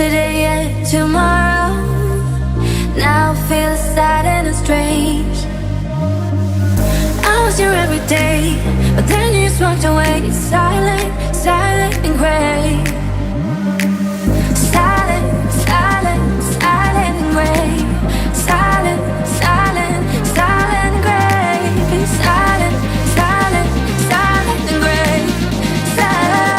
Yesterday and tomorrow now feel sad and strange. I was here every day, but then you just walked away. Silent, silent and grey. Silent, silent, silent and grey. Silent, silent, silent and grey. Silent, silent, silent and grey. Silent.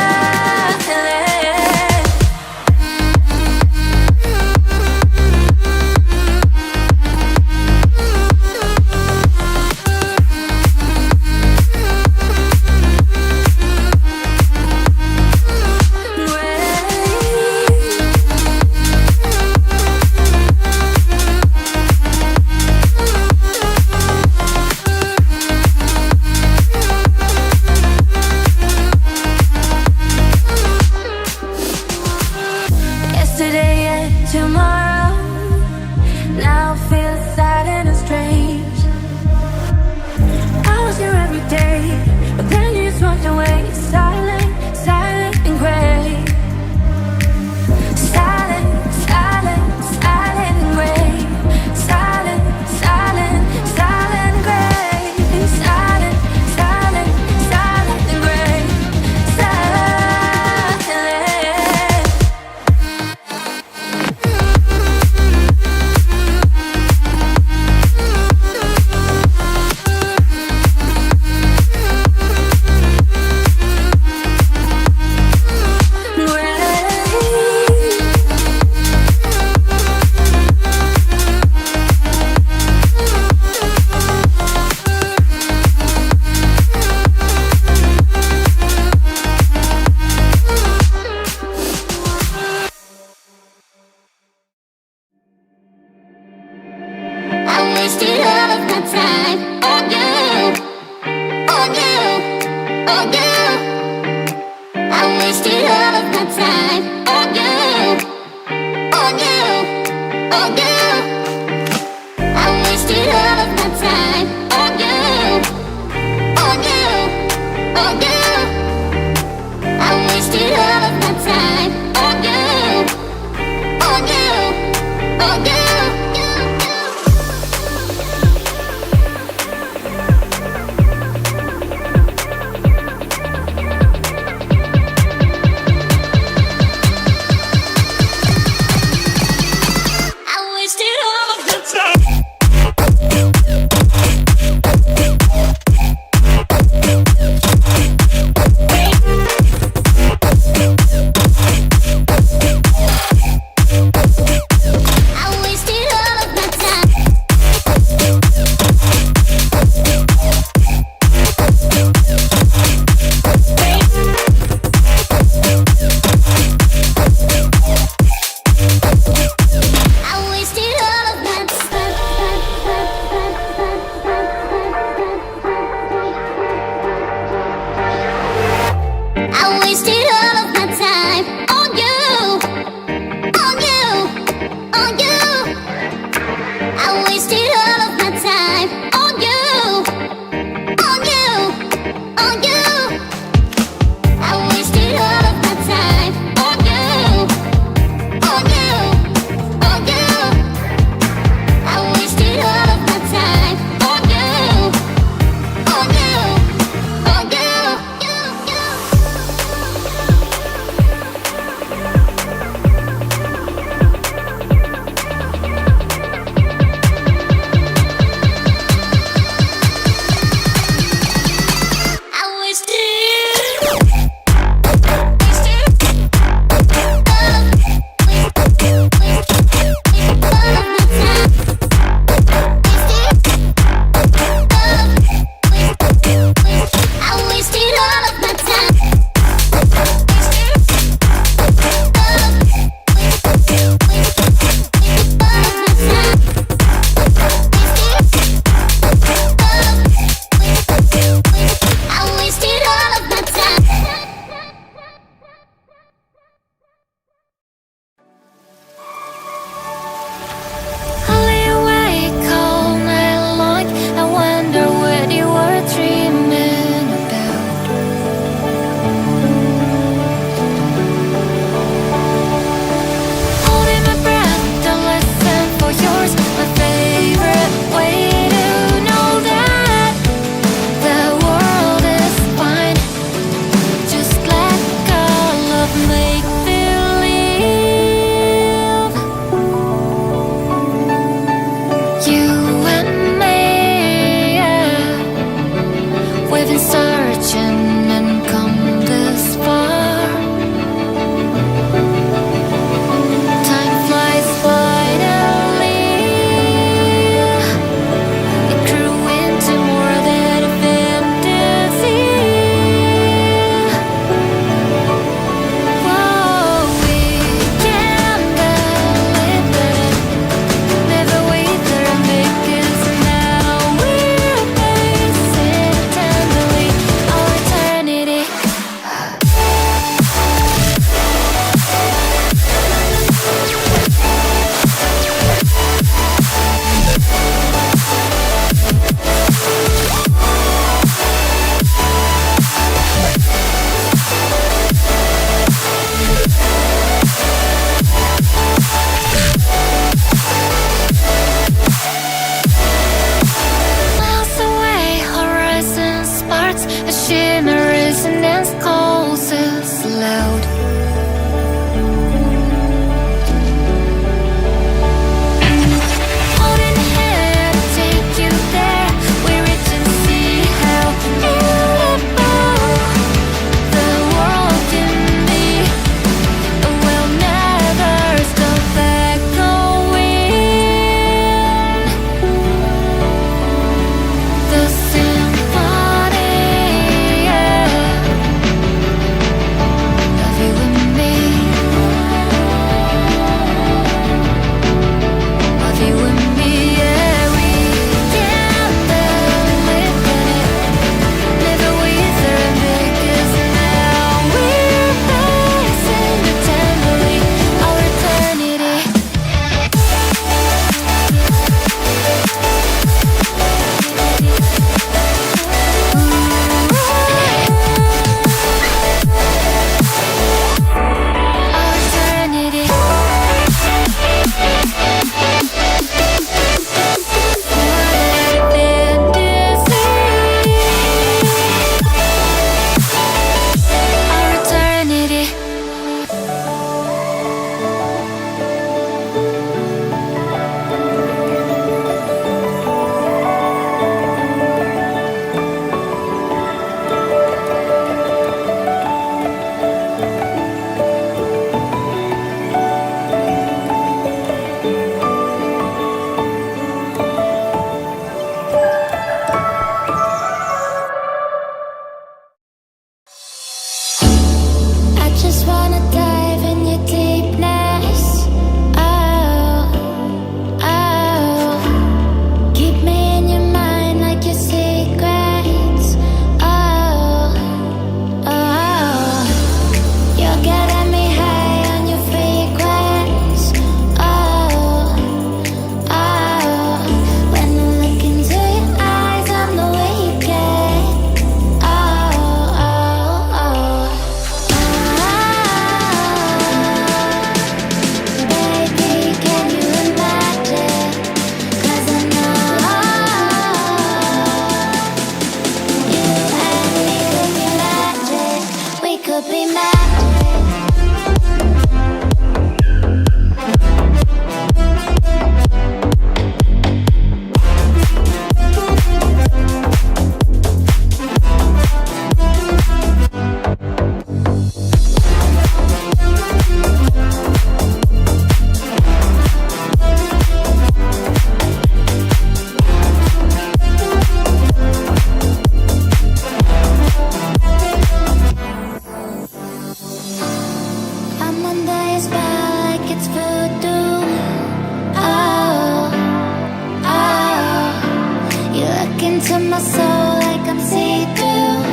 my soul like I'm see-through.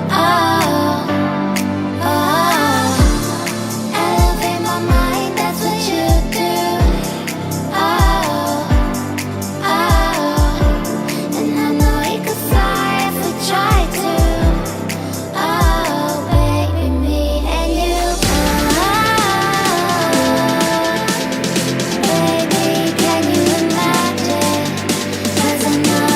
Oh, oh. Elevate my mind, that's what you do. Oh, oh. And I know we could fly if we try to. Oh, baby, me and you. Baby, can you imagine? 'Cause I know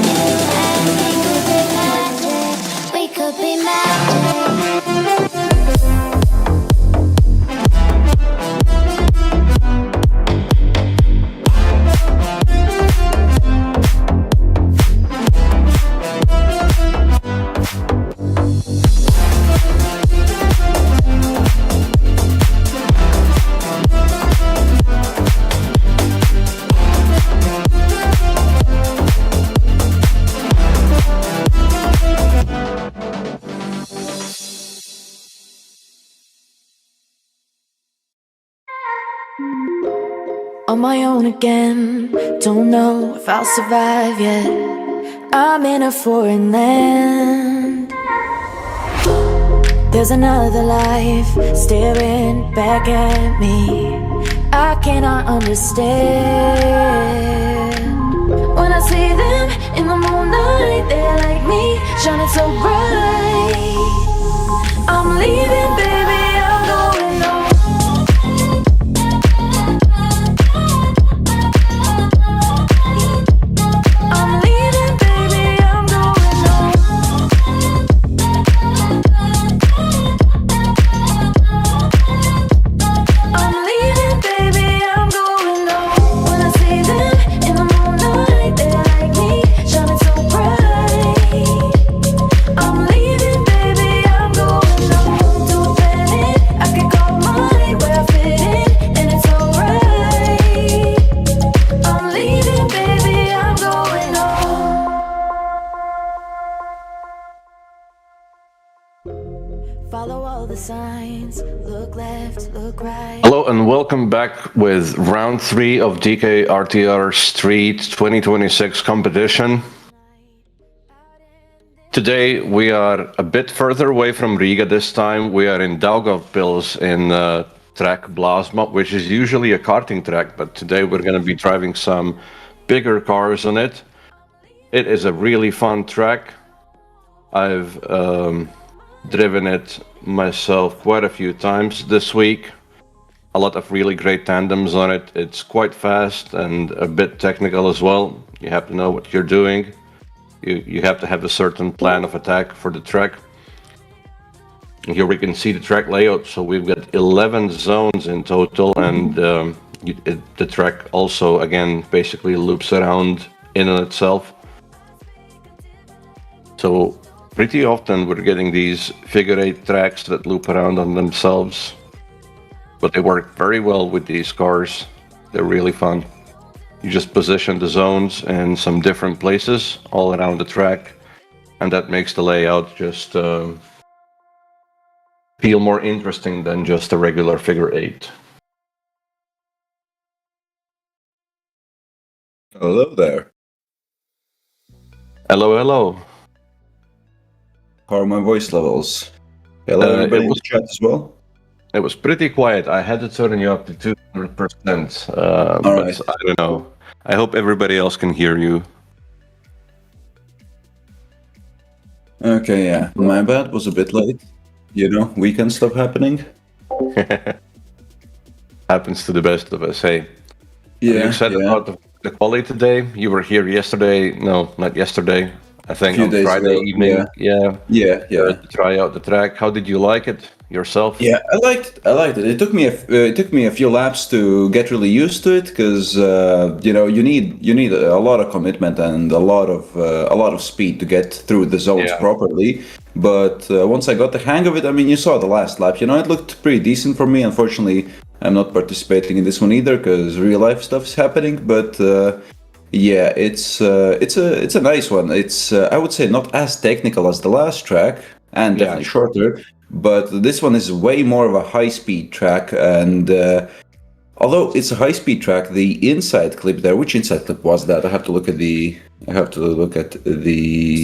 you and me could be magic. We could be magic. On my own again, don't know if I'll survive yet. I'm in a foreign land. There's another life staring back at me. I cannot understand. When I see them in the moonlight, they're like me, shining so bright. I'm leaving, baby, I'm going home. I'm leaving, baby, I'm going home. I'm leaving, baby, I'm going home. When I see them in the moonlight, they're like me, shining so bright. I'm leaving, baby, I'm going home. To a planet I can call mine, where I fit in, and it's alright. I'm leaving, baby, I'm going home. Follow all the signs, look left, look right. Hello and welcome back with round 3 of DKRTR Street 2026 competition. Today we are a bit further away from Riga this time. We are in Daugavpils in track Blāzma, which is usually a karting track, but today we're going to be driving some bigger cars on it. It is a really fun track. I've driven it myself quite a few times this week. A lot of really great tandems on it. It's quite fast and a bit technical as well. You have to know what you're doing. You have to have a certain plan of attack for the track. Here we can see the track layout. So we've got 11 zones in total, and the track also again basically loops around in on itself. So pretty often we're getting these figure-8 tracks that loop around on themselves, but they work very well with these cars. They're really fun. You just position the zones in some different places all around the track, and that makes the layout just feel more interesting than just a regular figure-8. Hello there. Hello, hello. How are my voice levels? Hello, everybody in the chat as well. It was pretty quiet. I had to turn you up to 200%, but right. I don't know. I hope everybody else can hear you. Okay, yeah. My bad, was a bit late. You know, weekend stuff happening. Happens to the best of us, hey. Yeah, You said about the quali today. You were here yesterday. No, not yesterday. I think Few on days Friday ago, evening. Yeah. To try out the track. How did you like it yourself? Yeah, I liked it. It took me a few laps to get really used to it, because you need a lot of commitment and a lot of speed to get through the zones properly. But once I got the hang of it, I mean, you saw the last lap. You know, it looked pretty decent for me. Unfortunately, I'm not participating in this one either because real life stuff is happening. But yeah, it's a nice one. It's I would say not as technical as the last track, and definitely shorter. But this one is way more of a high-speed track, and although it's a high-speed track, the inside clip there. Which inside clip was that? I have to look at the.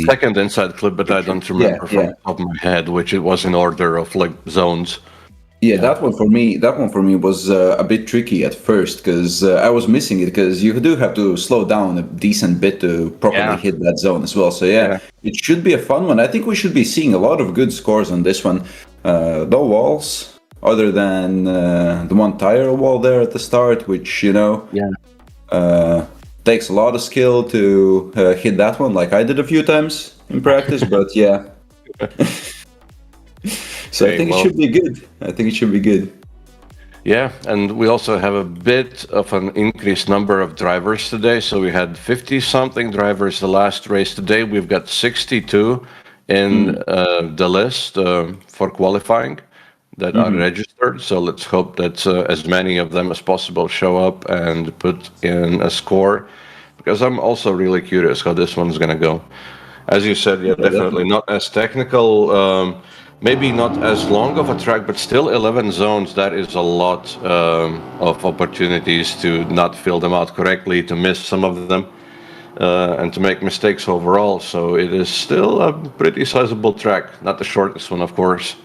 Second inside clip, but I don't remember from the top of my head which it was in order of like zones. Yeah, that one for me was a bit tricky at first because I was missing it because you do have to slow down a decent bit to properly hit that zone as well. So it should be a fun one. I think we should be seeing a lot of good scores on this one. No walls other than the one tire wall there at the start, which takes a lot of skill to hit that one, like I did a few times in practice. But yeah. So I think it should be good. Yeah, and we also have a bit of an increased number of drivers today. So we had 50-something drivers the last race. Today we've got 62 in the list for qualifying that are registered. So let's hope that as many of them as possible show up and put in a score, because I'm also really curious how this one's going to go. As you said, definitely not as technical. Maybe not as long of a track, but still 11 zones. That is a lot of opportunities to not fill them out correctly, to miss some of them, and to make mistakes overall. So it is still a pretty sizable track. Not the shortest one, of course.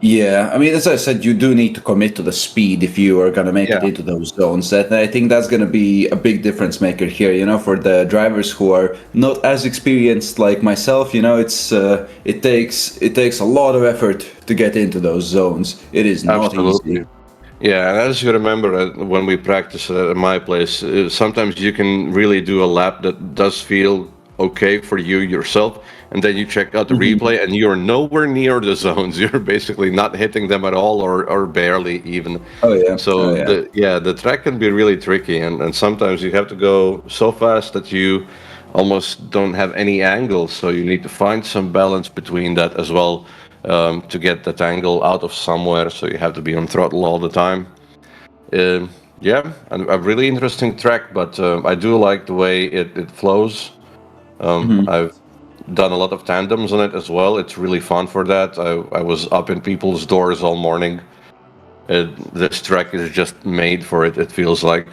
Yeah, I mean, as I said, you do need to commit to the speed if you are going to make it into those zones. And I think that's going to be a big difference maker here, for the drivers who are not as experienced like myself. It takes a lot of effort to get into those zones. It is not easy. Yeah, and as you remember, when we practice at my place, sometimes you can really do a lap that does feel okay for you yourself, and then you check out the replay and you're nowhere near the zones. You're basically not hitting them at all or barely even. The track can be really tricky, and sometimes you have to go so fast that you almost don't have any angle, so you need to find some balance between that as well, to get that angle out of somewhere, so you have to be on throttle all the time. And a really interesting track, but I do like the way it flows. I've done a lot of tandems on it as well. It's really fun for that. I was up in people's doors all morning. This track is just made for it, it feels like.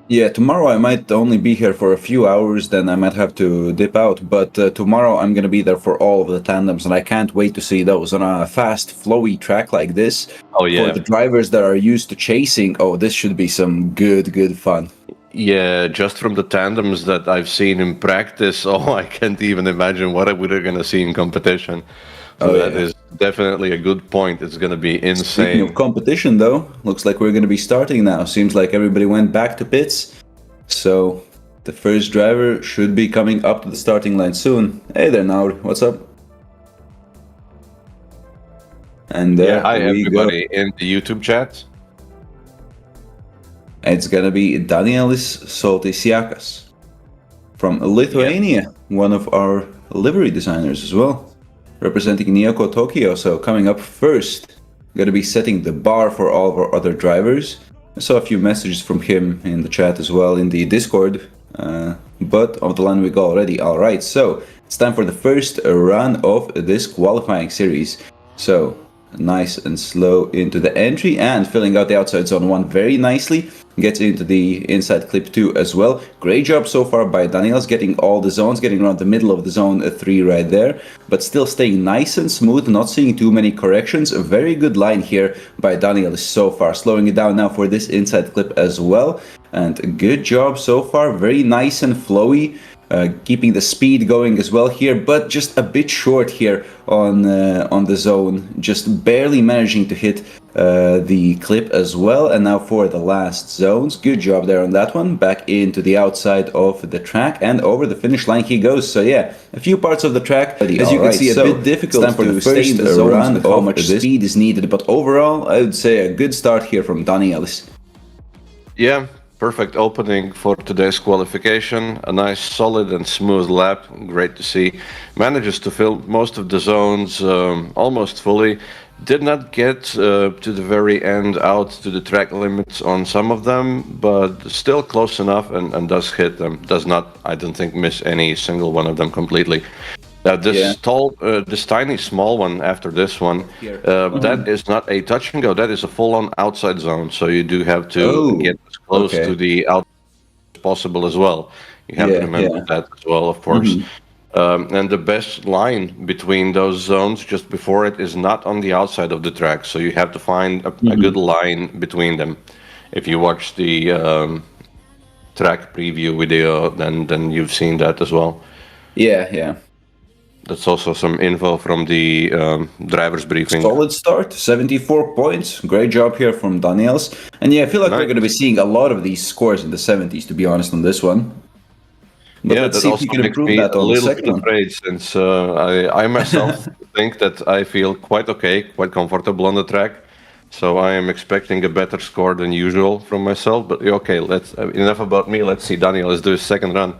Yeah, tomorrow I might only be here for a few hours, then I might have to dip out. But tomorrow I'm going to be there for all of the tandems, and I can't wait to see those on a fast, flowy track like this. Oh, yeah. For the drivers that are used to chasing, this should be some good fun. Yeah, just from the tandems that I've seen in practice, I can't even imagine what we're going to see in competition. So that is definitely a good point. It's going to be insane. Speaking of competition, though, looks like we're going to be starting now. Seems like everybody went back to pits. So the first driver should be coming up to the starting line soon. Hey there, Naur. What's up? And hi, everybody in the YouTube chat. It's going to be Danielis Soltisiakas from Lithuania, one of our livery designers as well. Representing Nioko Tokyo, so coming up first, going to be setting the bar for all of our other drivers. I saw a few messages from him in the chat as well in the Discord, but on the line we go already. All right, so it's time for the first run of this qualifying series. So nice and slow into the entry and filling out the outside zone 1 very nicely. Gets into the inside clip 2 as well. Great job so far by Daniels, getting all the zones, getting around the middle of the zone 3 right there, but still staying nice and smooth, not seeing too many corrections. A very good line here by Daniels so far, slowing it down now for this inside clip as well. And good job so far, very nice and flowy. Keeping the speed going as well here, but just a bit short here on the zone, just barely managing to hit the clip as well. And now for the last zones, good job there on that one, back into the outside of the track and over the finish line he goes. So yeah, a few parts of the track, as you can see, a bit difficult to stay in the zone with how much speed is needed, but overall I would say a good start here from Danielis. Yeah, perfect opening for today's qualification. A nice, solid and smooth lap. Great to see. Manages to fill most of the zones almost fully. Did not get to the very end out to the track limits on some of them, but still close enough and does hit them. Does not, I don't think, miss any single one of them completely. This tiny small one after this one, Here. that is not a touch and go. That is a full-on outside zone. So you do have to get as close to the out as possible as well. You have to remember that as well, of course. And the best line between those zones just before it is not on the outside of the track. So you have to find a good line between them. If you watch the track preview video, then you've seen that as well. Yeah. That's also some info from the driver's briefing. Solid start, 74 points. Great job here from Daniels. And yeah, I feel like we're going to be seeing a lot of these scores in the 70s, to be honest, on this one. But Yeah, let's that see if also we can makes improve me that a on the little second bit one. afraid, since I myself think that I feel quite okay, quite comfortable on the track. So I am expecting a better score than usual from myself. But okay, let's enough about me. Let's see Daniel. Let's do his second run.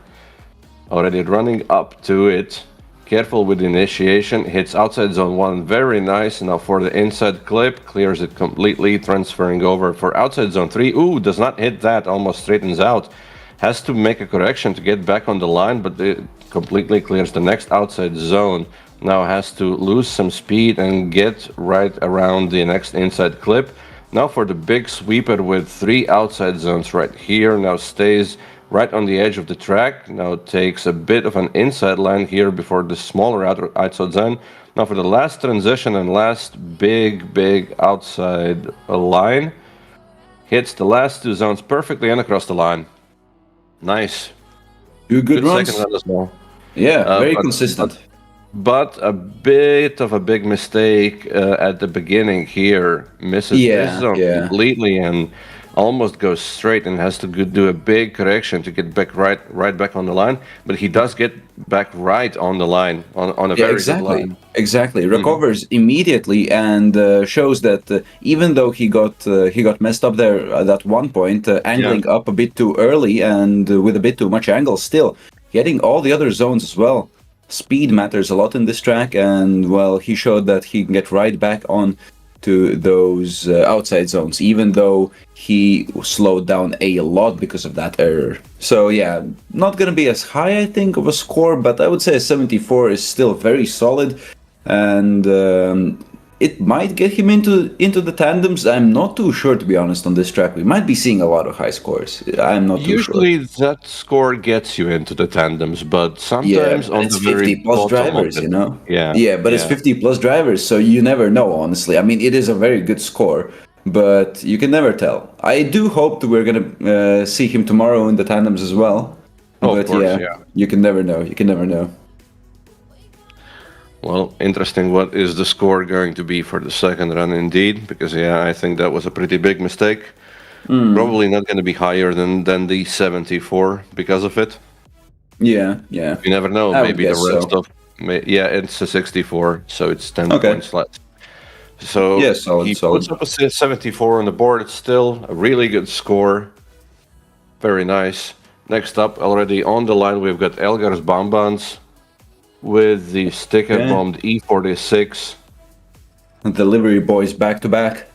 Already running up to it. Careful with the initiation. Hits outside zone 1. Very nice. Now for the inside clip. Clears it completely. Transferring over for outside zone 3. Ooh, does not hit that. Almost straightens out. Has to make a correction to get back on the line, but it completely clears the next outside zone. Now has to lose some speed and get right around the next inside clip. Now for the big sweeper with 3 outside zones right here. Now stays right on the edge of the track. Now takes a bit of an inside line here before the smaller outside zone. Now for the last transition and last big outside line. Hits the last 2 zones perfectly and across the line. Nice. 2 good runs. Second run as well. Yeah, very consistent. But a bit of a big mistake at the beginning here. Misses this zone completely and almost goes straight and has to do a big correction to get back right back on the line. But he does get back right on the line, on a very good line. Exactly. Recovers immediately and shows that even though he got messed up there at that one point, angling up a bit too early and with a bit too much angle, still getting all the other zones as well. Speed matters a lot in this track, and well, he showed that he can get right back on to those outside zones, even though he slowed down a lot because of that error. So yeah, not gonna be as high, I think, of a score, but I would say a 74 is still very solid, and it might get him into the tandems. I'm not too sure, to be honest, on this track. We might be seeing a lot of high scores. I'm not too sure. Usually that score gets you into the tandems, but sometimes on it's the very 50 plus bottom of drivers, it. you know? Yeah, but it's 50 plus drivers, so you never know, honestly. I mean, it is a very good score, but you can never tell. I do hope that we're going to see him tomorrow in the tandems as well. Oh, but of course, yeah. You can never know. You can never know. Well, interesting. What is the score going to be for the second run indeed? Because, yeah, I think that was a pretty big mistake. Probably not going to be higher than the 74 because of it. Yeah. You never know. I would Maybe the guess rest so. of... Yeah, it's a 64, so it's 10 Okay. points less. So Yeah, solid, he solid. puts up a 74 on the board. It's still a really good score. Very nice. Next up, already on the line, we've got Elgar's Bonbons with the sticker bombed E46. Delivery boys back to back.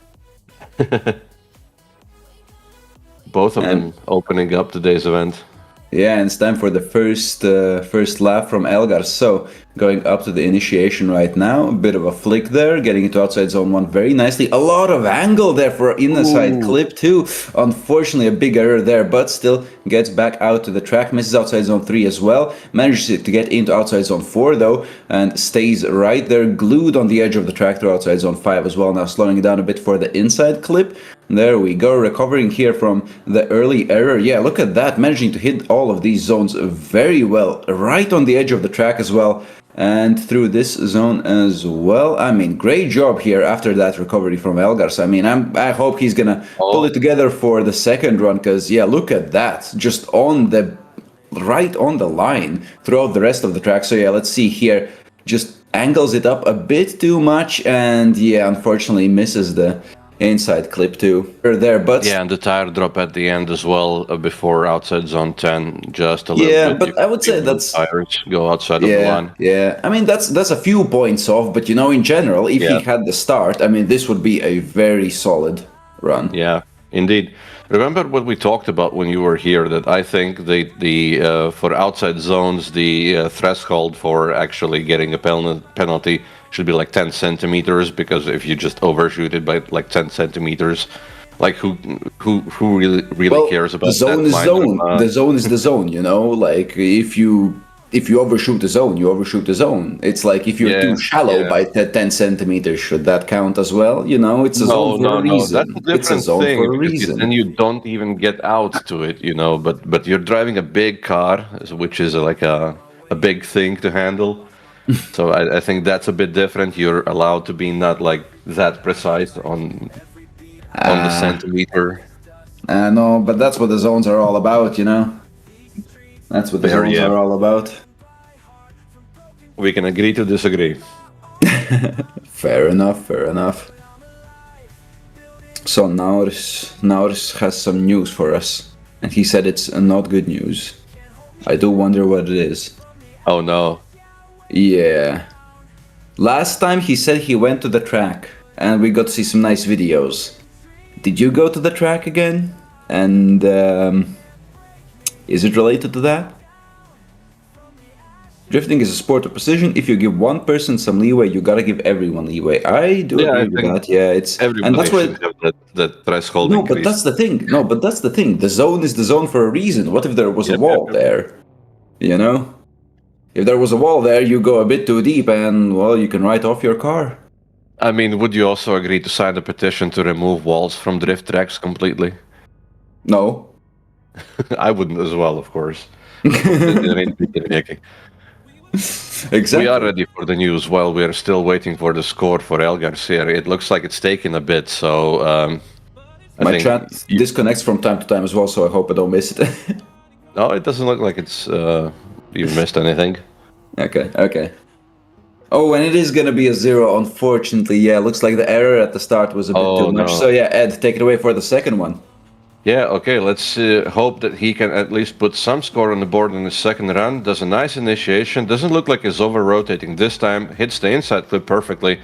Both of them opening up today's event. Yeah, and it's time for the first lap from Elgar. So going up to the initiation right now, a bit of a flick there, getting into outside zone 1 very nicely. A lot of angle there for inside clip too. Unfortunately, a big error there, but still gets back out to the track. Misses outside zone 3 as well. Manages to get into outside zone 4 though, and stays right there, glued on the edge of the track to outside zone 5 as well. Now slowing it down a bit for the inside clip. There we go, recovering here from the early error. Yeah, look at that, managing to hit all of these zones very well, right on the edge of the track as well, and through this zone as well. I mean, great job here after that recovery from Elgar. So, I mean, I hope he's gonna pull it together for the second run, because, yeah, look at that, just right on the line throughout the rest of the track. So, yeah, let's see here, just angles it up a bit too much, and, yeah, unfortunately misses the inside clip too there, but yeah, and the tire drop at the end as well before outside zone 10, just a little bit. Yeah, but I would say that's tires go outside of the line. Yeah, I mean that's a few points off, but you know, in general, if he had the start, I mean this would be a very solid run. Yeah, indeed. Remember what we talked about when you were here? That I think the for outside zones the threshold for actually getting a penalty should be like 10 centimeters, because if you just overshoot it by like 10 centimeters, like who really cares about the zone that is minor, zone. The zone is the zone. You know, like if you overshoot the zone, you overshoot the zone. It's like if you're Yeah, too shallow yeah. by 10 centimeters, should that count as well? You know, it's a zone for a reason. That's a It's a different zone thing, for a because reason. then you don't even get out to it, you know. But you're driving a big car, which is like a big thing to handle. So I think that's a bit different. You're allowed to be not like that precise on the centimeter. No, but that's what the zones are all about, you know. That's what the Fair, zones yeah. are all about. We can agree to disagree. Fair enough, fair enough. So Nauris has some news for us, and he said it's not good news. I do wonder what it is. Oh no. Yeah. Last time he said he went to the track, and we got to see some nice videos. Did you go to the track again? And is it related to that? Drifting is a sport of precision. If you give one person some leeway, you gotta give everyone leeway. I do Yeah, I agree with think that. Yeah, it's Everybody and that's why. should have that threshold No, increase. but that's the thing. No, but that's the thing. The zone is the zone for a reason. What if there was a Yep, wall yep. there? You know, if there was a wall there, you go a bit too deep, and well, you can write off your car. I mean, would you also agree to sign a petition to remove walls from drift tracks completely? No. I wouldn't as well, of course. Exactly. We are ready for the news while we are still waiting for the score for El Garcia. It looks like it's taking a bit, so I My think chat disconnects from time to time as well, so I hope I don't miss it. no, it doesn't look like it's you missed anything. Okay. Oh, and it is gonna be a 0, unfortunately. Yeah, looks like the error at the start was a bit Oh, too much. no. So yeah, Ed, take it away for the second one. Yeah, okay, let's hope that he can at least put some score on the board in the second run. Does a nice initiation, doesn't look like he's over-rotating this time, hits the inside clip perfectly.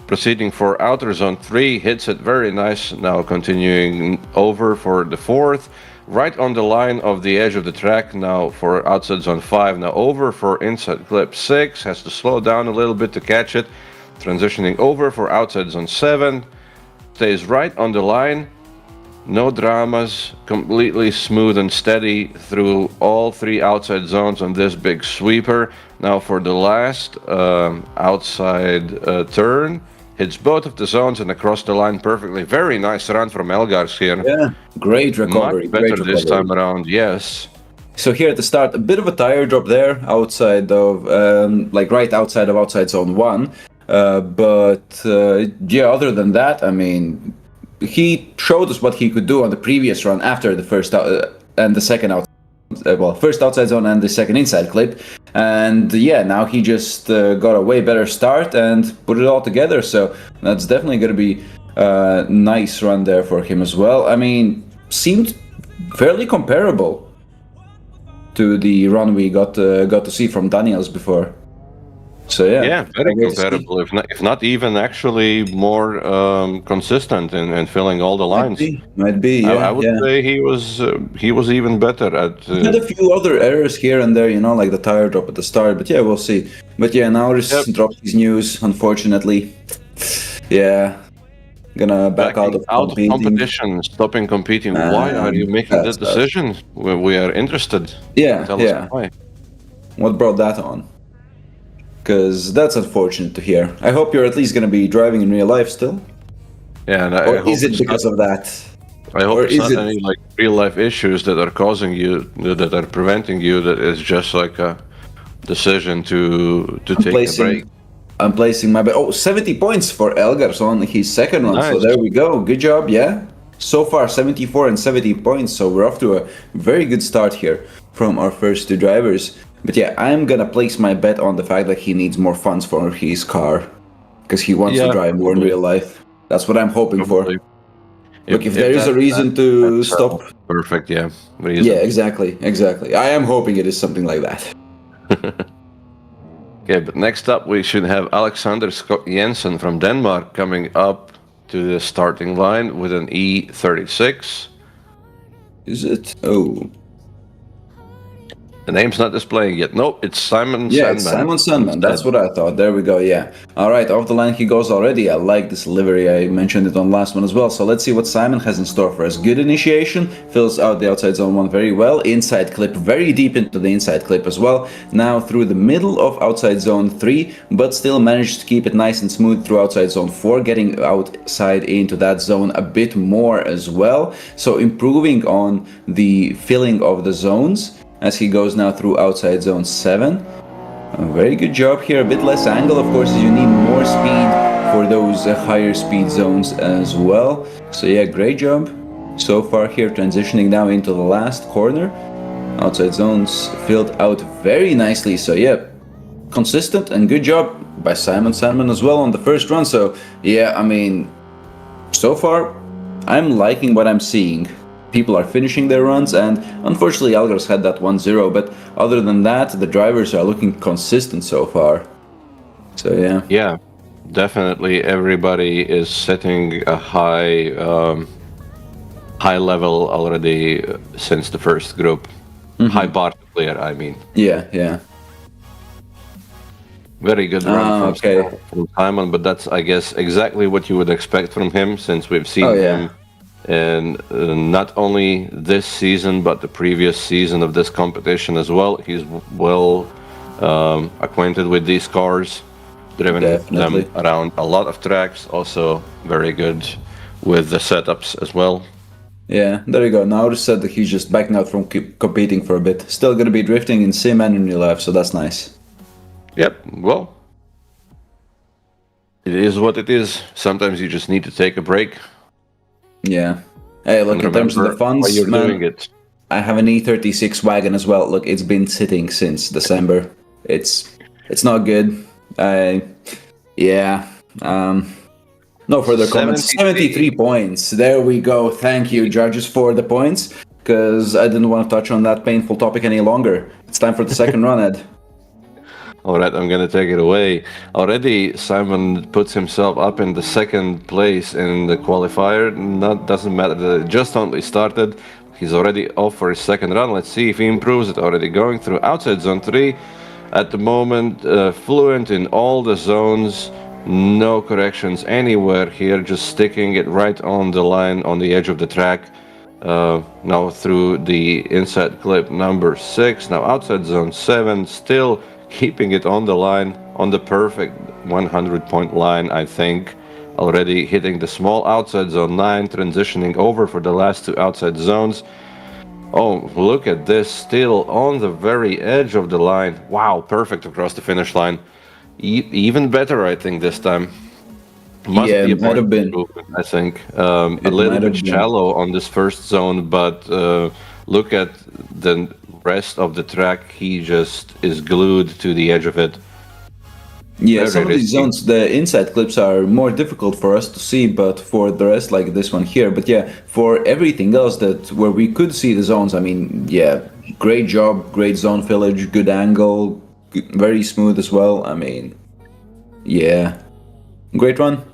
Proceeding for outer zone 3, hits it very nice. Now continuing over for the fourth, right on the line of the edge of the track. Now for outside zone 5, now over for inside clip 6, has to slow down a little bit to catch it. Transitioning over for outside zone 7, stays right on the line. No dramas, completely smooth and steady through all 3 outside zones on this big sweeper. Now for the last outside turn, hits both of the zones and across the line perfectly. Very nice run from Elgars here. Yeah, great recovery. Much better Great this recovery. time around, yes. So here at the start, a bit of a tire drop there, outside of, like right outside of outside zone 1. Yeah, other than that, I mean, he showed us what he could do on the previous run after the first and the second first outside zone and the second inside clip. And yeah, now he just got a way better start and put it all together. So that's definitely going to be a nice run there for him as well. I mean, seemed fairly comparable to the run we got to see from Daniels before. So Yeah, very great to see. comparable, if not even actually more consistent in filling all the lines. Might be. Yeah, I would say he was even better at. He had a few other errors here and there, you know, like the tire drop at the start. But yeah, we'll see. But yeah, now he's dropped his news, unfortunately. Yeah, gonna back out of competing. competition, stopping competing. Why are you making that that's bad. decision? We are interested. Yeah, Tell yeah. us why. What brought that on? Because that's unfortunate to hear. I hope you're at least gonna be driving in real life still. Yeah, and Or I hope is it it's because not, of that? I hope or it's is not it- any like real life issues that are causing you, that are preventing you. That is just like a decision to take a break. I'm placing my bet. Oh, 70 points for Elgars on his second run. So Nice. there we go. Good job, yeah. So far, 74 and 70 points. So we're off to a very good start here from our first 2 drivers. But yeah, I'm gonna place my bet on the fact that he needs more funds for his car. Because he wants to Yeah, drive more in probably. real life. That's what I'm hoping Probably. for. Look, if there is a reason to that's stop. Perfect, yeah. Reason. Yeah, exactly. I am hoping it is something like that. Okay, but next up we should have Alexander Scott Jensen from Denmark coming up to the starting line with an E36. Is it? Oh. The name's not displaying yet. Nope, it's Simon Yeah, Sandman. it's Simon Sandman. That's what I thought. There we go. Yeah. All right, off the line he goes already. I like this livery. I mentioned it on last one as well. So let's see what Simon has in store for us. Good initiation. Fills out the outside zone 1 very well. Inside clip, very deep into the inside clip as well. Now through the middle of outside zone 3, but still managed to keep it nice and smooth through outside zone 4, getting outside into that zone a bit more as well. So improving on the filling of the zones as he goes now through outside zone 7. A very good job here, a bit less angle, of course, as you need more speed for those higher speed zones as well. So yeah, great job so far here, transitioning now into the last corner. Outside zones filled out very nicely, so yeah, consistent and good job by Simon Sandman as well on the first run. So yeah, I mean, so far, I'm liking what I'm seeing. People are finishing their runs, and unfortunately Algars had that 1-0, but other than that, the drivers are looking consistent so far. So yeah. Yeah, definitely everybody is setting a high level already since the first group. High bar to clear, I mean. Yeah. Very good run okay. from Simon, but that's, I guess, exactly what you would expect from him, since we've seen him in not only this season, but the previous season of this competition as well. He's well acquainted with these cars, driven them around a lot of tracks, also very good with the setups as well. Yeah, there you go. Now just said that he's just backing out from competing for a bit. Still going to be drifting in sim and in real life, so that's nice. Yep, well, it is what it is. Sometimes you just need to take a break. Yeah. Hey, look, in terms of the funds, you're man, doing it. I have an E36 wagon as well. Look, it's been sitting since December. It's not good. No further comments. 73 points. There we go. Thank you, judges, for the points, because I didn't want to touch on that painful topic any longer. It's time for the second run, Ed. All right, I'm going to take it away. Already, Simon puts himself up in the second place in the qualifier. Doesn't matter that it just only started. He's already off for his second run. Let's see if he improves it. Already going through outside zone 3. At the moment, fluent in all the zones. No corrections anywhere here. Just sticking it right on the line, on the edge of the track. Now through the inside clip number 6. Now outside zone 7. Still keeping it on the line, on the perfect 100-point line, I think. Already hitting the small outside zone 9, transitioning over for the last 2 outside zones. Oh, look at this, still on the very edge of the line. Wow, perfect across the finish line. Even better, I think, this time. Must be a might have been. I think. A little bit shallow on this first zone, but look at the rest of the track. He just is glued to the edge of it. Yeah, some of these zones, the inside clips are more difficult for us to see, but for the rest, like this one here. But yeah, for everything else where we could see the zones, I mean, yeah, great job, great zone fillage, good angle, very smooth as well. I mean, yeah, great run.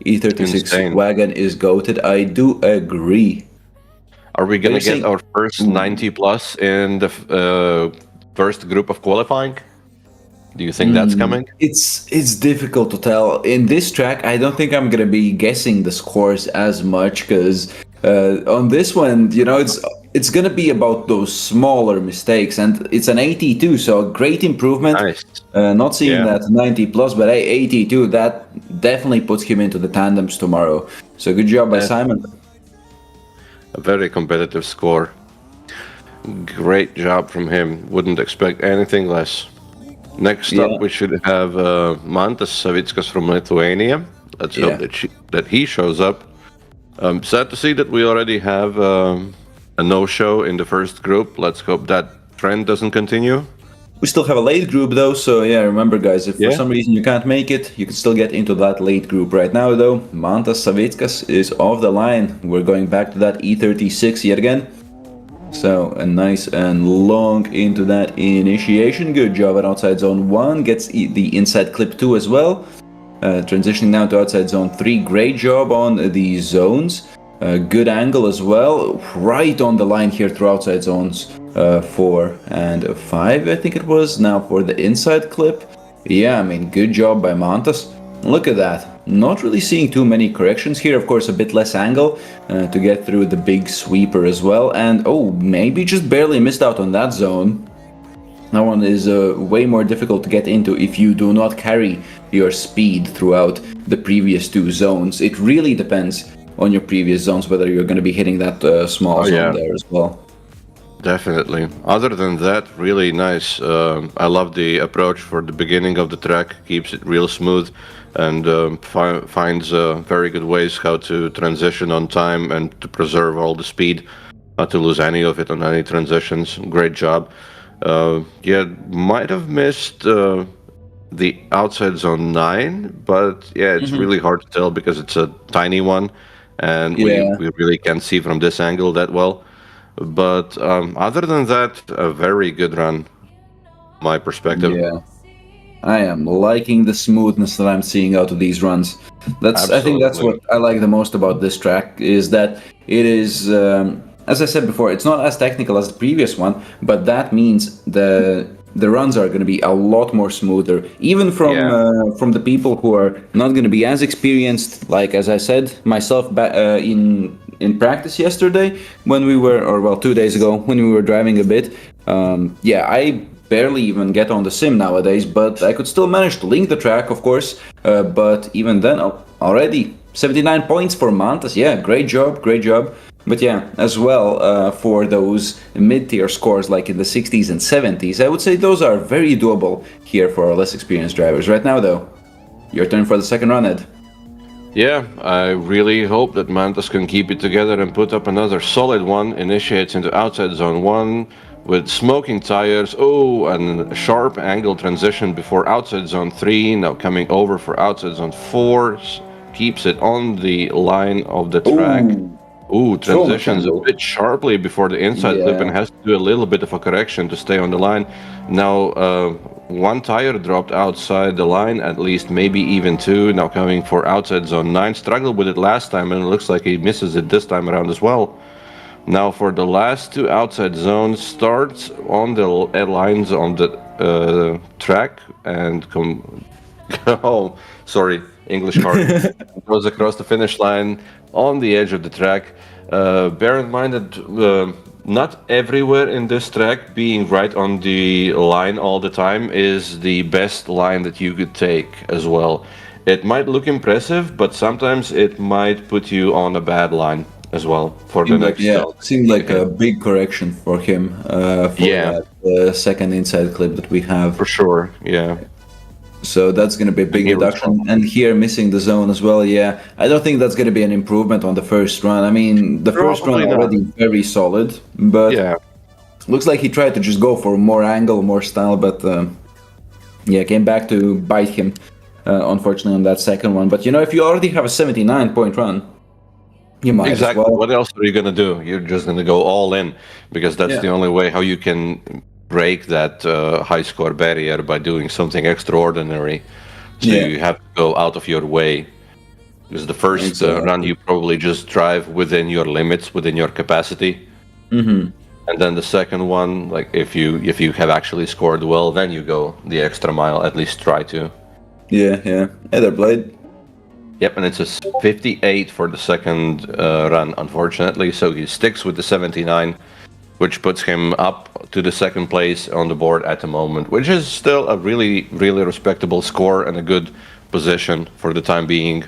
E36 Insane. wagon is goated. I do agree. Are we gonna get our first 90 plus in the first group of qualifying? Do you think that's coming? It's difficult to tell. In this track, I don't think I'm gonna be guessing the scores as much, because on this one, you know, it's gonna be about those smaller mistakes, and it's an 82, so a great improvement. Nice. Not seeing that 90 plus, but 82, that definitely puts him into the tandems tomorrow. So good job by Simon. A very competitive score. Great job from him. Wouldn't expect anything less. Next up, we should have Mantas Savickas from Lithuania. Let's hope that he shows up. Sad to see that we already have a no-show in the first group. Let's hope that trend doesn't continue. We still have a late group though, so yeah, remember guys, if for some reason you can't make it, you can still get into that late group. Right now though, Mantas Savickas is off the line. We're going back to that E36 yet again. So a nice and long into that initiation. Good job at outside zone 1, gets the inside clip 2 as well. Transitioning now to outside zone 3, great job on the zones. Good angle as well, right on the line here through outside zones 4 and 5, I think it was. Now for the inside clip. Yeah, I mean, good job by Mantas. Look at that. Not really seeing too many corrections here. Of course, a bit less angle to get through the big sweeper as well. And oh, maybe just barely missed out on that zone. That one is way more difficult to get into if you do not carry your speed throughout the previous 2 zones. It really depends on your previous zones whether you're going to be hitting that small zone there as well. Definitely. Other than that, really nice. I love the approach for the beginning of the track. Keeps it real smooth and finds very good ways how to transition on time and to preserve all the speed, not to lose any of it on any transitions. Great job. Yeah, might have missed the outside zone 9, but yeah, it's really hard to tell because it's a tiny one and we really can't see from this angle that well. But other than that, a very good run, my perspective. Yeah, I am liking the smoothness that I'm seeing out of these runs. I think that's what I like the most about this track, is that it is, as I said before, it's not as technical as the previous one, but that means the runs are going to be a lot more smoother, even from the people who are not going to be as experienced. Like, as I said myself in practice yesterday when we were, or well, 2 days ago when we were driving a bit. I barely even get on the sim nowadays, but I could still manage to link the track, of course. But even then, already 79 points for Mantas. Yeah, great job. But yeah, as well, for those mid-tier scores like in the 60s and 70s, I would say those are very doable here for our less experienced drivers. Right now, though, your turn for the second run, Ed. Yeah, I really hope that Mantas can keep it together and put up another solid one. Initiates into outside zone 1 with smoking tires. Oh, and a sharp angle transition before outside zone 3. Now coming over for outside zone 4. Keeps it on the line of the track. Ooh, transitions a bit sharply before the inside clip and has to do a little bit of a correction to stay on the line. Now, one tire dropped outside the line, at least maybe even 2. Now coming for outside zone 9. Struggled with it last time and it looks like he misses it this time around as well. Now for the last 2 outside zones, starts on the lines on the track and English card. Goes across the finish line on the edge of the track. Bear in mind that not everywhere in this track being right on the line all the time is the best line that you could take as well. It might look impressive, but sometimes it might put you on a bad line as well for the next. Seemed like a big correction for him for that second inside clip that we have. For sure, yeah. So that's going to be a big reduction. And here missing the zone as well, yeah. I don't think that's going to be an improvement on the first run. I mean, the first run already very solid, but looks like he tried to just go for more angle, more style, but came back to bite him, unfortunately, on that second one. But, if you already have a 79-point run, you might as well. What else are you going to do? You're just going to go all in, because that's the only way how you can break that high score barrier, by doing something extraordinary. So you have to go out of your way. Because the first run you probably just drive within your limits, within your capacity. And then the second one, like if you have actually scored well, then you go the extra mile, at least try to. Either blade. Yep, and it's a 58 for the second run, unfortunately. So he sticks with the 79, which puts him up to the second place on the board at the moment, which is still a really, really respectable score and a good position for the time being.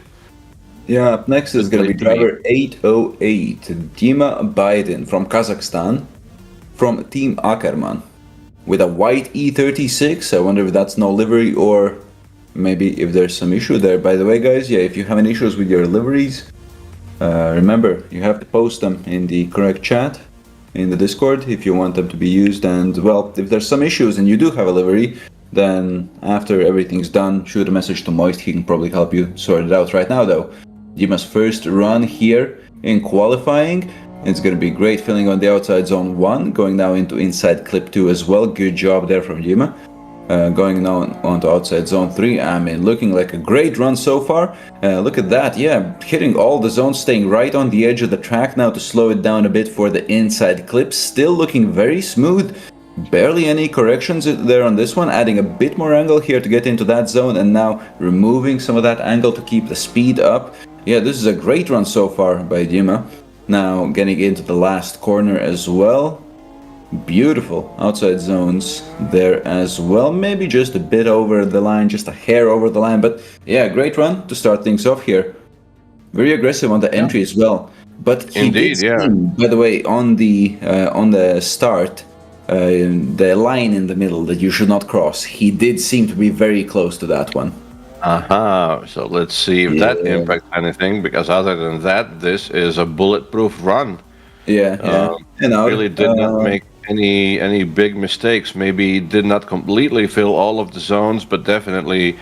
Yeah, up next is going to be driver 808, Dima Biden from Kazakhstan, from Team Ackerman, with a white E36. I wonder if that's no livery or maybe if there's some issue there. By the way, guys, if you have any issues with your liveries, remember, you have to post them in the correct chat in the Discord if you want them to be used. And well, if there's some issues and you do have a livery, then after everything's done, shoot a message to Moist. He can probably help you sort it out. Right now, though, Dima's first run here in qualifying. It's going to be great, filling on the outside zone 1, going now into inside clip 2 as well. Good job there from Dima. going on to outside zone 3. I mean, looking like a great run so far. Look at that, yeah, hitting all the zones, staying right on the edge of the track now to slow it down a bit for the inside clip. Still looking very smooth. Barely any corrections there on this one, adding a bit more angle here to get into that zone, and now removing some of that angle to keep the speed up. Yeah, this is a great run so far by Dima. Now getting into the last corner as well. Beautiful outside zones there as well. Maybe just a bit over the line, just a hair over the line, but yeah, great run to start things off here. Very aggressive on the entry as well. But he Indeed, did seem, by the way, on the start, the line in the middle that you should not cross, he did seem to be very close to that one. So let's see if that impacts anything, because other than that, this is a bulletproof run. Yeah. Really did not make any big mistakes. Maybe did not completely fill all of the zones, but definitely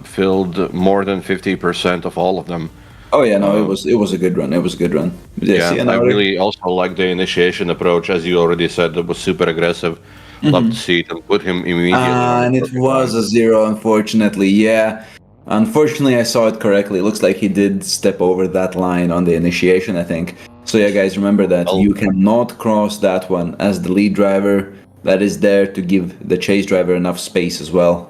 filled more than 50% of all of them. Oh yeah, no, it was a good run. It was a good run. Yeah, I really also like the initiation approach, as you already said. That was super aggressive. Love to see it and put him immediately. And it was a 0, unfortunately. Yeah, unfortunately, I saw it correctly. It looks like he did step over that line on the initiation, I think. So yeah, guys, remember that you cannot cross that one as the lead driver. That is there to give the chase driver enough space as well.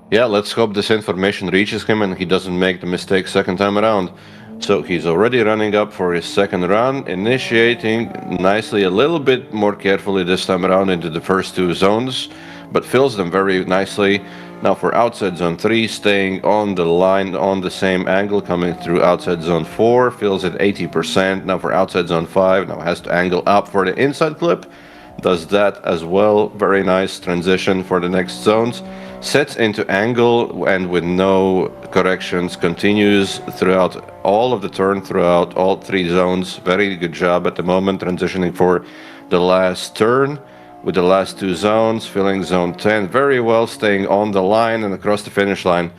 Yeah, let's hope this information reaches him and he doesn't make the mistake second time around. So he's already running up for his second run, initiating nicely, a little bit more carefully this time around into the first two zones, but fills them very nicely. Now for outside zone 3, staying on the line on the same angle, coming through outside zone 4, fills at 80%. Now for outside zone 5, now has to angle up for the inside clip. Does that as well. Very nice transition for the next zones. Sets into angle and with no corrections, continues throughout all of the turn, throughout all 3 zones. Very good job at the moment, transitioning for the last turn with the last 2 zones, filling zone 10 very well, staying on the line and across the finish line.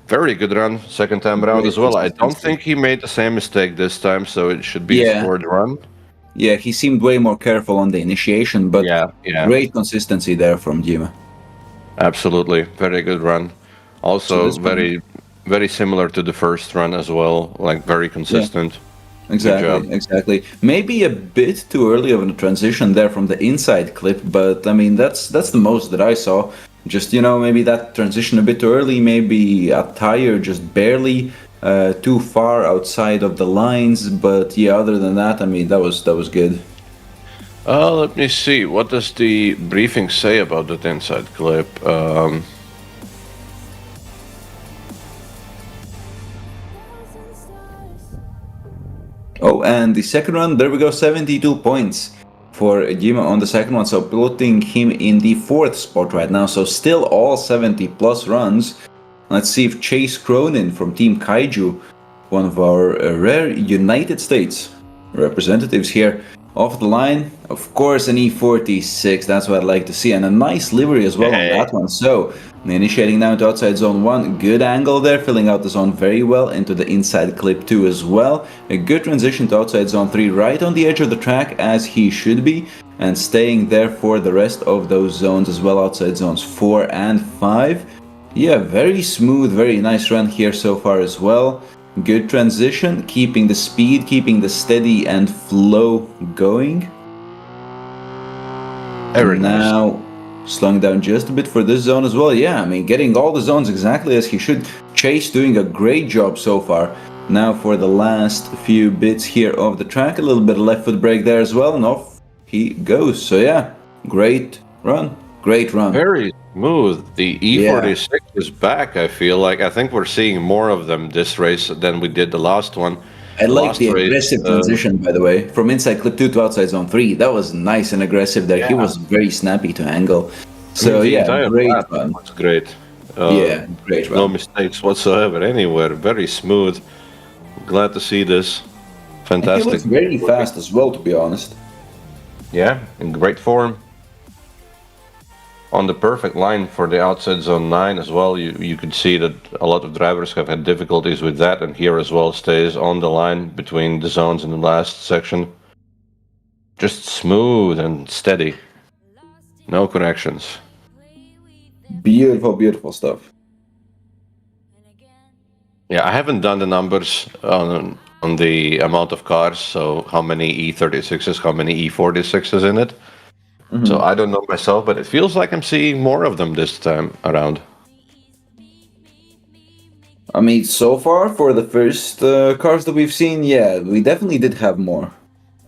Very good run second time around as well. I don't think he made the same mistake this time, so it should be a scored run. Yeah, he seemed way more careful on the initiation, but great consistency there from Dima. Absolutely, very good run. Also very similar to the first run as well, like very consistent. Yeah. Exactly. Maybe a bit too early of a transition there from the inside clip, but I mean that's the most that I saw. Just maybe that transition a bit too early, maybe a tire just barely too far outside of the lines, but yeah, other than that, I mean that was good. Let me see. What does the briefing say about that inside clip? Oh, and the second run, there we go, 72 points for Dima on the second one, so putting him in the 4th spot right now, so still all 70 plus runs. Let's see if Chase Cronin from Team Kaiju, one of our rare United States representatives here, off the line. Of course, an E46, that's what I'd like to see, and a nice livery as well on that one. So, initiating now to outside zone 1, good angle there, filling out the zone very well, into the inside clip 2 as well. A good transition to outside zone 3, right on the edge of the track as he should be, and staying there for the rest of those zones as well, outside zones 4 and 5. Yeah, very smooth, very nice run here so far as well. Good transition, keeping the speed, keeping the steady and flow going. Very now, nice. Slowing down just a bit for this zone as well. Yeah, I mean, getting all the zones exactly as he should. Chase doing a great job so far. Now for the last few bits here of the track, a little bit of left foot brake there as well, and off he goes. So yeah, great run. Very smooth. The E46 is back, I feel like. I think we're seeing more of them this race than we did the last one. I like the aggressive transition, by the way, from inside clip 2 to outside zone 3. That was nice and aggressive there. Yeah. He was very snappy to angle. So yeah, great run. Was great. Great run. No mistakes whatsoever anywhere. Very smooth. Glad to see this. Fantastic. And he was very fast as well, to be honest. Yeah, in great form. On the perfect line for the outside zone 9 as well. You could see that a lot of drivers have had difficulties with that, and here as well stays on the line between the zones in the last section. Just smooth and steady. No corrections. Beautiful stuff. Yeah, I haven't done the numbers on the amount of cars, so how many E36s, how many E46s in it. So I don't know myself, but it feels like I'm seeing more of them this time around. I mean, so far for the first cars that we've seen, yeah, we definitely did have more.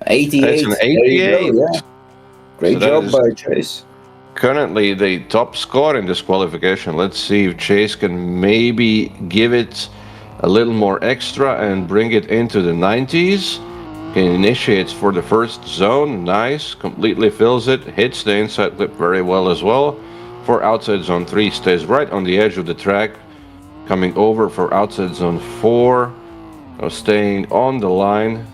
88. It's an There you 88. go, yeah. Great So that job is by Chase. currently the top score in this qualification. Let's see if Chase can maybe give it a little more extra and bring it into the 90s. He initiates for the first zone, nice, completely fills it, hits the inside lip very well as well. For outside zone 3, stays right on the edge of the track, coming over for outside zone 4, staying on the line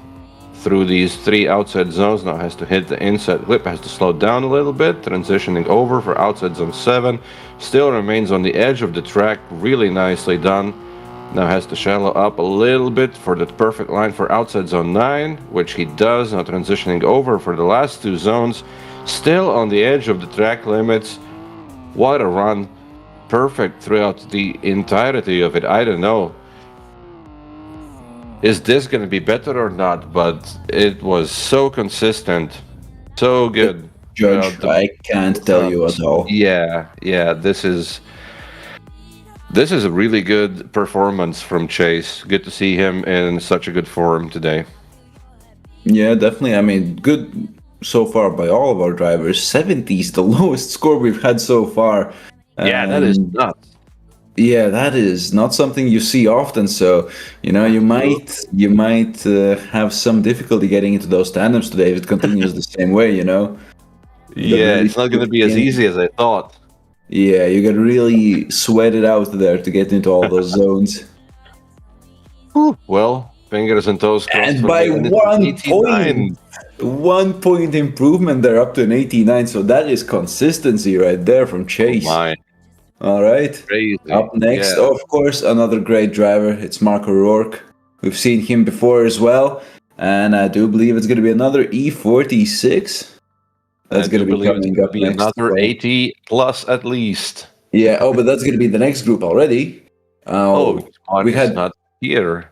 through these 3 outside zones. Now has to hit the inside lip, has to slow down a little bit, transitioning over for outside zone 7, still remains on the edge of the track, really nicely done. Now has to shallow up a little bit for the perfect line for outside zone 9, which he does. Now transitioning over for the last 2 zones, still on the edge of the track limits. What a run. Perfect throughout the entirety of it. I don't know. Is this going to be better or not? But it was so consistent. So good. Judge, I can't tell you at all. Yeah, this is a really good performance from Chase. Good to see him in such a good form today. Yeah, definitely. I mean, good so far by all of our drivers. 70 is the lowest score we've had so far. Yeah, that is nuts. Yeah, that is not something you see often. So, you might have some difficulty getting into those tandems today if it continues the same way. Yeah, it's not going to be as easy as I thought. Yeah, you gotta really sweat it out there to get into all those zones. Well, fingers and toes crossed. And for by me. 1 point improvement, they're up to an 89. So that is consistency right there from Chase. My, All right. crazy. Up next, Yeah. of course, another great driver. It's Marco Rourke. We've seen him before as well. And I do believe it's going to be another E46. That's going to be coming up next. Another 80 plus at least. Yeah, but that's going to be the next group already. We had not here.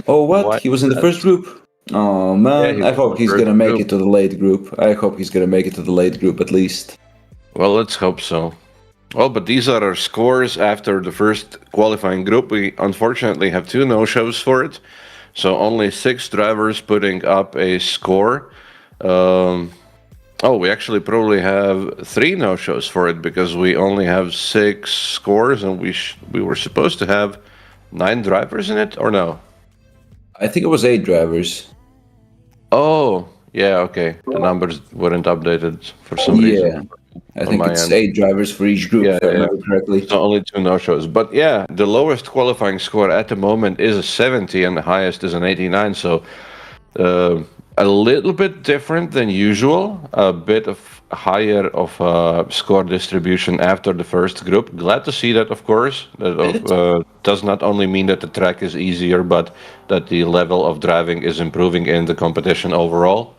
Oh, what? What? He was in the first group? Oh, man. Yeah, I hope he's going to make it to the late group. I hope he's going to make it to the late group at least. Well, let's hope so. Well, but these are our scores after the first qualifying group. We unfortunately have 2 no-shows for it. So only 6 drivers putting up a score. We actually probably have 3 no-shows for it because we only have 6 scores and we were supposed to have 9 drivers in it, or no? I think it was 8 drivers. Oh, yeah, okay. The numbers weren't updated for some reason. I think it's 8 drivers for each group, if I remember correctly. So only 2 no-shows. But yeah, the lowest qualifying score at the moment is a 70 and the highest is an 89. So a little bit different than usual. A bit of higher of score distribution after the first group. Glad to see that, of course. That does not only mean that the track is easier, but that the level of driving is improving in the competition overall.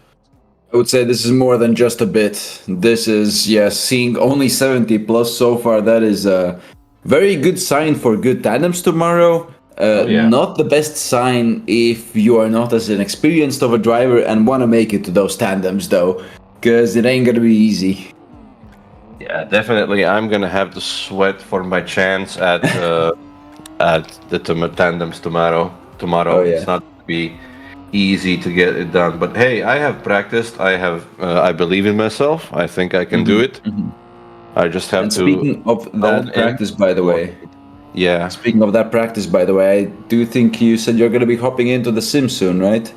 I would say this is more than just a bit. This is, seeing only 70 plus so far. That is a very good sign for good tandems tomorrow. Not the best sign if you are not as an experienced of a driver and want to make it to those tandems, though, because it ain't gonna be easy. Yeah, definitely. I'm gonna have to sweat for my chance at the tandems tomorrow. It's not gonna be easy to get it done, but hey, I have practiced. I believe in myself. I think I can do it. I just have to. Speaking of that practice, by the way. Yeah. Speaking of that practice, by the way, I do think you said you're going to be hopping into the sim soon, right?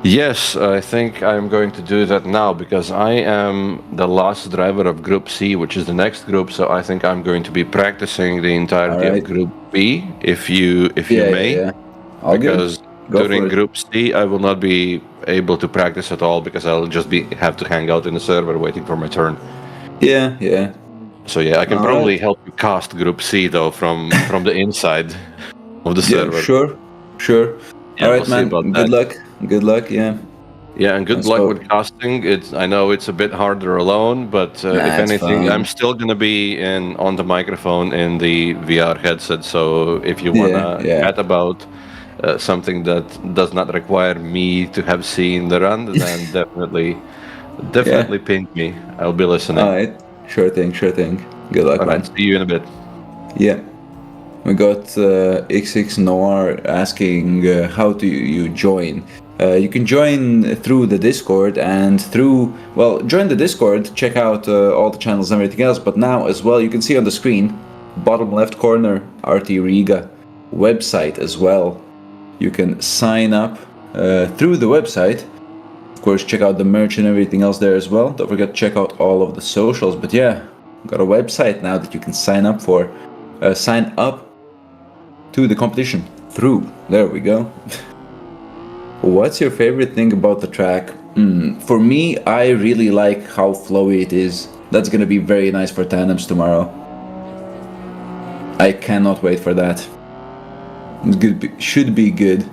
Yes, I think I'm going to do that now because I am the last driver of Group C, which is the next group. So I think I'm going to be practicing the entirety of Group B, if you may. Yeah. All because during Group C, I will not be able to practice at all because I'll just have to hang out in the server waiting for my turn. Yeah. So yeah, I can probably help you cast Group C though from the inside of the server. Sure. Yeah, All right, man. Good luck. Yeah. Yeah, and good Let's luck go. with casting. I know it's a bit harder alone, but if it's anything, fine. I'm still gonna be on the microphone in the VR headset. So if you wanna Yeah. chat about something that does not require me to have seen the run, then definitely ping me. I'll be listening. Alright. Sure thing. Good luck, All man. right, see you in a bit. Yeah. We got XX Noir asking how do you join? You can join through the Discord and join the Discord, check out all the channels and everything else, but now as well, you can see on the screen, bottom left corner, RTRiga website as well. You can sign up through the website. Of course, check out the merch and everything else there as well. Don't forget to check out all of the socials, but yeah, got a website now that you can sign up for. Sign up to the competition through. There we go. What's your favorite thing about the track? For me, I really like how flowy it is. That's gonna be very nice for tandems tomorrow. I cannot wait for that. Should be good.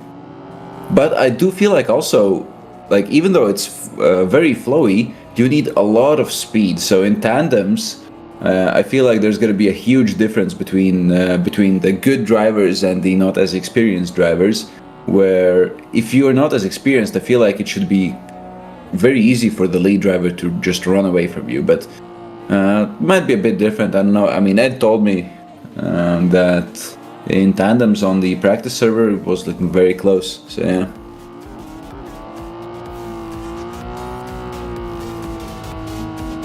But I do feel like also, like even though it's very flowy, you need a lot of speed. So in tandems, I feel like there's going to be a huge difference between the good drivers and the not as experienced drivers, where if you're not as experienced, I feel like it should be very easy for the lead driver to just run away from you, but might be a bit different. I don't know. I mean, Ed told me that in tandems on the practice server it was looking very close, so yeah.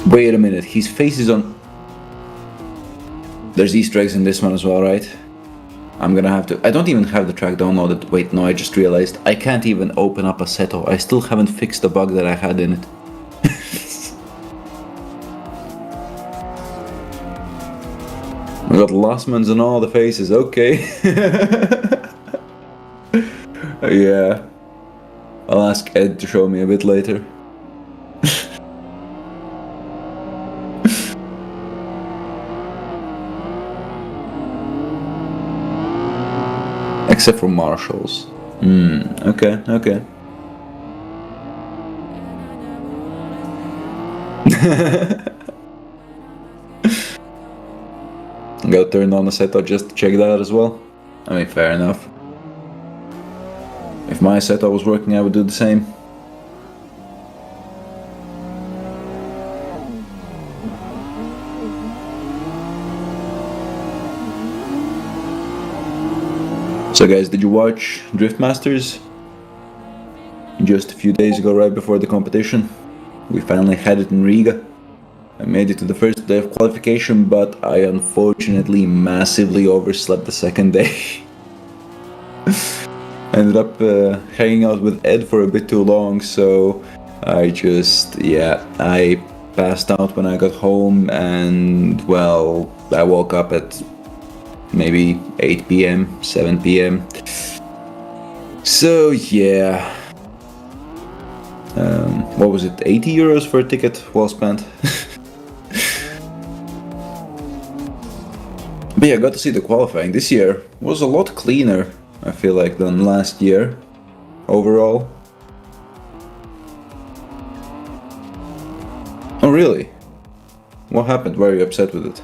Wait a minute, his face is on... There's Easter eggs in this one as well, right? I'm gonna have to... I don't even have the track downloaded. Wait, no, I just realized. I can't even open up Assetto. I still haven't fixed the bug that I had in it. We got Lossmans on all the faces, okay. Yeah. I'll ask Ed to show me a bit later. Except for marshals. Okay. Go turn on the setup just to check that out as well. I mean, fair enough. If my setup was working, I would do the same. So guys, did you watch Drift Masters? Just a few days ago, right before the competition, we finally had it in Riga. I made it to the first day of qualification, but I unfortunately massively overslept the second day. Ended up hanging out with Ed for a bit too long, so I passed out when I got home, and well, I woke up at maybe 8 p.m, 7 p.m. So yeah. What was it, 80 euros for a ticket? Well spent. But yeah, I got to see the qualifying. This year was a lot cleaner, I feel like, than last year, overall. Oh really? What happened? Why are you upset with it?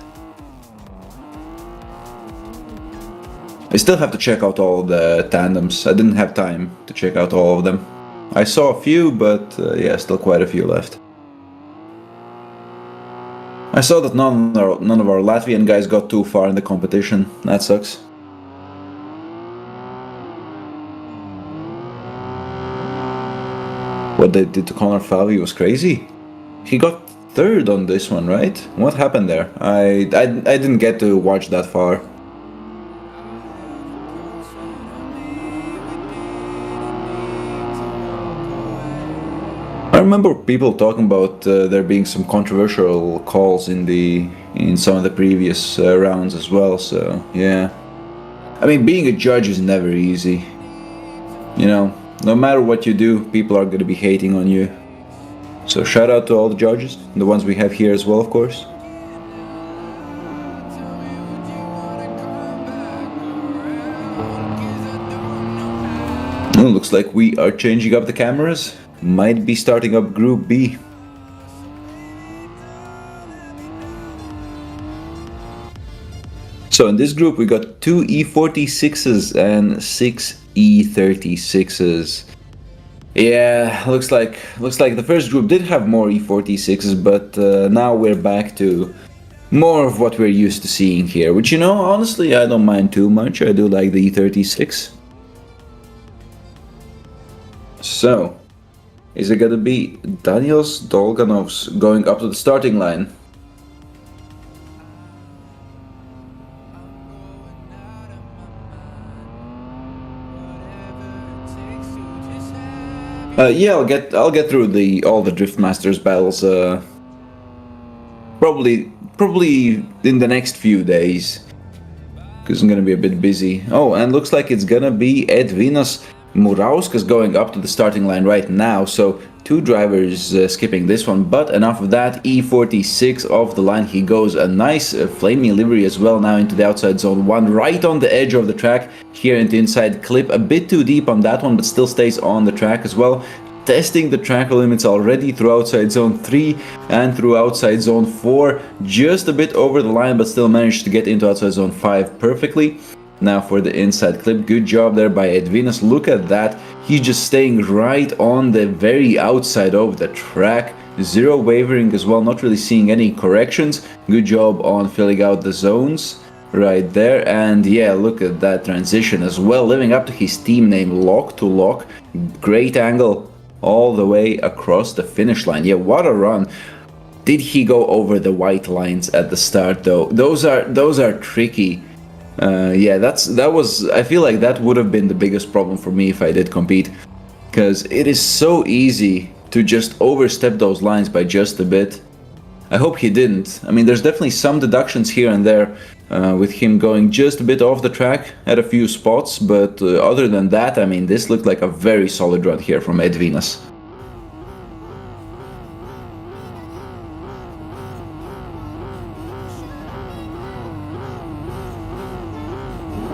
I still have to check out all the tandems. I didn't have time to check out all of them. I saw a few, but yeah, still quite a few left. I saw that none of our Latvian guys got too far in the competition. That sucks. What they did to Connor Favi was crazy. He got third on this one, right? What happened there? I didn't get to watch that far. I remember people talking about there being some controversial calls in some of the previous rounds as well, so yeah. I mean, being a judge is never easy. You know, no matter what you do, people are going to be hating on you. So shout out to all the judges, the ones we have here as well, of course. Looks like we are changing up the cameras. might be starting up Group B. So in this group we got 2 E46s and 6 E36s. Yeah, looks like the first group did have more E46s, but now we're back to more of what we're used to seeing here, which, you know, honestly, I don't mind too much. I do like the E36. So, is it gonna be Daniels Dolganovs going up to the starting line? Yeah, I'll get through all the Drift Masters battles. Probably in the next few days, because I'm gonna be a bit busy. Oh, and looks like it's gonna be Edvinas Murauskas going up to the starting line right now. So 2 drivers skipping this one, but enough of that. E46 off the line he goes. A nice flaming livery as well now into the outside zone 1, right on the edge of the track here in the inside clip. A bit too deep on that one, but still stays on the track as well. Testing the track limits already through outside zone 3 and through outside zone 4. Just a bit over the line, but still managed to get into outside zone 5 perfectly. Now for the inside clip, good job there by Edvinas. Look at that, he's just staying right on the very outside of the track. Zero wavering as well, not really seeing any corrections. Good job on filling out the zones right there. And yeah, look at that transition as well, living up to his team name, lock to lock. Great angle all the way across the finish line. Yeah, what a run. Did he go over the white lines at the start though? Those are tricky. Yeah, I feel like that would have been the biggest problem for me if I did compete, because it is so easy to just overstep those lines by just a bit. I hope he didn't. I mean, there's definitely some deductions here and there with him going just a bit off the track at a few spots, but other than that, I mean, this looked like a very solid run here from Edvinas.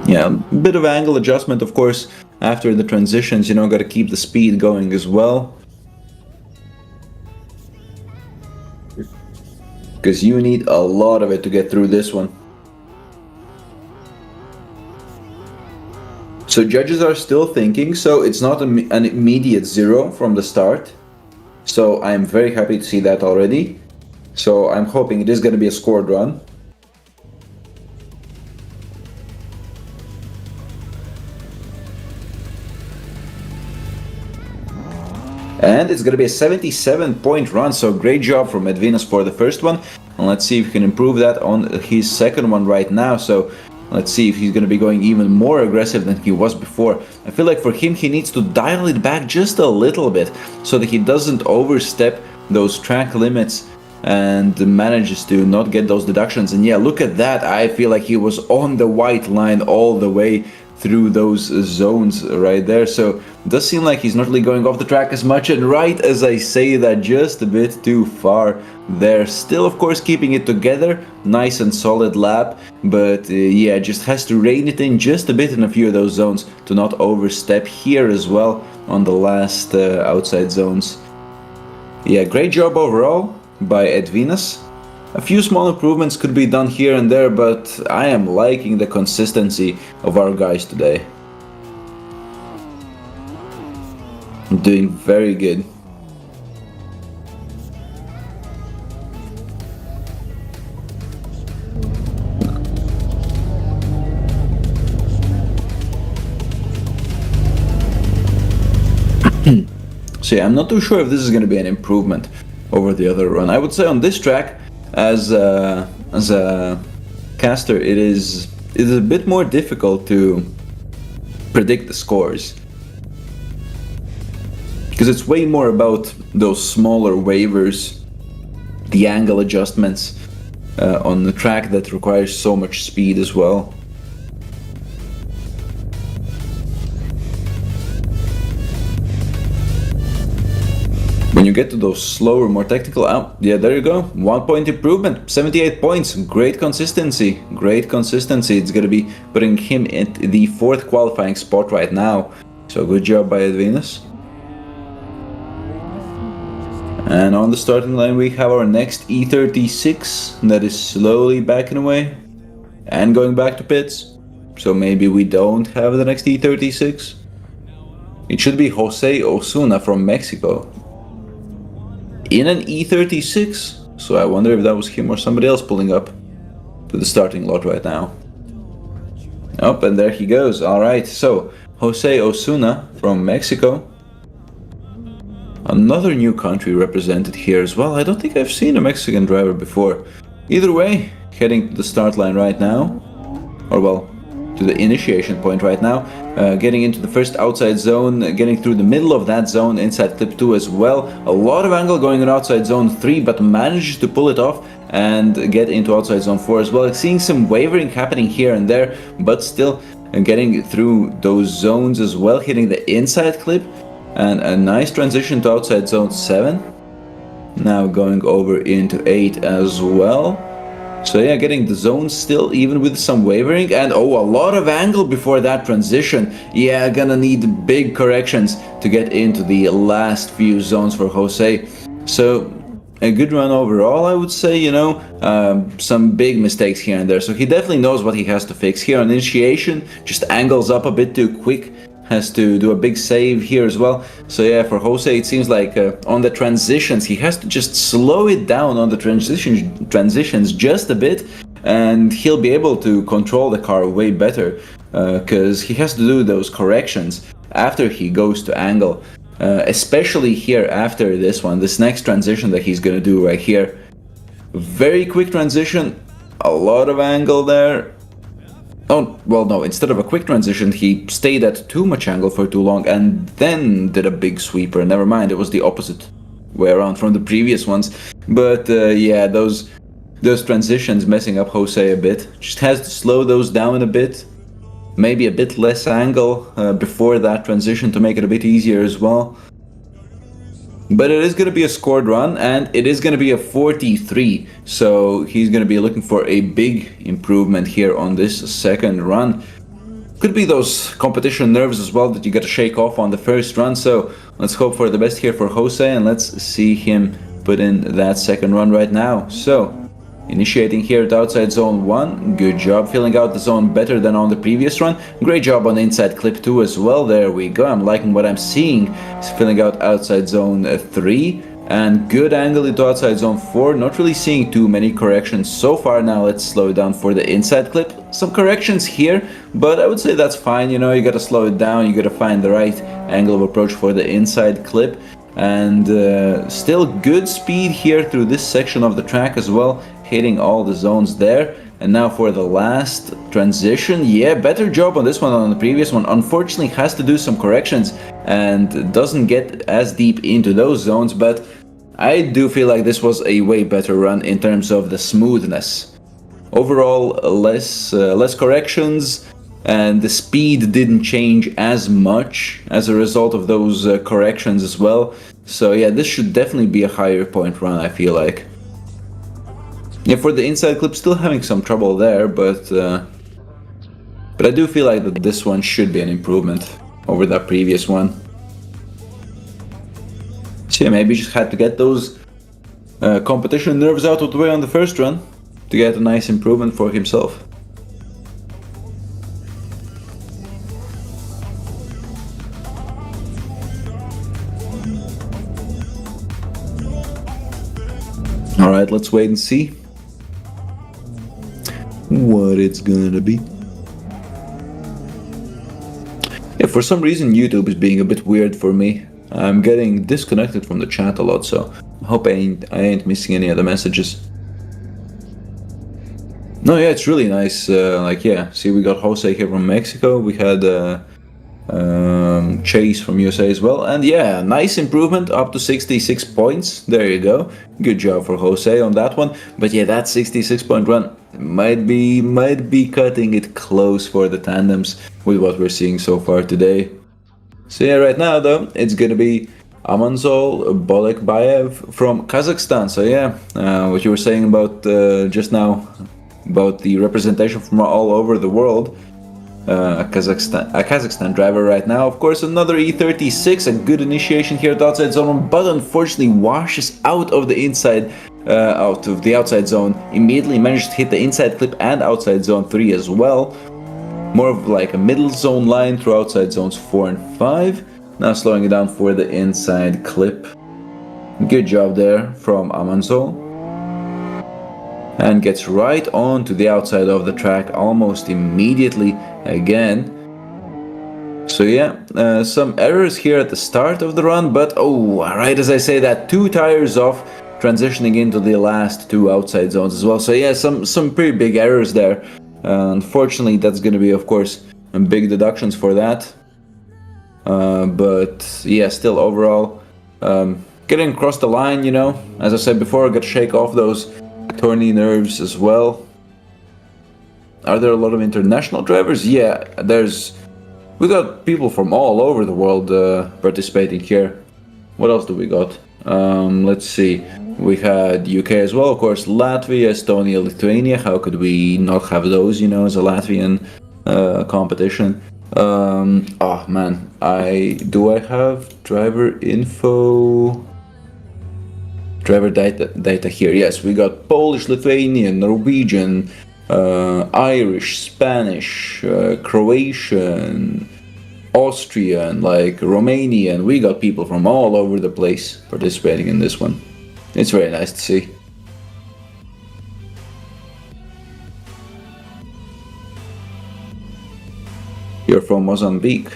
Yeah, a bit of angle adjustment, of course, after the transitions, you know, got to keep the speed going as well. Because you need a lot of it to get through this one. So judges are still thinking, so it's not an immediate 0 from the start. So I'm very happy to see that already. So I'm hoping it is going to be a scored run. And it's going to be a 77-point run, so great job from Edvinas for the first one. And let's see if he can improve that on his second one right now. So let's see if he's going to be going even more aggressive than he was before. I feel like for him, he needs to dial it back just a little bit so that he doesn't overstep those track limits and manages to not get those deductions. And yeah, look at that. I feel like he was on the white line all the way through those zones right there. So it does seem like he's not really going off the track as much, and right as I say that, just a bit too far there. Still, of course, keeping it together, nice and solid lap, but yeah, just has to rein it in just a bit in a few of those zones to not overstep here as well on the last outside zones. Yeah, great job overall by Edvinas. A few small improvements could be done here and there, but I am liking the consistency of our guys today. Doing very good. So yeah, I'm not too sure if this is going to be an improvement over the other run. I would say on this track, as a caster, it is a bit more difficult to predict the scores, because it's way more about those smaller waivers, the angle adjustments on the track that requires so much speed as well. When you get to those slower, more technical, yeah, there you go, 1 point improvement, 78 points, great consistency, great consistency. It's going to be putting him in the 4th qualifying spot right now, so good job by Edvinas. And on the starting line we have our next E36 that is slowly backing away and going back to pits. So maybe we don't have the next E36. It should be Jose Osuna from Mexico in an E36. So I wonder if that was him or somebody else pulling up to the starting lot right now. Oh, and there he goes. Alright, so Jose Osuna from Mexico. Another new country represented here as well. I don't think I've seen a Mexican driver before. Either way, heading to the start line right now. Or well, to the initiation point right now. Getting into the first outside zone, getting through the middle of that zone, inside clip 2 as well. A lot of angle going in outside zone 3, but managed to pull it off and get into outside zone 4 as well. Seeing some wavering happening here and there, but still getting through those zones as well, hitting the inside clip. And a nice transition to outside zone 7. Now going over into 8 as well. So yeah, getting the zones still, even with some wavering. And oh, a lot of angle before that transition. Yeah, gonna need big corrections to get into the last few zones for Jose. So a good run overall, I would say, you know. Some big mistakes here and there. So he definitely knows what he has to fix. Here on initiation, just angles up a bit too quick. Has to do a big save here as well. So yeah, for Jose it seems like on the transitions he has to just slow it down on the transitions just a bit, and he'll be able to control the car way better, because he has to do those corrections after he goes to angle, especially here after this next transition that he's gonna do right here. Very quick transition, a lot of angle there. Oh, well no, instead of a quick transition, he stayed at too much angle for too long and then did a big sweeper. Never mind, it was the opposite way around from the previous ones. But yeah, those transitions messing up Jose a bit. Just has to slow those down a bit. Maybe a bit less angle before that transition to make it a bit easier as well. But it is going to be a scored run, and it is going to be a 43, so he's going to be looking for a big improvement here on this second run. Could be those competition nerves as well that you got to shake off on the first run, so let's hope for the best here for Jose, and let's see him put in that second run right now. So, initiating here at outside zone 1, good job filling out the zone better than on the previous run. Great job on inside clip 2 as well, there we go, I'm liking what I'm seeing. It's filling out outside zone 3, and good angle into outside zone 4, not really seeing too many corrections so far. Now let's slow it down for the inside clip. Some corrections here, but I would say that's fine, you know, you gotta slow it down, you gotta find the right angle of approach for the inside clip. And still good speed here through this section of the track as well, hitting all the zones there. And now for the last transition, yeah, better job on this one than on the previous one. Unfortunately has to do some corrections and doesn't get as deep into those zones, but I do feel like this was a way better run in terms of the smoothness. Overall, less corrections, and the speed didn't change as much as a result of those corrections as well. So yeah, this should definitely be a higher point run, I feel like. Yeah, for the inside clip, still having some trouble there, but I do feel like that this one should be an improvement over that previous one. So yeah, maybe just had to get those competition nerves out of the way on the first run to get a nice improvement for himself. Alright, let's wait and see what it's gonna be. Yeah, for some reason YouTube is being a bit weird for me. I'm getting disconnected from the chat a lot, so I hope I ain't missing any other messages. No, yeah, it's really nice. Like, yeah, see, we got Jose here from Mexico. We had Chase from USA as well, and yeah, nice improvement up to 66 points. There you go. Good job for Jose on that one. But yeah, that 66-point run might be cutting it close for the tandems with what we're seeing so far today. So yeah, right now though, it's gonna be Amanzol Bolekbayev from Kazakhstan. So yeah, what you were saying about just now about the representation from all over the world. a Kazakhstan driver right now. Of course, another E36, a good initiation here at the outside zone 1, but unfortunately washes out of the outside zone. Immediately managed to hit the inside clip and outside zone 3 as well. More of like a middle zone line through outside zones 4 and 5. Now slowing it down for the inside clip. Good job there from Amanzol. And gets right on to the outside of the track almost immediately again. So yeah, some errors here at the start of the run, but right as I say that, 2 tires off, transitioning into the last 2 outside zones as well. So yeah, some pretty big errors there. Unfortunately, that's going to be, of course, big deductions for that. But yeah, still overall, getting across the line, you know, as I said before, I got to shake off those thorny nerves as well. Are there a lot of international drivers? Yeah, we got people from all over the world participating here. What else do we got? Let's see. We had UK as well, of course, Latvia, Estonia, Lithuania. How could we not have those, you know, as a Latvian competition? Oh man, do I have driver info? Driver data here. Yes, we got Polish, Lithuanian, Norwegian, Irish, Spanish, Croatian, Austrian, like Romanian. We got people from all over the place participating in this one. It's very nice to see. You're from Mozambique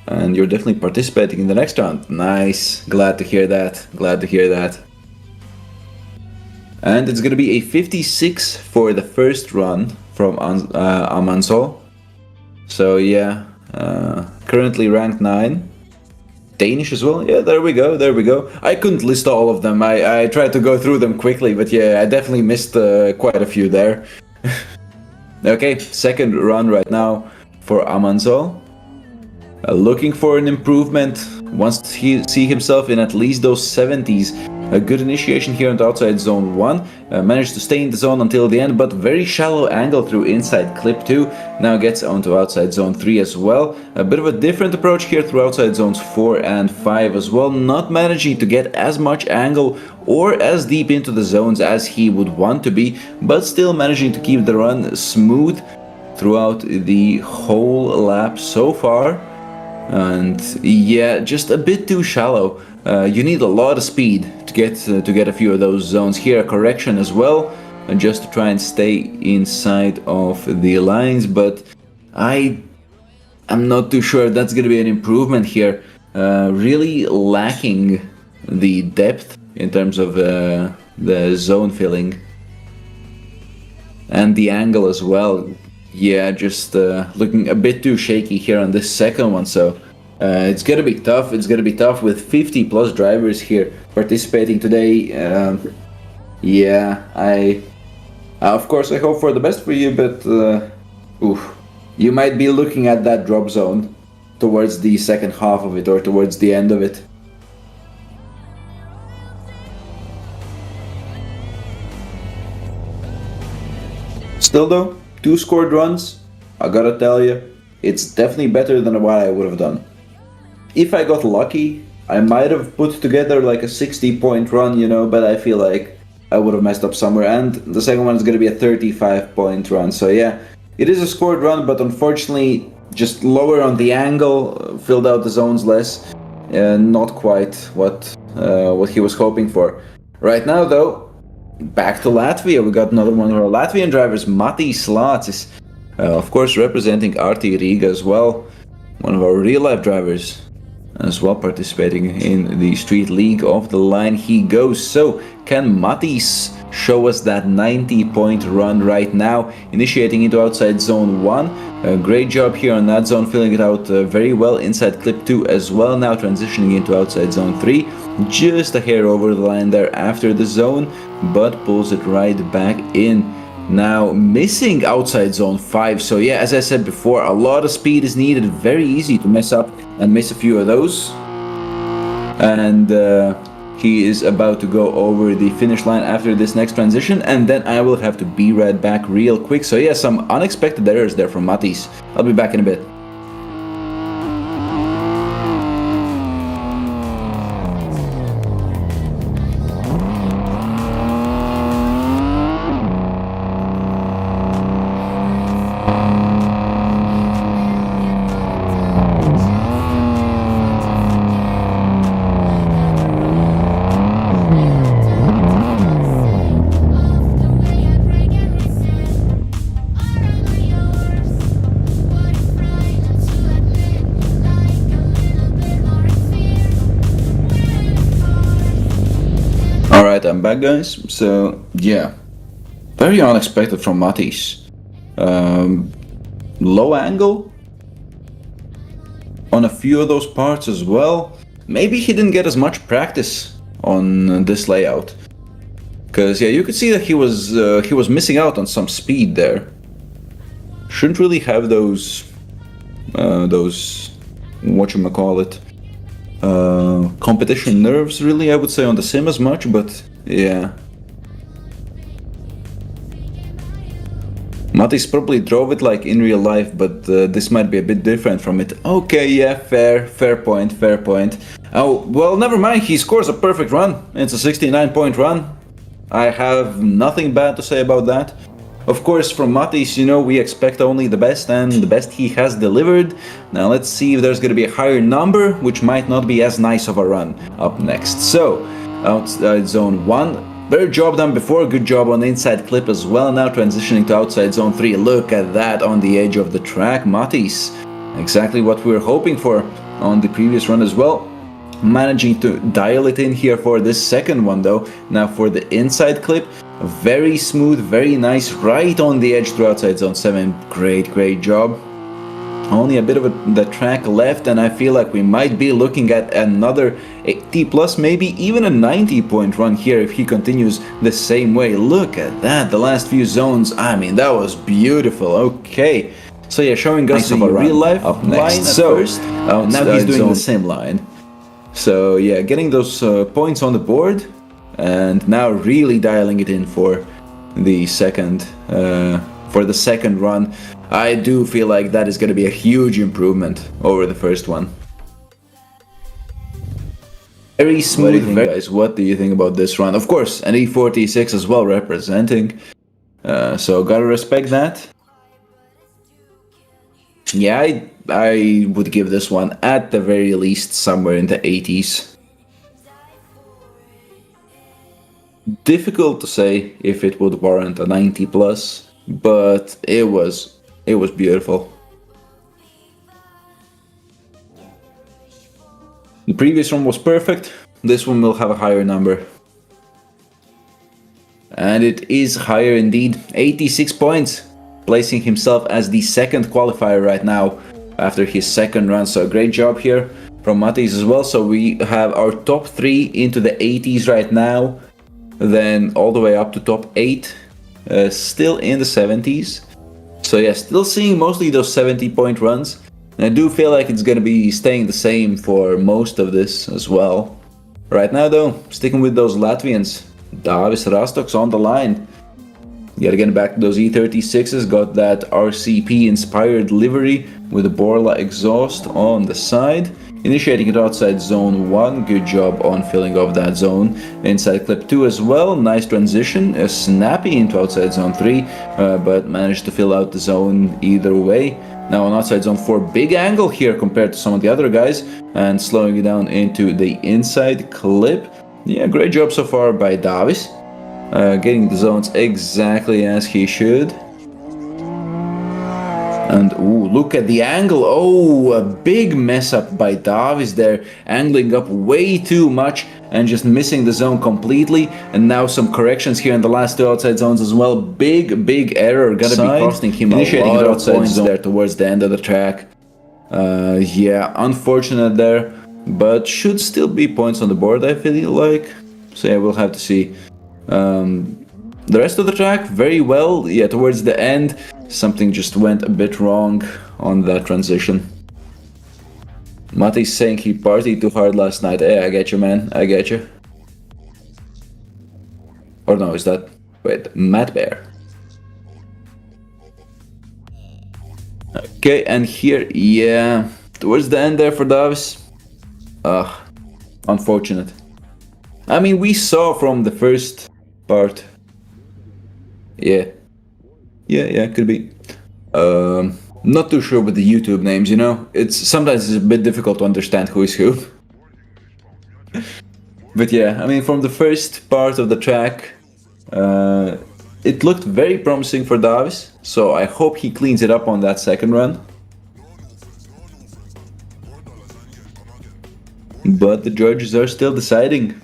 and you're definitely participating in the next round. Nice. Glad to hear that. Glad to hear that. And it's going to be a 56 for the first run from Amansol. So yeah, currently ranked 9. Danish as well. Yeah, there we go. There we go. I couldn't list all of them. I tried to go through them quickly, but yeah, I definitely missed quite a few there. Okay, second run right now for Amansol. Looking for an improvement. Wants to see himself in at least those 70s. A good initiation here on the outside zone 1. Managed to stay in the zone until the end, but very shallow angle through inside clip 2. Now gets onto outside zone 3 as well. A bit of a different approach here through outside zones 4 and 5 as well. Not managing to get as much angle or as deep into the zones as he would want to be, but still managing to keep the run smooth throughout the whole lap so far. And yeah, just a bit too shallow. You need a lot of speed to get a few of those zones here. A correction as well, just to try and stay inside of the lines. But I'm not too sure if that's going to be an improvement here. Really lacking the depth in terms of the zone filling and the angle as well. Yeah, just looking a bit too shaky here on this second one. So it's gonna be tough. It's gonna be tough with 50 plus drivers here participating today. Yeah, of course I hope for the best for you, but you might be looking at that drop zone towards the second half of it or towards the end of it. Still though, 2 scored runs, I gotta tell you, it's definitely better than what I would have done. If I got lucky, I might have put together like a 60-point run, you know, but I feel like I would have messed up somewhere. And the second one is going to be a 35-point run. So yeah, it is a scored run, but unfortunately just lower on the angle, filled out the zones less, not quite what he was hoping for. Right now though, back to Latvia. We got another one of our Latvian drivers, Matis Lācis, of course representing RTRiga as well. One of our real-life drivers as well, participating in the street league. Off the line he goes. So can Matis show us that 90-point run right now, initiating into outside zone 1? A great job here on that zone, filling it out very well. Inside clip 2 as well, now transitioning into outside zone 3. Just a hair over the line there after the zone, but pulls it right back in. Now missing outside zone 5. So yeah, as I said before, a lot of speed is needed. Very easy to mess up and miss a few of those. And He is about to go over the finish line after this next transition, and then I will have to be right back real quick. So yeah, some unexpected errors there from Matīs. I'll be back in a bit. Alright, I'm back, guys. So, yeah, very unexpected from Matīs. Low angle on a few of those parts as well. Maybe he didn't get as much practice on this layout, because yeah, you could see that he was missing out on some speed there. Shouldn't really have those whatchamacallit, competition nerves, really, I would say, on the sim as much, but yeah. Matīs probably drove it like in real life, but this might be a bit different from it. Okay, yeah, fair point. Oh, well, never mind, he scores a perfect run. It's a 69-point run. I have nothing bad to say about that. Of course, from Matīs, you know, we expect only the best, and the best he has delivered. Now let's see if there's gonna be a higher number, which might not be as nice of a run up next. So, outside zone 1, better job than before, good job on the inside clip as well. Now transitioning to outside zone 3, look at that on the edge of the track, Matīs. Exactly what we were hoping for on the previous run as well. Managing to dial it in here for this second one though. Now for the inside clip, very smooth, very nice, right on the edge through outside zone 7. Great job. Only a bit of the track left, and I feel like we might be looking at another 80 plus, maybe even a 90-point run here if he continues the same way. Look at that, the last few zones, I mean, that was beautiful. Okay, so yeah, showing us the real life up next. So now he's doing the same line. So yeah, getting those points on the board, and now really dialing it in for the second run. I do feel like that is going to be a huge improvement over the first one. Very smooth, guys. What do you think about this run? Of course, an E46 as well representing, so gotta respect that. Yeah, I would give this one at the very least somewhere in the 80s. Difficult to say if it would warrant a 90 plus, but it was beautiful. The previous one was perfect. This one will have a higher number. And it is higher indeed, 86 points. Placing himself as the second qualifier right now after his second run. So great job here from Matīs as well. So we have our top 3 into the 80s right now, then all the way up to top 8, still in the 70s. So yeah, still seeing mostly those 70-point runs. And I do feel like it's gonna be staying the same for most of this as well. Right now though, sticking with those Latvians, Dāvis Rastoks on the line. Yet again, back to those E36s, got that RCP-inspired livery with a Borla exhaust on the side. Initiating it outside zone 1, good job on filling off that zone. Inside clip 2 as well, nice transition, snappy into outside zone 3, but managed to fill out the zone either way. Now on outside zone 4, big angle here compared to some of the other guys, and slowing it down into the inside clip. Yeah, great job so far by Dāvis. Getting the zones exactly as he should. And ooh, look at the angle. Oh, a big mess up by Dāvis there, angling up way too much and just missing the zone completely. And now some corrections here in the last 2 outside zones as well. Big error, gonna be costing him initiating a lot of outside zone there towards the end of the track. Yeah, unfortunate there, but should still be points on the board, I feel like. So yeah, we'll have to see. The rest of the track, very well. Yeah, towards the end, something just went a bit wrong on that transition. Matīs saying he partied too hard last night. Hey, I get you, man. I get you. Or no, is that... Wait, Matt Bear. Okay, and here, yeah, towards the end there for Davis. Unfortunate. I mean, we saw from the first part. Yeah, could be. Not too sure with the YouTube names, you know? Sometimes it's a bit difficult to understand who is who. But yeah, I mean, from the first part of the track, it looked very promising for Davis, so I hope he cleans it up on that second run. But the judges are still deciding.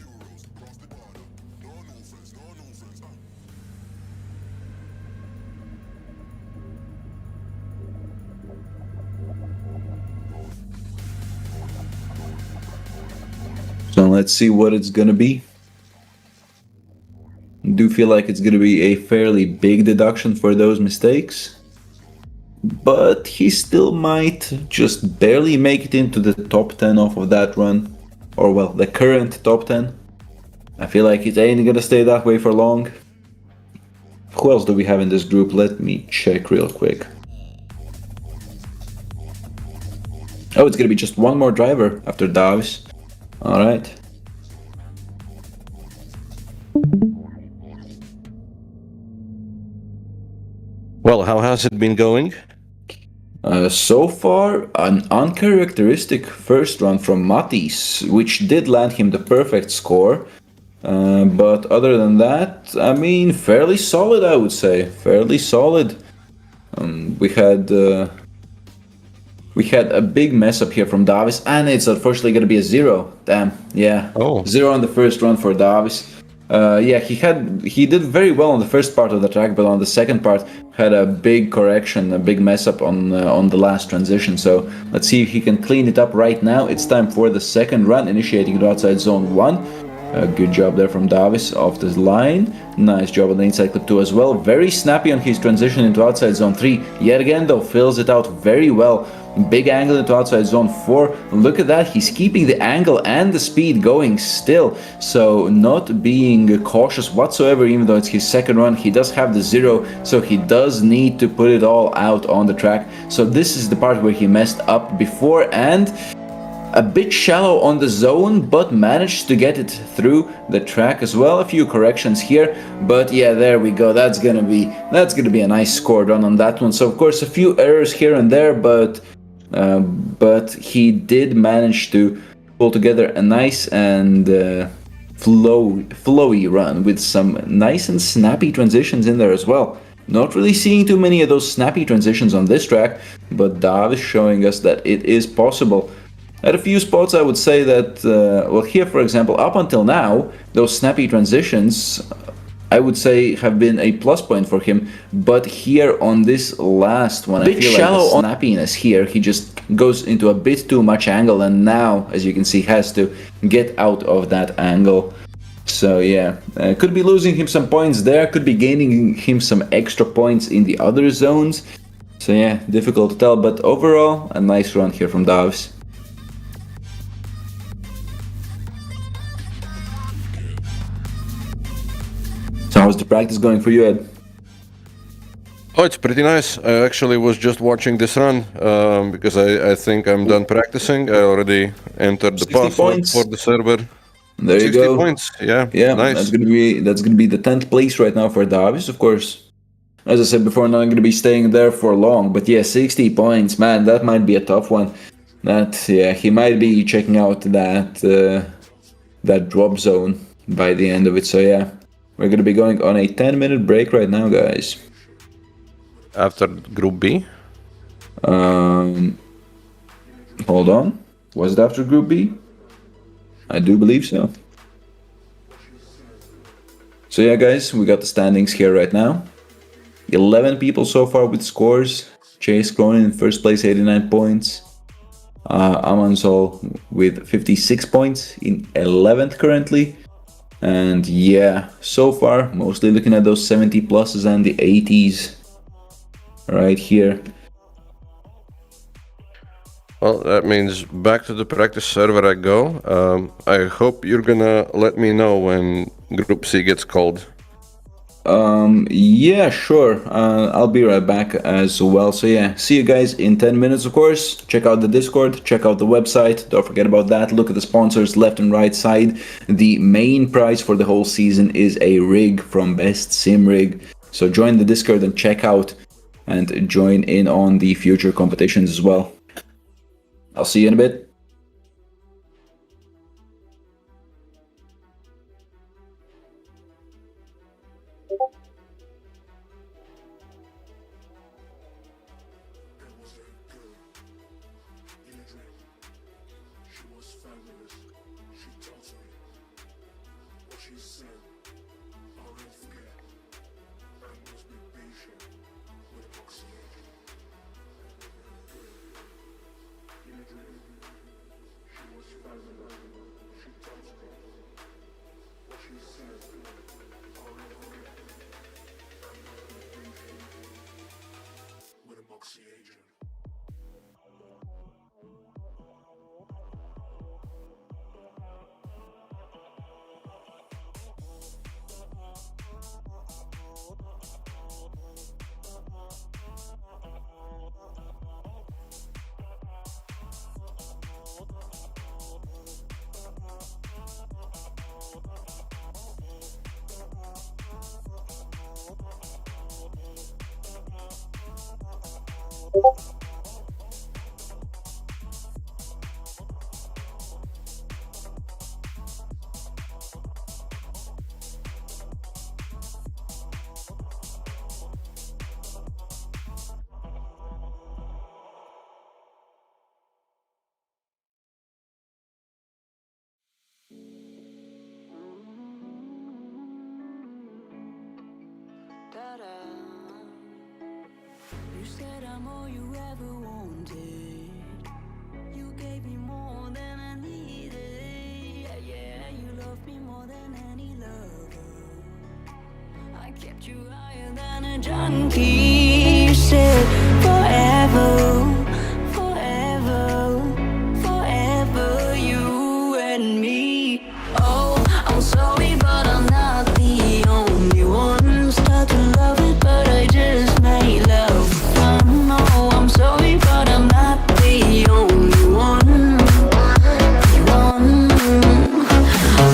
So let's see what it's gonna be. Do feel like it's gonna be a fairly big deduction for those mistakes. But he still might just barely make it into the top 10 off of that run. Or well, the current top 10. I feel like it ain't gonna stay that way for long. Who else do we have in this group? Let me check real quick. Oh, it's gonna be just one more driver after Davis. Alright. Well, how has it been going? So far, an uncharacteristic first run from Matis, which did land him the perfect score. But other than that, I mean, fairly solid, I would say. Fairly solid. We had a big mess up here from Davis, and it's unfortunately going to be a 0. Damn, yeah. Oh. 0 on the first run for Davis. Yeah, he did very well on the first part of the track, but on the second part had a big correction, a big mess up on the last transition. So let's see if he can clean it up right now. It's time for the second run, initiating it outside zone 1. Good job there from Davis off the line. Nice job on the inside clip 2 as well. Very snappy on his transition into outside zone 3. Yet again though, fills it out very well. Big angle into outside zone 4. Look at that, he's keeping the angle and the speed going still. So not being cautious whatsoever, even though it's his second run. He does have the 0, so he does need to put it all out on the track. So this is the part where he messed up before, and a bit shallow on the zone, but managed to get it through the track as well. A few corrections here, but yeah, there we go. That's gonna be a nice score done on that one. So of course a few errors here and there, but he did manage to pull together a nice and flowy run with some nice and snappy transitions in there as well. Not really seeing too many of those snappy transitions on this track, but Dav is showing us that it is possible. At a few spots I would say that, well here for example, up until now, those snappy transitions I would say have been a plus point for him, but here on this last one, I feel like the snappiness here, he just goes into a bit too much angle, and now, as you can see, has to get out of that angle. So yeah, could be losing him some points there, could be gaining him some extra points in the other zones. So yeah, difficult to tell, but overall, a nice run here from Davis. So how's the practice going for you, Ed? Oh, it's pretty nice. I actually was just watching this run because I think I'm done practicing. I already entered the password for the server. There you 60 go. points. Yeah, nice. That's gonna be the 10th place right now for Davis, of course. As I said before, not gonna be staying there for long, but yeah, 60 points, man, that might be a tough one. He might be checking out that drop zone by the end of it. So yeah, we're gonna be going on a 10-minute break right now, guys. After Group B? Hold on. Was it after Group B? I do believe so. So yeah, guys, we got the standings here right now. 11 people so far with scores. Chase Cronin in first place, 89 points. Amansol with 56 points in 11th currently. And yeah, so far, mostly looking at those 70 pluses and the 80s right here. Well, that means back to the practice server I go. I hope you're gonna let me know when Group C gets called. Yeah, sure. I'll be right back as well. So yeah, see you guys in 10 minutes, of course. Check out the Discord, check out the website. Don't forget about that. Look at the sponsors left and right side. The main prize for the whole season is a rig from Best Sim Rig. So join the Discord and check out and join in on the future competitions as well. I'll see you in a bit. You said I'm all you ever wanted. You gave me more than I needed. Yeah, you loved me more than any lover. I kept you higher than a junkie. You said forever, forever, forever, you and me. Oh, I'm sorry, but I'm not the only one. Start to love it, but I just made love for fun. No, I'm sorry, but I'm not the only one.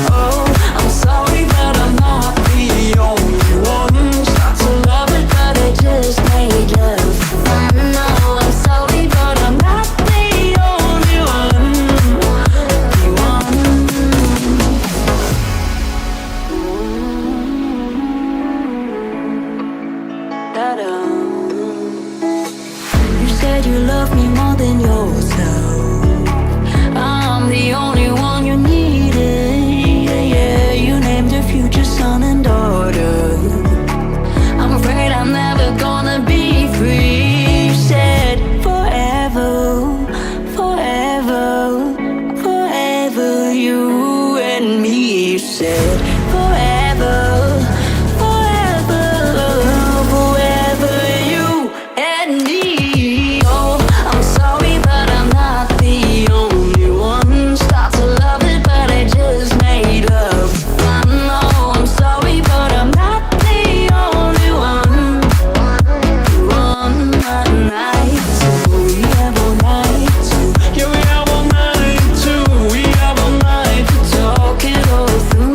Oh, I'm sorry, but I'm not the only one. Start to love it, but I just made love for fun. No, I'm sorry, but I'm not the only one. You said you love me more than yourself. I'm the only one you needed. Yeah, you named your future son and daughter. I'm afraid I'm never gonna be free. You said forever, forever, forever, you and me. You said forever, forever, forever, you and me. Oh, I'm sorry, but I'm not the only one. Start to love it, but I just made love for fun. No, I'm sorry, but I'm not the only one. One night, two, we have all night, two. Yeah, we have all night, two. We have all night to talk it all through.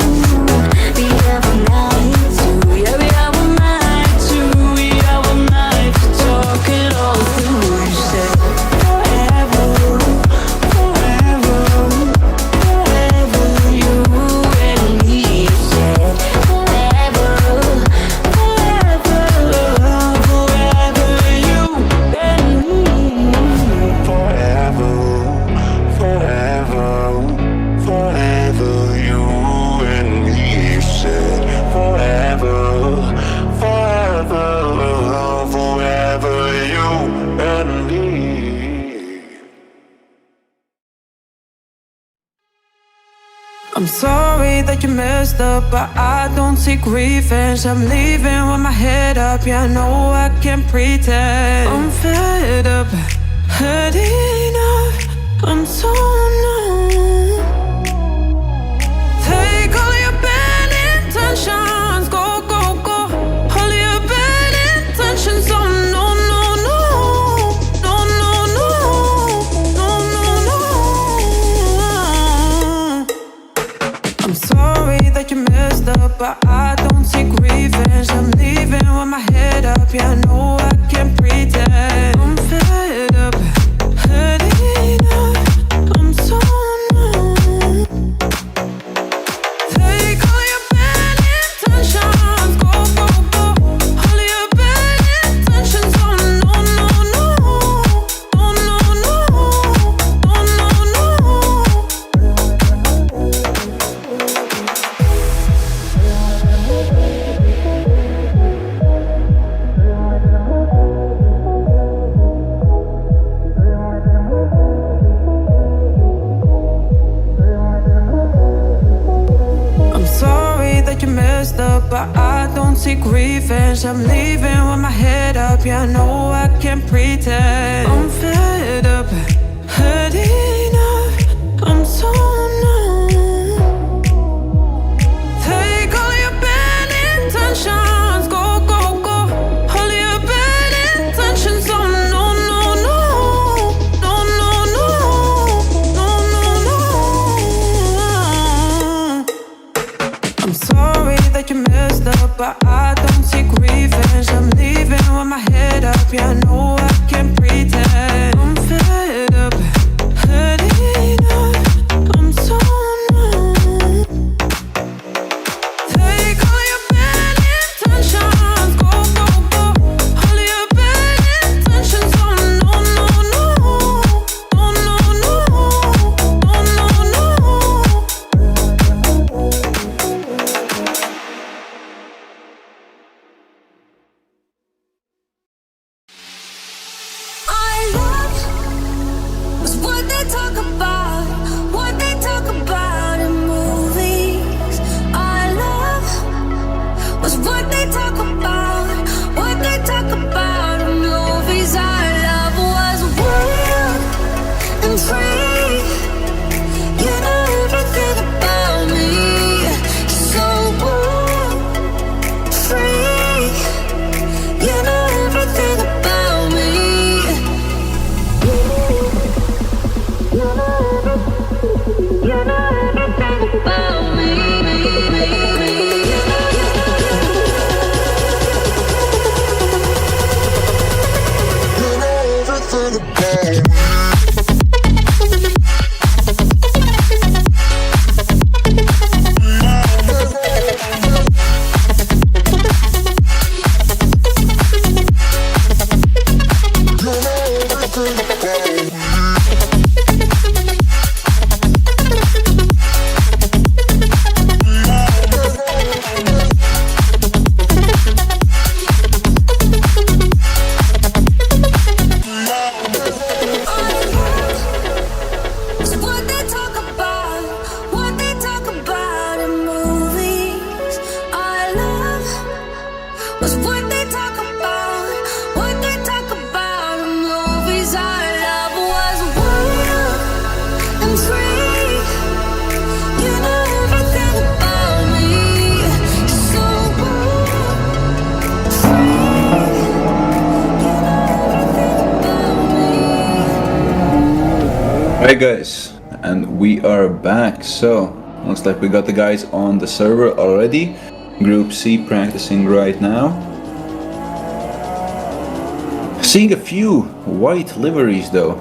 We have all night, two. Yeah, we have all night, two. We have all night to talk it all through. You said forever, forever, forever, you and me. You said forever, forever, forever, you and me. Forever, forever, forever, you and me. You said forever, forever, forever, you and me. I'm sorry that you messed up, but I don't seek revenge. I'm leaving with my head up, yeah, I know I can't pretend. I'm fed up, had enough, I'm so numb. Take all your bad intentions, go, go, go. seek revenge. I'm leaving with my head up. Yeah, I know I can't pretend. I'm fed up, had enough. I'm so numb. Take all your bad intentions. Go, go, go. All your bad intentions. Oh no, no, no. No, no, no. No, no, no. I'm sorry that you messed up, but I don't seek revenge. I'm leaving with my head up. Yeah, I know I can't pretend. I'm fed up, had enough. I'm so numb. Take all your bad intentions. Go, go, go. All your bad intentions. Oh no, no, no. No, no, no. No, no, no. I love was what they talk about in movies. I love was what they talk about in movies. Our love was wild and free. You know everything about me. So wild, free. You know everything about me. You know everything about me. It's what they talk about in movies. I love was what they talk about in movies. Our love was wild and free. You know everything about me. So wild, free. You know everything about me. Alright guys, and we are back. So, looks like we got the guys on the server already. Group C practicing right now. Seeing a few white liveries though.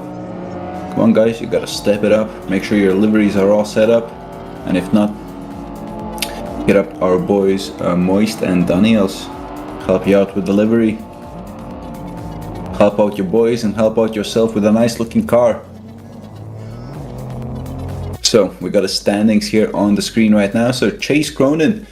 Come on guys, you gotta step it up. Make sure your liveries are all set up. And if not, hit up our boys Moist and Daniels. Help you out with the livery. Help out your boys and help out yourself with a nice looking car. So we got the standings here on the screen right now. So Chase Cronin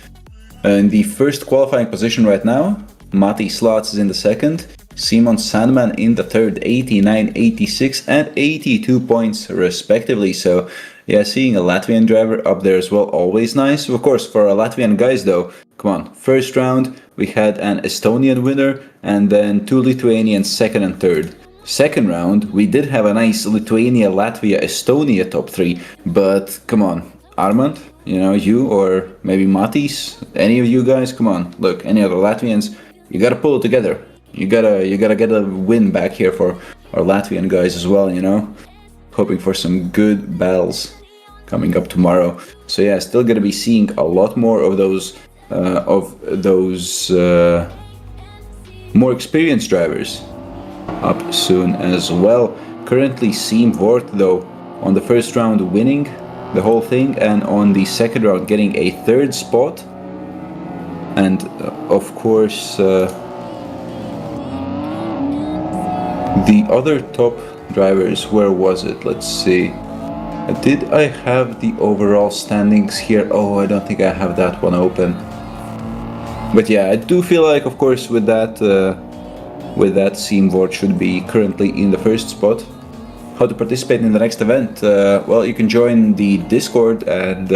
in the first qualifying position right now. Matti Slots is in the second. Simon Sandman in the third, 89, 86 and 82 points respectively. So yeah, seeing a Latvian driver up there as well, always nice. Of course, for our Latvian guys though, come on, first round we had an Estonian winner and then two Lithuanians second and third. Second round, we did have a nice Lithuania, Latvia, Estonia top 3, but come on, Armand, you know, you or maybe Matis, any of you guys, come on, look, any other Latvians, you gotta pull it together. You gotta get a win back here for our Latvian guys as well, you know. Hoping for some good battles coming up tomorrow. So yeah, still gonna be seeing a lot more of those more experienced drivers up soon as well. Currently Siem Voort though on the first round winning the whole thing, and on the second round getting a third spot. And of course the other top drivers, where was it? Let's see. Did I have the overall standings here? Oh, I don't think I have that one open. But yeah, I do feel like, of course, with that Siem Voort should be currently in the first spot. How to participate in the next event? Well, you can join the Discord and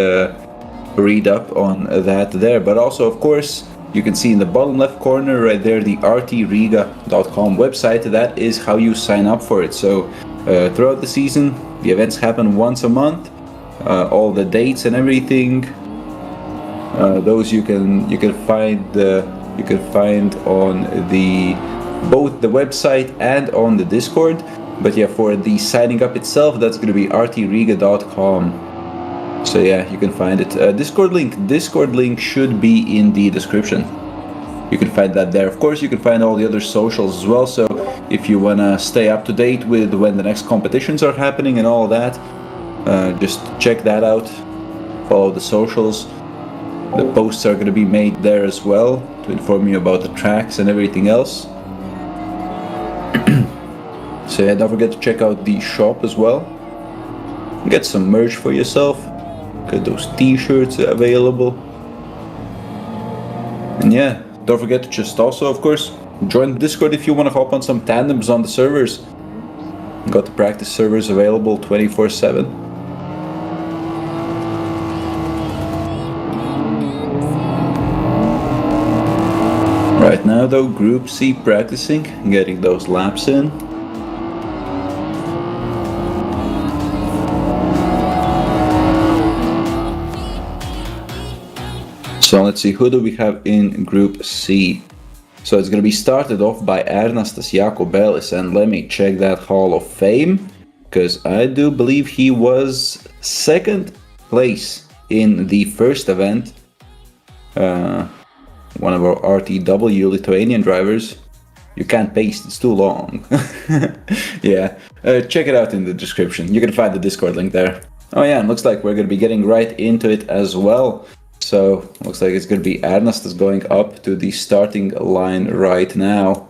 read up on that there. But also, of course, You can see in the bottom left corner right there the RTRiga.com website. That is how you sign up for it. So throughout the season, the events happen once a month. All the dates and everything, those you can find on both the website and on the Discord. But yeah, for the signing up itself, that's going to be rtriga.com. So yeah, you can find it. Discord link should be in the description. You can find that there. Of course, you can find all the other socials as well. So if you want to stay up to date with when the next competitions are happening and all that, just check that out. Follow the socials. The posts are going to be made there as well to inform you about the tracks and everything else. So yeah, don't forget to check out the shop as well. Get some merch for yourself. Get those t-shirts available. And yeah, don't forget to just also, of course, join the Discord if you want to hop on some tandems on the servers. Got the practice servers available 24/7. Right now though, Group C practicing, getting those laps in. So let's see, who do we have in Group C? So it's going to be started off by Ernestas Jakubelis, and let me check that Hall of Fame, because I do believe he was second place in the first event. One of our RTW Lithuanian drivers. You can't paste, it's too long. Yeah, check it out in the description. You can find the Discord link there. Oh yeah, and looks like we're going to be getting right into it as well. So, looks like it's going to be Ernestas going up to the starting line right now.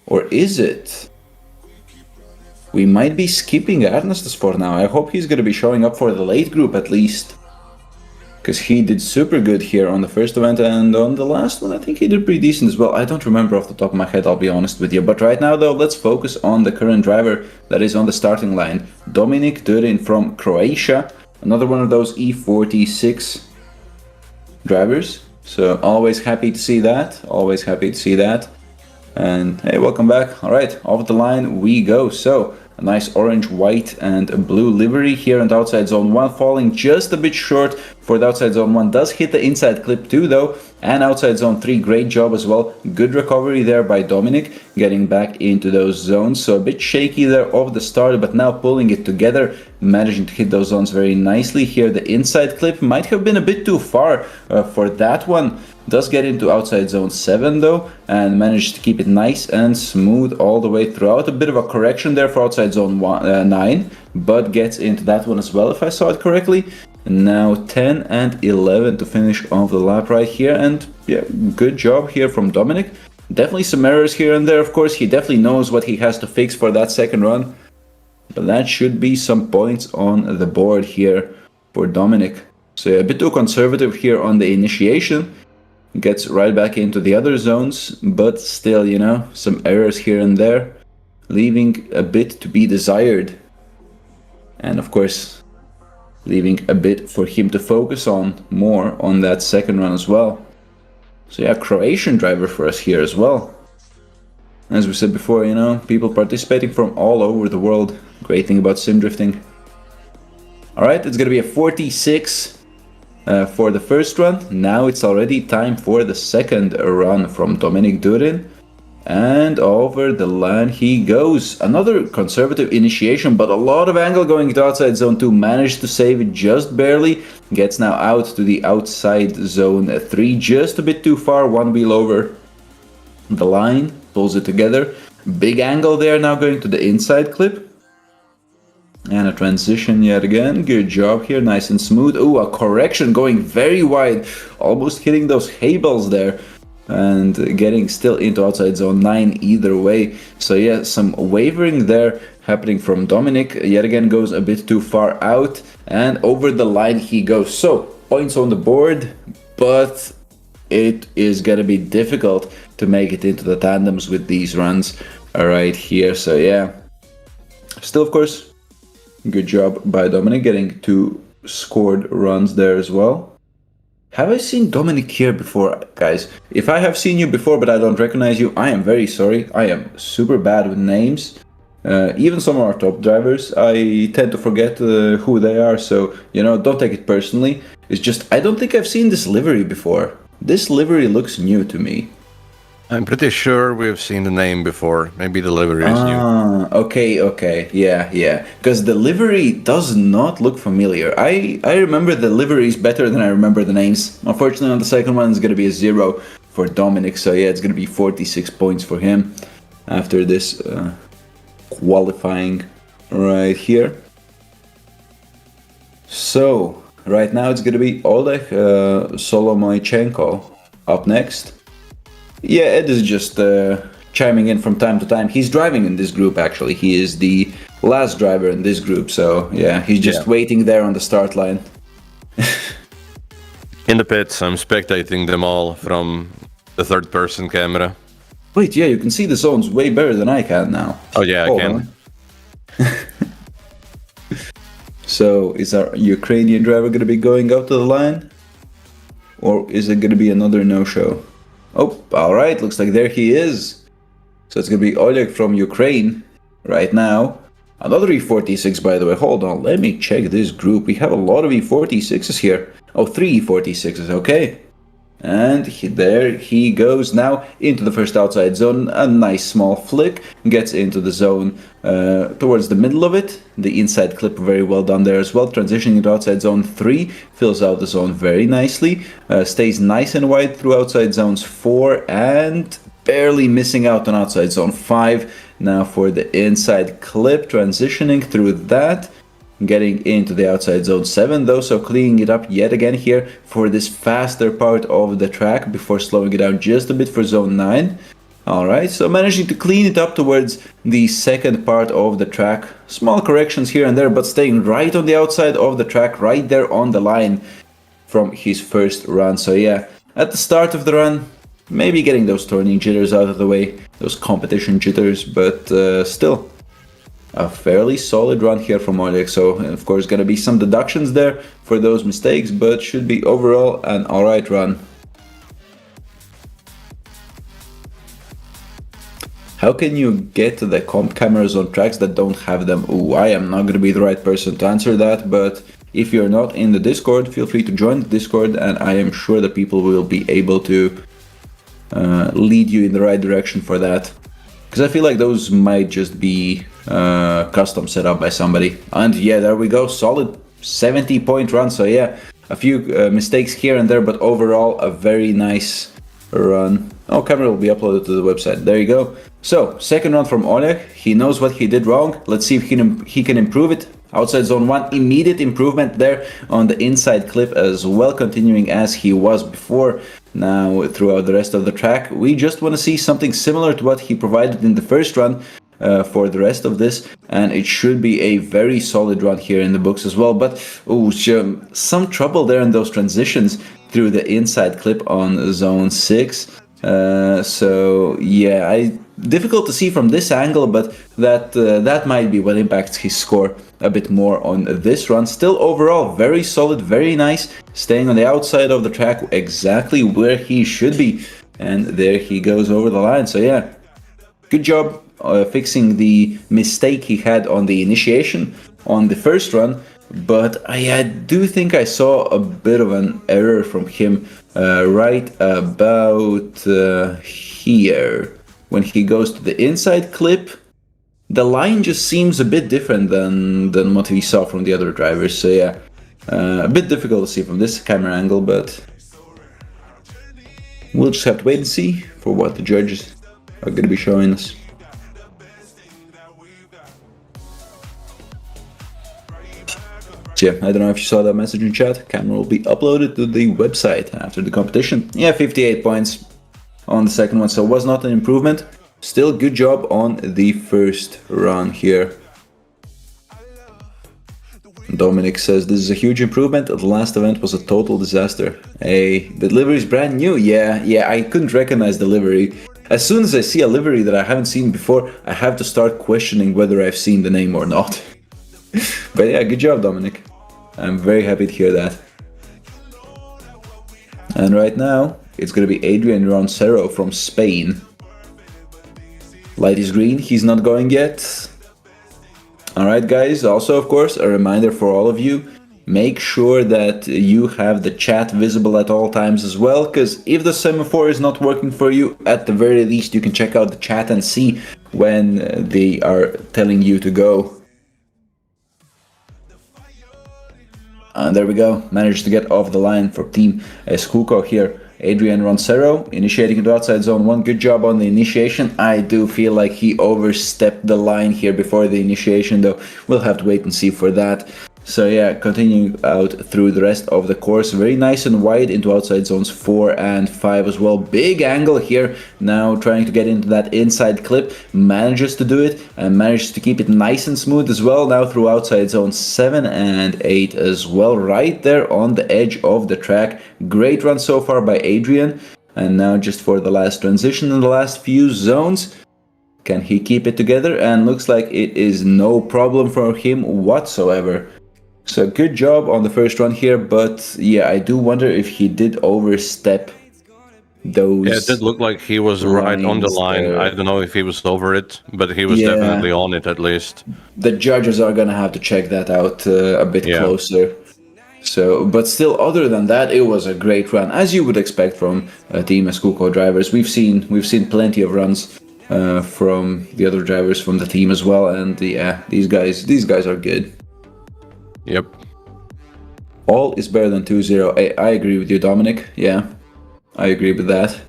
Or is it? We might be skipping Ernestas for now. I hope he's going to be showing up for the late group at least. Because he did super good here on the first event, and on the last one I think he did pretty decent as well. I don't remember off the top of my head, I'll be honest with you. But right now though, let's focus on the current driver that is on the starting line. Dominik Durin from Croatia. Another one of those E46 drivers. So always happy to see that. Always happy to see that. And hey, welcome back. Alright, off the line we go. So a nice orange, white and blue livery here on the outside zone 1, falling just a bit short for the outside zone 1. Does hit the inside clip 2 though, and outside zone 3, great job as well. Good recovery there by Dominik, getting back into those zones. So a bit shaky there off the start, but now pulling it together, managing to hit those zones very nicely. Here the inside clip might have been a bit too far for that one. Does get into outside zone 7 though, and managed to keep it nice and smooth all the way throughout. A bit of a correction there for outside zone 9, but gets into that one as well if I saw it correctly. And now 10 and 11 to finish off the lap right here, and yeah, good job here from Dominik. Definitely some errors here and there, of course. He definitely knows what he has to fix for that second run, but that should be some points on the board here for Dominik. So yeah, a bit too conservative here on the initiation. Gets right back into the other zones, but still, you know, some errors here and there, leaving a bit to be desired. And of course, leaving a bit for him to focus on more on that second run as well. So yeah, Croatian driver for us here as well. As we said before, you know, people participating from all over the world. Great thing about sim drifting. Alright, it's gonna be a 46 for the first run. Now it's already time for the second run from Dominik Durin. And over the line he goes. Another conservative initiation, but a lot of angle going to outside zone 2. Managed to save it just barely. Gets now out to the outside zone 3. Just a bit too far, one wheel over the line. Pulls it together. Big angle there, now going to the inside clip. And a transition yet again. Good job here, nice and smooth. Ooh, a correction going very wide. Almost hitting those hay bales there. And getting still into outside zone 9 either way. So yeah, some wavering there happening from Dominik. Yet again goes a bit too far out. And over the line he goes. So, points on the board. But it is gonna be difficult to make it into the tandems with these runs right here. So yeah, still of course, good job by Dominik getting 2 scored runs there as well. Have I seen Dominic here before, guys? If I have seen you before but I don't recognize you, I am very sorry. I am super bad with names. Even some of our top drivers, I tend to forget who they are, so, don't take it personally. It's just, I don't think I've seen this livery before. This livery looks new to me. I'm pretty sure we've seen the name before. Maybe the livery is new. Okay. Yeah. Because the livery does not look familiar. I remember the liveries better than I remember the names. Unfortunately, on the second one, it's going to be a 0 for Dominic. So yeah, it's going to be 46 points for him after this qualifying right here. So right now it's going to be Oleg Solomoychenko up next. Yeah, Ed is just chiming in from time to time. He's driving in this group, actually. He is the last driver in this group, so yeah, he's just waiting there on the start line. In the pits, I'm spectating them all from the third-person camera. Wait, yeah, you can see the zones way better than I can now. Oh yeah, I can. So, is our Ukrainian driver going to be going out to the line? Or is it going to be another no-show? Oh, alright, looks like there he is. So it's going to be Oleg from Ukraine right now. Another E46, by the way. Hold on, let me check this group. We have a lot of E46s here. Oh, 3 E46s, okay. And there he goes now into the first outside zone. A nice small flick. Gets into the zone towards the middle of it. The inside clip very well done there as well. Transitioning into outside zone 3. Fills out the zone very nicely. Stays nice and wide through outside zones 4. And barely missing out on outside zone 5. Now for the inside clip. Transitioning through that. Getting into the outside zone 7 though, so cleaning it up yet again here for this faster part of the track before slowing it down just a bit for zone 9. Alright, so managing to clean it up towards the second part of the track. Small corrections here and there, but staying right on the outside of the track, right there on the line from his first run. So yeah, at the start of the run, maybe getting those turning jitters out of the way, those competition jitters, but still. A fairly solid run here from Oleg, so of course gonna be some deductions there for those mistakes, but should be overall an alright run. How can you get the comp cameras on tracks that don't have them? Ooh, I am not gonna be the right person to answer that, but if you're not in the Discord, feel free to join the Discord, and I am sure that people will be able to lead you in the right direction for that. Because I feel like those might just be custom set up by somebody. And yeah, there we go, solid 70-point run. So yeah, a few mistakes here and there, but overall a very nice run. Oh, camera will be uploaded to the website. There you go. So second run from Oleg. He knows what he did wrong. Let's see if he can improve it. Outside zone 1, immediate improvement there on the inside clip as well, continuing as he was before. Now throughout the rest of the track, we just want to see something similar to what he provided in the first run for the rest of this, and it should be a very solid run here in the books as well. But some trouble there in those transitions through the inside clip on zone 6. So yeah, difficult to see from this angle, but that might be what impacts his score a bit more on this run. Still overall very solid, very nice, staying on the outside of the track exactly where he should be, and there he goes over the line. So yeah, good job fixing the mistake he had on the initiation on the first run. But I do think I saw a bit of an error from him right about here. When he goes to the inside clip, the line just seems a bit different than what we saw from the other drivers. So yeah, a bit difficult to see from this camera angle, but we'll just have to wait and see for what the judges are going to be showing us. Yeah, I don't know if you saw that message in chat. Camera will be uploaded to the website after the competition. Yeah, 58 points on the second one, so it was not an improvement. Still good job on the first run here. Dominic says this is a huge improvement. The last event was a total disaster. Hey, the livery is brand new. Yeah, I couldn't recognize the livery. As soon as I see a livery that I haven't seen before, I have to start questioning whether I've seen the name or not. But yeah, good job, Dominic. I'm very happy to hear that. And right now, it's going to be Adrian Roncero from Spain. Light is green, he's not going yet. Alright guys, also of course, a reminder for all of you, make sure that you have the chat visible at all times as well, because if the semaphore is not working for you, at the very least you can check out the chat and see when they are telling you to go. And there we go, managed to get off the line for Team Escuco here. Adrian Roncero initiating into outside zone 1. Good job on the initiation. I do feel like he overstepped the line here before the initiation, though we'll have to wait and see for that. So yeah, continuing out through the rest of the course, very nice and wide into outside zones 4 and 5 as well. Big angle here, now trying to get into that inside clip, manages to do it and manages to keep it nice and smooth as well, now through outside zones 7 and 8 as well, right there on the edge of the track. Great run so far by Adrian, and now just for the last transition in the last few zones. Can he keep it together? And looks like it is no problem for him whatsoever. So good job on the first run here, but yeah, I do wonder if he did overstep those. Yeah, it did look like he was right on the line. there. I don't know if he was over it, but he was Yeah. definitely on it at least. The judges are gonna have to check that out a bit Yeah. closer. So, but still, other than that, it was a great run, as you would expect from Team Escuco drivers. We've seen plenty of runs from the other drivers from the team as well, and yeah, these guys are good. Yep. All is better than 2-0. I agree with you, Dominic. Yeah, I agree with that.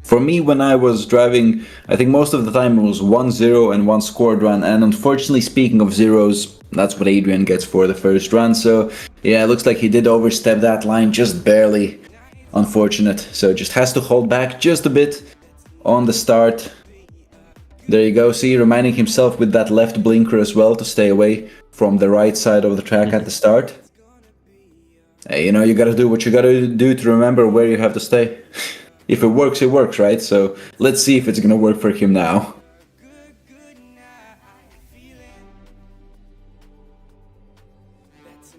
For me, when I was driving, I think most of the time it was 1-0 and 1 scored run. And unfortunately, speaking of zeros, that's what Adrian gets for the first run. So yeah, it looks like he did overstep that line just barely. Unfortunate. So just has to hold back just a bit on the start. There you go, see, reminding himself with that left blinker as well to stay away from the right side of the track at the start. Hey, you know, you gotta do what you gotta do to remember where you have to stay. If it works, right? So let's see if it's gonna work for him now.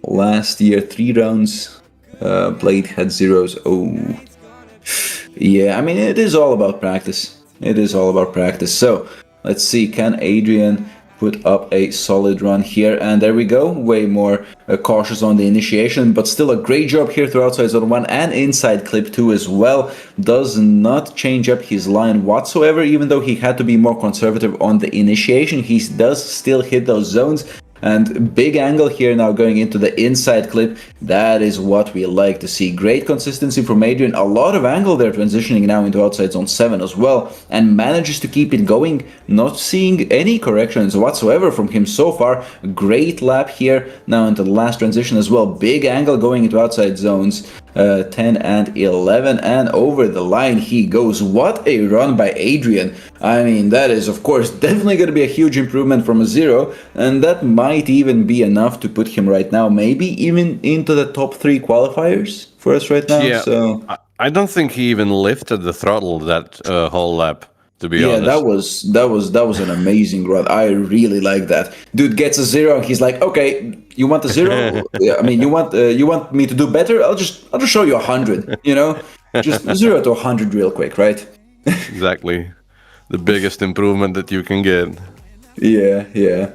Last year, 3 rounds, Blade had zeros. Oh. Yeah, I mean, it is all about practice. It is all about practice. So let's see, can Adrian put up a solid run here? And there we go, way more cautious on the initiation, but still a great job here through outside zone 1 and inside clip 2 as well. Does not change up his line whatsoever, even though he had to be more conservative on the initiation. He does still hit those zones. And big angle here now going into the inside clip. That is what we like to see. Great consistency from Adrian. A lot of angle there, transitioning now into outside zone 7 as well. And manages to keep it going. Not seeing any corrections whatsoever from him so far. Great lap here now into the last transition as well. Big angle going into outside zones 10 and 11. And over the line he goes. What a run by Adrian. I mean, that is of course definitely going to be a huge improvement from a 0. And that might even be enough to put him right now, maybe even into the top 3 qualifiers for us right now. Yeah, So I don't think he even lifted the throttle that whole lap, to be honest. that was an amazing run. I really like that. Dude gets a 0 and he's like, okay, you want a 0? Yeah, I mean, you want me to do better? I'll just show you 100. You know, just 0 to 100 real quick, right? Exactly. The biggest improvement that you can get. Yeah.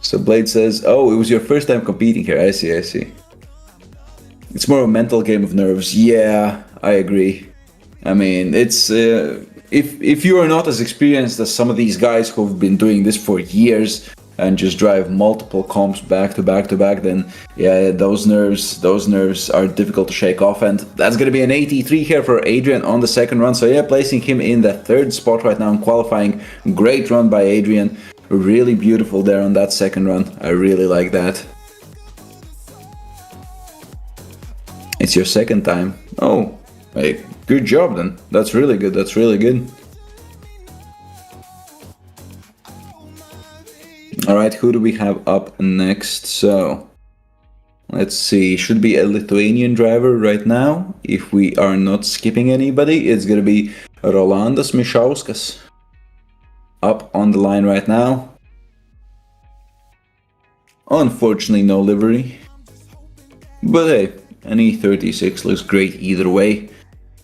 So Blade says, oh, it was your first time competing here. I see. It's more a mental game of nerves. Yeah, I agree. I mean, it's if you are not as experienced as some of these guys who've been doing this for years and just drive multiple comps back to back, then yeah, those nerves are difficult to shake off. And that's going to be an 83 here for Adrian on the second run. So yeah, placing him in the 3rd spot right now in qualifying. Great run by Adrian. Really beautiful there on that second run. I really like that. It's your second time. Oh, hey, good job then. That's really good. Alright, who do we have up next? So, let's see. Should be a Lithuanian driver right now. If we are not skipping anybody, it's gonna be Rolandas Mišauskas. Up on the line right now. Unfortunately, no livery. But hey, and E36 looks great either way.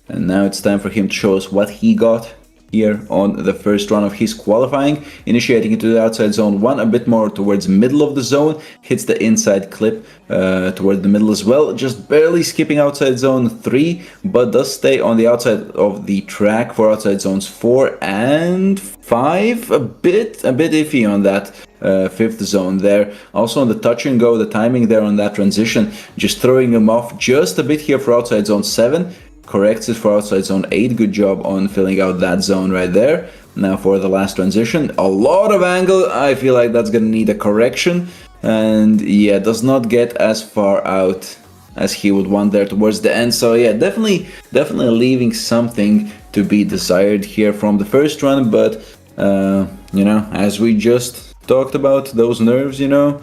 And now it's time for him to show us what he got here on the first run of his qualifying, initiating into the outside zone 1, a bit more towards middle of the zone, hits the inside clip toward the middle as well, just barely skipping outside zone 3, but does stay on the outside of the track for outside zones 4 and 5, a bit iffy on that fifth zone there. Also on the touch and go, the timing there on that transition, just throwing him off just a bit here for outside zone 7. Corrects it for outside zone 8. Good job on filling out that zone right there. Now for the last transition, a lot of angle. I feel like that's gonna need a correction, and yeah, does not get as far out as he would want there towards the end. So yeah, definitely leaving something to be desired here from the first run. But you know, as we just talked about, those nerves, you know,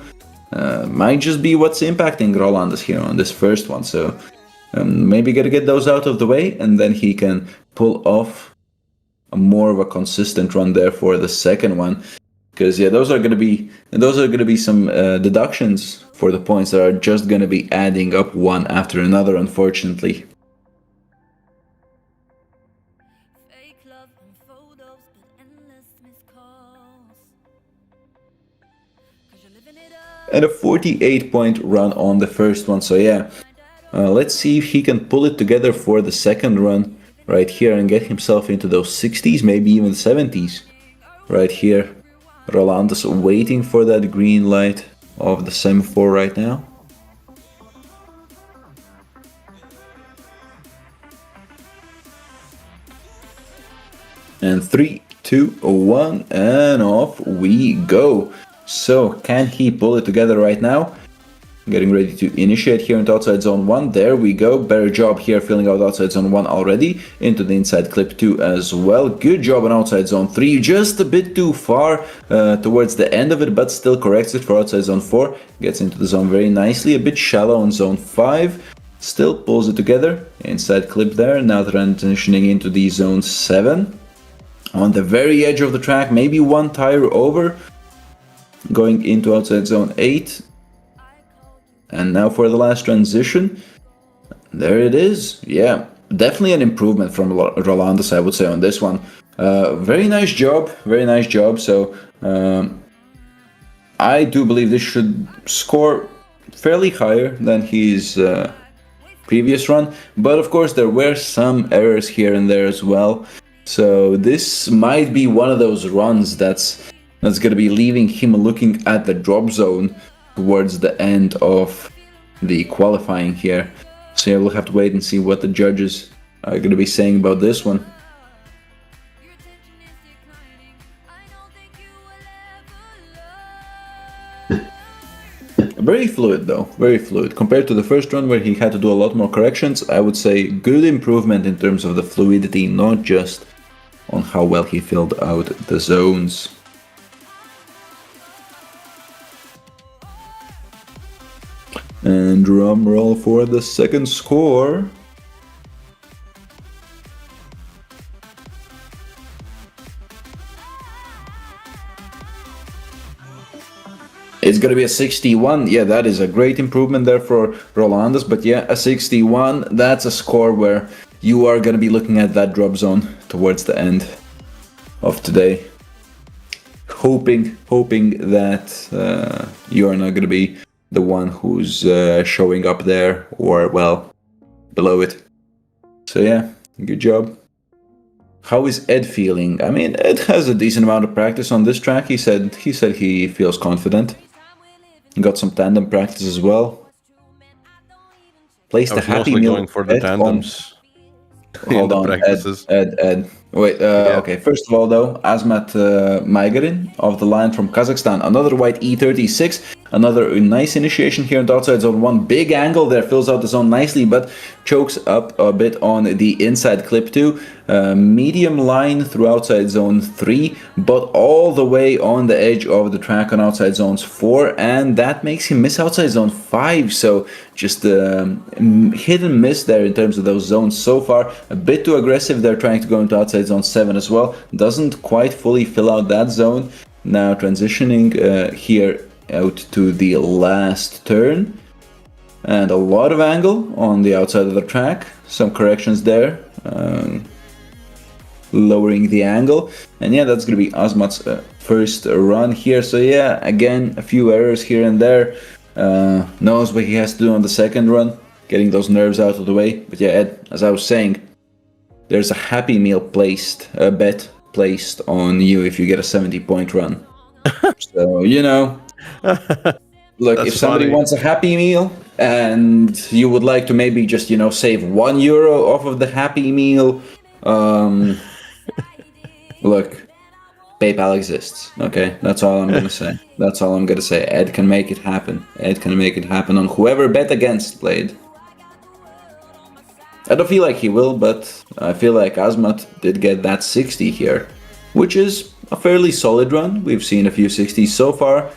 might just be what's impacting Rolandas here on this first one. So maybe gotta get those out of the way, and then he can pull off more of a consistent run there for the second one. Because yeah, those are gonna be some deductions for the points that are just gonna be adding up one after another, unfortunately. Fake love and photos, but endless missed calls. 'Cause you're living it up. And a 48-point run on the first one. So yeah, let's see if he can pull it together for the second run right here and get himself into those 60s, maybe even 70s right here. Rolandas waiting for that green light of the semaphore right now. And 3, 2, 1, and off we go. So can he pull it together right now? Getting ready to initiate here into outside zone 1. There we go. Better job here filling out outside zone 1 already. Into the inside clip 2 as well. Good job on outside zone 3. Just a bit too far towards the end of it, but still corrects it for outside zone 4. Gets into the zone very nicely. A bit shallow on zone 5. Still pulls it together. Inside clip there. Now transitioning into the zone 7. On the very edge of the track. Maybe one tire over. Going into outside zone 8. And now for the last transition, there it is. Yeah, definitely an improvement from Rolandas, I would say, on this one. Very nice job, very nice job. So I do believe this should score fairly higher than his previous run. But of course, there were some errors here and there as well. So this might be one of those runs that's going to be leaving him looking at the drop zone towards the end of the qualifying here. So yeah, we'll have to wait and see what the judges are going to be saying about this one. Very fluid though, very fluid. Compared to the first run where he had to do a lot more corrections, I would say good improvement in terms of the fluidity, not just on how well he filled out the zones. And drum roll for the second score. It's gonna be a 61. Yeah, that is a great improvement there for Rolandas. But yeah, a 61, that's a score where you are gonna be looking at that drop zone towards the end of today. Hoping that you are not gonna be the one who's showing up there or, well, below it. So yeah, good job. How is Ed feeling? I mean, Ed has a decent amount of practice on this track. He said he feels confident. Got some tandem practice as well. Placed I a was happy mostly meal going for the tandems. Hold in the on, practices. Ed. Wait, okay. First of all, though, Azmat Maigarin of the line from Kazakhstan. Another white E36. Another nice initiation here in the outside zone 1. Big angle there, fills out the zone nicely, but chokes up a bit on the inside clip 2. Medium line through outside zone 3, but all the way on the edge of the track on outside zones 4, and that makes him miss outside zone 5. So just hit and miss there in terms of those zones so far. A bit too aggressive. They're trying to go into outside zone 7 as well. Doesn't quite fully fill out that zone. Now transitioning here out to the last turn. and a lot of angle on the outside of the track. Some corrections there, lowering the angle. And yeah, that's going to be Azmat's first run here. So yeah, again, a few errors here and there. Knows what he has to do on the second run, getting those nerves out of the way. But yeah, Ed, as I was saying, there's a happy meal placed, a bet placed on you if you get a 70-point run. So, you know, look, That's if somebody funny. wants a happy meal and you would like to maybe just, you know, save €1 off of the happy meal, look, PayPal exists, okay? That's all I'm gonna say. That's all I'm gonna say. Ed can make it happen. Ed can make it happen on whoever Bet Against played. I don't feel like he will, but I feel like Azmat did get that 60 here, which is a fairly solid run. We've seen a few 60s so far.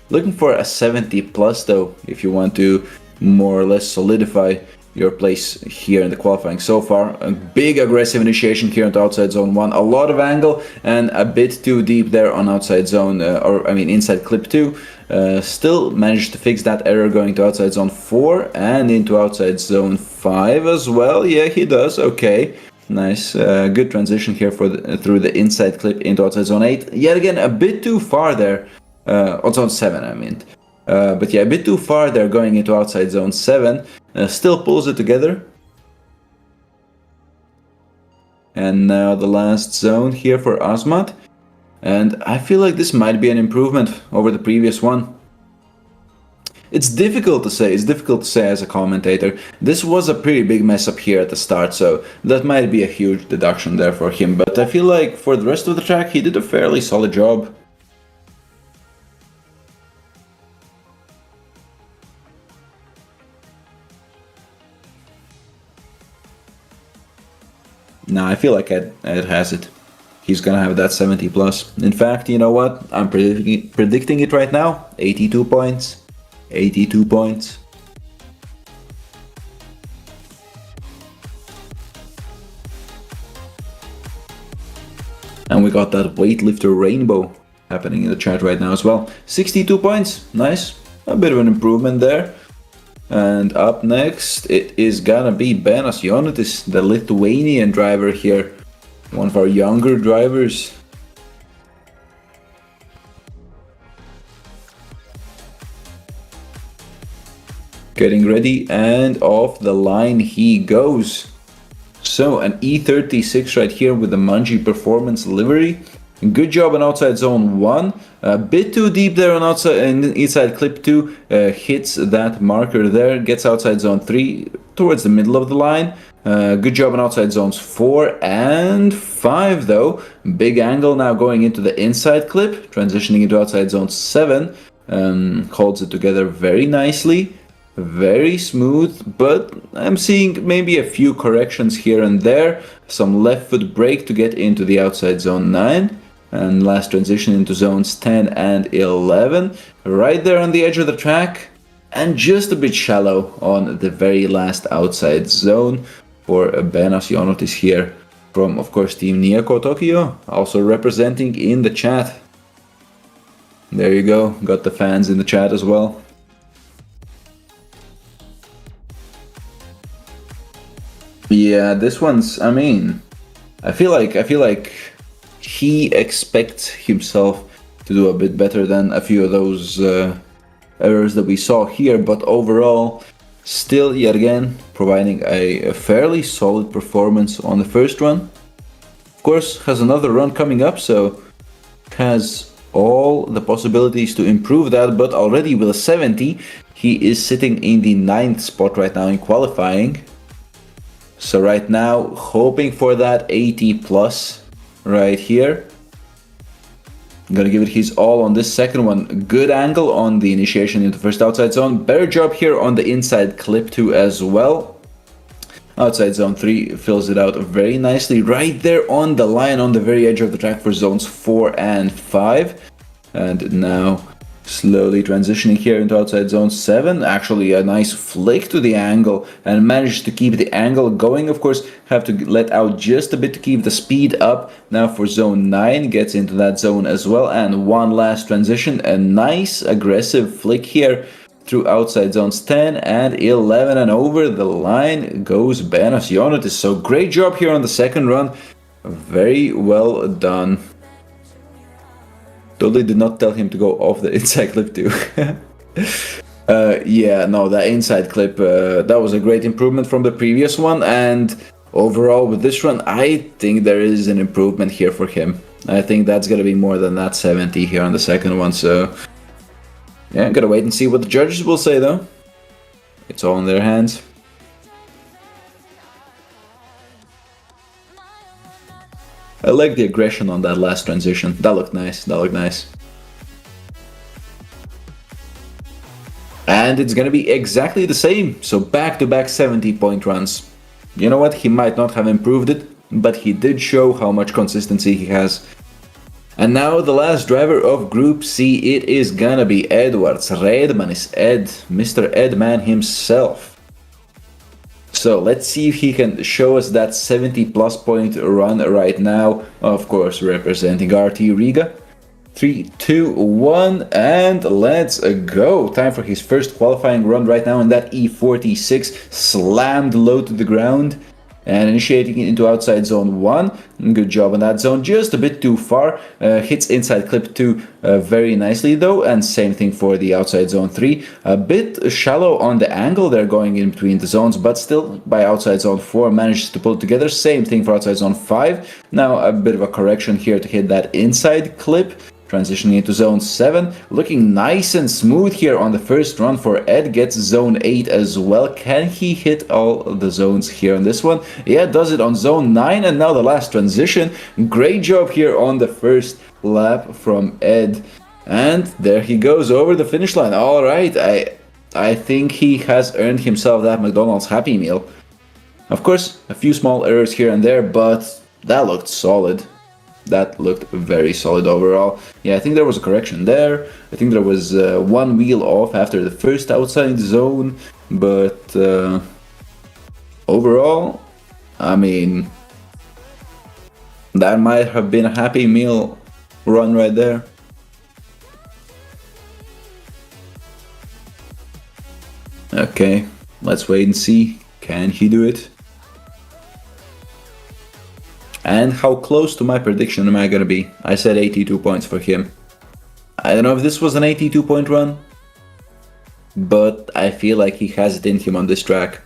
Looking for a 70 plus though, if you want to more or less solidify your place here in the qualifying so far. A big aggressive initiation here into outside zone 1, a lot of angle and a bit too deep there on outside zone, inside clip 2. Still managed to fix that error going to outside zone 4 and into outside zone 5 as well. Yeah, he does, okay. Nice, good transition here for through the inside clip into outside zone 8. Yet again, a bit too far there, on zone 7 I mean. But yeah, a bit too far there going into outside zone 7. Still pulls it together. And now the last zone here for Azmat. And I feel like this might be an improvement over the previous one. It's difficult to say as a commentator. This was a pretty big mess up here at the start, so that might be a huge deduction there for him. But I feel like for the rest of the track, he did a fairly solid job. Nah, I feel like Ed has it. He's gonna have that 70 plus. In fact, you know what? I'm predicting it right now. 82 points. 82 points. And we got that weightlifter rainbow happening in the chat right now as well. 62 points. Nice. A bit of an improvement there. And up next, it is gonna be Benas Jonutis, the Lithuanian driver here. One of our younger drivers. Getting ready and off the line he goes. So an E36 right here with the Manji Performance livery. Good job on outside zone 1. A bit too deep there on outside and inside clip 2. Hits that marker there. Gets outside zone 3 towards the middle of the line. Good job on outside zones 4 and 5 though. Big angle now going into the inside clip. Transitioning into outside zone 7. Holds it together very nicely. Very smooth, but I'm seeing maybe a few corrections here and there. Some left foot brake to get into the outside zone 9. And last transition into zones 10 and 11. Right there on the edge of the track. And just a bit shallow on the very last outside zone for Benas Jonutis here. From, of course, Team Nieko Tokyo. Also representing in the chat. There you go. Got the fans in the chat as well. Yeah, this one's, I mean, I feel like he expects himself to do a bit better than a few of those errors that we saw here, but overall, still yet again providing a fairly solid performance on the first run. Of course, has another run coming up, so has all the possibilities to improve that, but already with a 70, he is sitting in the 9th spot right now in qualifying. So right now, hoping for that 80 plus right here. I'm gonna give it his all on this second one. Good angle on the initiation into first outside zone. Better job here on the inside clip 2 as well. Outside zone 3 fills it out very nicely. Right there on the line, on the very edge of the track for zones 4 and 5. And now slowly transitioning here into outside zone 7. Actually a nice flick to the angle and managed to keep the angle going. Of course, have to let out just a bit to keep the speed up. Now for zone 9, gets into that zone as well. And one last transition, a nice aggressive flick here through outside zones 10 and 11, and over the line goes Benos Jonotis. So great job here on the second run. Very well done. Totally did not tell him to go off the inside clip too. Yeah, no, that inside clip, that was a great improvement from the previous one, and overall with this run, I think there is an improvement here for him. I think that's gonna be more than that 70 here on the second one, so yeah, I'm gonna wait and see what the judges will say though. It's all in their hands. I like the aggression on that last transition. That looked nice, that looked nice. And it's gonna be exactly the same, so back-to-back 70-point runs. You know what, he might not have improved it, but he did show how much consistency he has. And now the last driver of Group C, it is gonna be Edwards. Redmanis Ed, Mr. Edman himself. So let's see if he can show us that 70+ point run right now. Of course, representing RTRiga. 3, 2, 1, and let's go. Time for his first qualifying run right now in that E46. Slammed low to the ground and initiating it into outside zone 1. Good job on that zone, just a bit too far. Hits inside clip 2 very nicely though, and same thing for the outside zone 3. A bit shallow on the angle there going in between the zones, but still by outside zone 4 manages to pull it together. Same thing for outside zone 5. Now a bit of a correction here to hit that inside clip. Transitioning into zone 7, looking nice and smooth here on the first run for Ed. Gets zone 8 as well. Can he hit all the zones here on this one? Yeah, does it on zone 9, and now the last transition. Great job here on the first lap from Ed. And there he goes over the finish line. Alright, I think he has earned himself that McDonald's Happy Meal. Of course, a few small errors here and there, but that looked solid. That looked very solid overall. Yeah, I think there was a correction there. I think there was one wheel off after the first outside zone. But overall, I mean, that might have been a Happy Meal run right there. Okay, let's wait and see. Can he do it? And how close to my prediction am I gonna be? I said 82 points for him. I don't know if this was an 82-point run, but I feel like he has it in him on this track.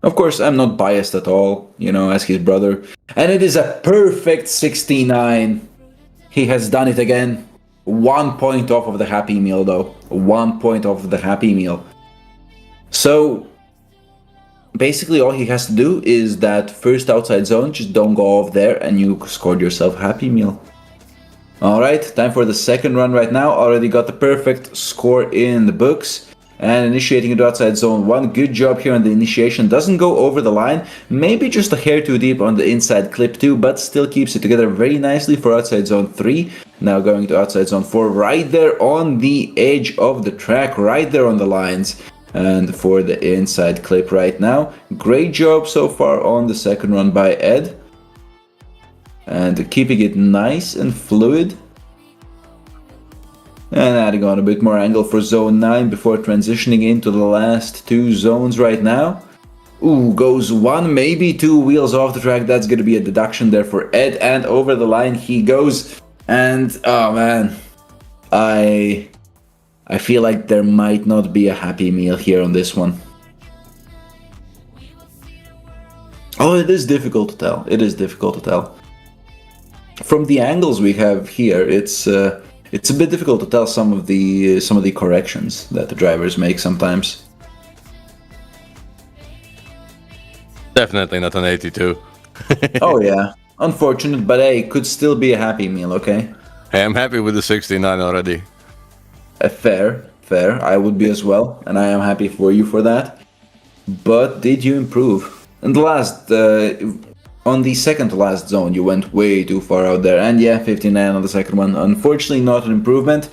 Of course, I'm not biased at all, you know, as his brother. And it is a perfect 69. He has done it again. 1 point off of the Happy Meal though. 1 point off of the Happy Meal. So basically all he has to do is that first outside zone, just don't go off there and you scored yourself a Happy Meal. Alright, time for the second run right now. Already got the perfect score in the books. And initiating into outside zone 1. Good job here on the initiation. Doesn't go over the line. Maybe just a hair too deep on the inside clip 2, but still keeps it together very nicely for outside zone 3. Now going to outside zone 4, right there on the edge of the track, right there on the lines. And for the inside clip right now. Great job so far on the second run by Ed. And keeping it nice and fluid. And adding on a bit more angle for zone 9 before transitioning into the last two zones right now. Ooh, goes one, maybe two wheels off the track. That's going to be a deduction there for Ed. And over the line he goes. And, oh man, I feel like there might not be a Happy Meal here on this one. Oh, it is difficult to tell. It is difficult to tell. From the angles we have here, it's a bit difficult to tell some of the corrections that the drivers make sometimes. Definitely not an 82. Oh yeah, unfortunate, but hey, could still be a Happy Meal, okay? Hey, I'm happy with the 69 already. Fair. I would be as well, and I am happy for you for that. But did you improve? And the last, on the second to last zone, you went way too far out there. And yeah, 59 on the second one. Unfortunately, not an improvement.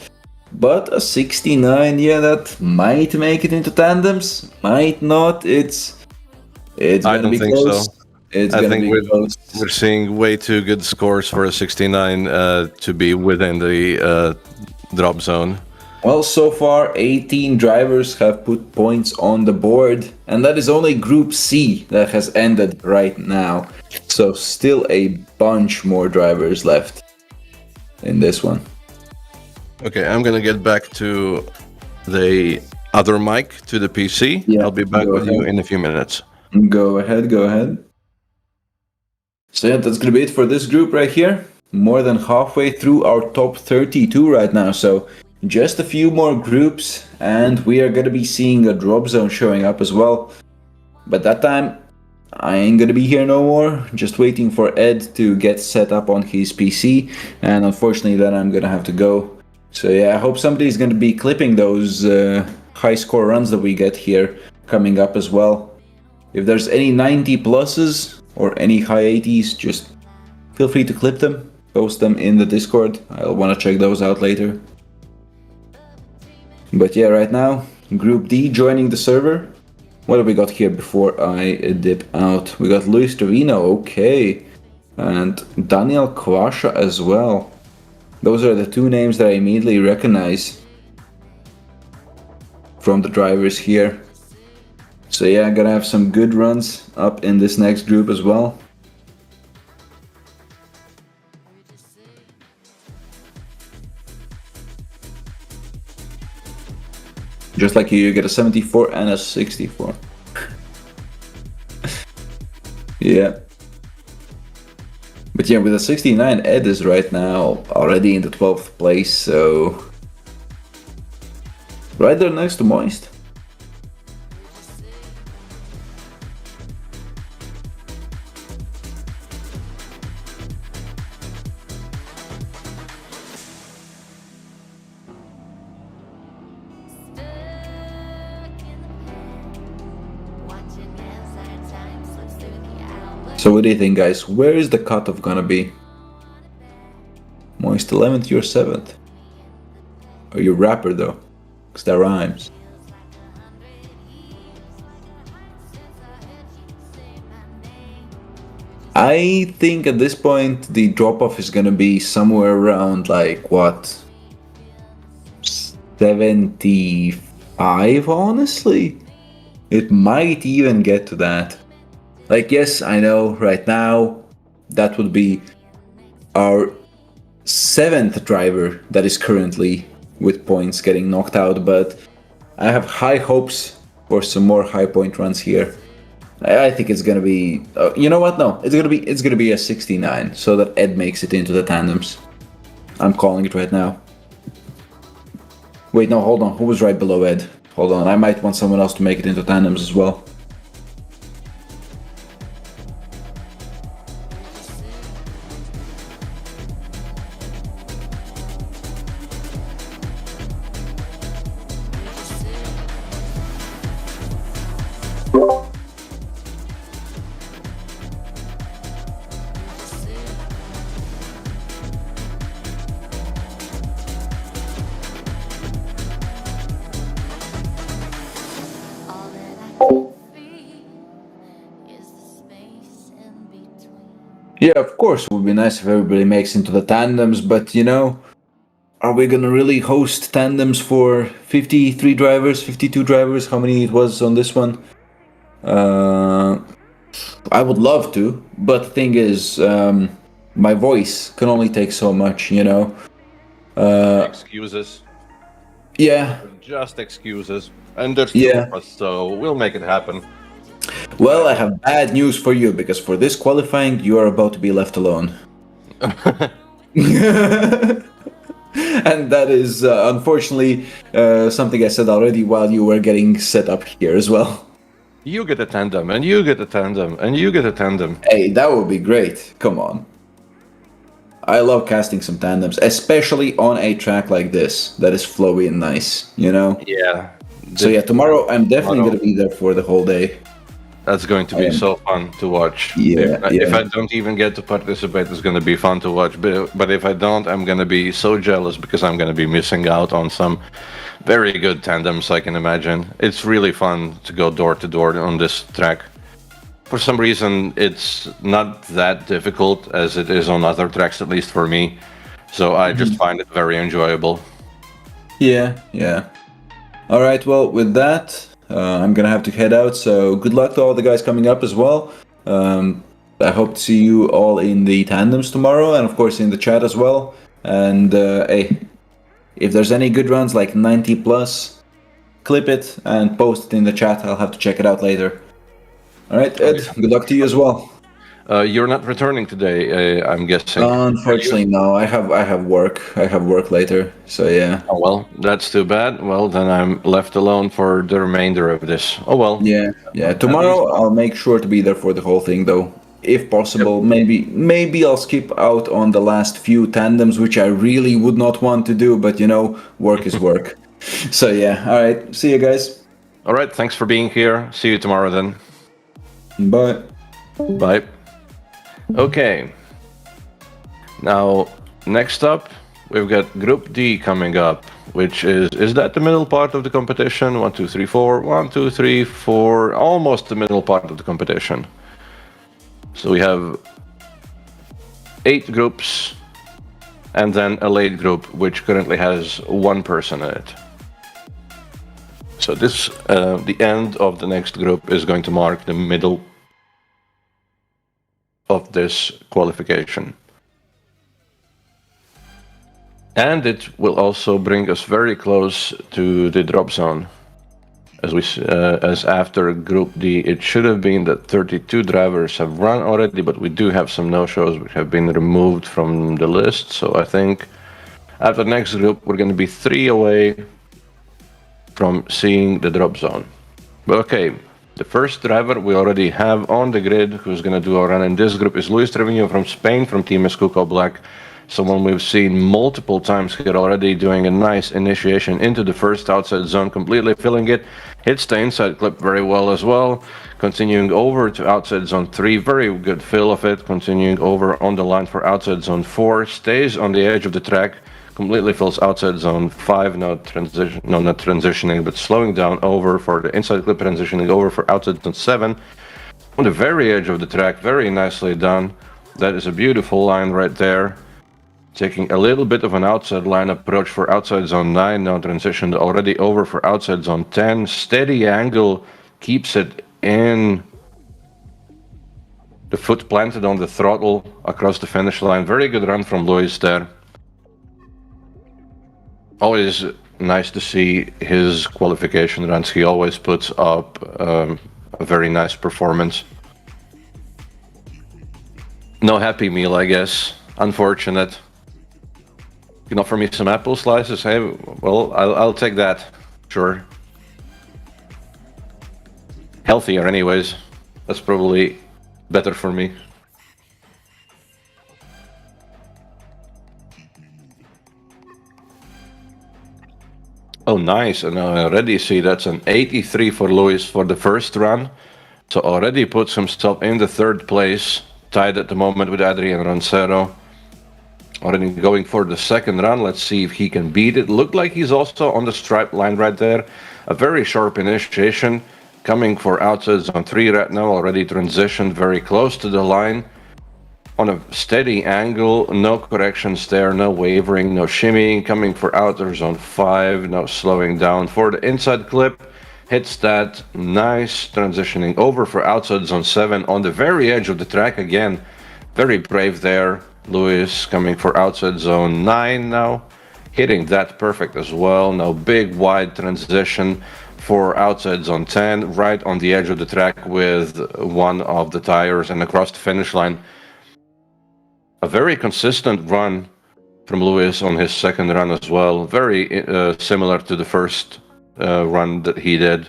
But a 69, yeah, that might make it into tandems. Might not. It's I gonna don't be think close. so. It's I gonna think be close. we're seeing way too good scores for a 69 to be within the drop zone. Well, so far 18 drivers have put points on the board, and that is only Group C that has ended right now. So still a bunch more drivers left in this one. Okay, I'm gonna get back to the other mic, to the PC. Yeah, I'll be back go with you ahead. in a few minutes. Go ahead, go ahead. So yeah, that's gonna be it for this group right here. More than halfway through our top 32 right now, so just a few more groups and we are gonna be seeing a drop zone showing up as well. But that time, I ain't gonna be here no more, just waiting for Ed to get set up on his PC, and unfortunately then I'm gonna have to go. So yeah, I hope somebody's gonna be clipping those high score runs that we get here coming up as well. If there's any 90 pluses or any high 80s, just feel free to clip them, post them in the Discord. I'll want to check those out later. But yeah, right now, Group D joining the server. What have we got here before I dip out? We got Luis Trevino, okay, and Daniel Kwasha as well. Those are the two names that I immediately recognize from the drivers here. So yeah, I'm gonna have some good runs up in this next group as well. Just like you get a 74 and a 64. Yeah. But yeah, with a 69, Ed is right now already in the 12th place, so right there next to Moist. So what do you think, guys? Where is the cutoff gonna be? Moist 11th, you're 7th. Or you're rapper though, because that rhymes. I think at this point the drop-off is gonna be somewhere around like what? 75, honestly? It might even get to that. Like, yes, I know right now that would be our 7th driver that is currently with points getting knocked out, but I have high hopes for some more high point runs here. I think it's gonna be, you know what? No, it's gonna be a 69, so that Ed makes it into the tandems. I'm calling it right now. Wait, no, hold on. Who was right below Ed? Hold on, I might want someone else to make it into tandems as well. All that I can feel is the space in between. Yeah, of course, it would be nice if everybody makes into the tandems, but you know, are we gonna really host tandems for 53 drivers, 52 drivers? How many it was on this one? I would love to, but the thing is, my voice can only take so much, you know? Excuses. Yeah, Just excuses. And there's two Yeah. of us, so we'll make it happen. well, I have bad news for you, because for this qualifying, you are about to be left alone. And that is, unfortunately, something I said already while you were getting set up here as well. You get a tandem, and you get a tandem, and you get a tandem. Hey, that would be great. Come on. I love casting some tandems, especially on a track like this that is flowy and nice, you know? Yeah. So yeah, tomorrow I'm definitely Tomorrow. gonna be there for the whole day. That's going to be I am- so fun to watch. Yeah, If yeah. I don't even get to participate, it's going to be fun to watch. But if I don't, I'm going to be so jealous because I'm going to be missing out on some very good tandems, I can imagine. It's really fun to go door to door on this track. For some reason, it's not that difficult as it is on other tracks, at least for me. So I just find it very enjoyable. Yeah, yeah. All right, well, with that, I'm gonna have to head out. So good luck to all the guys coming up as well. I hope to see you all in the tandems tomorrow, and of course in the chat as well. And hey, if there's any good runs like 90 plus, clip it and post it in the chat. I'll have to check it out later. All right, Ed. Good luck to you as well. You're not returning today, I'm guessing. Unfortunately, no. I have work. I have work later. So yeah. Oh, well, that's too bad. Well, then I'm left alone for the remainder of this. Oh well. Yeah, yeah. Tomorrow I'll make sure to be there for the whole thing, though, if possible. Maybe I'll skip out on the last few tandems, which I really would not want to do. But you know, work is work. So yeah. All right. See you guys. All right. Thanks for being here. See you tomorrow then. Bye. Bye. Okay. Now, next up, we've got Group D coming up, which is that the middle part of the competition? 1, 2, 3, 4. 1, 2, 3, 4. Almost the middle part of the competition. So we have 8 groups, and then a late group, which currently has 1 person in it. So this, the end of the next group is going to mark the middle of this qualification. And it will also bring us very close to the drop zone. As after Group D, it should have been that 32 drivers have run already, but we do have some no-shows which have been removed from the list. So I think after the next group, we're going to be 3 away from seeing the drop zone. But okay, the first driver we already have on the grid who's going to do a run in this group is Luis Trevino from Spain, from Team Escuco Black. Someone we've seen multiple times here already, doing a nice initiation into the first outside zone, completely filling it. Hits the inside clip very well as well. Continuing over to outside zone 3, very good fill of it. Continuing over on the line for outside zone 4, stays on the edge of the track. Completely fills outside zone 5, not transitioning, but slowing down over for the inside clip, transitioning over for outside zone 7. On the very edge of the track, very nicely done. That is a beautiful line right there. Taking a little bit of an outside line approach for outside zone 9, now transitioned already over for outside zone 10. Steady angle, keeps it in. The foot planted on the throttle across the finish line. Very good run from Luis there. Always nice to see his qualification runs. He always puts up a very nice performance. No happy meal, I guess. Unfortunate. You can offer me some apple slices? Hey, well, I'll take that. Sure. Healthier anyways. That's probably better for me. Oh, nice. And I already see that's an 83 for Luis for the first run. So already puts himself in the 3rd place. Tied at the moment with Adrian Rancero. Already going for the 2nd run. Let's see if he can beat it. Looked like he's also on the stripe line right there. A very sharp initiation. Coming for outside zone 3 right now. Already transitioned very close to the line. On a steady angle, no corrections there, no wavering, no shimmying. Coming for outer zone 5, no slowing down for the inside clip. Hits that, nice, transitioning over for outside zone 7 on the very edge of the track again. Very brave there. Luis coming for outside zone 9 now. Hitting that perfect as well. Now big wide transition for outside zone 10, right on the edge of the track with one of the tires and across the finish line. A very consistent run from Luis on his 2nd run as well. Very similar to the first run that he did.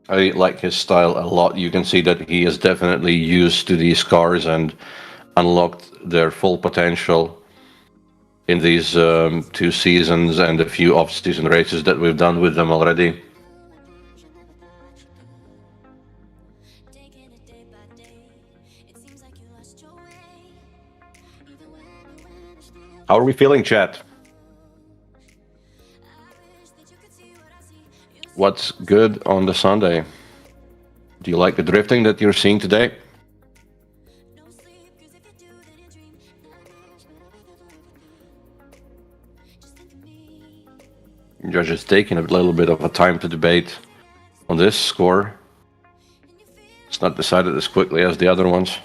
I like his style a lot. You can see that he is definitely used to these cars and unlocked their full potential in these 2 seasons and a few off-season races that we've done with them already. How are we feeling, chat? What's good on the Sunday? Do you like the drifting that you're seeing today? Judges taking a little bit of a time to debate on this score. It's not decided as quickly as the other ones.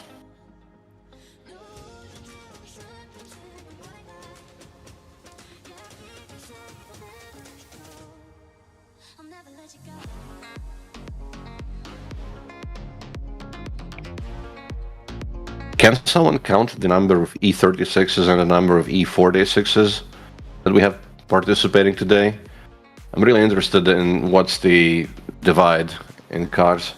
Can someone count the number of E36s and the number of E46s that we have participating today? I'm really interested in what's the divide in cars.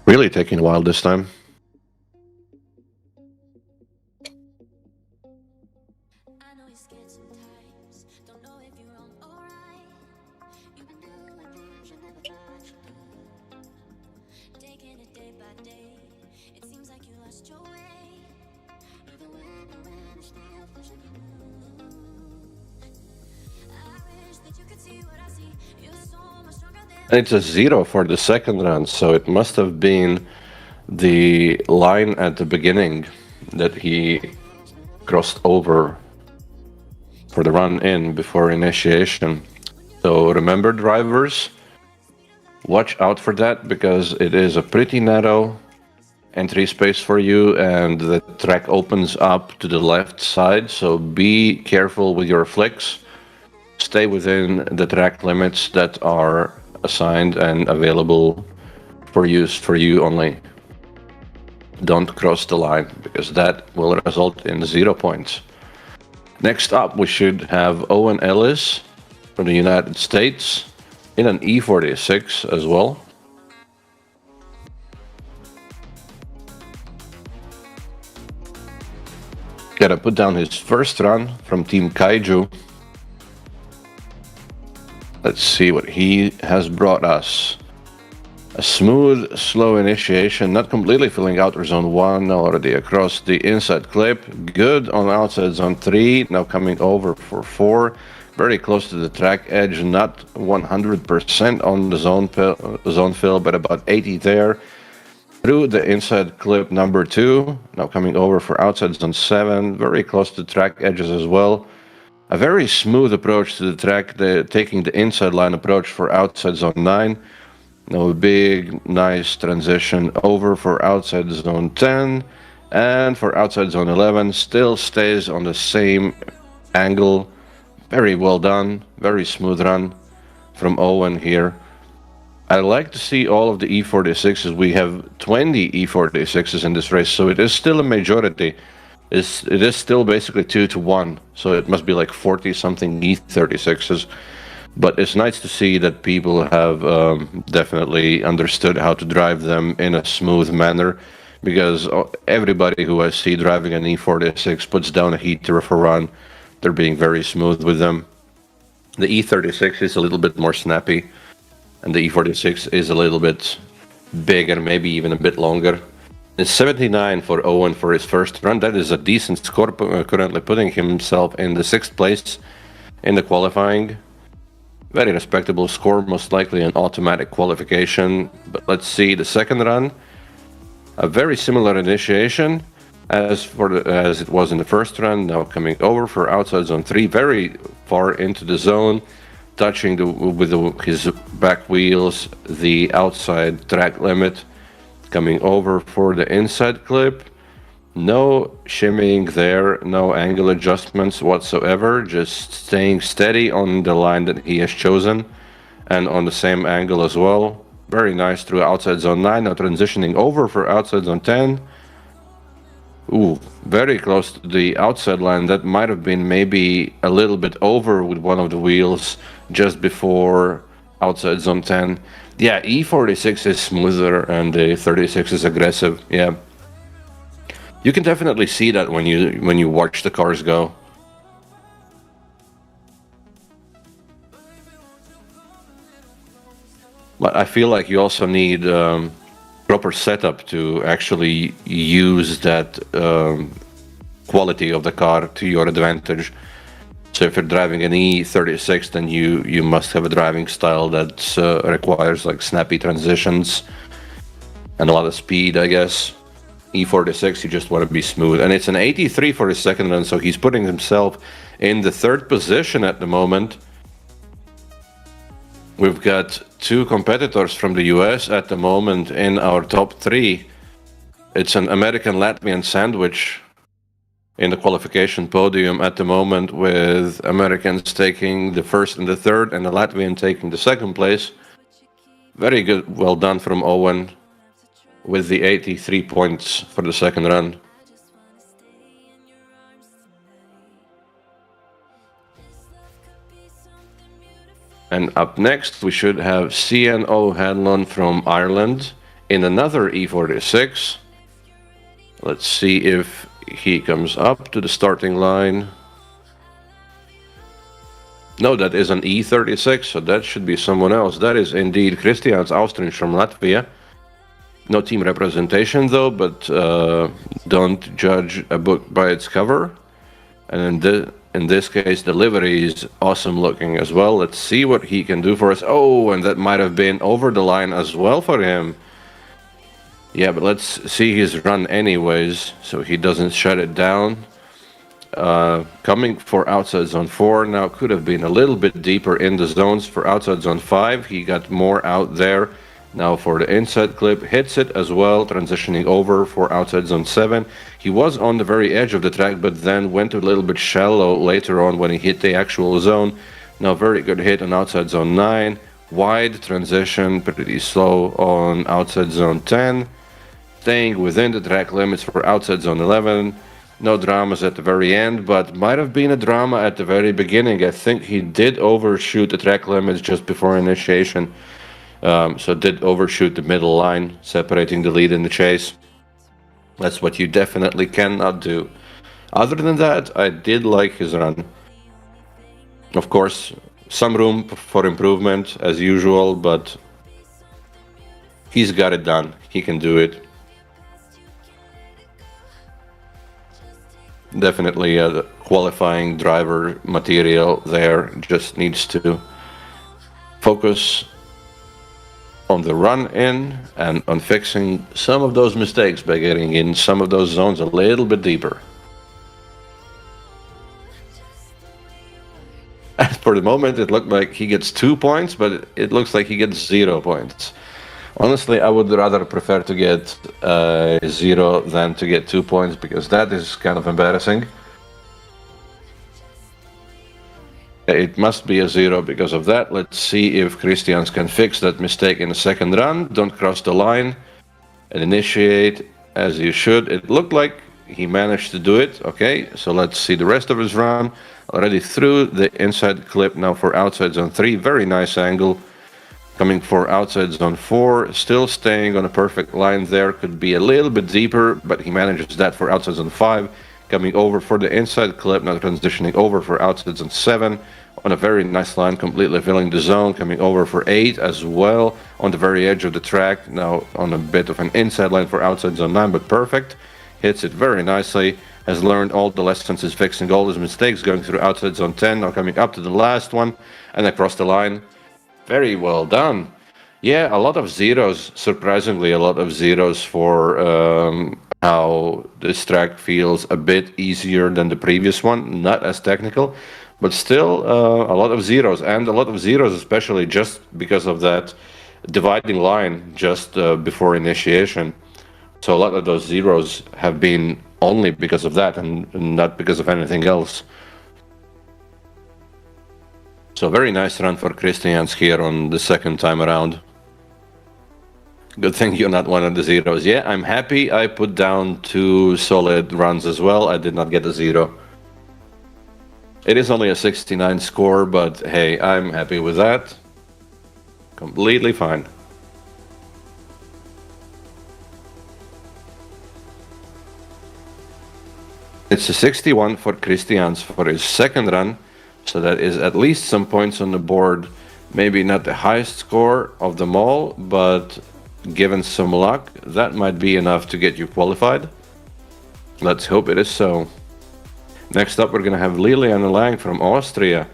Really taking a while this time. It's a 0 for the second run, so it must have been the line at the beginning that he crossed over for the run in before initiation. So remember, drivers, watch out for that, because it is a pretty narrow entry space for you and the track opens up to the left side, so be careful with your flicks. Stay within the track limits that are assigned and available for use for you only. Don't cross the line, because that will result in 0 points. Next up, we should have Owen Ellis from the United States in an E46 as well. Gotta put down his first run from Team Kaiju. Let's see what he has brought us. A smooth, slow initiation, not completely filling outer zone 1, already across the inside clip. Good on outside zone 3, now coming over for 4. Very close to the track edge, not 100% on the zone fill, but about 80 there. Through the inside clip number 2, now coming over for outside zone 7. Very close to track edges as well. A very smooth approach to the track, taking the inside line approach for outside zone 9. Now a big, nice transition over for outside zone 10. And for outside zone 11, still stays on the same angle. Very well done, very smooth run from Owen here. I like to see all of the E46s. We have 20 E46s in this race, so it is still a majority. It is still basically 2 to 1, so it must be like 40 something E36s. But it's nice to see that people have definitely understood how to drive them in a smooth manner, because everybody who I see driving an E46 puts down a heater for a run. They're being very smooth with them. The E36 is a little bit more snappy, and the E46 is a little bit bigger, maybe even a bit longer. It's 79 for Owen for his first run. That is a decent score, currently putting himself in the 6th place in the qualifying. Very respectable score, most likely an automatic qualification. But let's see the second run. A very similar initiation as it was in the first run. Now coming over for outside zone 3, very far into the zone, touching his back wheels the outside track limit. Coming over for the inside clip. No shimmying there, no angle adjustments whatsoever, just staying steady on the line that he has chosen and on the same angle as well. Very nice through outside zone 9, now transitioning over for outside zone 10. Ooh, very close to the outside line. That might have been maybe a little bit over with one of the wheels just before outside zone 10. Yeah, E46 is smoother and the 36 is aggressive. Yeah, you can definitely see that when you watch the cars go. But I feel like you also need proper setup to actually use that quality of the car to your advantage. So if you're driving an E36, then you must have a driving style that requires like snappy transitions and a lot of speed, I guess. E46, you just want to be smooth. And it's an 83 for his second run, so he's putting himself in the third position at the moment. We've got two competitors from the US at the moment in our top three. It's an American-Latvian sandwich in the qualification podium at the moment, with Americans taking the first and the third, and the Latvian taking the second place. Very good, well done from Owen with the 83 points for the second run. And up next, we should have Cian O'Hanlon from Ireland in another E46. Let's see if he comes up to the starting line. No, that is an E36, so that should be someone else. That is indeed Kristians Austriņš from Latvia. No team representation though, but don't judge a book by its cover. And in this case, the livery is awesome looking as well. Let's see what he can do for us. Oh, and that might have been over the line as well for him. Yeah, but let's see his run anyways, so he doesn't shut it down. Coming for outside zone 4, now could have been a little bit deeper in the zones for outside zone 5. He got more out there. Now for the inside clip, hits it as well, transitioning over for outside zone 7. He was on the very edge of the track, but then went a little bit shallow later on when he hit the actual zone. Now very good hit on outside zone 9. Wide transition, pretty slow on outside zone 10. Staying within the track limits for outside zone 11. No dramas at the very end, but might have been a drama at the very beginning. I think he did overshoot the track limits just before initiation. So did overshoot the middle line, separating the lead in the chase. That's what you definitely cannot do. Other than that, I did like his run. Of course, some room for improvement as usual, but he's got it done. He can do it. Definitely a qualifying driver material there. Just needs to focus on the run in and on fixing some of those mistakes by getting in some of those zones a little bit deeper. And for the moment, it looked like he gets 2 points, but it looks like he gets 0 points. Honestly, I would rather prefer to get 0 than to get 2 points, because that is kind of embarrassing. It must be a 0 because of that. Let's see if Kristians can fix that mistake in the second run. Don't cross the line and initiate as you should. It looked like he managed to do it. Okay, so let's see the rest of his run. Already through the inside clip, now for outside zone 3. Very nice angle. Coming for outside zone 4. Still staying on a perfect line there. Could be a little bit deeper, but he manages that for outside zone 5. Coming over for the inside clip, now transitioning over for outside zone 7 on a very nice line, completely filling the zone. Coming over for 8 as well on the very edge of the track, now on a bit of an inside line for outside zone 9, but perfect. Hits it very nicely, has learned all the lessons, is fixing all his mistakes, going through outside zone 10, now coming up to the last one and across the line. Very well done. Yeah, a lot of zeros, surprisingly a lot of zeros for how this track feels a bit easier than the previous one, not as technical, but still a lot of zeros, and a lot of zeros especially just because of that dividing line just before initiation. So a lot of those zeros have been only because of that and not because of anything else. So very nice run for Kristians here on the second time around. Good thing you're not one of the zeros. Yeah, I'm happy I put down 2 solid runs as well. I did not get a 0. It is only a 69 score, but hey, I'm happy with that. Completely fine. It's a 61 for Kristians for his second run, so that is at least some points on the board. Maybe not the highest score of them all, but given some luck, that might be enough to get you qualified. Let's hope it is so. Next up, we're going to have Liliana Lang from Austria,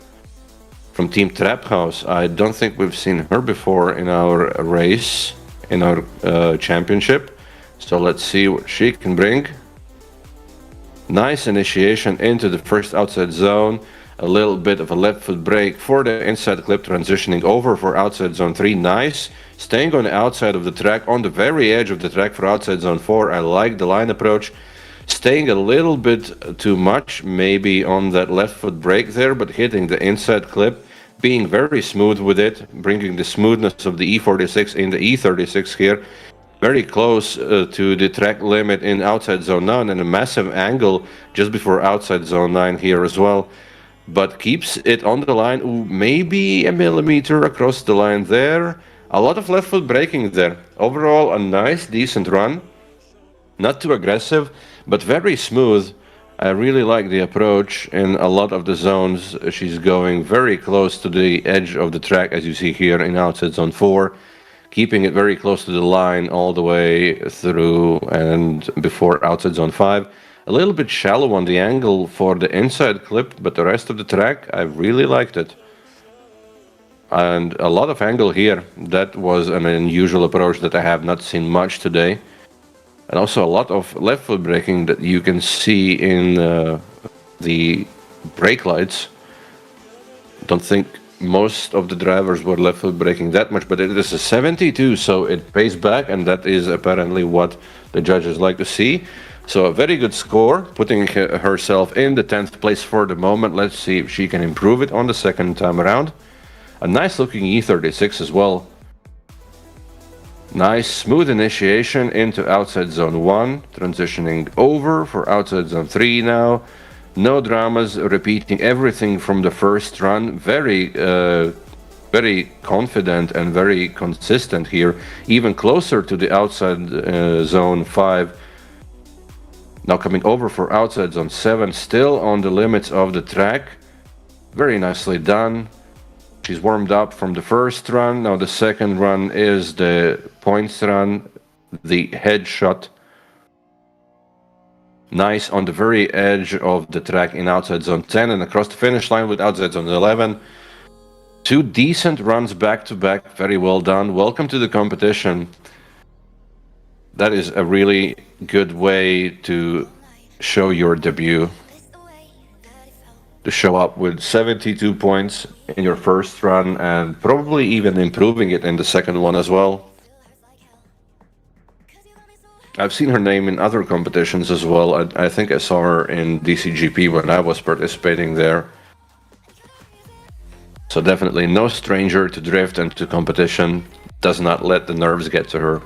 from Team Trap House. I don't think we've seen her before in our race, in our championship. So let's see what she can bring. Nice initiation into the first outside zone. A little bit of a left foot brake for the inside clip, transitioning over for outside zone 3. Nice. Staying on the outside of the track, on the very edge of the track for outside zone 4. I like the line approach. Staying a little bit too much, maybe on that left foot brake there, but hitting the inside clip, being very smooth with it, bringing the smoothness of the E46 in the E36 here. Very close to the track limit in outside zone 9, and a massive angle just before outside zone 9 here as well. But keeps it on the line. Ooh, maybe a millimeter across the line there. A lot of left foot braking there. Overall, a nice, decent run. Not too aggressive, but very smooth. I really like the approach in a lot of the zones. She's going very close to the edge of the track, as you see here in outside zone 4. Keeping it very close to the line all the way through and before outside zone 5. A little bit shallow on the angle for the inside clip, but the rest of the track, I really liked it. And a lot of angle here. That was an unusual approach that I have not seen much today. And also a lot of left foot braking that you can see in the brake lights. Don't think most of the drivers were left foot braking that much, but it is a 72, so it pays back, and that is apparently what the judges like to see. So a very good score, putting herself in the 10th place for the moment. Let's see if she can improve it on the second time around. A nice looking E36 as well. Nice smooth initiation into outside zone 1, transitioning over for outside zone 3 now. No dramas, repeating everything from the first run. Very confident and very consistent here. Even closer to the outside zone 5. Now coming over for outside zone 7, still on the limits of the track. Very nicely done. She's warmed up from the first run. Now the second run is the points run, the headshot. Nice on the very edge of the track in outside zone 10 and across the finish line with outside zone 11. 2 decent runs back to back. Very well done. Welcome to the competition. That is a really good way to show your debut. To show up with 72 points in your first run and probably even improving it in the second one as well. I've seen her name in other competitions as well. I think I saw her in DCGP when I was participating there. So definitely no stranger to drift and to competition. Does not let the nerves get to her.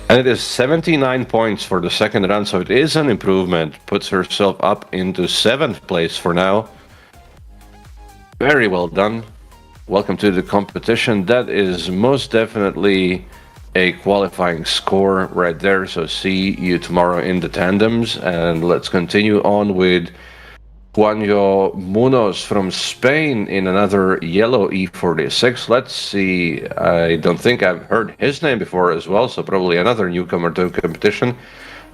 And it is 79 points for the second run, so it is an improvement. Puts herself up into 7th place for now. Very well done. Welcome to the competition. That is most definitely a qualifying score right there. So see you tomorrow in the tandems. And let's continue on with Juanjo Munoz from Spain in another yellow E46. Let's see. I don't think I've heard his name before as well, so probably another newcomer to competition.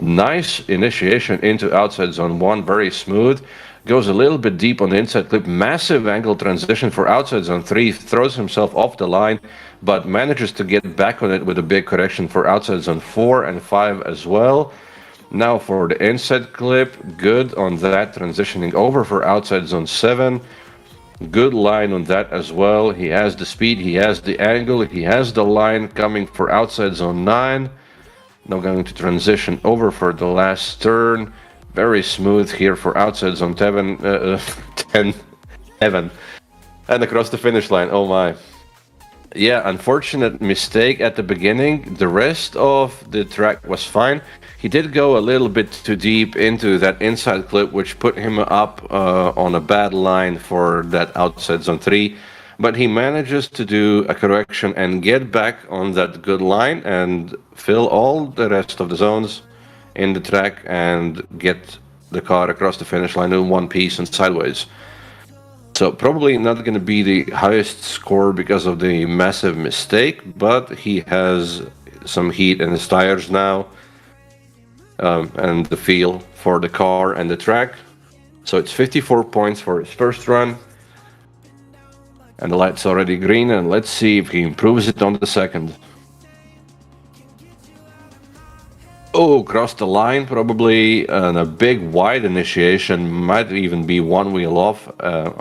Nice initiation into outside zone 1, very smooth. Goes a little bit deep on the inside clip. Massive angle transition for outside zone 3. Throws himself off the line, but manages to get back on it with a big correction for outside zone 4 and 5 as well. Now for the inside clip, good on that, transitioning over for outside zone 7. Good line on that as well. He has the speed, he has the angle, he has the line coming for outside zone 9. Now going to transition over for the last turn. Very smooth here for outside zone 10, and across the finish line. Oh my. Yeah, unfortunate mistake at the beginning. The rest of the track was fine. He did go a little bit too deep into that inside clip, which put him up on a bad line for that outside zone 3. But he manages to do a correction and get back on that good line and fill all the rest of the zones in the track and get the car across the finish line in one piece and sideways. So probably not going to be the highest score because of the massive mistake, but he has some heat in his tires now, and the feel for the car and the track. So it's 54 points for his first run. And the light's already green, and let's see if he improves it on the second. Oh, crossed the line, probably a big wide initiation, might even be one wheel off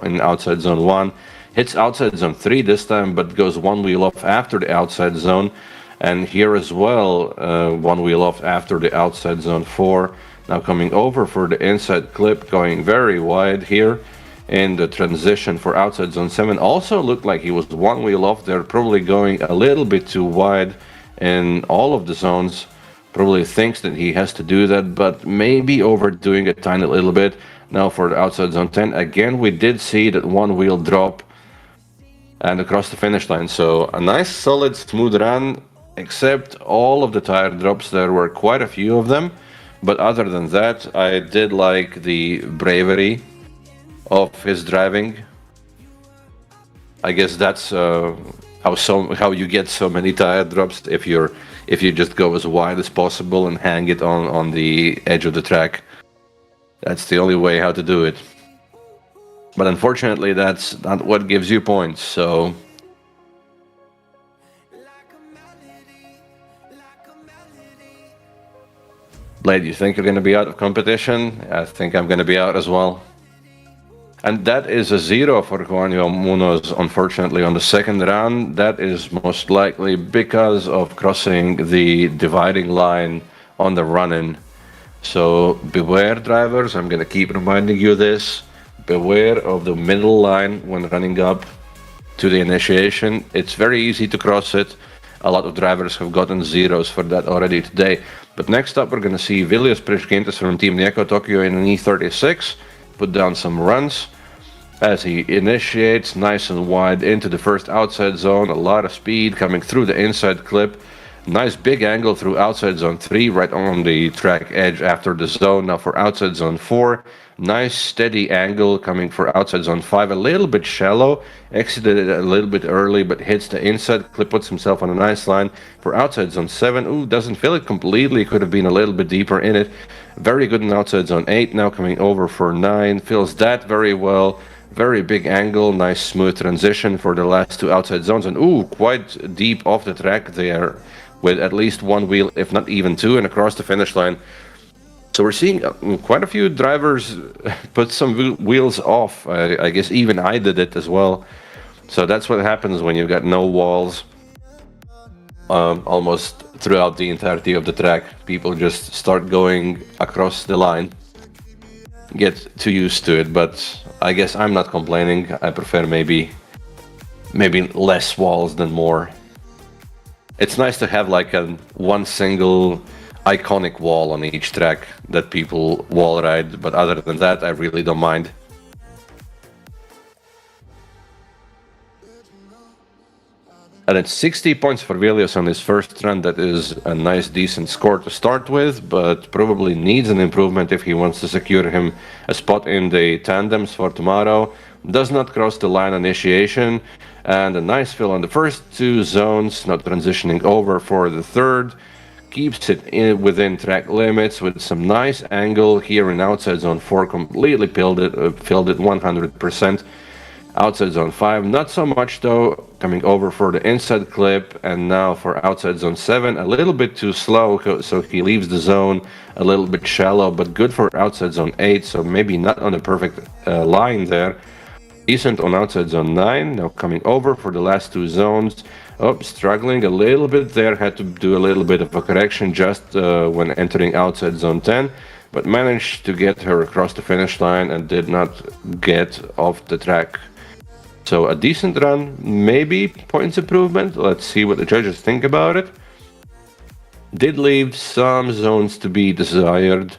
in outside zone 1. Hits outside zone 3 this time, but goes one wheel off after the outside zone. And here as well, one wheel off after the outside zone 4. Now coming over for the inside clip, going very wide here. In the transition for outside zone 7, also looked like he was one wheel off there, probably going a little bit too wide in all of the zones. Probably thinks that he has to do that, but maybe overdoing it a tiny little bit. Now for the outside zone 10, again we did see that one wheel drop and across the finish line. So a nice solid smooth run, except all of the tire drops. There were quite a few of them, but other than that, I did like the bravery of his driving. I guess that's how you get so many tire drops, if you just go as wide as possible and hang it on the edge of the track. That's the only way how to do it. But unfortunately, that's not what gives you points. So Blade, you think you're going to be out of competition? I think I'm going to be out as well. And that is a 0 for Juanjo Munoz, unfortunately, on the second round. That is most likely because of crossing the dividing line on the run-in. So beware, drivers, I'm going to keep reminding you this. Beware of the middle line when running up to the initiation. It's very easy to cross it. A lot of drivers have gotten 0s for that already today. But next up, we're going to see Vilius Priškintis from Team Nieko Tokyo in an E36. Put down some runs as he initiates nice and wide into the first outside zone. A lot of speed coming through the inside clip. Nice big angle through outside zone 3, right on the track edge after the zone. Now for outside zone 4, nice steady angle coming for outside zone 5. A little bit shallow, exited it a little bit early, but hits the inside clip, puts himself on a nice line. For outside zone 7, ooh, doesn't fill it completely, could have been a little bit deeper in it. Very good in outside zone 8, now coming over for 9, fills that very well. Very big angle, nice smooth transition for the last two outside zones. And ooh, quite deep off the track there with at least one wheel, if not even two, and across the finish line. So we're seeing quite a few drivers put some wheels off. I guess even I did it as well. So that's what happens when you've got no walls almost throughout the entirety of the track. People just start going across the line. Get too used to it, but I guess I'm not complaining. I prefer maybe less walls than more. It's nice to have like one single iconic wall on each track that people wall ride, but other than that, I really don't mind. And it's 60 points for Vilius on his first run. That is a nice, decent score to start with, but probably needs an improvement if he wants to secure him a spot in the tandems for tomorrow. Does not cross the line initiation, and a nice fill on the first two zones, not transitioning over for the third. Keeps it within track limits with some nice angle here in outside zone 4, completely filled it 100%. Outside zone 5, not so much though, coming over for the inside clip, and now for outside zone 7, a little bit too slow, so he leaves the zone a little bit shallow, but good for outside zone 8, so maybe not on the perfect line there. Decent on outside zone 9, now coming over for the last two zones. Oh, struggling a little bit there, had to do a little bit of a correction just when entering outside zone 10. But managed to get her across the finish line and did not get off the track. So a decent run, maybe points improvement. Let's see what the judges think about it. Did leave some zones to be desired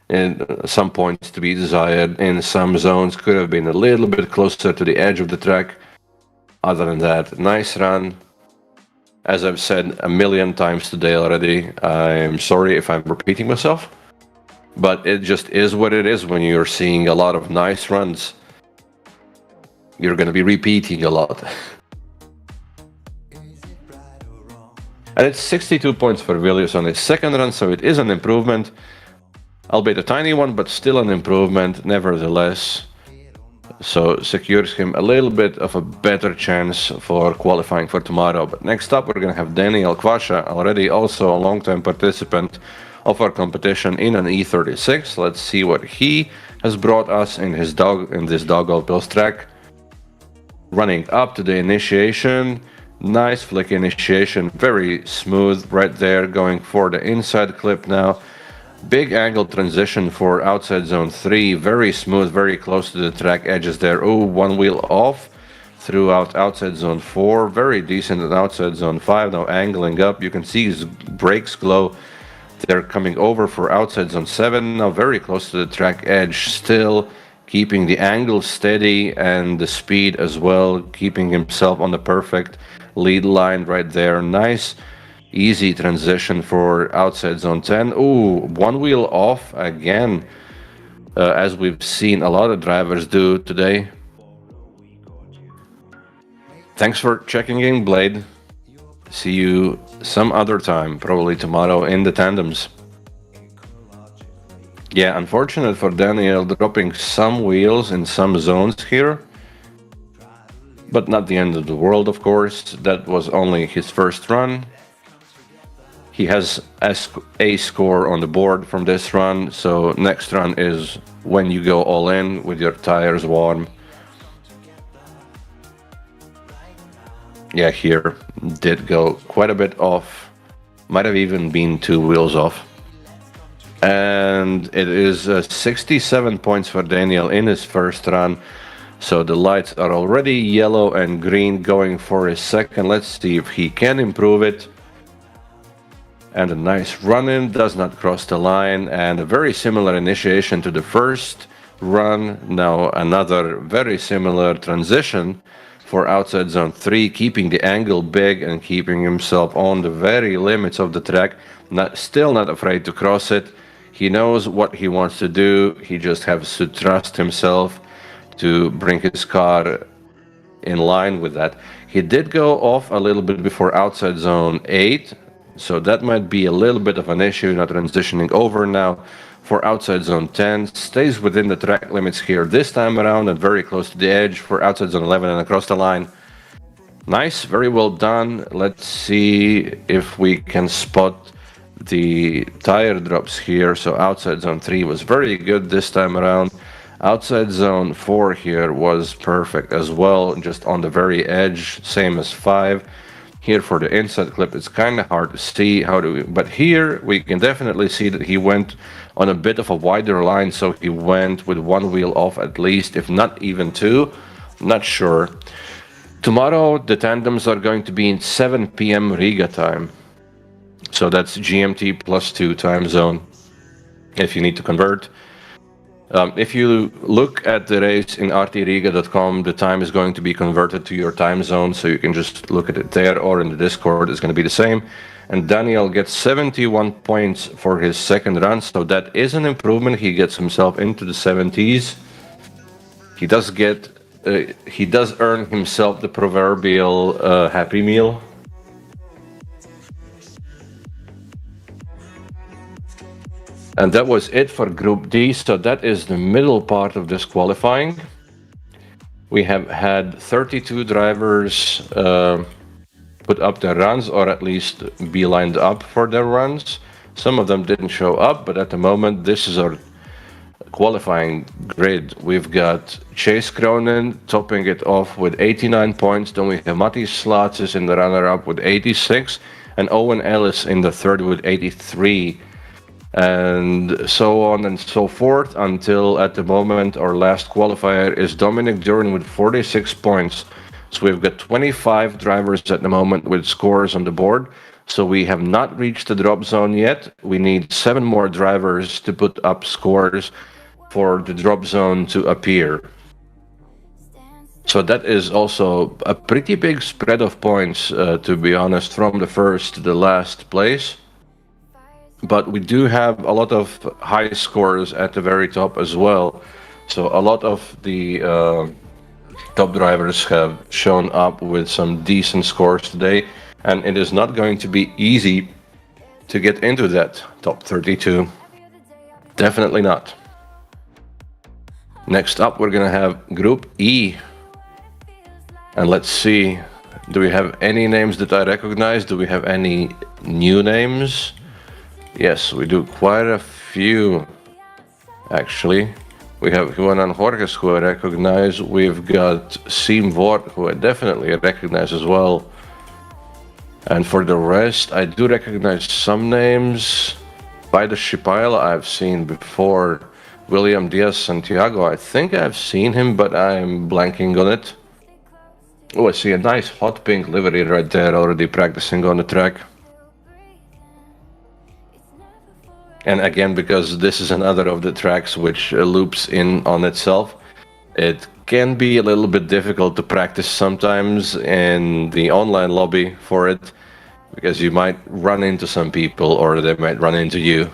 and some points to be desired. In some zones could have been a little bit closer to the edge of the track. Other than that, nice run. As I've said a million times today already, I'm sorry if I'm repeating myself. But it just is what it is when you're seeing a lot of nice runs. You're going to be repeating a lot. And it's 62 points for Villius on his second run, so it is an improvement. Albeit a tiny one, but still an improvement nevertheless. So secures him a little bit of a better chance for qualifying for tomorrow. But next up, we're going to have Daniel Kvasha, already also a long-time participant of our competition in an E36. Let's see what he has brought us in this Daugavpils track. Running up to the initiation. Nice flick initiation, very smooth right there, going for the inside clip now. Big angle transition for outside zone 3, very smooth, very close to the track edges there. Oh, one wheel off throughout outside zone 4, very decent at outside zone 5, now angling up. You can see his brakes glow. They're coming over for outside zone 7, now very close to the track edge, still keeping the angle steady and the speed as well, keeping himself on the perfect lead line right there. Nice easy transition for outside zone 10. Ooh, one wheel off again, as we've seen a lot of drivers do today. Thanks for checking in, Blade. See you some other time, probably tomorrow in the tandems. Yeah, unfortunate for Daniel, dropping some wheels in some zones here. But not the end of the world, of course. That was only his first run. He has a score on the board from this run, so next run is when you go all in with your tires warm. Yeah, here did go quite a bit off. Might have even been 2 wheels off. And it is 67 points for Daniel in his first run. So the lights are already yellow and green going for his second. Let's see if he can improve it. And a nice run-in, does not cross the line. And a very similar initiation to the first run. Now another very similar transition for outside zone 3, keeping the angle big and keeping himself on the very limits of the track. Still not afraid to cross it. He knows what he wants to do. He just has to trust himself to bring his car in line with that. He did go off a little bit before outside zone 8, so that might be a little bit of an issue, not transitioning over now for outside zone 10. Stays within the track limits here this time around and very close to the edge for outside zone 11 and across the line. Nice, very well done. Let's see if we can spot the tire drops here. So outside zone 3 was very good this time around. Outside zone 4 here was perfect as well, just on the very edge, same as 5. Here for the inside clip, it's kind of hard to see but here we can definitely see that he went on a bit of a wider line, so he went with 1 wheel off at least, if not even 2, not sure. Tomorrow the tandems are going to be in 7 p.m. Riga time, so that's GMT +2 time zone if you need to convert. If you look at the race in RTRiga.com, the time is going to be converted to your time zone, so you can just look at it there, or in the Discord, it's going to be the same. And Daniel gets 71 points for his second run, so that is an improvement. He gets himself into the 70s. He does earn himself the proverbial Happy Meal. And that was it for Group D, so that is the middle part of this qualifying. We have had 32 drivers put up their runs, or at least be lined up for their runs. Some of them didn't show up, but at the moment, this is our qualifying grid. We've got Chase Cronin topping it off with 89 points. Then we have Matti Slācis in the runner-up with 86, and Owen Ellis in the third with 83. And so on and so forth, until at the moment our last qualifier is Dominic Duran with 46 points. So we've got 25 drivers at the moment with scores on the board. So we have not reached the drop zone yet. We need 7 more drivers to put up scores for the drop zone to appear. So that is also a pretty big spread of points, to be honest, from the first to the last place. but we do have a lot of high scores at the very top as well. So a lot of the top drivers have shown up with some decent scores today, and it is not going to be easy to get into that top 32. Definitely not. Next up, we're gonna have Group E. And let's see, do we have any names that I recognize? Do we have any new names? Yes, we do quite a few, actually. We have Juan and Jorge, who I recognize. We've got Siem Vort, who I definitely recognize as well. And for the rest, I do recognize some names. By the Shipaila I've seen before. William Diaz Santiago, I think I've seen him, but I'm blanking on it. Oh, I see a nice hot pink livery right there, already practicing on the track. And again, because this is another of the tracks which loops in on itself, it can be a little bit difficult to practice sometimes in the online lobby for it, because you might run into some people or they might run into you.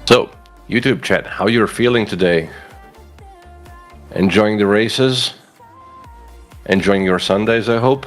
So, YouTube chat, how you're feeling today? Enjoying the races? Enjoying your Sundays, I hope?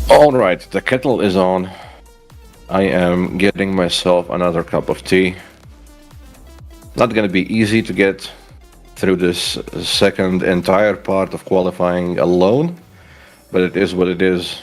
Alright, the kettle is on. I am getting myself another cup of tea. Not gonna be easy to get through this second entire part of qualifying alone, but it is what it is.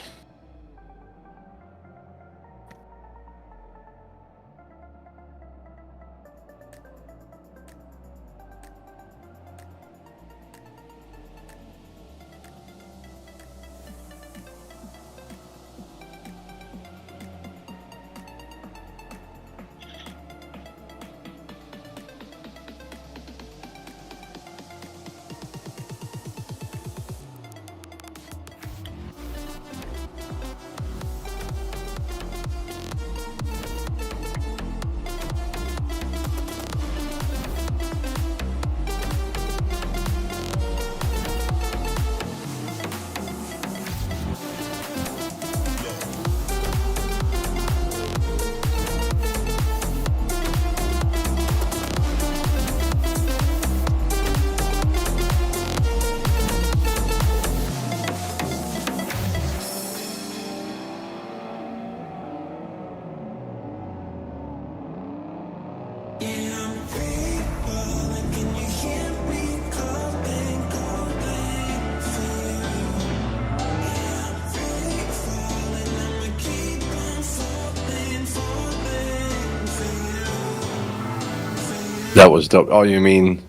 That was dope. Oh, you mean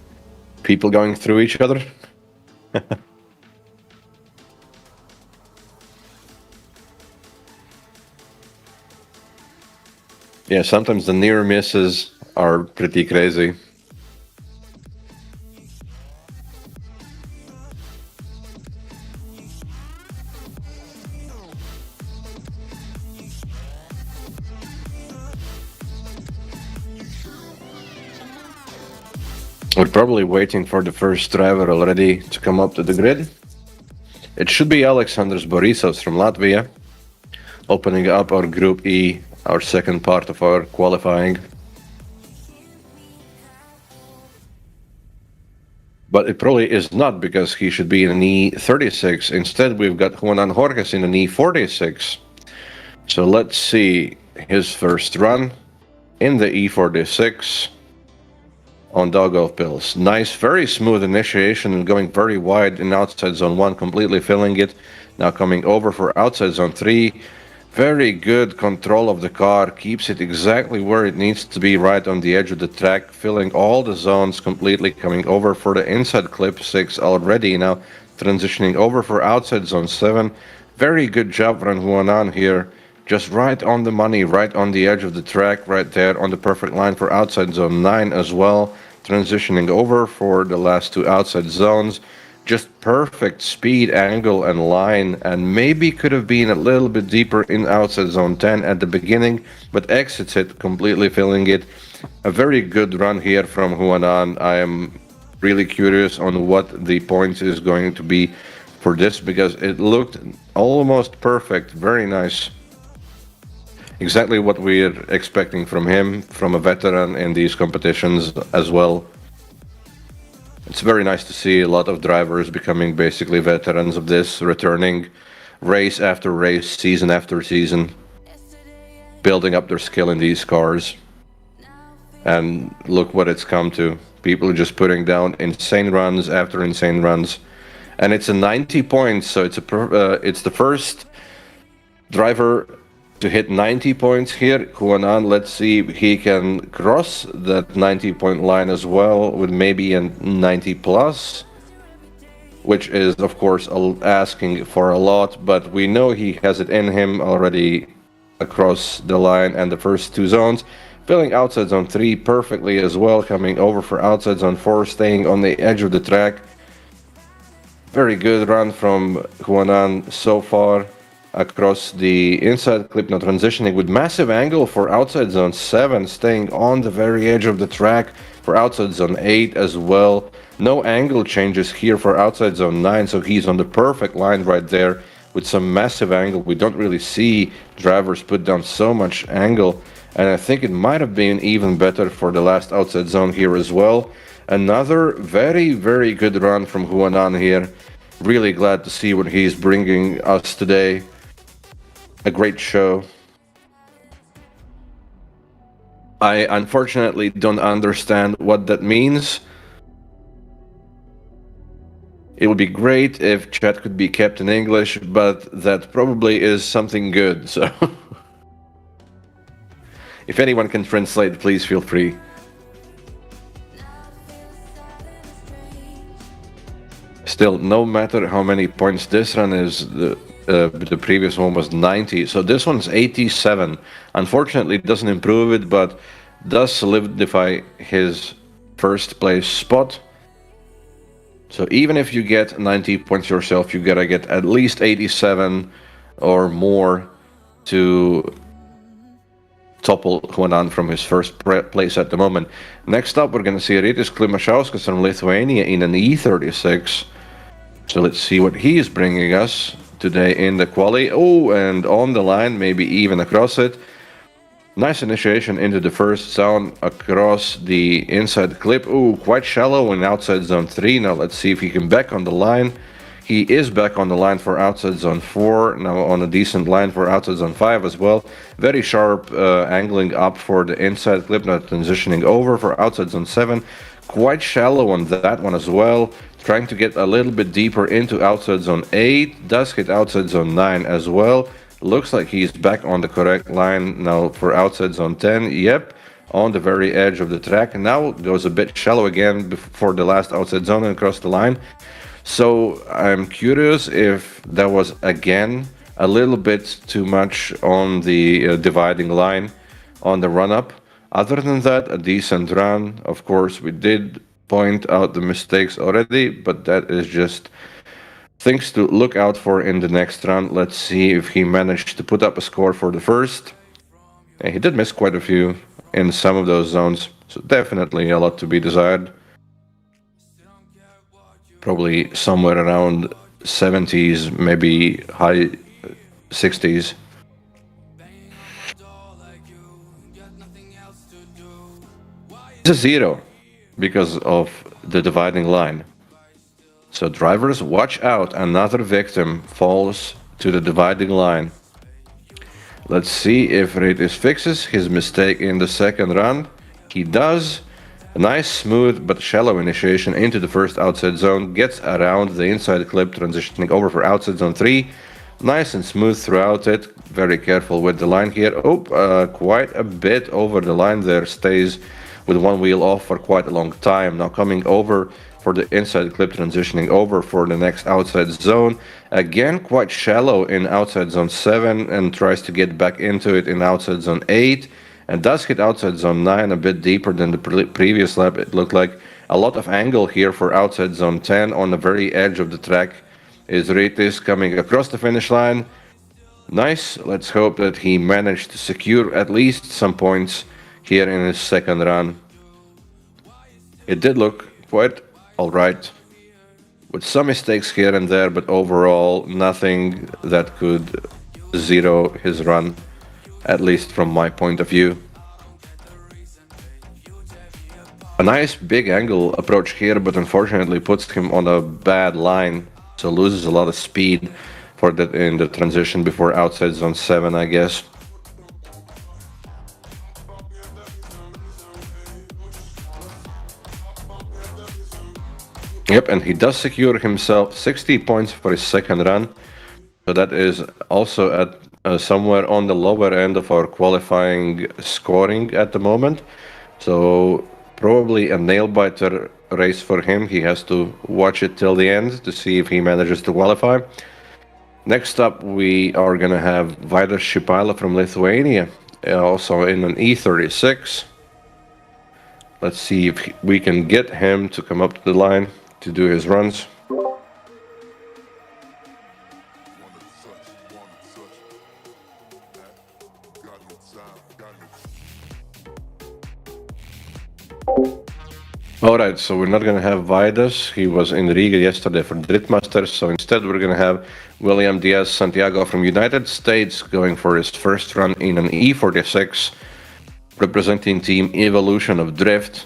people going through each other? Yeah, sometimes the near misses are pretty crazy. We're probably waiting for the first driver already to come up to the grid. It should be Aleksandrs Borisovs from Latvia, opening up our Group E our second part of our qualifying. But it probably is not, because he should be in an E36. Instead, we've got Juanan Jorges in an E46. So let's see his first run in the E46 on Daugavpils. Nice, very smooth initiation and going very wide in outside zone 1, completely filling it. Now coming over for outside zone 3. Very good control of the car, keeps it exactly where it needs to be, right on the edge of the track, filling all the zones completely, coming over for the inside clip 6 already, now transitioning over for outside zone 7. Very good job from Juanan here, just right on the money, right on the edge of the track, right there on the perfect line for outside zone 9 as well, transitioning over for the last 2 outside zones. Just perfect speed, angle, and line, and maybe could have been a little bit deeper in outside zone 10 at the beginning, but exits it, completely filling it. A very good run here from Juanan. I am really curious on what the points is going to be for this, because it looked almost perfect. Very nice. Exactly what we're expecting from him, from a veteran in these competitions as well. It's very nice to see a lot of drivers becoming basically veterans of this, returning race after race, season after season, building up their skill in these cars. And look what it's come to. People are just putting down insane runs after insane runs. And it's a 90 points, so it's the first driver to hit 90 points here. Juanan, let's see if he can cross that 90-point line as well, with maybe a 90 plus, which is of course asking for a lot, but we know he has it in him already across the line and the first 2 zones, filling outside zone 3 perfectly as well, coming over for outside zone 4, staying on the edge of the track. Very good run from Juanan so far. Across the inside clip, now transitioning with massive angle for outside zone 7, staying on the very edge of the track for outside zone 8 as well. No angle changes here for outside zone 9, so he's on the perfect line right there with some massive angle. We don't really see drivers put down so much angle, and I think it might have been even better for the last outside zone here as well. Another very, very good run from Juanan here. Really glad to see what he's bringing us today. A great show. I unfortunately don't understand what that means. It would be great if chat could be kept in English, but that probably is something good, so if anyone can translate, please feel free. Still, no matter how many points this run is, the previous one was 90, so this one's 87. Unfortunately, it doesn't improve it, but does solidify his first place spot. So even if you get 90 points yourself, you gotta get at least 87 or more to topple Juanan from his first place at the moment. Next up, we're gonna see Rytis Klimašauskas from Lithuania in an E36. So let's see what he is bringing us today in the quali. Oh, and on the line, maybe even across it. Nice initiation into the first zone across the inside clip. Oh, quite shallow in outside zone 3. Now let's see if he can back on the line. He is back on the line for outside zone 4. Now on a decent line for outside zone 5 as well. Very sharp angling up for the inside clip. Now transitioning over for outside zone 7. Quite shallow on that one as well. Trying to get a little bit deeper into outside zone 8. Does hit outside zone 9 as well. Looks like he's back on the correct line now for outside zone 10. Yep, on the very edge of the track. And now goes a bit shallow again before the last outside zone and across the line. So I'm curious if that was again a little bit too much on the dividing line on the run-up. Other than that, a decent run. Of course, we did point out the mistakes already, but that is just things to look out for in the next round. Let's see if he managed to put up a score for the first. And he did miss quite a few in some of those zones, so definitely a lot to be desired. Probably somewhere around 70s, maybe high 60s. It's a 0 because of the dividing line. So drivers, watch out, another victim falls to the dividing line. Let's see if Ritis fixes his mistake in the second run. He does. A nice, smooth, but shallow initiation into the first outside zone. Gets around the inside clip, transitioning over for outside zone 3. Nice and smooth throughout it. Very careful with the line here. Quite a bit over the line there. Stays with one wheel off for quite a long time. Now coming over for the inside clip, transitioning over for the next outside zone. Again, quite shallow in outside zone 7 and tries to get back into it in outside zone 8. And does hit outside zone 9 a bit deeper than the previous lap. It looked like a lot of angle here for outside zone 10 on the very edge of the track. Is Ritis coming across the finish line? Nice. Let's hope that he managed to secure at least some points here in his second run. It did look quite alright, with some mistakes here and there, but overall nothing that could zero his run, at least from my point of view. A nice big angle approach here, but unfortunately puts him on a bad line, so loses a lot of speed for that in the transition before outside zone 7, I guess. Yep, and he does secure himself 60 points for his second run. So that is also at somewhere on the lower end of our qualifying scoring at the moment. So probably a nail-biter race for him. He has to watch it till the end to see if he manages to qualify. Next up, we are going to have Vaidas Šipaila from Lithuania, also in an E36. Let's see if we can get him to come up to the line to do his runs. Alright, so we're not going to have Vaidas. He was in Riga yesterday for Driftmasters, so instead we're going to have William Diaz Santiago from United States going for his first run in an E46, representing Team Evolution of Drift.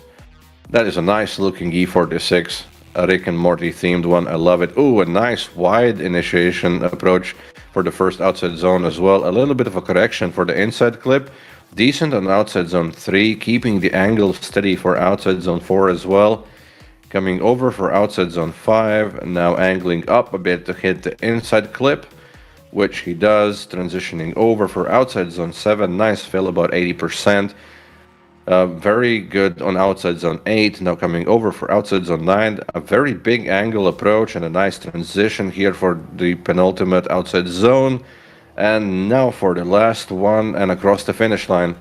That is a nice looking E46. A Rick and Morty themed one. I love it. Ooh, a nice wide initiation approach for the first outside zone as well. A little bit of a correction for the inside clip. Decent on outside zone 3, keeping the angle steady for outside zone 4 as well. Coming over for outside zone 5, and now angling up a bit to hit the inside clip, which he does. Transitioning over for outside zone 7. Nice fill, about 80%. Very good on outside zone 8, now coming over for outside zone 9. A very big angle approach and a nice transition here for the penultimate outside zone. And now for the last one and across the finish line.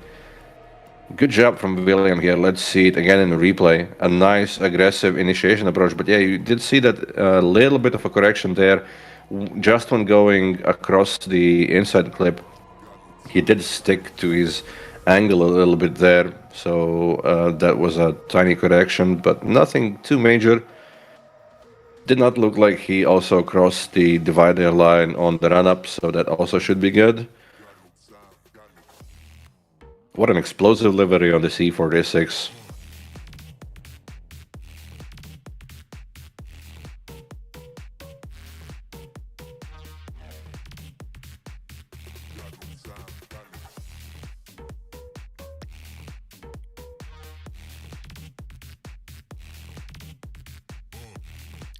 Good job from William here. Let's see it again in the replay. A nice aggressive initiation approach. But yeah, you did see that a little bit of a correction there. Just when going across the inside clip, he did stick to his angle a little bit there. So that was a tiny correction, but nothing too major. Did not look like he also crossed the divider line on the run-up, so that also should be good. What an explosive livery on the C46.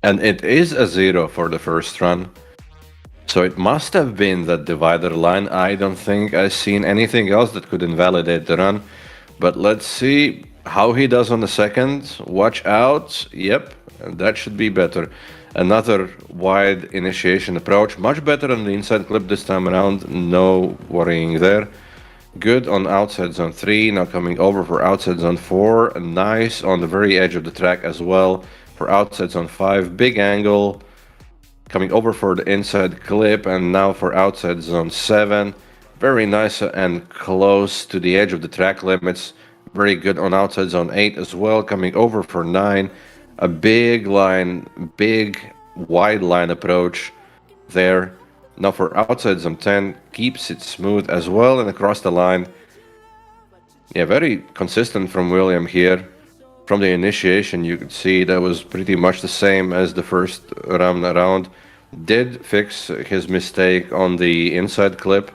And it is a 0 for the first run. So it must have been that divider line. I don't think I've seen anything else that could invalidate the run. But let's see how he does on the second. Watch out. Yep, that should be better. Another wide initiation approach. Much better on the inside clip this time around. No worrying there. Good on outside zone 3. Now coming over for outside zone 4. Nice on the very edge of the track as well. For outside zone 5, big angle, coming over for the inside clip, and now for outside zone 7, very nice and close to the edge of the track limits. Very good on outside zone 8 as well, coming over for 9, a big line, big wide line approach there. Now for outside zone 10, keeps it smooth as well and across the line. Yeah, very consistent from William here. from the initiation, you could see that was pretty much the same as the first run around. Did fix his mistake on the inside clip.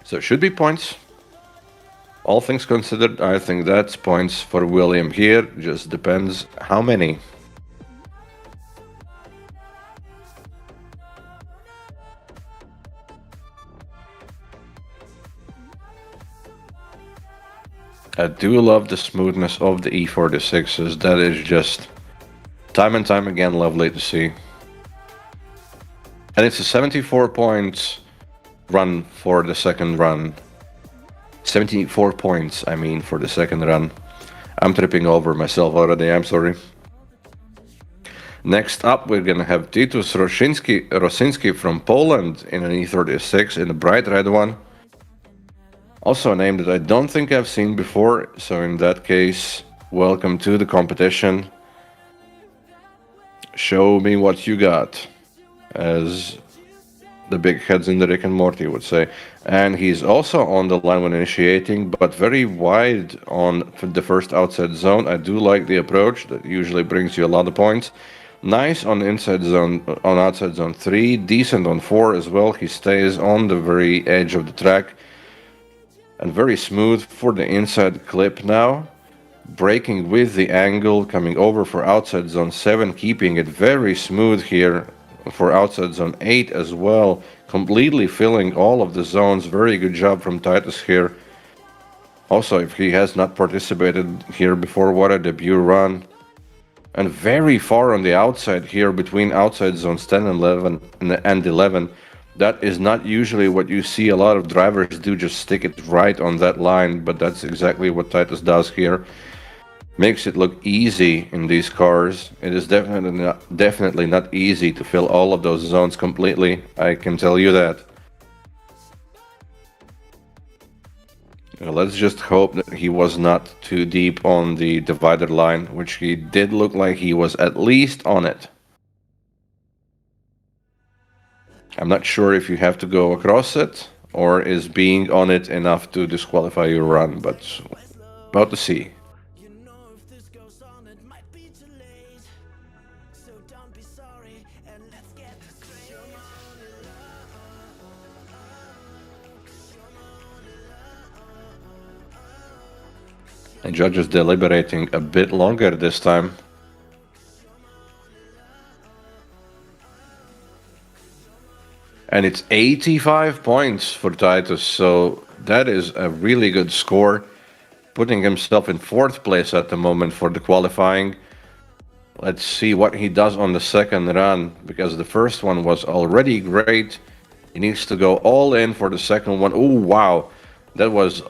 So it should be points. All things considered, I think that's points for William here. Just depends how many. I do love the smoothness of the E46s. That is just time and time again lovely to see. And it's a 74 points run for the second run. 74 points, I mean, for the second run. I'm tripping over myself already, I'm sorry. Next up, we're gonna have Titus Rosinski from Poland in an E36 in a bright red one. Also a name that I don't think I've seen before, so in that case, welcome to the competition. Show me what you got, as the big heads in the Rick and Morty would say. And he's also on the line when initiating, but very wide on the first outside zone. I do like the approach, that usually brings you a lot of points. Nice on inside zone, on outside zone 3, decent on 4 as well. He stays on the very edge of the track. And very smooth for the inside clip now. Braking with the angle, coming over for outside zone 7, keeping it very smooth here for outside zone 8 as well. Completely filling all of the zones. Very good job from Titus here. Also, if he has not participated here before, what a debut run. And very far on the outside here between outside zones 10 and 11. That is not usually what you see a lot of drivers do, just stick it right on that line, but that's exactly what Titus does here. Makes it look easy in these cars. It is definitely not easy to fill all of those zones completely, I can tell you that. Let's just hope that he was not too deep on the divider line, which he did look like he was at least on it. I'm not sure if you have to go across it, or is being on it enough to disqualify your run, but about to see. The judge is deliberating a bit longer this time. And it's 85 points for Titus, so that is a really good score. Putting himself in 4th place at the moment for the qualifying. Let's see what he does on the second run, because the first one was already great. He needs to go all in for the second one. Oh, wow. That was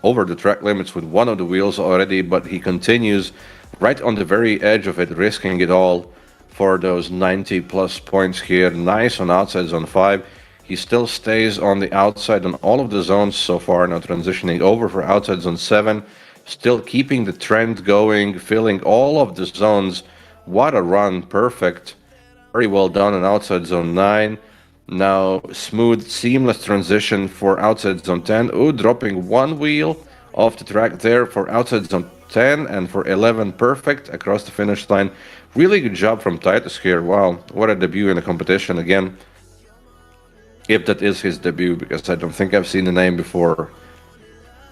over the track limits with one of the wheels already, but he continues right on the very edge of it, risking it all for those 90 plus points here. Nice on outside zone 5. He still stays on the outside on all of the zones so far, now transitioning over for outside zone 7. Still keeping the trend going, filling all of the zones. What a run, perfect. Very well done on outside zone 9. Now smooth, seamless transition for outside zone 10. Oh, dropping one wheel off the track there for outside zone 10, and for 11, perfect across the finish line. Really good job from Titus here. Wow, what a debut in the competition again. If that is his debut, because I don't think I've seen the name before.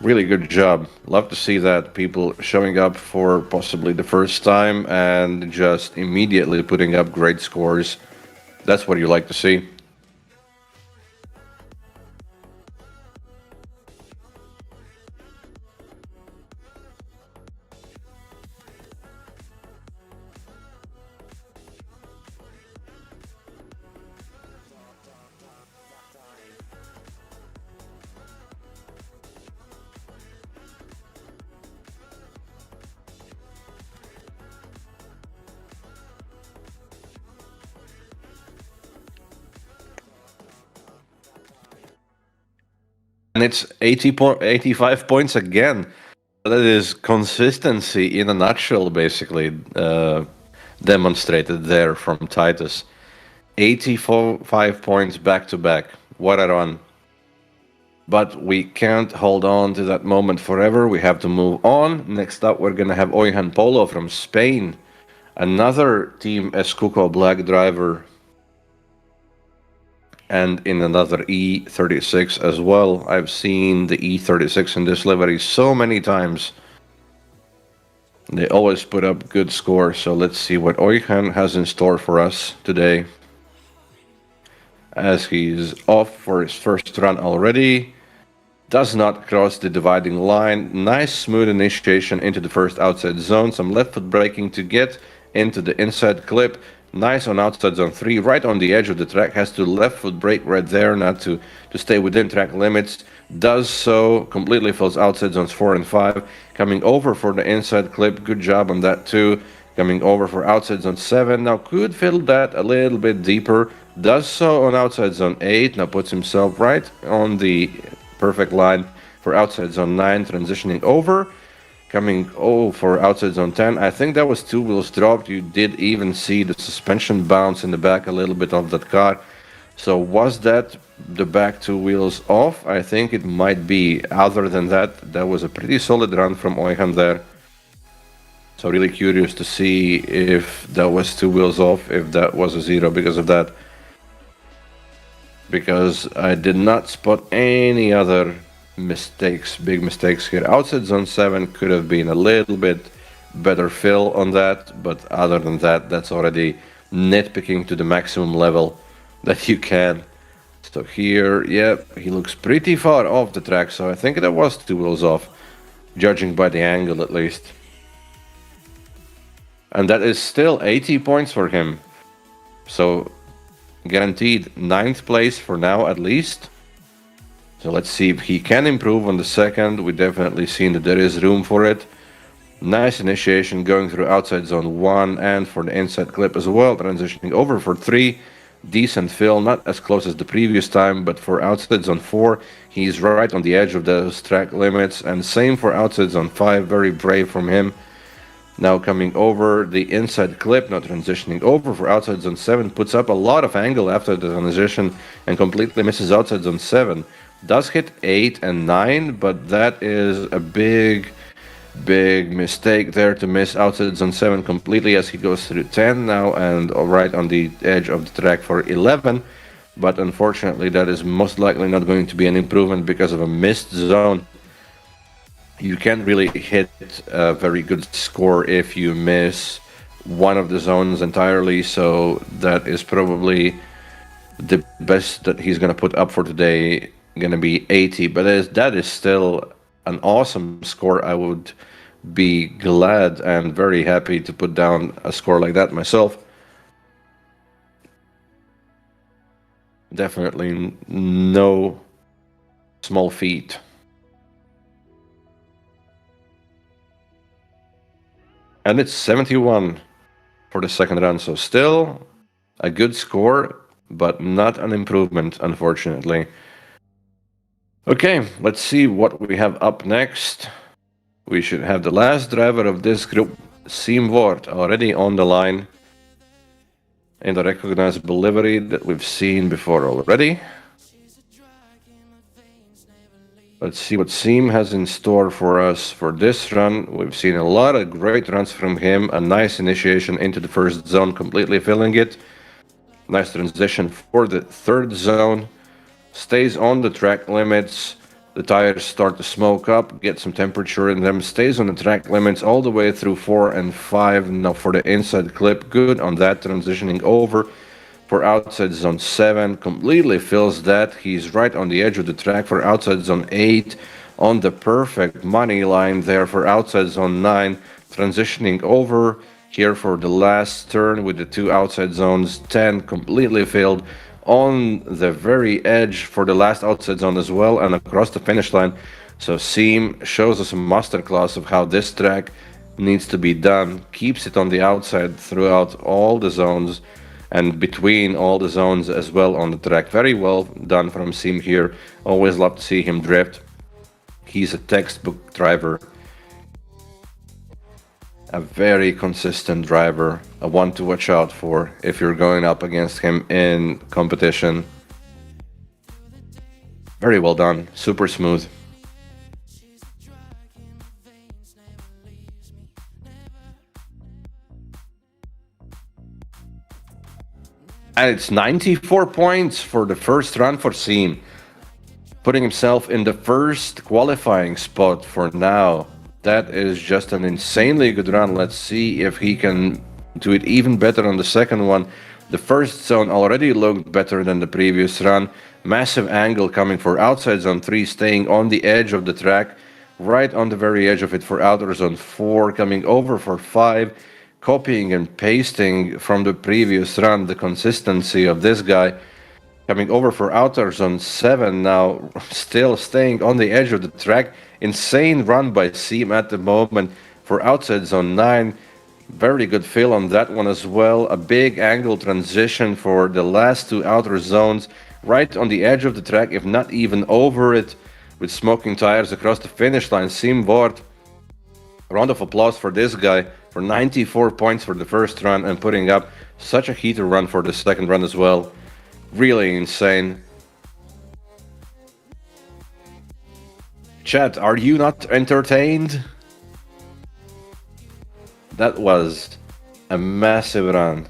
Really good job. Love to see that. People showing up for possibly the first time and just immediately putting up great scores. That's what you like to see. And it's 85 points again. That is consistency in a nutshell, basically, demonstrated there from Titus. 85 points back to back. What a run. But we can't hold on to that moment forever. We have to move on. Next up, we're going to have Oyhan Polo from Spain. Another Team Escuco black driver. And in another E36 as well. I've seen the E36 in this livery so many times. They always put up good scores. So let's see what Oyhan has in store for us today. As he's off for his first run already. Does not cross the dividing line. Nice smooth initiation into the first outside zone. Some left foot braking to get into the inside clip. Nice on outside zone 3, right on the edge of the track. Has to left foot brake right there, not to stay within track limits. Does so, completely fills outside zones 4 and 5. Coming over for the inside clip, good job on that too. Coming over for outside zone 7. Now could fill that a little bit deeper. Does so on outside zone 8. Now puts himself right on the perfect line for outside zone 9. Transitioning over. Coming for outside zone 10. I think that was 2 wheels dropped. You did even see the suspension bounce in the back a little bit of that car. So was that the back 2 wheels off? I think it might be. Other than that, that was a pretty solid run from Oyhan there. So really curious to see if that was 2 wheels off, if that was a 0 because of that. Because I did not spot any other mistakes, big mistakes here. Outside zone 7 could have been a little bit better fill on that, but other than that, that's already nitpicking to the maximum level that you can. So here, yeah, he looks pretty far off the track, so I think that was 2 wheels off, judging by the angle at least. And that is still 80 points for him. So guaranteed 9th place for now at least. So let's see if he can improve on the second. We definitely seen that there is room for it. Nice initiation going through outside zone 1 and for the inside clip as well. Transitioning over for 3. Decent fill, not as close as the previous time, but for outside zone 4, he's right on the edge of those track limits. And same for outside zone 5, very brave from him. Now coming over the inside clip, now transitioning over for outside zone 7, puts up a lot of angle after the transition and completely misses outside zone 7. Does hit 8 and 9, but that is a big mistake there to miss outside zone 7 completely as he goes through 10 now and right on the edge of the track for 11. But unfortunately, that is most likely not going to be an improvement because of a missed zone. You can't really hit a very good score if you miss one of the zones entirely, so that is probably the best that he's going to put up for today, going to be 80, but that is still an awesome score. I would be glad and very happy to put down a score like that myself. Definitely no small feat. And it's 71 for the second run, so still a good score, but not an improvement, unfortunately. Okay, let's see what we have up next. We should have the last driver of this group, Siim Voort, already on the line in the recognizable livery that we've seen before already. Let's see what Siim has in store for us for this run. We've seen a lot of great runs from him. A nice initiation into the first zone, completely filling it. Nice transition for the third zone. Stays on the track limits. The tires start to smoke up, get some temperature in them. Stays on the track limits all the way through 4 and 5. Now for the inside clip, good on that, transitioning over for outside zone 7, completely fills that. He's right on the edge of the track for outside zone 8, on the perfect money line there for outside zone 9, transitioning over here for the last turn with the 2 outside zones, 10 completely filled, on the very edge for the last outside zone as well, and across the finish line. So Siim shows us a masterclass of how this track needs to be done, keeps it on the outside throughout all the zones, and between all the zones as well on the track. Very well done from Siim here. Always love to see him drift. He's a textbook driver. A very consistent driver. A one to watch out for if you're going up against him in competition. Very well done. Super smooth. And it's 94 points for the first run for Seam, putting himself in the first qualifying spot for now. That is just an insanely good run. Let's see if he can do it even better on the second one. The first zone already looked better than the previous run. Massive angle coming for outside zone 3, staying on the edge of the track, right on the very edge of it for outer zone 4, coming over for 5, copying and pasting from the previous run the consistency of this guy. Coming over for outer zone 7 now, still staying on the edge of the track. Insane run by Seam at the moment for outside zone 9. Very good feel on that one as well. A big angle transition for the last two outer zones, right on the edge of the track, if not even over it, with smoking tires across the finish line. Seam Vort. Round of applause for this guy for 94 points for the first run and putting up such a heater run for the second run as well. Really insane. Chat, are you not entertained? That was a massive run.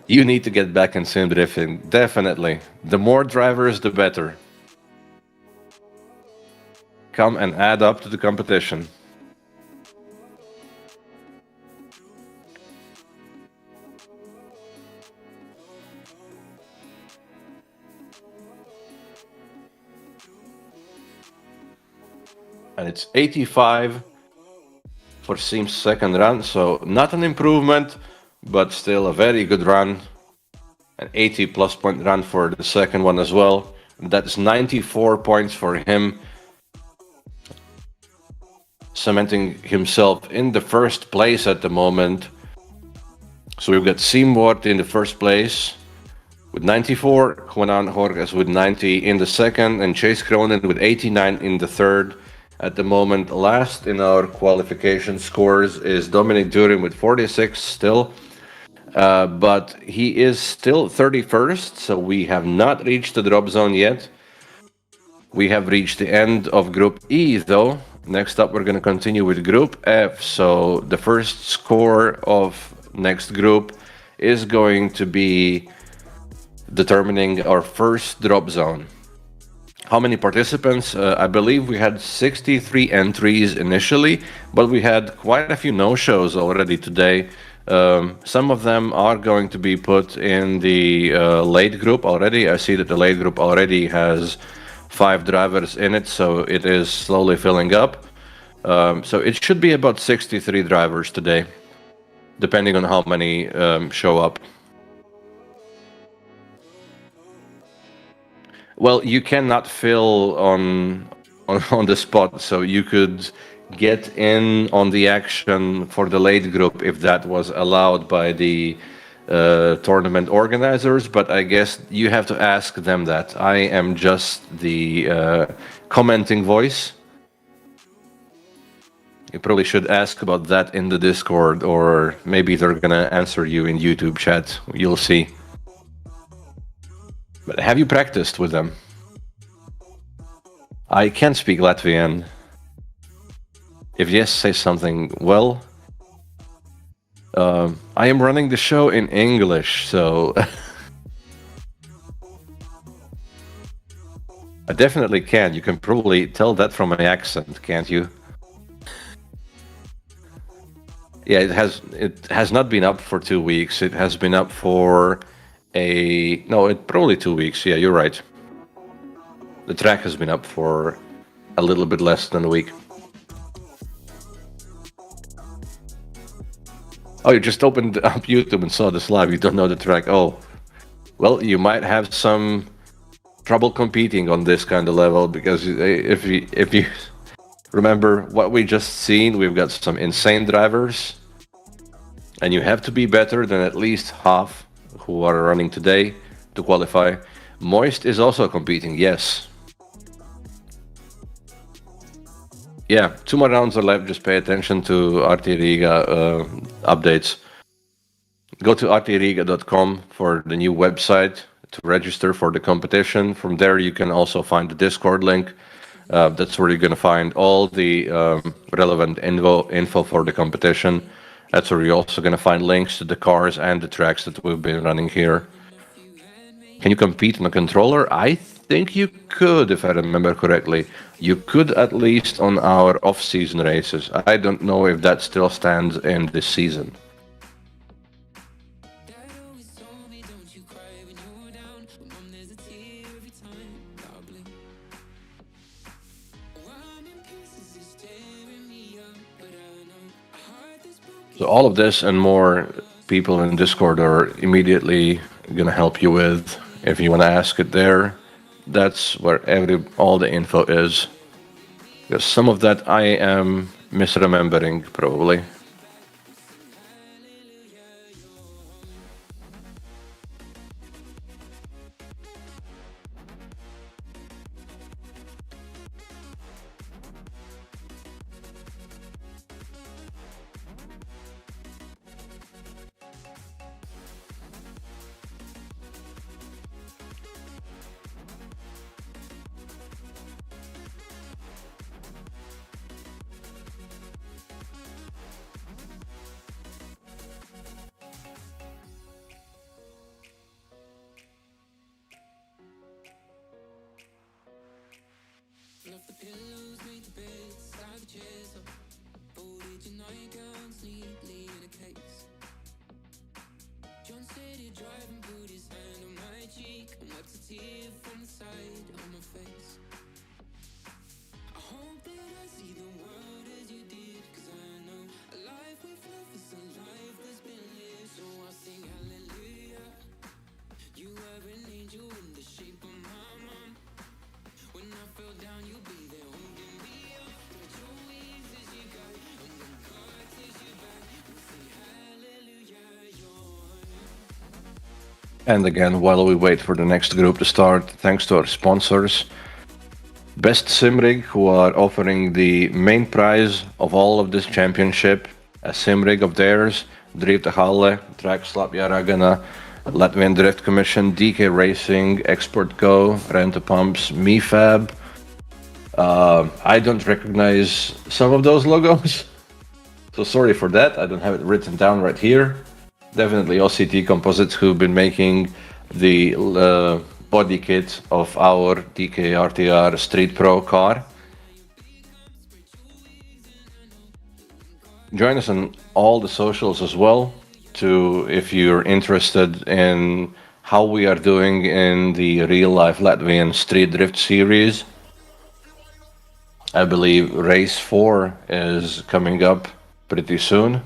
You need to get back in sim drifting, definitely. The more drivers, the better. Come and add up to the competition. And it's 85 for Seam's second run, so not an improvement, but still a very good run. An 80 plus point run for the second one as well. That's 94 points for him, cementing himself in the first place at the moment. So we've got Seam Vort in the first place with 94, Juanan Jorges with 90 in the second, and Chase Cronin with 89 in the third. At the moment, last in our qualification scores is Dominic Durin with 46 still. But he is still 31st, so we have not reached the drop zone yet. We have reached the end of Group E, though. Next up, we're going to continue with Group F. So the first score of next group is going to be determining our first drop zone. How many participants? I believe we had 63 entries initially, but we had quite a few no-shows already today. Some of them are going to be put in the late group already. I see that the late group already has 5 drivers in it, so it is slowly filling up. So it should be about 63 drivers today, depending on how many show up. Well, you cannot fill on the spot, so you could get in on the action for the late group if that was allowed by the tournament organizers, but I guess you have to ask them that. I am just the commenting voice. You probably should ask about that in the Discord, or maybe they're gonna answer you in YouTube chat. You'll see. But have you practiced with them? I can speak Latvian. If yes, say something. Well, I am running the show in English, so I definitely can. You can probably tell that from my accent, can't you? Yeah, it has not been up for 2 weeks. It has been up for probably 2 weeks. Yeah, you're right. The track has been up for a little bit less than a week. Oh, you just opened up YouTube and saw this live. You don't know the track. Oh, well, you might have some trouble competing on this kind of level, because if you remember what we just seen, we've got some insane drivers, and you have to be better than at least half who are running today to qualify. Moist is also competing, yes. Yeah, 2 more rounds are left. Just pay attention to RTRiga updates. Go to rtriga.com for the new website to register for the competition. From there, you can also find the Discord link. That's where you're going to find all the relevant info for the competition. That's where you're also going to find links to the cars and the tracks that we've been running here. Can you compete on a controller? I think you could, if I remember correctly. You could at least on our off-season races. I don't know if that still stands in this season. So all of this and more people in Discord are immediately going to help you with. If you want to ask it there, that's where all the info is. Because some of that I am misremembering, probably. And again, while we wait for the next group to start, thanks to our sponsors, Best Simrig, who are offering the main prize of all of this championship, a Simrig of theirs, Drift Halle, Track Slapjā Ragana, Latvian Drift Commission, DK Racing, Export Go, Renta Pumps, MeFab. I don't recognize some of those logos, so sorry for that. I don't have it written down right here. Definitely OCT Composites, who've been making the body kit of our DKRTR Street Pro car. Join us on all the socials as well, if you're interested in how we are doing in the real-life Latvian Street Drift series. I believe Race 4 is coming up pretty soon.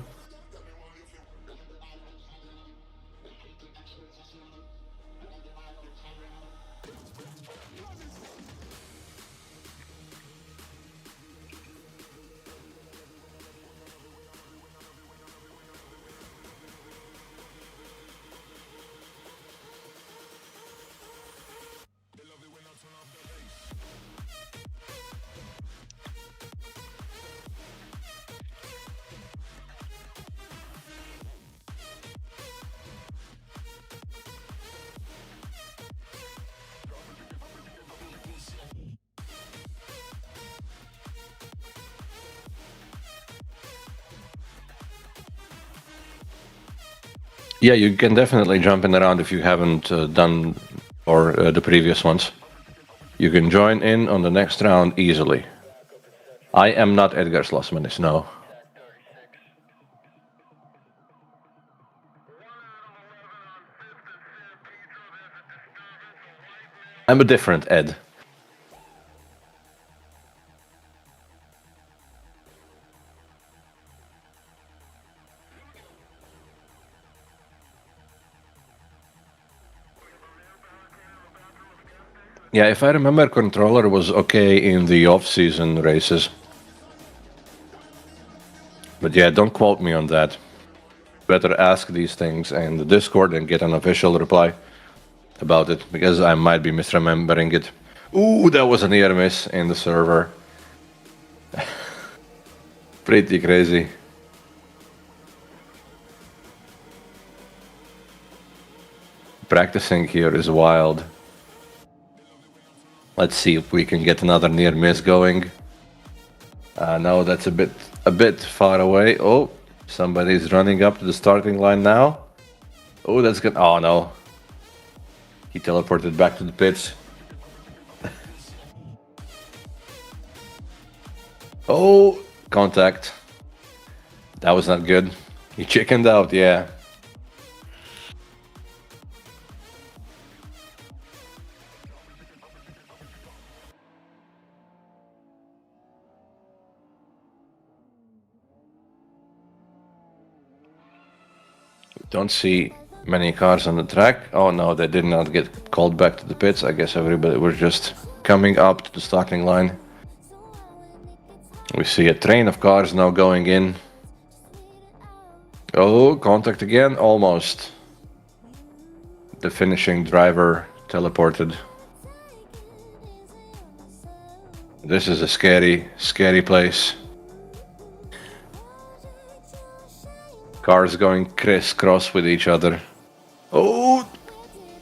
Yeah, you can definitely jump in around if you haven't done the previous ones. You can join in on the next round easily. I am not Edgar Slasmanis, no. I'm a different Ed. Yeah, if I remember, controller was okay in the off-season races. But yeah, don't quote me on that. Better ask these things in the Discord and get an official reply. about it because I might be misremembering it. Ooh, that was a near miss in the server. Pretty crazy. Practicing here is wild. Let's see if we can get another near miss going. No, that's a bit far away. Oh, somebody's running up to the starting line now. Oh, that's good. Oh no. He teleported back to the pits. Oh, contact. That was not good. He chickened out, yeah. Don't see many cars on the track. Oh no, they did not get called back to the pits. I guess everybody was just coming up to the starting line. We see a train of cars now going in. Oh, contact again, almost. The finishing driver teleported. This is a scary, scary place. Cars going crisscross with each other. Oh!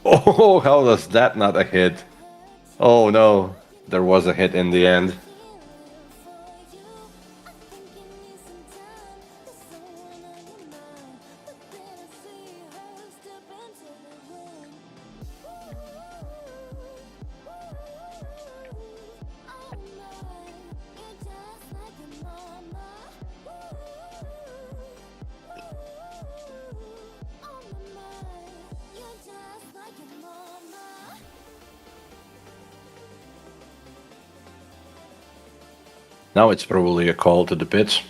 Oh, how was that not a hit? Oh no, there was a hit in the end. Now it's probably a call to the pits.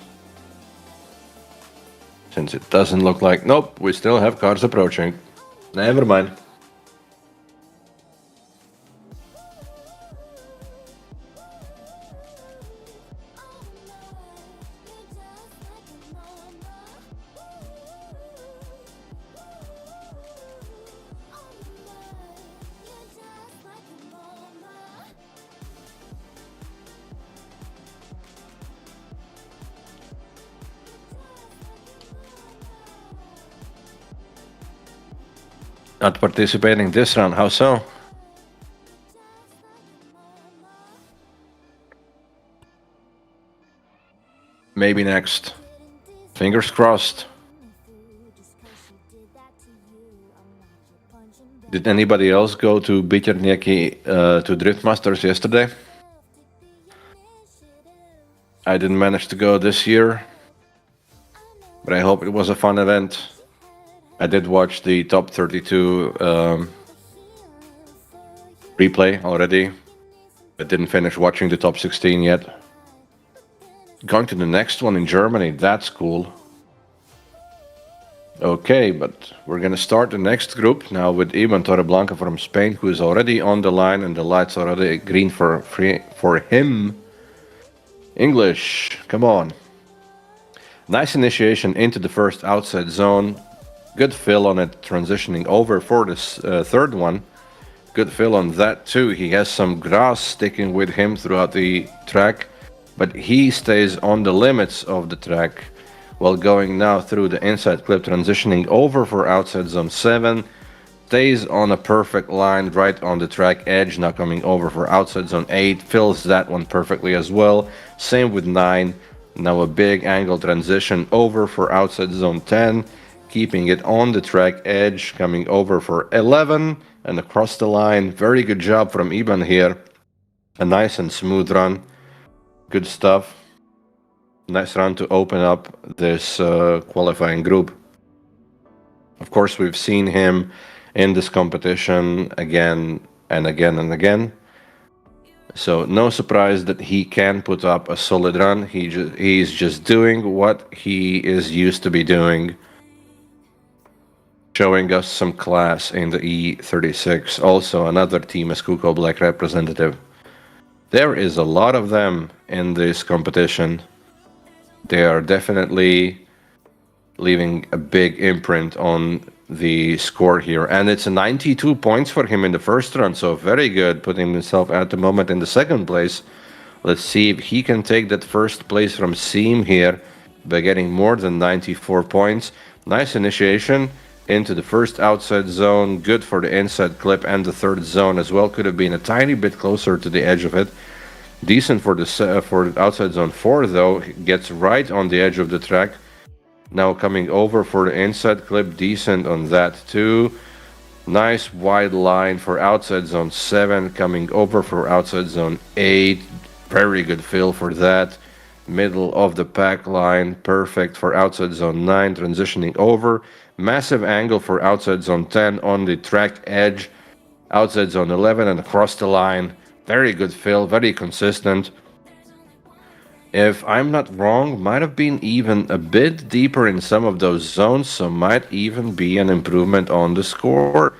Since it doesn't look like... Nope, we still have cars approaching. Never mind. Not participating this round, how so? Maybe next. Fingers crossed. Did anybody else go to Biķernieki to Drift Masters yesterday? I didn't manage to go this year, but I hope it was a fun event. I did watch the top 32 replay already, but didn't finish watching the top 16 yet. Going to the next one in Germany, that's cool. Okay, but we're gonna start the next group now with Ivan Torreblanca from Spain, who is already on the line and the lights are already green for him. English, come on. Nice initiation into the first outside zone. Good fill on it, transitioning over for this third one. Good fill on that too. He has some grass sticking with him throughout the track, but he stays on the limits of the track while going now through the inside clip, transitioning over for outside zone 7. Stays on a perfect line right on the track edge, now coming over for outside zone 8. Fills that one perfectly as well. Same with 9. Now a big angle transition over for outside zone 10. Keeping it on the track edge, coming over for 11 and across the line. Very good job from Iban here. A nice and smooth run. Good stuff. Nice run to open up this qualifying group. Of course, we've seen him in this competition again and again and again. So no surprise that he can put up a solid run. He's just doing what he is used to be doing. Showing us some class in the E36. Also another Team Escuco Black representative. There is a lot of them in this competition. They are definitely leaving a big imprint on the score here. And it's 92 points for him in the first run, so very good, putting himself at the moment in the second place. Let's see if he can take that first place from Seam here by getting more than 94 points. Nice initiation into the first outside zone, good for the inside clip, and the third zone as well. Could have been a tiny bit closer to the edge of it. Decent for the outside zone 4 though, gets right on the edge of the track. Now coming over for the inside clip, decent on that too. Nice wide line for outside zone 7, coming over for outside zone 8. Very good feel for that. Middle of the pack line, perfect for outside zone 9, transitioning over. Massive angle for outside zone 10 on the track edge. Outside zone 11 and across the line. Very good feel, very consistent. If I'm not wrong, might have been even a bit deeper in some of those zones, so might even be an improvement on the score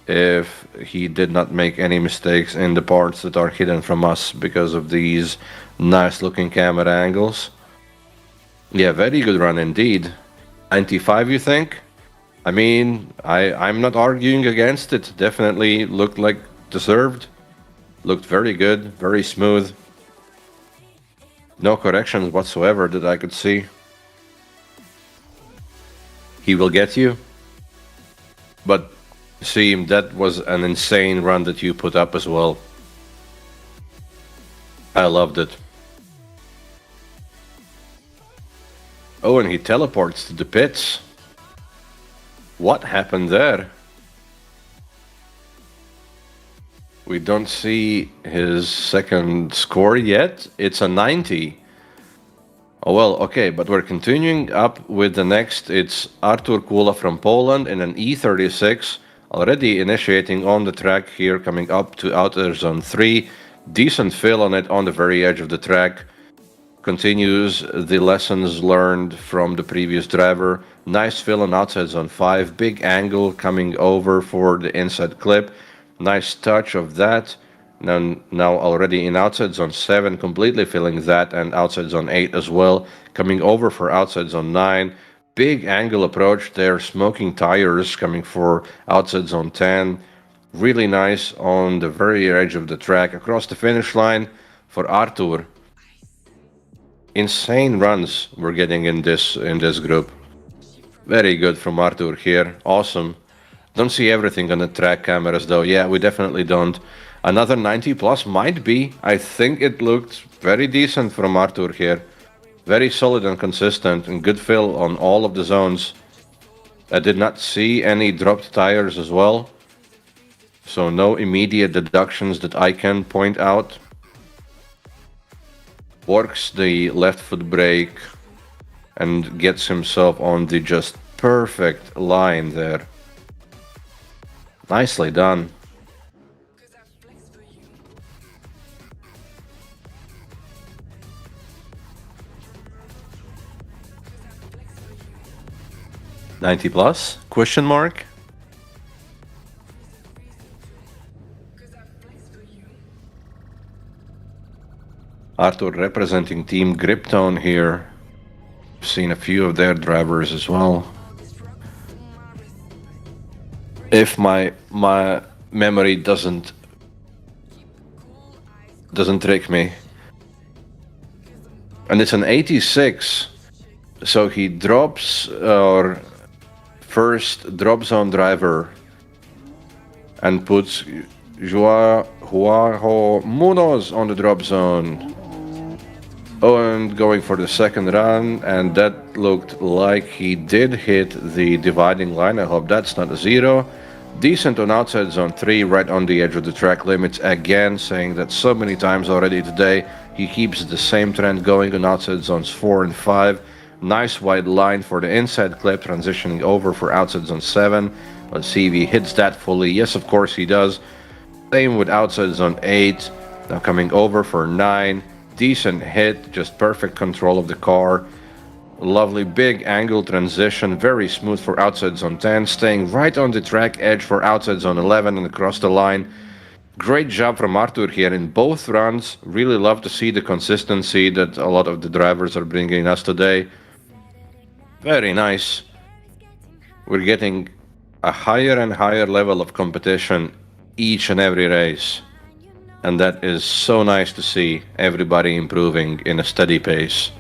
if he did not make any mistakes in the parts that are hidden from us because of these nice looking camera angles. Yeah, very good run indeed. 95, you think? I mean, I'm not arguing against it. Definitely looked like deserved. Looked very good, very smooth. No corrections whatsoever that I could see. He will get you. But see, that was an insane run that you put up as well. I loved it. Oh, and he teleports to the pits. What happened there? We don't see his second score yet. It's a 90. Oh well, okay, but we're continuing up with the next. It's Artur Kula from Poland in an E36. Already initiating on the track here, coming up to outer zone 3. Decent fill on it on the very edge of the track. Continues the lessons learned from the previous driver. Nice fill on outside zone 5. Big angle coming over for the inside clip. Nice touch of that. Now already in outside zone 7, completely filling that, and outside zone 8 as well. Coming over for outside zone 9. Big angle approach there, smoking tires coming for outside zone 10. Really nice on the very edge of the track. Across the finish line for Artur. Insane runs we're getting in this group. Very good from Artur here. Awesome. Don't see everything on the track cameras though. Yeah, we definitely don't. Another 90 plus might be. I think it looked very decent from Artur here. Very solid and consistent and good fill on all of the zones. I did not see any dropped tires as well. So no immediate deductions that I can point out. Works the left foot brake and gets himself on the just perfect line there. Nicely done. $90 plus? Question mark? Artur representing Team Griptone here. I've seen a few of their drivers as well. If my memory doesn't trick me. And it's an 86. So he drops or first drop zone driver and puts Joao Munoz on the drop zone. Oh, and going for the second run, and that looked like he did hit the dividing line. I hope that's not a 0. Decent on outside zone 3, right on the edge of the track limits. Again, saying that so many times already today. He keeps the same trend going on outside zones 4 and 5. Nice wide line for the inside clip, transitioning over for outside zone 7. Let's see if he hits that fully. Yes, of course he does. Same with outside zone 8. Now coming over for 9. Decent hit, just perfect control of the car. Lovely big angle transition, very smooth for outside zone 10. Staying right on the track edge for outside zone 11 and across the line. Great job from Artur here in both runs. Really love to see the consistency that a lot of the drivers are bringing us today. Very nice. We're getting a higher and higher level of competition each and every race. And that is so nice to see everybody improving in a steady pace.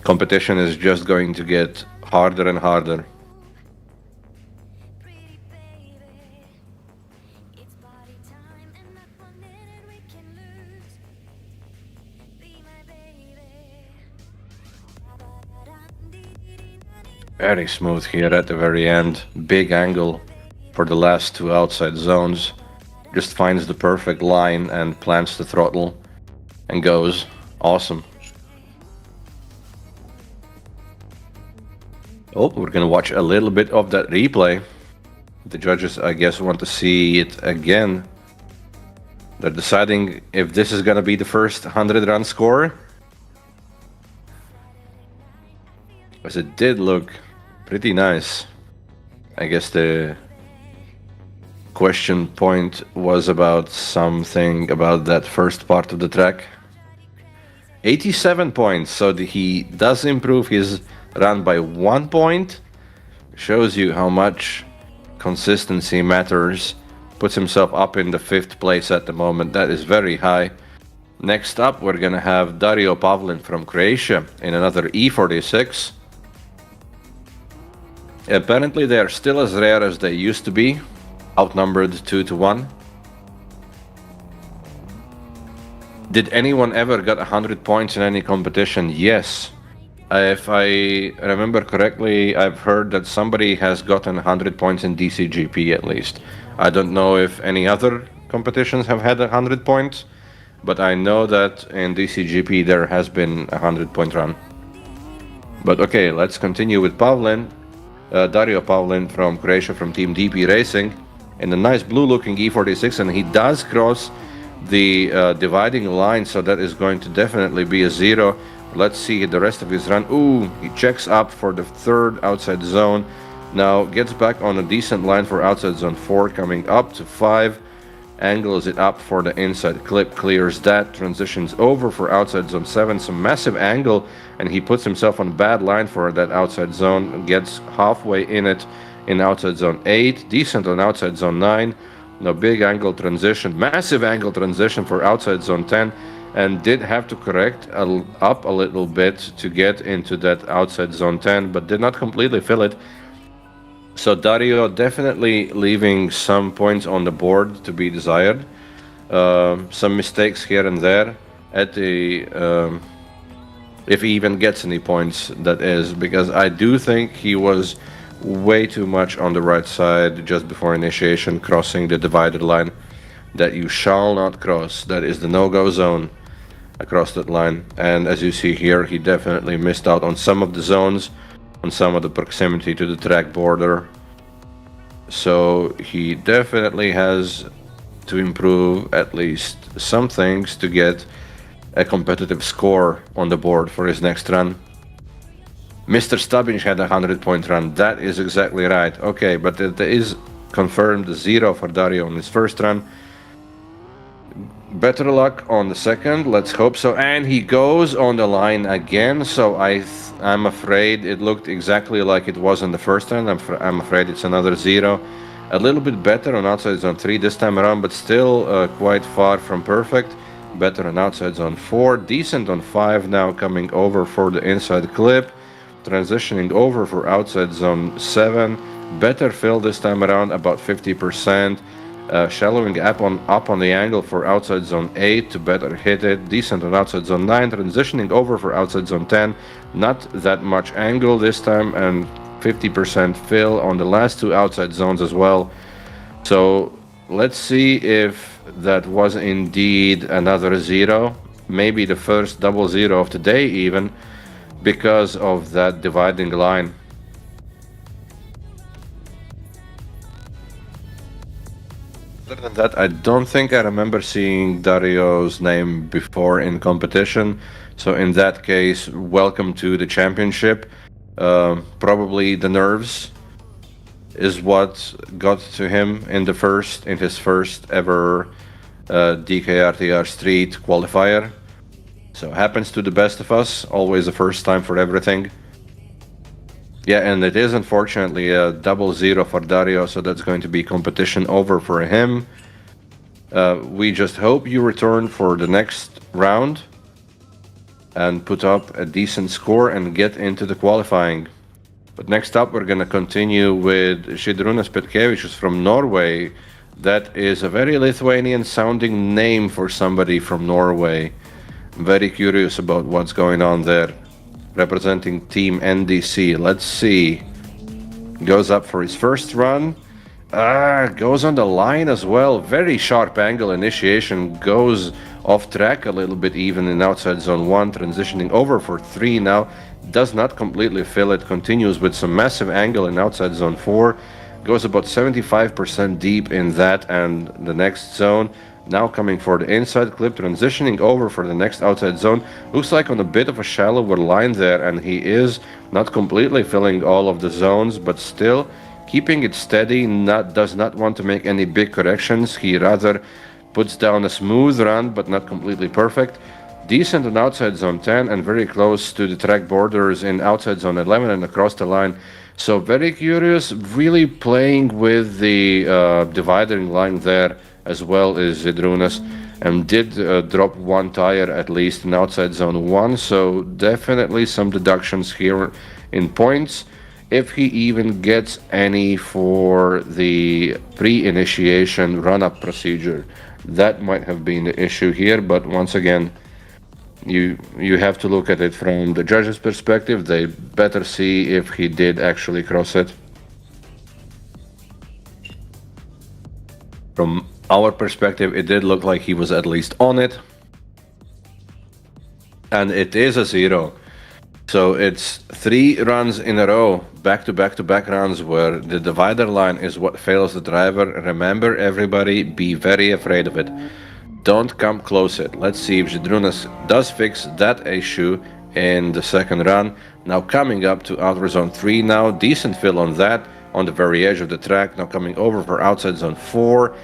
Competition is just going to get harder and harder. Very smooth here at the very end. Big angle for the last two outside zones. Just finds the perfect line and plants the throttle and goes. Awesome. Oh, we're gonna watch a little bit of that replay. The judges, I guess, want to see it again. They're deciding if this is gonna be the first 100-run score. Because it did look pretty nice. I guess the question point was about something about that first part of the track. 87 points, so he does improve his run by 1 point. Shows you how much consistency matters. Puts himself up in the 5th place at the moment. That is very high. Next up, we're gonna have Dario Pavlin from Croatia in another E46. Apparently they are still as rare as they used to be, outnumbered 2-1. Did anyone ever get 100 points in any competition? Yes. If I remember correctly, I've heard that somebody has gotten 100 points in DCGP at least. I don't know if any other competitions have had 100 points, but I know that in DCGP there has been a 100-point run. But okay, let's continue with Pavlin. Dario Pavlin from Croatia from Team DP Racing in a nice blue-looking E46, and he does cross the dividing line, so that is going to definitely be a 0. Let's see the rest of his run. Ooh, he checks up for the 3rd outside zone. Now gets back on a decent line for outside zone 4, coming up to 5. Angles it up for the inside clip, clears that, transitions over for outside zone 7, some massive angle, and he puts himself on a bad line for that outside zone, gets halfway in it in outside zone 8, decent on outside zone 9, no big angle transition, massive angle transition for outside zone 10, and did have to correct up a little bit to get into that outside zone 10, but did not completely fill it. So Dario definitely leaving some points on the board to be desired. Some mistakes here and there at the if he even gets any points, that is, because I do think he was way too much on the right side just before initiation, crossing the divided line that you shall not cross. That is the no-go zone across that line. And as you see here, he definitely missed out on some of the zones, on some of the proximity to the track border. So he definitely has to improve at least some things to get a competitive score on the board for his next run. Mr. Stubbins had a 100-point run. That is exactly right. Okay, but there is confirmed 0 for Dario on his first run. Better luck on the second. Let's hope so. And he goes on the line again. So I'm afraid it looked exactly like it was in the first run. I'm afraid it's another 0. A little bit better on outside zone 3 this time around, but still quite far from perfect. Better on outside zone 4. Decent on 5 now, coming over for the inside clip. Transitioning over for outside zone 7. Better fill this time around, about 50%. Shallowing up on the angle for outside zone 8 to better hit it. Decent on outside zone 9. Transitioning over for outside zone 10. Not that much angle this time, and 50% fill on the last 2 outside zones as well. So let's see if that was indeed another 0. Maybe the first double 0 of the day even, because of that dividing line. Other than that, I don't think I remember seeing Dario's name before in competition. So in that case, welcome to the championship. Probably the nerves is what got to him in his first ever DKRTR Street qualifier. So happens to the best of us. Always a first time for everything. Yeah, and it is unfortunately a 0-0 for Dario, so that's going to be competition over for him. We just hope you return for the next round and put up a decent score and get into the qualifying. But next up, we're going to continue with Žydrūnas Petkevičius from Norway. That is a very Lithuanian-sounding name for somebody from Norway. I'm very curious about what's going on there. Representing Team NDC. Let's see. Goes up for his first run. Goes on the line as well. Very sharp angle initiation. Goes off track a little bit even in outside zone 1. Transitioning over for 3 now. Does not completely fill it. Continues with some massive angle in outside zone 4. Goes about 75% deep in that and the next zone. Now coming for the inside clip, transitioning over for the next outside zone. Looks like on a bit of a shallower line there, and he is not completely filling all of the zones, but still keeping it steady. Does not want to make any big corrections. He rather puts down a smooth run, but not completely perfect. Decent on outside zone 10 and very close to the track borders in outside zone 11 and across the line. So very curious, really playing with the dividing line there as well as Žydrūnas, and did drop one tire at least in outside zone 1, so definitely some deductions here in points, if he even gets any for the pre-initiation run-up procedure. That might have been the issue here, but once again, you have to look at it from the judge's perspective. They better see if he did actually cross it. From our perspective, it did look like he was at least on it. And it is a 0. So it's 3 runs in a row, back-to-back runs, where the divider line is what fails the driver. Remember, everybody, be very afraid of it. Don't come close it. Let's see if Žydrūnas does fix that issue in the second run. Now coming up to outer zone 3 now. Decent fill on that, on the very edge of the track. Now coming over for outside zone 4.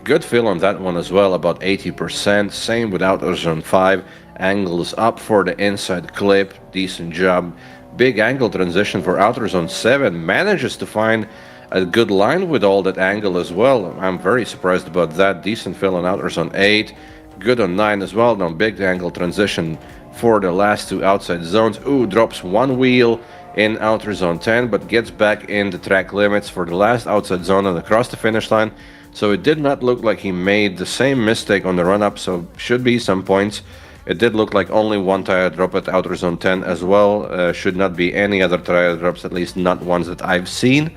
Good fill on that one as well, about 80%. Same with outer zone 5. Angles up for the inside clip. Decent job. Big angle transition for outer zone 7. Manages to find a good line with all that angle as well. I'm very surprised about that. Decent fill on outer zone 8. Good on 9 as well. Now big angle transition for the last 2 outside zones. Drops one wheel in outer zone 10, but gets back in the track limits for the last outside zone and across the finish line. So it did not look like he made the same mistake on the run-up, so should be some points. It did look like only one tire drop at outer zone 10 as well. Should not be any other tire drops, at least not ones that I've seen.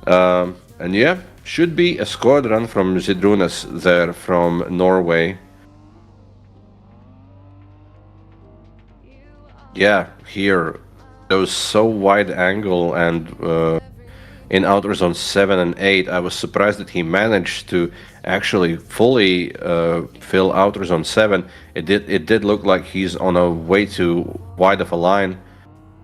And yeah, should be a squad run from Žydrūnas there from Norway. Yeah, here, those so wide angle and in outer zone 7 and 8, I was surprised that he managed to actually fully fill outer zone 7. It did look like he's on a way too wide of a line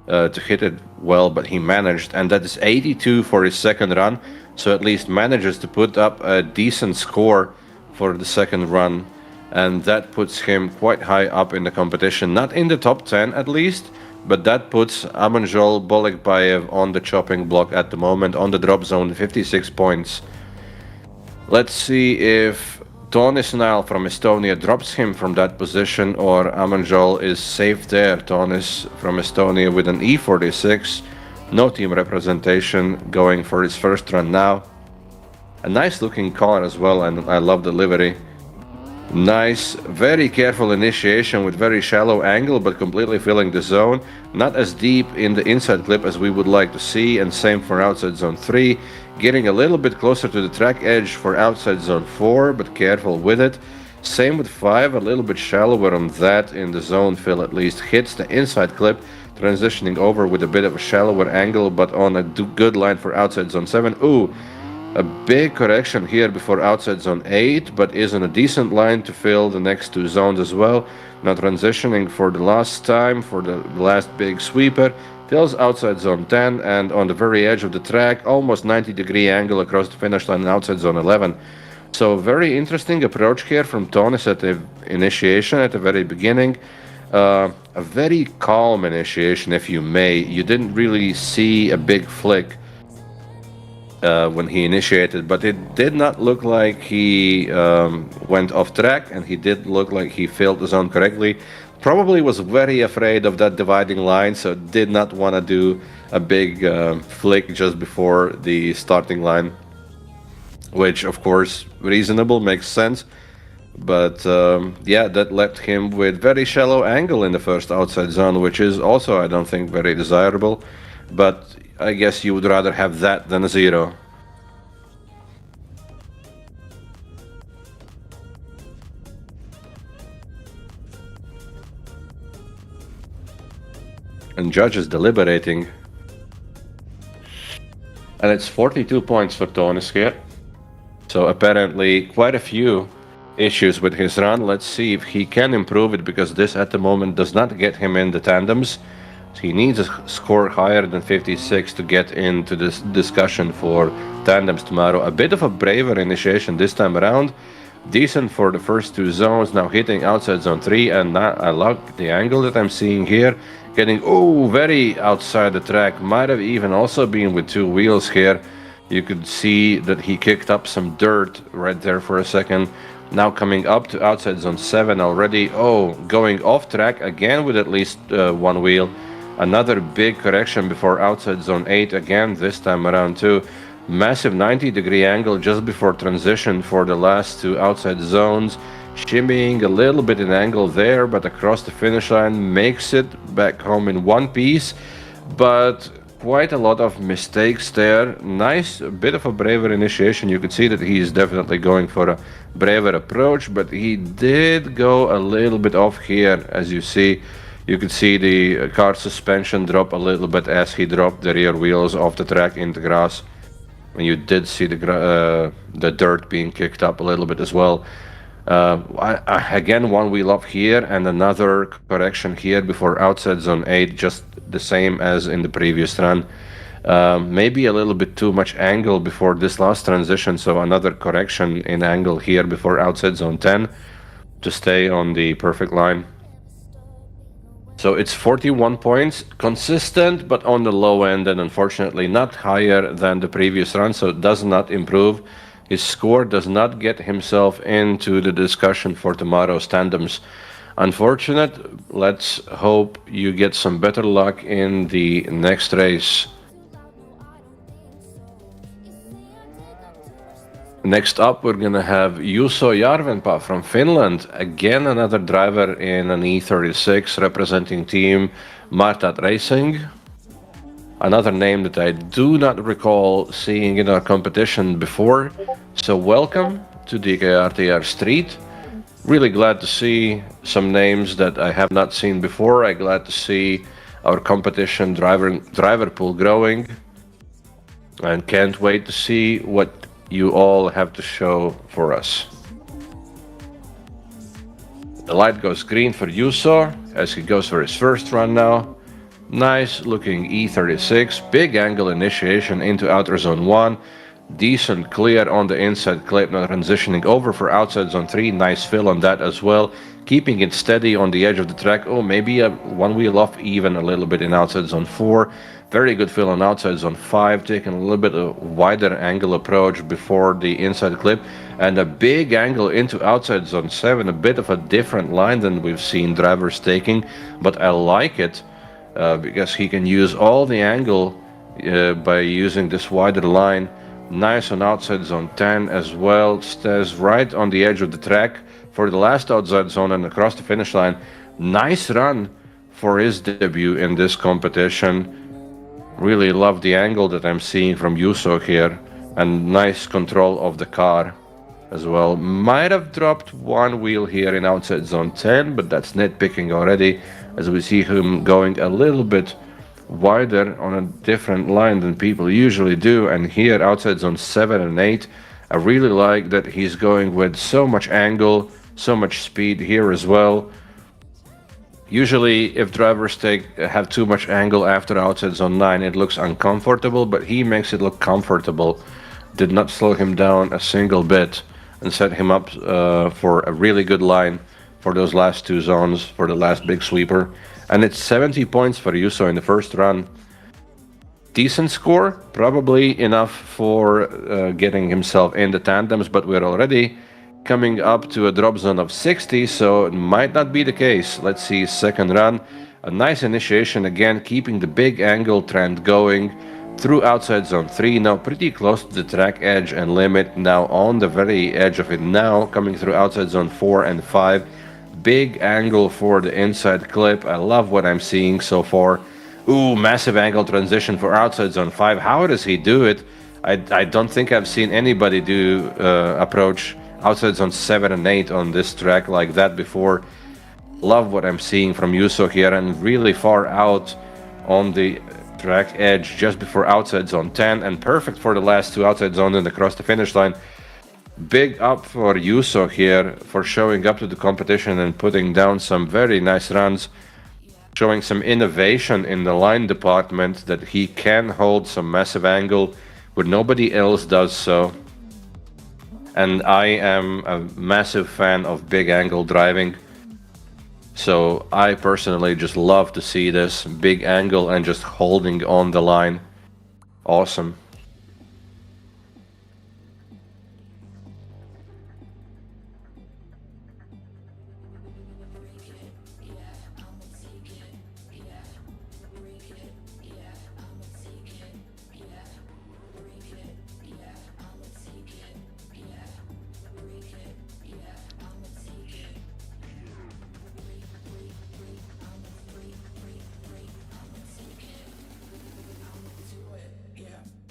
to hit it well, but he managed, and that is 82 for his second run, so at least manages to put up a decent score for the second run, and that puts him quite high up in the competition, not in the top 10 at least, but that puts Amanjol Bolekbaev on the chopping block at the moment, on the drop zone, 56 points. Let's see if Toonis Nile from Estonia drops him from that position, or Amanjol is safe there. Toonis from Estonia with an E46, no team representation, going for his first run now. A nice looking car as well, and I love the livery. Nice, very careful initiation with very shallow angle, but completely filling the zone. Not as deep in the inside clip as we would like to see, and same for outside zone 3. Getting a little bit closer to the track edge for outside zone 4, but careful with it. Same with 5, a little bit shallower on that in the zone fill at least. Hits the inside clip, transitioning over with a bit of a shallower angle, but on a good line for outside zone 7. A big correction here before outside zone 8, but is on a decent line to fill the next 2 zones as well. Now transitioning for the last time, for the last big sweeper. Fills outside zone 10 and on the very edge of the track, almost 90-degree angle across the finish line outside zone 11. So very interesting approach here from Toonis at the initiation, at the very beginning. A very calm initiation, if you may. You didn't really see a big flick when he initiated, but it did not look like he went off track, and he did look like he filled the zone correctly. Probably was very afraid of that dividing line, so did not want to do a big flick just before the starting line, which of course reasonable, makes sense. But yeah, that left him with very shallow angle in the first outside zone, which is also, I don't think, very desirable. But I guess you would rather have that than a zero. And judge is deliberating. And it's 42 points for Tonis here. So apparently quite a few issues with his run. Let's see if he can improve it, because this at the moment does not get him in the tandems. He needs a score higher than 56 to get into this discussion for tandems tomorrow. A bit of a braver initiation this time around. Decent for the first two zones, now hitting outside zone 3, and I like the angle that I'm seeing here. Getting, very outside the track. Might have even also been with two wheels here. You could see that he kicked up some dirt right there for a second. Now coming up to outside zone 7 already. Going off track again with at least one wheel. Another big correction before outside zone 8 again, this time around too. Massive 90-degree angle just before transition for the last two outside zones. Shimmying a little bit in angle there, but across the finish line makes it back home in one piece. But quite a lot of mistakes there. Nice bit of a braver initiation. You could see that he is definitely going for a braver approach, but he did go a little bit off here. As you see, you could see the car suspension drop a little bit as he dropped the rear wheels off the track into grass. And you did see the dirt being kicked up a little bit as well. Again, one wheel up here and another correction here before outside zone 8, just the same as in the previous run. Maybe a little bit too much angle before this last transition, so another correction in angle here before outside zone 10 to stay on the perfect line. So it's 41 points, consistent but on the low end, and unfortunately not higher than the previous run, so it does not improve. His score does not get himself into the discussion for tomorrow's tandems. Unfortunate. Let's hope you get some better luck in the next race. Next up, we're gonna have Juuso Järvenpää from Finland. Again, another driver in an E36 representing team Martat Racing. Another name that I do not recall seeing in our competition before. So welcome to DKRTR Street. Really glad to see some names that I have not seen before. I'm glad to see our competition driver pool growing. And can't wait to see what you all have to show for us. The light goes green for Juuso as he goes for his first run now. Nice looking E36, big angle initiation into outer zone 1. Decent clear on the inside clip, now transitioning over for outside zone 3. Nice fill on that as well. Keeping it steady on the edge of the track. Maybe a one wheel off even a little bit in outside zone 4. Very good fill on outside zone 5. Taking a little bit of wider angle approach before the inside clip. And a big angle into outside zone 7. A bit of a different line than we've seen drivers taking. But I like it. Because he can use all the angle by using this wider line. Nice on outside zone 10 as well. Stays right on the edge of the track for the last outside zone and across the finish line. Nice run for his debut in this competition. Really love the angle that I'm seeing from Juuso here. And nice control of the car as well. Might have dropped one wheel here in outside zone 10, but that's nitpicking already, as we see him going a little bit wider on a different line than people usually do. And here outside zone 7 and 8, I really like that he's going with so much angle, so much speed here as well. Usually if drivers have too much angle after outside zone 9, it looks uncomfortable, but he makes it look comfortable. Did not slow him down a single bit and set him up for a really good line for those last two zones, for the last big sweeper. And it's 70 points for Juuso in the first run. Decent score, probably enough for getting himself in the tandems, but we're already coming up to a drop zone of 60, so it might not be the case. Let's see, second run. A nice initiation again, keeping the big angle trend going through outside zone 3, now pretty close to the track edge and limit, now on the very edge of it now, coming through outside zone 4 and 5. Big angle for the inside clip. I love what I'm seeing so far. Ooh, massive angle transition for outside zone 5. How does he do it? I don't think I've seen anybody do approach outside zone 7 and 8 on this track like that before. Love what I'm seeing from Juuso here, and really far out on the track edge just before outside zone 10, and perfect for the last two outside zones and across the finish line. Big up for Juuso here for showing up to the competition and putting down some very nice runs, showing some innovation in the line department, that he can hold some massive angle when nobody else does so. And I am a massive fan of big angle driving, so I personally just love to see this big angle and just holding on the line. Awesome.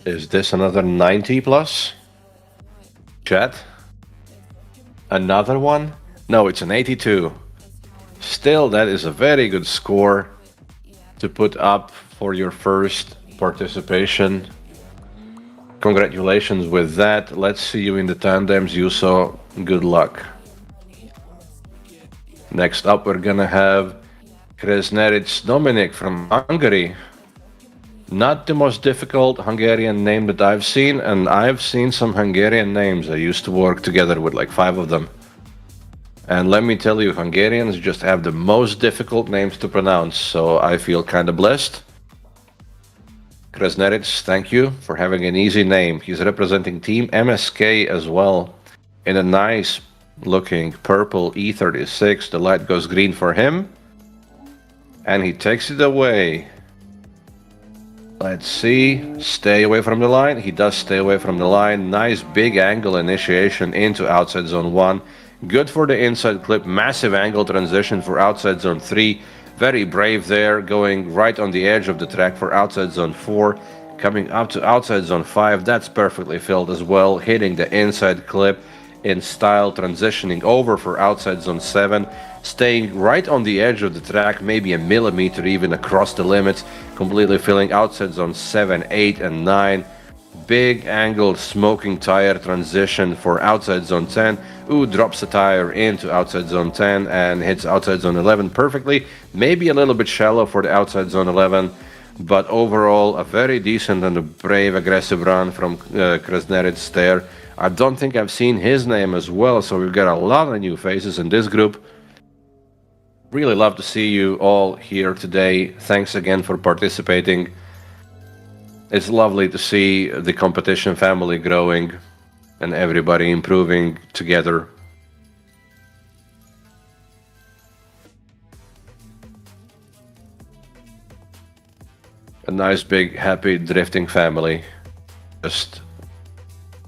Is this another 90 plus? Chat? Another one? No, it's an 82. Still, that is a very good score to put up for your first participation. Congratulations with that. Let's see you in the tandems, Juuso. Good luck. Next up, we're gonna have Kresneric Dominik from Hungary. Not the most difficult Hungarian name that I've seen, and I've seen some Hungarian names. I used to work together with like 5 of them. And let me tell you, Hungarians just have the most difficult names to pronounce, so I feel kind of blessed. Kresneric, thank you for having an easy name. He's representing Team MSK as well, in a nice looking purple E36. The light goes green for him, and he takes it away. Let's see, stay away from the line. He does stay away from the line. Nice big angle initiation into outside zone 1. Good for the inside clip. Massive angle transition for outside zone 3. Very brave there, going right on the edge of the track for outside zone 4. Coming up to outside zone 5, that's perfectly filled as well. Hitting the inside clip in style, transitioning over for outside zone 7. Staying right on the edge of the track, maybe a millimeter even across the limits, completely filling outside zone 7, 8, and 9. Big angle smoking tire transition for outside zone 10. Ooh, drops the tire into outside zone 10 and hits outside zone 11 perfectly. Maybe a little bit shallow for the outside zone 11, but overall a very decent and a brave, aggressive run from Kresneric there. I don't think I've seen his name as well, so we've got a lot of new faces in this group. Really love to see you all here today. Thanks again for participating. It's lovely to see the competition family growing and everybody improving together. A nice big happy drifting family. Just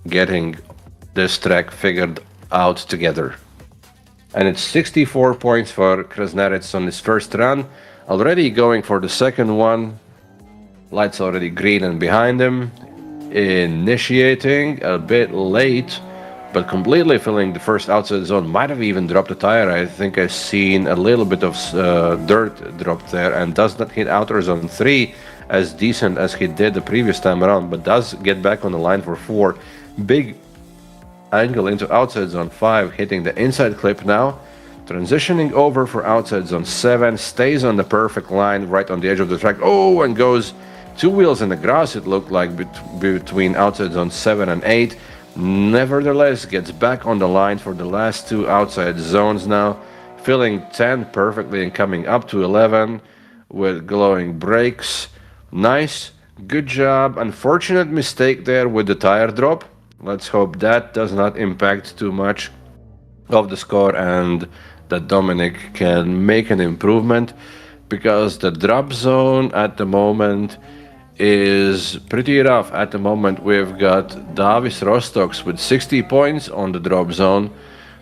getting this track figured out together. And it's 64 points for Kresneric on his first run. Already going for the second one. Lights already green and behind him. Initiating a bit late, but completely filling the first outside zone. Might have even dropped a tire. I think I've seen a little bit of dirt dropped there, and does not hit outer zone 3 as decent as he did the previous time around, but does get back on the line for 4. Big angle into outside zone 5, hitting the inside clip now. Transitioning over for outside zone 7, stays on the perfect line right on the edge of the track. Oh, and goes 2 wheels in the grass, it looked like, between outside zone 7 and 8. Nevertheless, gets back on the line for the last 2 outside zones now. filling 10 perfectly and coming up to 11 with glowing brakes. Nice, good job. Unfortunate mistake there with the tire drop. Let's hope that does not impact too much of the score and that Dominic can make an improvement, because the drop zone at the moment is pretty rough. At the moment we've got Davis Rostoks with 60 points on the drop zone,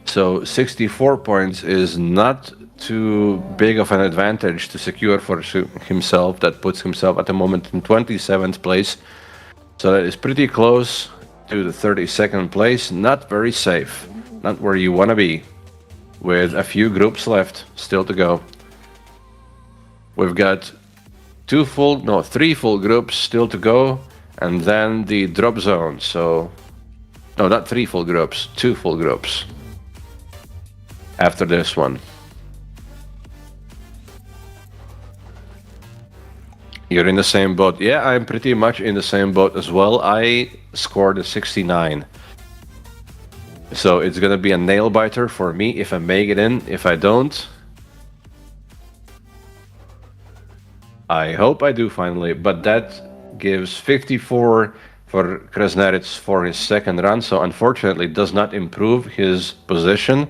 so 64 points is not too big of an advantage to secure for himself. That puts himself at the moment in 27th place, so that is pretty close to the 32nd place. Not very safe, not where you want to be, with a few groups left still to go. We've got 3 full groups still to go, and then the drop zone. So, no, not 3 full groups, 2 full groups after this one. You're in the same boat. Yeah, I'm pretty much in the same boat as well. I scored a 69. So it's gonna be a nail biter for me if I make it in. If I don't, I hope I do finally. But that gives 54 for Krasnarits for his second run. So unfortunately does not improve his position.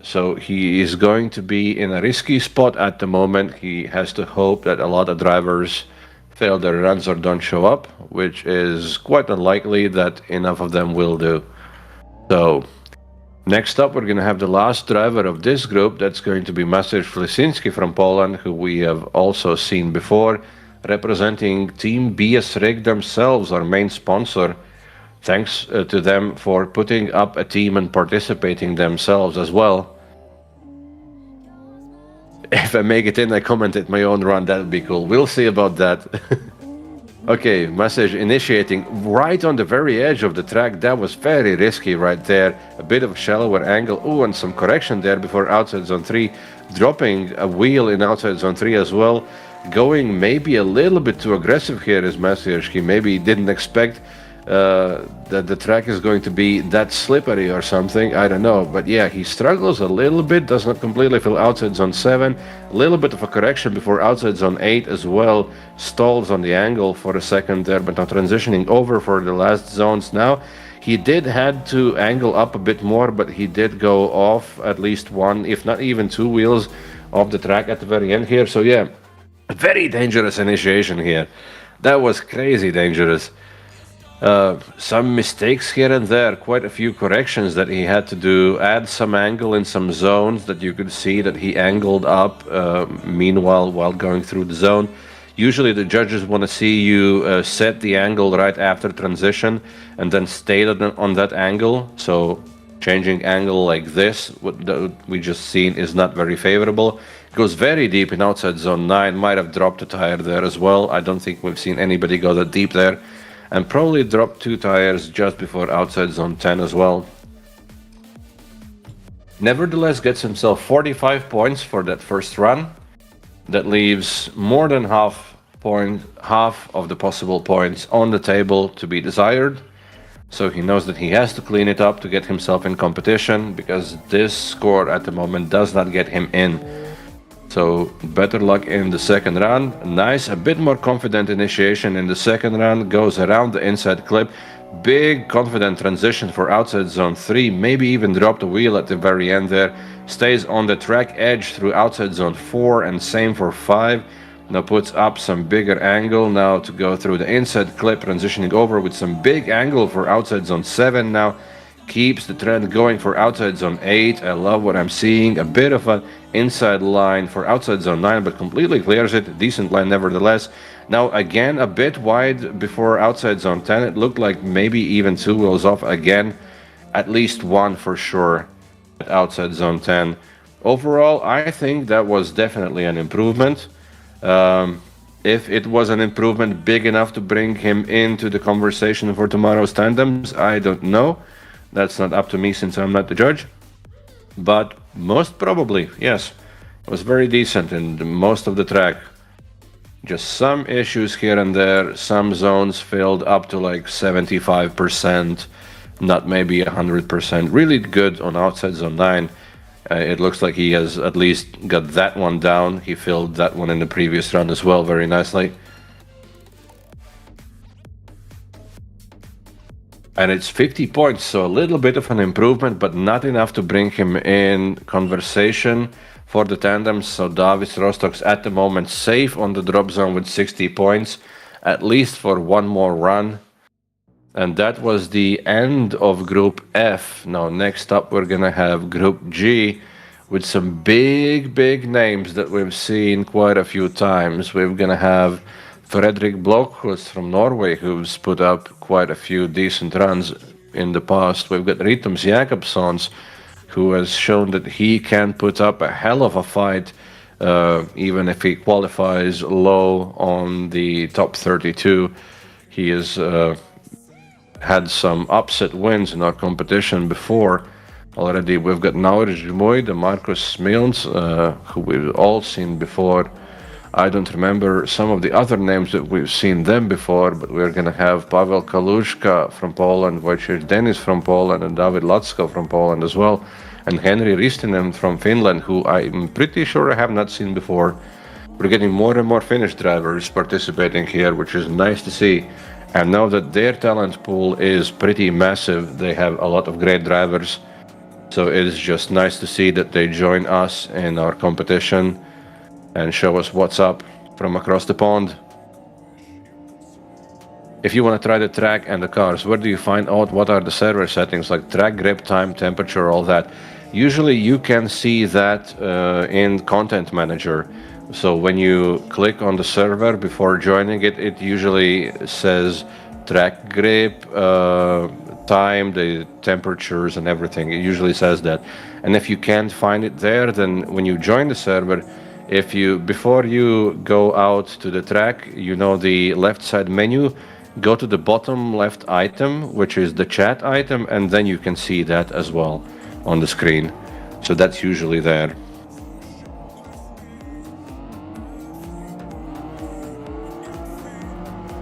So he is going to be in a risky spot at the moment. He has to hope that a lot of drivers fail their runs or don't show up, which is quite unlikely that enough of them will do. So next up, we're going to have the last driver of this group. That's going to be Maciej Flisinski from Poland, who we have also seen before, representing Team BS Rig themselves, our main sponsor. Thanks to them for putting up a team and participating themselves as well. If I make it in, I commented my own run. That would be cool. We'll see about that. Okay, Maciej initiating right on the very edge of the track. That was very risky right there. A bit of a shallower angle. Oh, and some correction there before outside zone 3. Dropping a wheel in outside zone 3 as well. Going maybe a little bit too aggressive here is Maciej. He maybe didn't expect that the track is going to be that slippery or something. I don't know. But yeah, he struggles a little bit. Does not completely fill outside zone 7. A little bit of a correction before outside zone 8 as well. Stalls on the angle for a second there, but now transitioning over for the last zones now. He did had to angle up a bit more, but he did go off at least one, if not even 2 wheels off the track at the very end here. So yeah, very dangerous initiation here. That was crazy dangerous. Some mistakes here and there, quite a few corrections that he had to do, add some angle in some zones that you could see that he angled up meanwhile while going through the zone. Usually the judges want to see you set the angle right after transition and then stay on that angle. So changing angle like this, what we just seen, is not very favorable. It goes very deep in outside zone 9, might have dropped a tire there as well. I don't think we've seen anybody go that deep there. And probably dropped 2 tires just before outside zone 10 as well. Nevertheless, gets himself 45 points for that first run. That leaves more than half of the possible points on the table to be desired. So he knows that he has to clean it up to get himself in competition, because this score at the moment does not get him in. So better luck in the second run. Nice, a bit more confident initiation in the second run. Goes around the inside clip. Big confident transition for outside zone 3. Maybe even dropped a wheel at the very end there. Stays on the track edge through outside zone 4, and same for 5. Now puts up some bigger angle now to go through the inside clip, transitioning over with some big angle for outside zone 7 now. Keeps the trend going for outside zone 8. I love what I'm seeing. A bit of an inside line for outside zone 9, but completely clears it. Decent line nevertheless. Now again a bit wide before outside zone 10. It looked like maybe even 2 wheels off again. At least 1 for sure at outside zone 10. Overall, I think that was definitely an improvement. If it was an improvement big enough to bring him into the conversation for tomorrow's tandems, I don't know. That's not up to me since I'm not the judge. But most probably, yes. It was very decent in most of the track. Just some issues here and there. Some zones filled up to like 75%, not maybe 100%. Really good on outside zone 9. It looks like he has at least got that one down. He filled that one in the previous run as well very nicely. And it's 50 points, so a little bit of an improvement, but not enough to bring him in conversation for the tandems. So Davis Rostok's at the moment safe on the drop zone with 60 points, at least for one more run. And that was the end of Group F. Now, next up, we're going to have Group G with some big names that we've seen quite a few times. We're going to have Fredrik Bloch, who's from Norway, who's put up quite a few decent runs in the past. We've got Ritums Jakobssons, who has shown that he can put up a hell of a fight, even if he qualifies low on the top 32. He has had some upset wins in our competition before. Already we've got Nauris Žmuida, Markus Milns, who we've all seen before. I don't remember some of the other names that we've seen them before, but we're going to have Pavel Kalushka from Poland, Wojciech Denis from Poland, and David Lacko from Poland as well, and Henri Ristinen from Finland, who I'm pretty sure I have not seen before. We're getting more and more Finnish drivers participating here, which is nice to see. And now that their talent pool is pretty massive, they have a lot of great drivers. So it is just nice to see that they join us in our competition and show us what's up from across the pond. If you want to try the track and the cars, where do you find out what are the server settings like track, grip time, temperature, all that? Usually you can see that in Content Manager. So when you click on the server before joining it, it usually says track, grip, time, the temperatures and everything. It usually says that. And if you can't find it there, then when you join the server, before you go out to the track, the left side menu, go to the bottom left item, which is the chat item, and then you can see that as well on the screen. So that's usually there.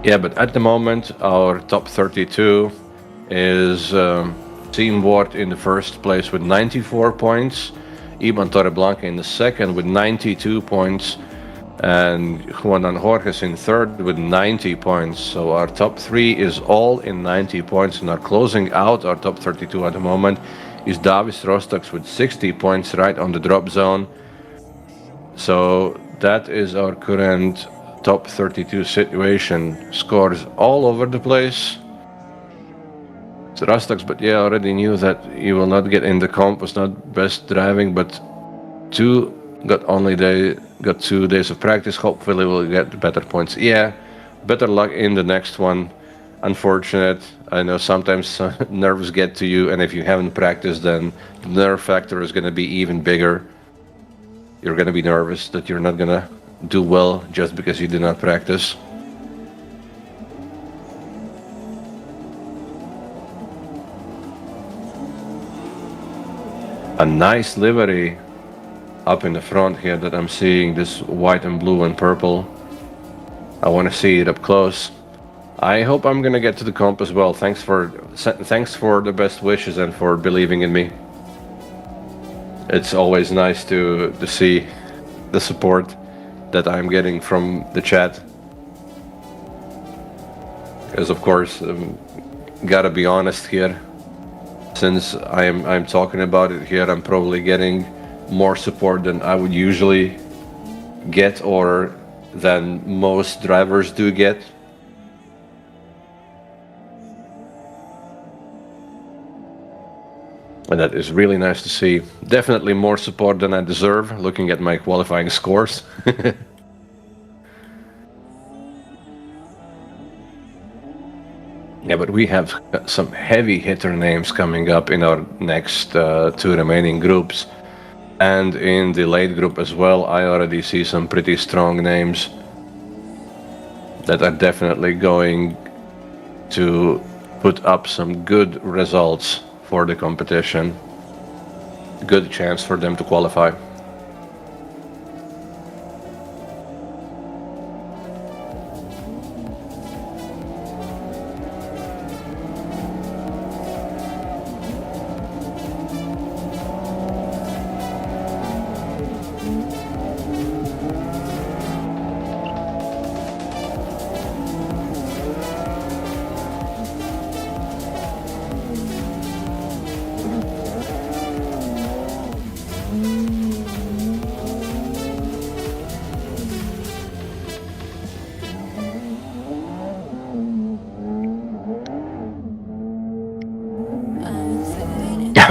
Yeah, but at the moment, our top 32 is Team Ward in the first place with 94 points, Iban Torreblanca in the second with 92 points, and Juanan Jorges in third with 90 points. So our top three is all in 90 points, and our closing out our top 32 at the moment is Davis Rostoks with 60 points right on the drop zone. So that is our current top 32 situation. Scores all over the place. It's Rostoks, but yeah, I already knew that he will not get in the comp, was not best driving, but got 2 days of practice. Hopefully we'll get better points. Yeah, better luck in the next one. Unfortunate. I know sometimes nerves get to you, and if you haven't practiced, then the nerve factor is going to be even bigger. You're going to be nervous that you're not going to do well just because you did not practice. A nice livery up in the front here that I'm seeing, this white and blue and purple. I want to see it up close. I hope I'm gonna get to the comp as well. Thanks for the best wishes and for believing in me. It's always nice to see the support that I'm getting from the chat. Because of course, gotta be honest here. Since I'm talking about it here, I'm probably getting more support than I would usually get, or than most drivers do get. And that is really nice to see. Definitely more support than I deserve, looking at my qualifying scores. Yeah, but we have some heavy hitter names coming up in our next 2 remaining groups. And in the late group as well, I already see some pretty strong names that are definitely going to put up some good results for the competition. Good chance for them to qualify.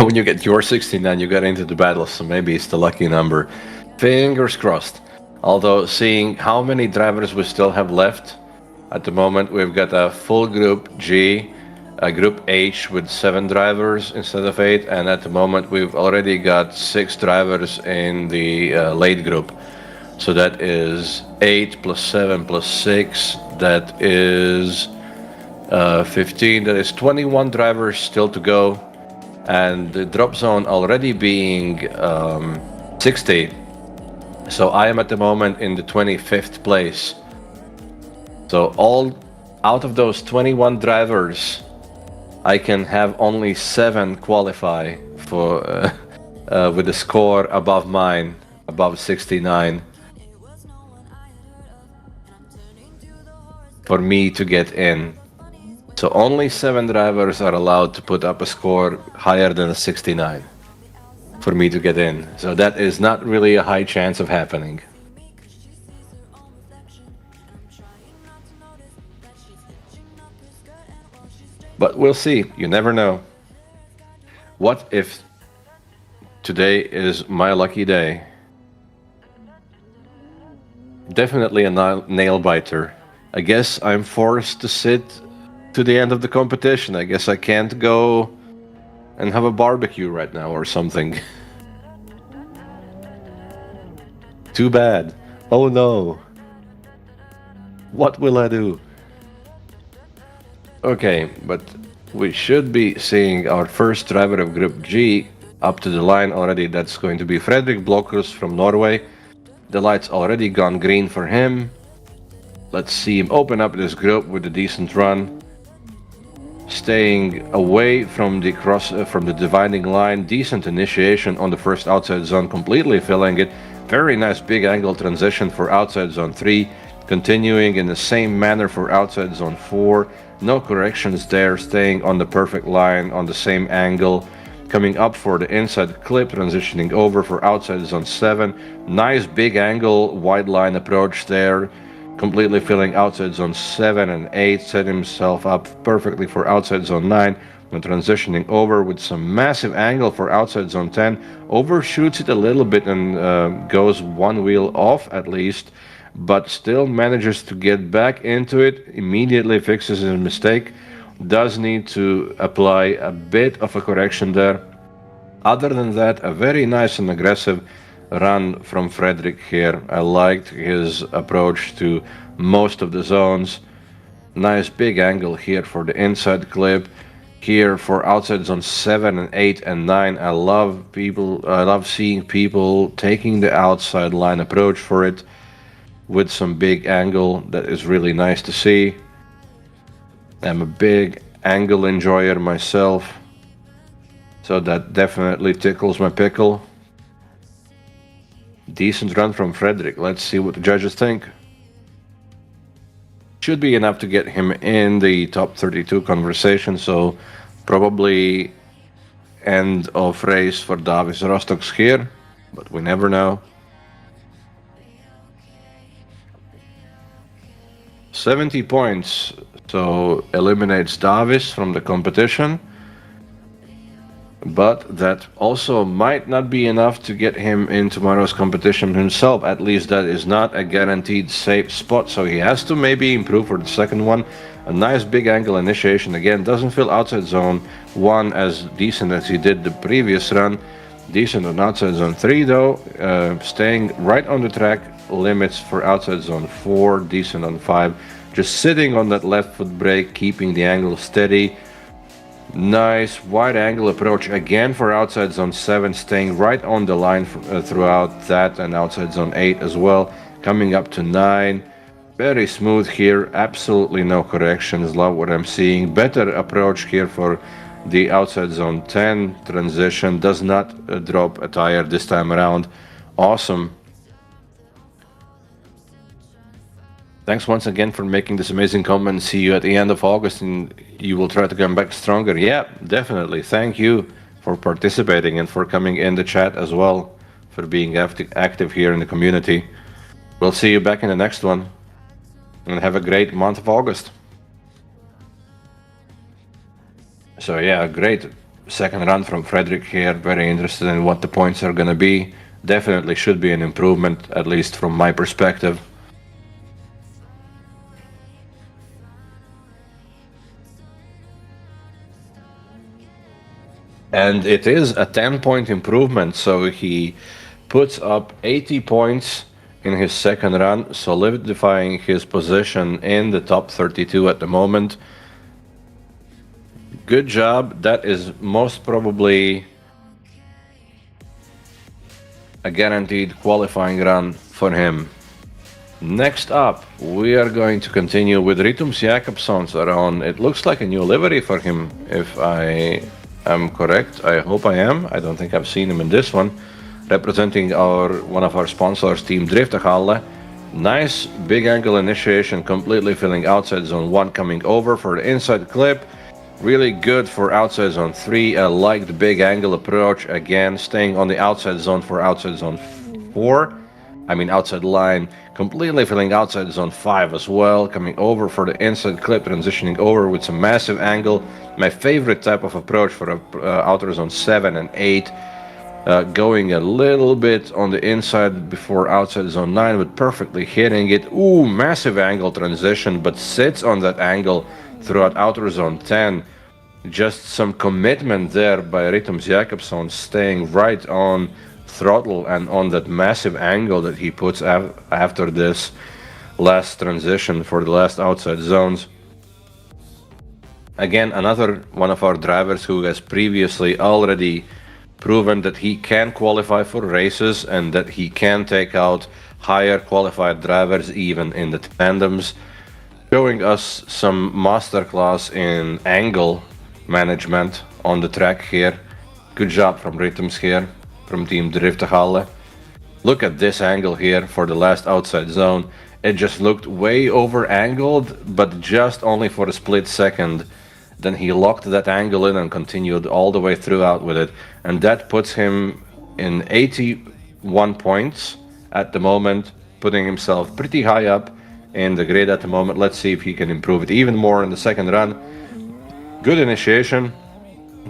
when you get your 69, you get into the battle, so maybe it's the lucky number. Fingers crossed. Although, seeing how many drivers we still have left, at the moment we've got a full group G, a group H with 7 drivers instead of 8, and at the moment we've already got 6 drivers in the late group. So that is 8 plus 7 plus 6, that is 15, that is 21 drivers still to go, and the drop zone already being 60. So I am at the moment in the 25th place. So all out of those 21 drivers, I can have only 7 qualify for with a score above mine, above 69, for me to get in. So only 7 drivers are allowed to put up a score higher than a 69 for me to get in. So that is not really a high chance of happening. But we'll see, you never know. What if today is my lucky day? Definitely a nail biter. I guess I'm forced to sit to the end of the competition. I guess I can't go and have a barbecue right now or something. Too bad. Oh no. What will I do? Okay, but we should be seeing our first driver of Group G up to the line already. That's going to be Fredrik Blokhus from Norway. The light's already gone green for him. Let's see him open up this group with a decent run. Staying away from the dividing line. Decent initiation on the first outside zone, completely filling it. Very nice big angle transition for outside zone 3. Continuing in the same manner for outside zone 4. No corrections there, staying on the perfect line on the same angle. Coming up for the inside clip, transitioning over for outside zone 7. Nice big angle, wide line approach there. Completely filling outside zone 7 and 8. Set himself up perfectly for outside zone 9. And transitioning over with some massive angle for outside zone 10. Overshoots it a little bit and goes one wheel off at least, but still manages to get back into it, immediately fixes his mistake. Does need to apply a bit of a correction there. Other than that, a very nice and aggressive run from Fredrik here. I liked his approach to most of the zones. Nice big angle here for the inside clip. Here for outside zone 7 and 8 and 9. I love seeing people taking the outside line approach for it with some big angle. That is really nice to see. I'm a big angle enjoyer myself, so that definitely tickles my pickle. Decent run from Fredrik. Let's see what the judges think. Should be enough to get him in the top 32 conversation, so probably end of race for Davis Rostoks here, but we never know. 70 points, so eliminates Davis from the competition. But that also might not be enough to get him in tomorrow's competition himself. At least that is not a guaranteed safe spot, so he has to maybe improve for the second one. A nice big angle initiation again. Doesn't feel outside zone 1 as decent as he did the previous run. Decent on outside zone 3 though. Staying right on the track. Limits for outside zone 4. Decent on 5. Just sitting on that left foot brake, keeping the angle steady. Nice wide angle approach again for outside zone 7, staying right on the line throughout that, and outside zone 8 as well. Coming up to 9, very smooth here, absolutely no corrections. Love what I'm seeing. Better approach here for the outside zone 10 transition. Does not drop a tire this time around. Awesome. Thanks once again for making this amazing comment. See you at the end of August and you will try to come back stronger. Yeah, definitely. Thank you for participating and for coming in the chat as well, for being active here in the community. We'll see you back in the next one and have a great month of August. So yeah, great second run from Frederick here. Very interested in what the points are going to be. Definitely should be an improvement, at least from my perspective. And it is a 10-point improvement, so he puts up 80 points in his second run, solidifying his position in the top 32 at the moment. Good job. That is most probably a guaranteed qualifying run for him. Next up, we are going to continue with Ritums Jakobssons around. It looks like a new livery for him, if I am correct. I hope I am. I don't think I've seen him in this one. Representing one of our sponsors, Team Drifthalle. Nice big angle initiation, completely filling outside zone 1, coming over for the inside clip. Really good for outside zone 3. I like the big angle approach. Again, staying on the outside zone for outside zone 4. I mean outside line. Completely filling outside zone 5 as well. Coming over for the inside clip, transitioning over with some massive angle. My favorite type of approach for outer zone 7 and 8. Going a little bit on the inside before outside zone 9, but perfectly hitting it. Ooh, massive angle transition, but sits on that angle throughout outer zone 10. Just some commitment there by Ritums Jakobsson, staying right on throttle and on that massive angle that he puts after this last transition for the last outside zones. Again, another one of our drivers who has previously already proven that he can qualify for races and that he can take out higher qualified drivers even in the tandems, showing us some masterclass in angle management on the track here. Good job from Ritums here, from Team Drifthalle. Look at this angle here for the last outside zone. It just looked way over angled, but just only for a split second. Then he locked that angle in and continued all the way throughout with it. And that puts him in 81 points at the moment, putting himself pretty high up in the grid at the moment. Let's see if he can improve it even more in the second run. Good initiation,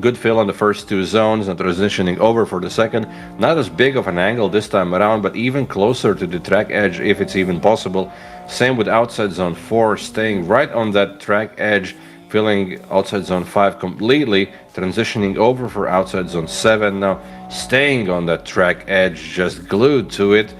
good fill on the first two zones and transitioning over for the second. Not as big of an angle this time around, but even closer to the track edge if it's even possible. Same with outside zone 4, staying right on that track edge, filling outside zone 5 completely, transitioning over for outside zone 7 now, staying on that track edge, just glued to it.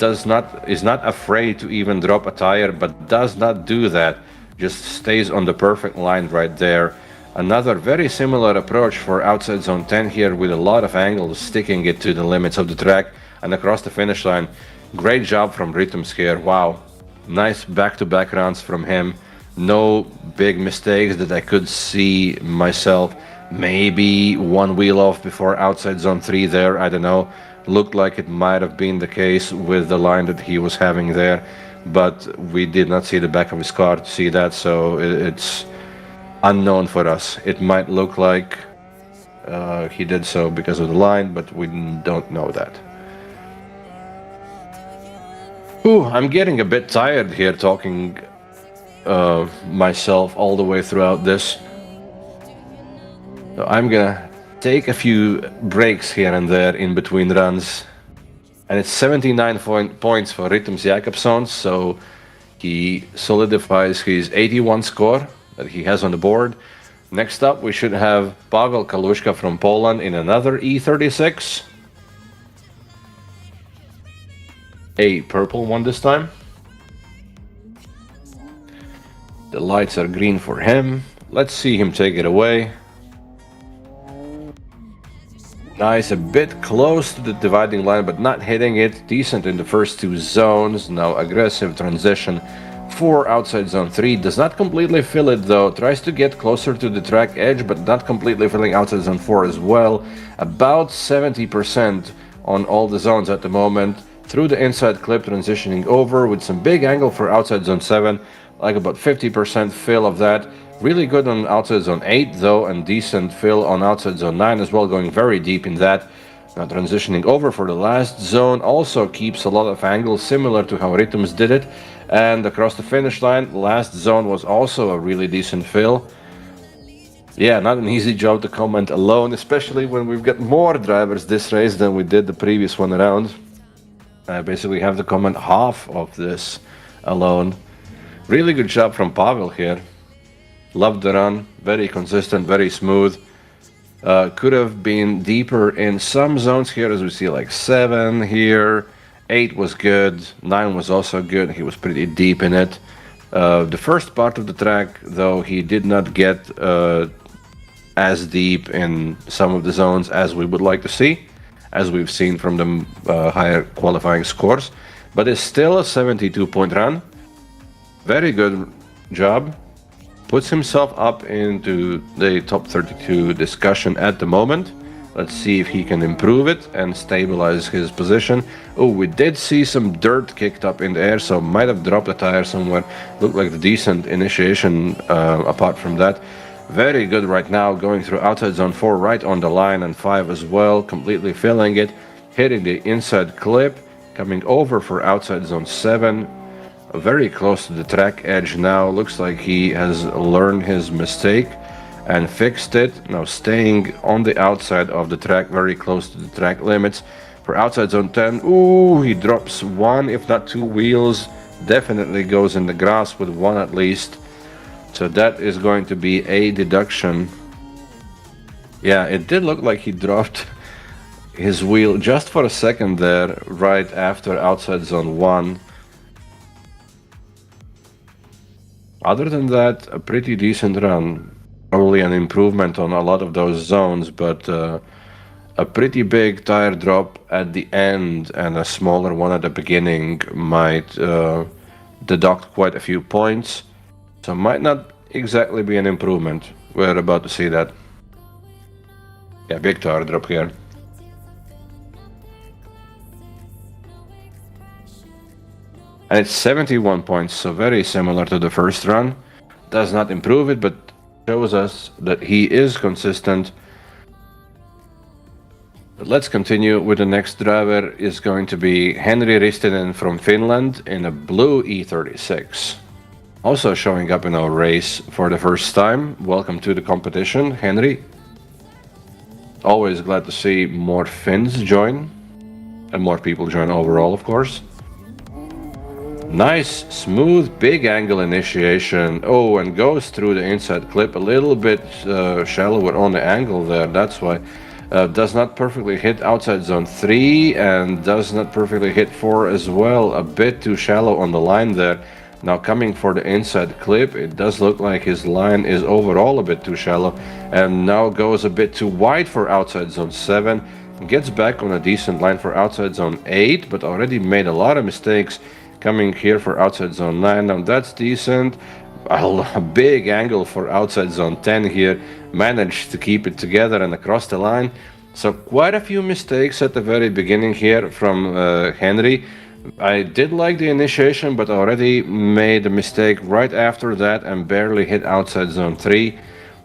Is not afraid to even drop a tire, but does not do that, just stays on the perfect line right there. Another very similar approach for outside zone 10 here, with a lot of angles, sticking it to the limits of the track and across the finish line. Great job from Ritums here. Wow, nice back-to-back rounds from him. No big mistakes that I could see myself. Maybe one wheel off before outside zone 3 there, I don't know. Looked like it might have been the case with the line that he was having there, but we did not see the back of his car to see that, so it's unknown for us. It might look like he did so because of the line, but we don't know that. Ooh, I'm getting a bit tired here talking myself all the way throughout this. So I'm gonna take a few breaks here and there in between runs. And it's 79 points for Ritums Jakobssons, so he solidifies his 81 score that he has on the board. Next up, we should have Pavel Kalushka from Poland in another E36. A purple one this time. The lights are green for him. Let's see him take it away. Nice, a bit close to the dividing line, but not hitting it. Decent in the first two zones. Now aggressive transition for outside zone 3. Does not completely fill it though. Tries to get closer to the track edge, but not completely filling outside zone 4 as well. About 70% on all the zones at the moment. Through the inside clip, transitioning over with some big angle for outside zone 7. Like about 50% fill of that. Really good on outside zone 8 though, and decent fill on outside zone 9 as well, going very deep in that. Now transitioning over for the last zone, also keeps a lot of angles, similar to how Ritums did it. And across the finish line, last zone was also a really decent fill. Yeah, not an easy job to comment alone, especially when we've got more drivers this race than we did the previous one around. I basically have to comment half of this alone. Really good job from Pavel here. Loved the run, very consistent, very smooth. Could have been deeper in some zones here, as we see like 7 here. 8 was good, 9 was also good, he was pretty deep in it. The first part of the track, though, he did not get as deep in some of the zones as we would like to see, as we've seen from the higher qualifying scores. But it's still a 72-point run. Very good job. Puts himself up into the top 32 discussion at the moment. Let's see if he can improve it and stabilize his position. Oh, we did see some dirt kicked up in the air, so might have dropped a tire somewhere. Looked like a decent initiation apart from that. Very good right now, going through outside zone 4, right on the line, and 5 as well, completely filling it, hitting the inside clip, coming over for outside zone 7, very close to the track edge now. Looks like he has learned his mistake and fixed it. Now staying on the outside of the track, very close to the track limits. For outside zone 10, ooh, he drops 1, if not 2 wheels, definitely goes in the grass with 1 at least. So that is going to be a deduction. Yeah, it did look like he dropped his wheel just for a second there, right after outside zone 1. Other than that, a pretty decent run. Probably an improvement on a lot of those zones, but a pretty big tire drop at the end and a smaller one at the beginning might deduct quite a few points. So might not exactly be an improvement. We're about to see that. Yeah, big tire drop here. And it's 71 points, so very similar to the first run. Does not improve it, but shows us that he is consistent. But let's continue with the next driver. Is going to be Henri Ristinen from Finland in a blue E36. Also showing up in our race for the first time. Welcome to the competition, Henri. Always glad to see more Finns join. And more people join overall, of course. Nice, smooth, big angle initiation. Oh, and goes through the inside clip a little bit shallower on the angle there. That's why. Does not perfectly hit outside zone 3 and does not perfectly hit 4 as well. A bit too shallow on the line there. Now coming for the inside clip, it does look like his line is overall a bit too shallow and now goes a bit too wide for outside zone 7. Gets back on a decent line for outside zone 8, but already made a lot of mistakes coming here for outside zone 9. Now that's decent. A big angle for outside zone 10 here. Managed to keep it together and across the line. So quite a few mistakes at the very beginning here from Henri. I did like the initiation, but already made a mistake right after that and barely hit outside zone 3.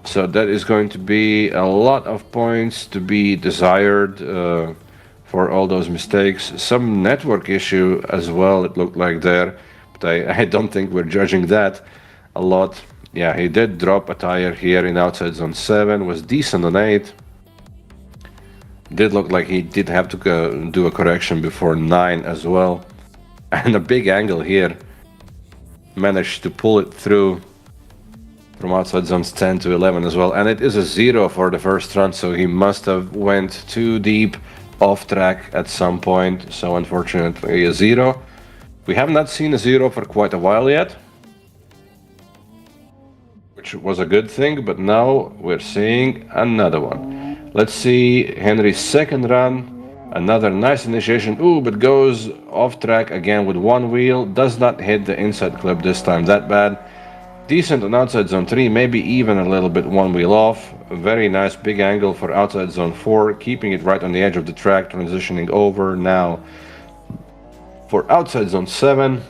So that is going to be a lot of points to be desired for all those mistakes. Some network issue as well, it looked like there, but I don't think we're judging that a lot. Yeah, he did drop a tire here in outside zone 7, was decent on 8. Did look like he did have to do a correction before 9 as well. And a big angle here. Managed to pull it through from outside zones 10 to 11 as well. And it is a 0 for the first run, so he must have went too deep off track at some point. So unfortunately a 0. We have not seen a 0 for quite a while yet, which was a good thing, but now we're seeing another one. Let's see Henri's second run. Another nice initiation. Ooh, but goes off track again with 1 wheel. Does not hit the inside clip this time that bad. Decent on outside zone 3, maybe even a little bit 1 wheel off. Very nice big angle for outside zone 4, keeping it right on the edge of the track, transitioning over now. For outside zone 7,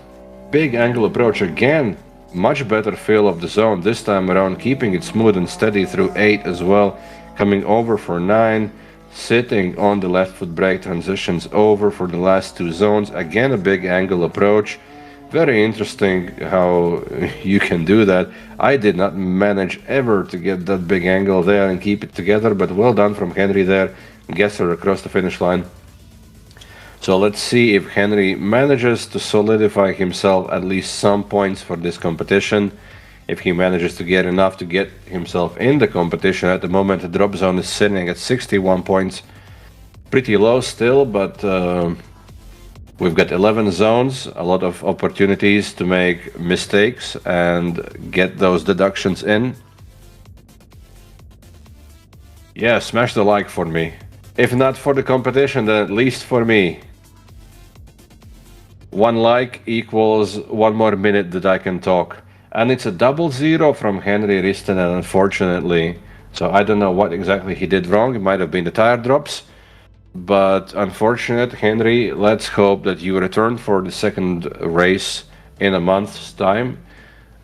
big angle approach again. Much better feel of the zone this time around, keeping it smooth and steady through 8 as well. Coming over for 9. Sitting on the left foot brake, transitions over for the last 2 zones. Again a big angle approach. Very interesting how you can do that. I did not manage ever to get that big angle there and keep it together, but well done from Henry there. Gets her across the finish line. So let's see if Henry manages to solidify himself at least some points for this competition. If he manages to get enough to get himself in the competition. At the moment, the drop zone is sitting at 61 points. Pretty low still, but we've got 11 zones, a lot of opportunities to make mistakes and get those deductions in. Yeah, smash the like for me. If not for the competition, then at least for me. 1 like equals 1 more minute that I can talk. And it's a 0-0 from Henry Ristinen, unfortunately. So I don't know what exactly he did wrong. It might have been the tire drops. But unfortunate, Henry, let's hope that you return for the second race in a month's time.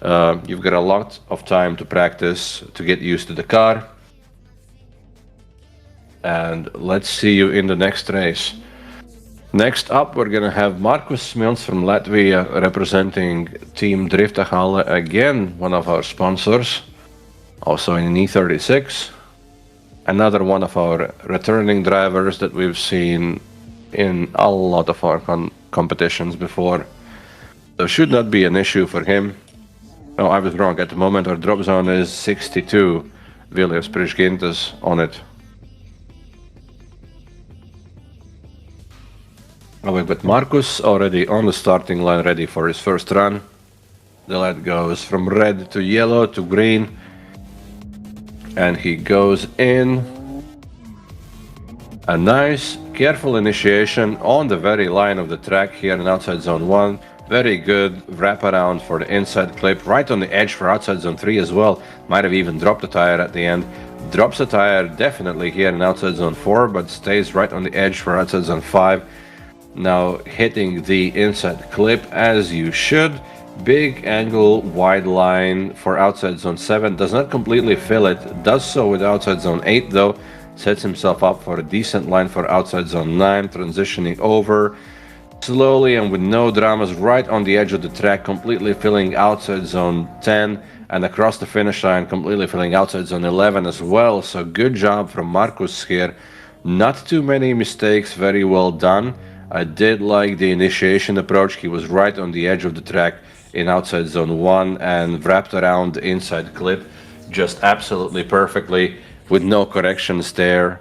You've got a lot of time to practice, to get used to the car. And let's see you in the next race. Next up, we're going to have Markus Smilts from Latvia representing Team Driftahale, again, one of our sponsors, also in an E36. Another one of our returning drivers that we've seen in a lot of our competitions before. So should not be an issue for him. Oh, I was wrong. At the moment, our drop zone is 62. Vilnius Prižgintas on it. Oh, we've got Markus already on the starting line, ready for his first run. The LED goes from red to yellow to green. And he goes in. A nice, careful initiation on the very line of the track here in outside zone 1. Very good wraparound for the inside clip, right on the edge for outside zone 3 as well. Might have even dropped the tire at the end. Drops the tire definitely here in outside zone 4, but stays right on the edge for outside zone 5. Now hitting the inside clip as you should. Big angle, wide line for outside zone 7. Does not completely fill it. Does so with outside zone 8 though. Sets himself up for a decent line for outside zone 9. Transitioning over slowly and with no dramas right on the edge of the track. Completely filling outside zone 10. And across the finish line completely filling outside zone 11 as well. So good job from Markus here. Not too many mistakes. Very well done. I did like the initiation approach. He was right on the edge of the track in outside zone 1 and wrapped around the inside clip just absolutely perfectly with no corrections there.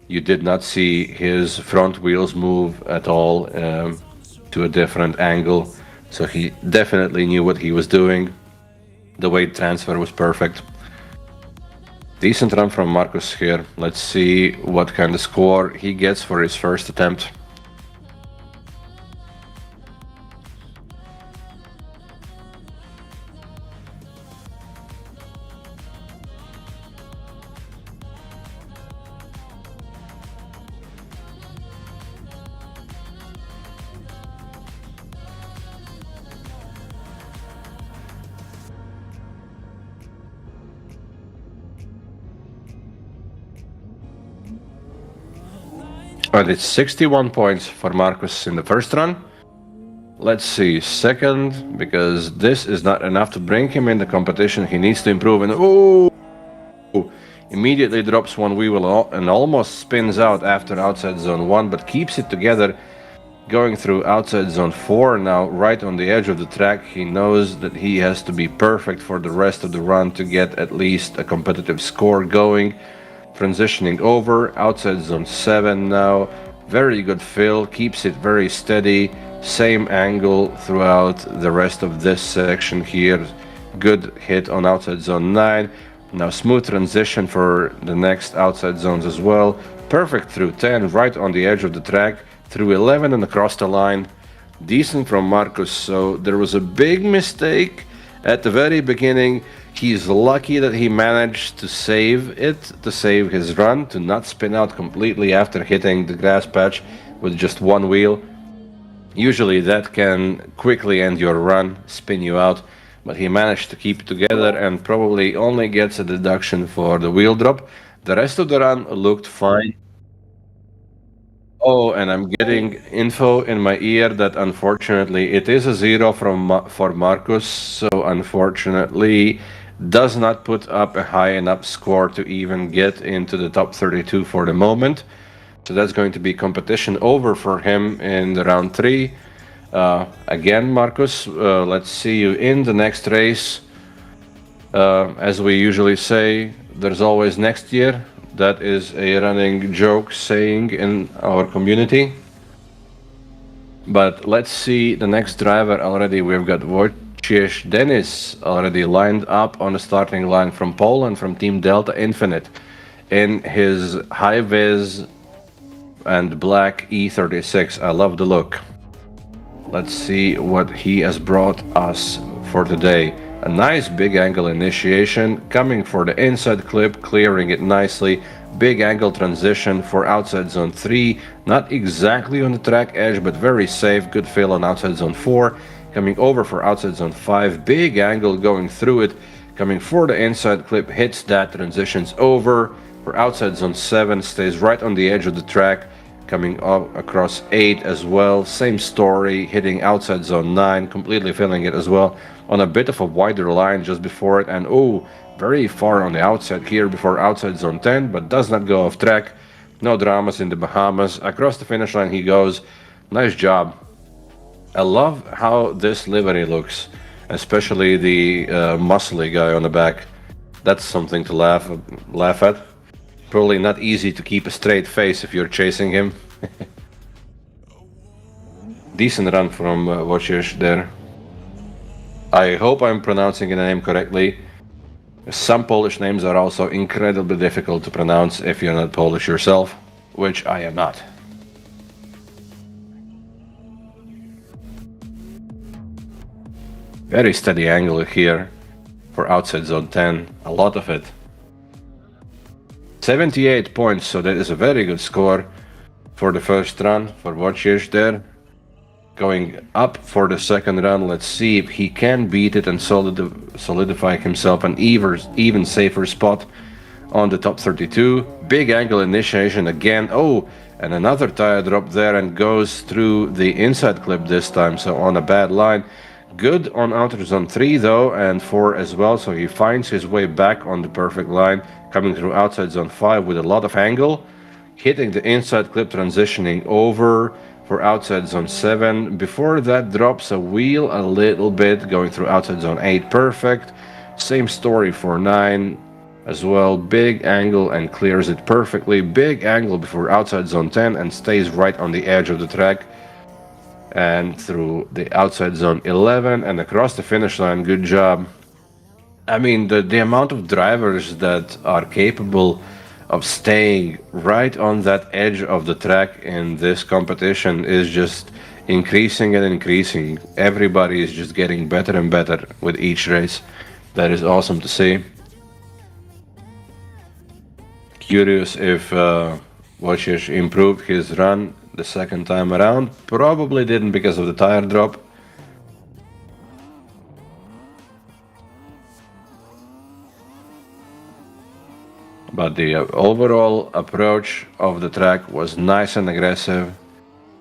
You did not see his front wheels move at all to a different angle. So he definitely knew what he was doing. The weight transfer was perfect. Decent run from Markus here. Let's see what kind of score he gets for his first attempt. But it's 61 points for Markus in the first run. Let's see, second, because this is not enough to bring him in the competition. He needs to improve. And oh, immediately drops one wheel and almost spins out after outside zone 1, but keeps it together, going through outside zone 4 now, right on the edge of the track. He knows that he has to be perfect for the rest of the run to get at least a competitive score going. Transitioning over, outside zone 7 now. Very good fill, keeps it very steady. Same angle throughout the rest of this section here. Good hit on outside zone 9. Now smooth transition for the next outside zones as well. Perfect through 10, right on the edge of the track. Through 11 and across the line. Decent from Markus. So there was a big mistake at the very beginning. He's lucky that he managed to save it, to save his run, to not spin out completely after hitting the grass patch with just one wheel. Usually that can quickly end your run, spin you out, but he managed to keep it together and probably only gets a deduction for the wheel drop. The rest of the run looked fine. Oh, and I'm getting info in my ear that unfortunately it is a 0 for Marcus, so unfortunately does not put up a high enough score to even get into the top 32 for the moment. So that's going to be competition over for him in the round 3. Again, Marcus, let's see you in the next race. As we usually say, there's always next year. That is a running joke saying in our community. But let's see the next driver already. We've got Wojciech Denis already lined up on the starting line from Poland, from Team Delta Infinite, in his high-vis and black E36. I love the look. Let's see what he has brought us for today. A nice big angle initiation, coming for the inside clip, clearing it nicely. Big angle transition for outside zone 3, not exactly on the track edge, but very safe. Good feel on outside zone 4. Coming over for outside zone 5, big angle going through it. Coming for the inside clip, hits that, transitions over. For outside zone 7, stays right on the edge of the track. Coming up across 8 as well, same story, hitting outside zone 9, completely filling it as well, on a bit of a wider line just before it, and oh, very far on the outside here before outside zone 10, but does not go off track. No dramas in the Bahamas. Across the finish line he goes. Nice job. I love how this livery looks, especially the muscly guy on the back. That's something to laugh at. Probably not easy to keep a straight face if you're chasing him. Decent run from Wojciech there. I hope I'm pronouncing the name correctly. Some Polish names are also incredibly difficult to pronounce if you're not Polish yourself, which I am not. Very steady angle here for outside zone 10, a lot of it. 78 points, so that is a very good score for the first run for Wojciech there. Going up for the second run, let's see if he can beat it and solidify himself an even safer spot on the top 32. Big angle initiation again. Oh, and another tire drop there and goes through the inside clip this time, so on a bad line. Good on outer zone 3 though, and 4 as well, so he finds his way back on the perfect line, coming through outside zone 5 with a lot of angle, hitting the inside clip, transitioning over for outside zone 7. Before that drops a wheel a little bit, going through outside zone 8, perfect. Same story for 9 as well, big angle and clears it perfectly. Big angle before outside zone 10 and stays right on the edge of the track. And through the outside zone 11 and across the finish line. Good job. I mean, the amount of drivers that are capable of staying right on that edge of the track in this competition is just increasing and increasing. Everybody is just getting better and better with each race. That is awesome to see. Curious if Wojciech improved his run the second time around. Probably didn't because of the tire drop. But the overall approach of the track was nice and aggressive.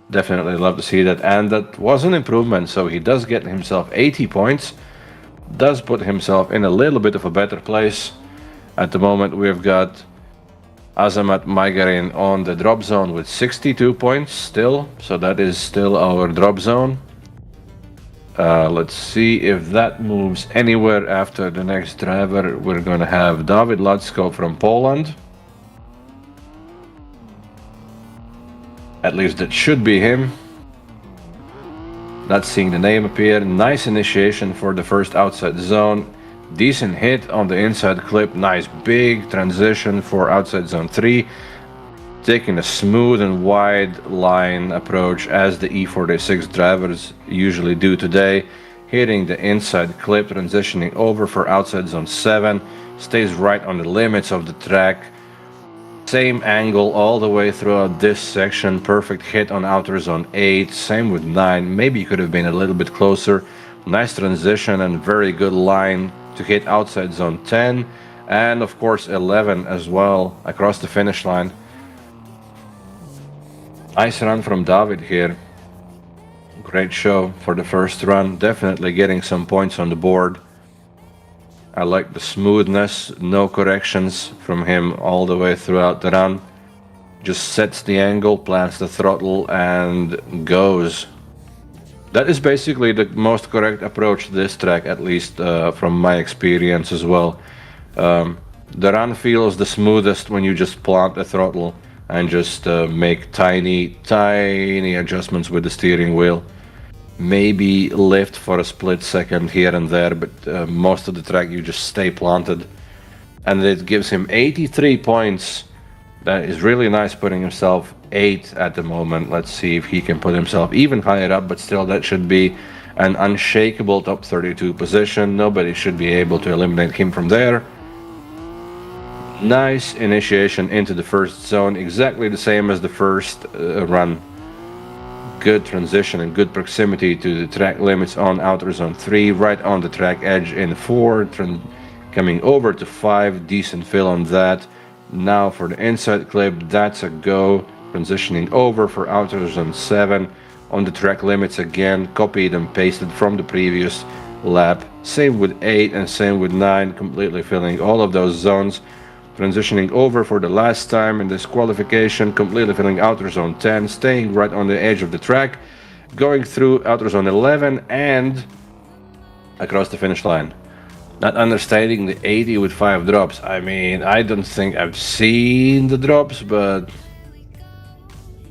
Definitely love to see that, and that was an improvement, so he does get himself 80 points. Does put himself in a little bit of a better place. At the moment we've got Azamat Maigarin on the drop zone with 62 points still, so that is still our drop zone. Let's see if that moves anywhere after the next driver. We're going to have David Lacko from Poland. At least that should be him. Not seeing the name appear. Nice initiation for the first outside zone. Decent hit on the inside clip. Nice big transition for outside zone 3. Taking a smooth and wide line approach as the E46 drivers usually do today. Hitting the inside clip, transitioning over for outside zone 7. Stays right on the limits of the track. Same angle all the way throughout this section. Perfect hit on outer zone 8. Same with 9. Maybe you could have been a little bit closer. Nice transition and very good line to hit outside zone 10. And of course 11 as well across the finish line. Nice run from David here. Great show for the first run. Definitely getting some points on the board. I like the smoothness, no corrections from him all the way throughout the run. Just sets the angle, plants the throttle, and goes. That is basically the most correct approach to this track, at least from my experience as well. The run feels the smoothest when you just plant the throttle and just make tiny adjustments with the steering wheel. Maybe lift for a split second here and there, but most of the track you just stay planted. And it gives him 83 points. That is really nice, putting himself 8 at the moment. Let's see if he can put himself even higher up, but still that should be an unshakable top 32 position. Nobody should be able to eliminate him from there. Nice initiation into the first zone, exactly the same as the first run. Good transition and good proximity to the track limits on outer zone 3, right on the track edge in 4, coming over to 5, decent fill on that. Now for the inside clip, that's a go, transitioning over for outer zone 7, on the track limits again, copied and pasted from the previous lap. Same with 8 and same with 9, completely filling all of those zones. Transitioning over for the last time in this qualification, completely filling outer zone 10, staying right on the edge of the track, going through outer zone 11 and across the finish line. Not understanding the 80 with 5 drops. I mean, I don't think I've seen the drops, but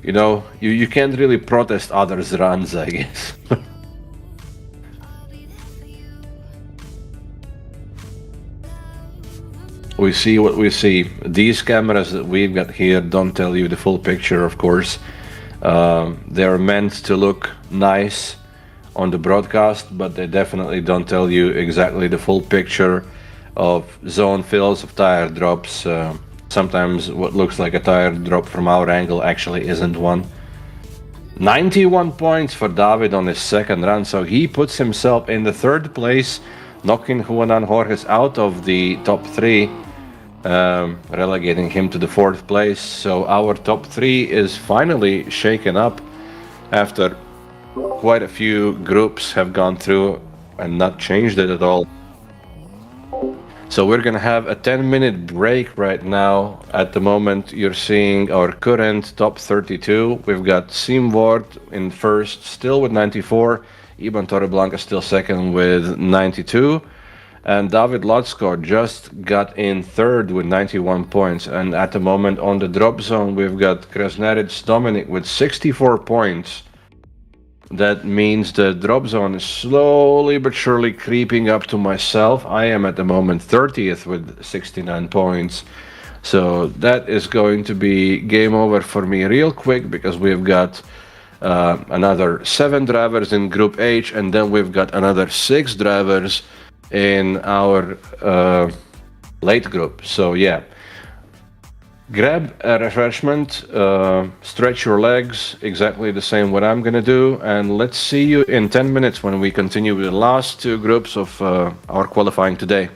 you know, you can't really protest others' runs, I guess. We see what we see. These cameras that we've got here don't tell you the full picture, of course. They're meant to look nice on the broadcast, but they definitely don't tell you exactly the full picture of zone fills, of tire drops. Sometimes what looks like a tire drop from our angle actually isn't one. 91 points for David on his second run, so he puts himself in the third place, knocking Juanan Jorges out of the top 3. Relegating him to the 4th place. So our top 3 is finally shaken up after quite a few groups have gone through and not changed it at all. So we're gonna have a 10-minute break right now. At the moment you're seeing our current top 32. We've got Simvort in first, still with 94. Iban Torreblanca still second with 92. And David Lotsko just got in third with 91 points. And at the moment on the drop zone, we've got Krasneric Dominic with 64 points. That means the drop zone is slowly but surely creeping up to myself. I am at the moment 30th with 69 points. So that is going to be game over for me real quick, because we've got another 7 drivers in Group H, and then we've got another 6 drivers in our late group. So yeah, grab a refreshment, stretch your legs, exactly the same what I'm gonna do, and let's see you in 10 minutes when we continue with the last 2 groups of our qualifying today.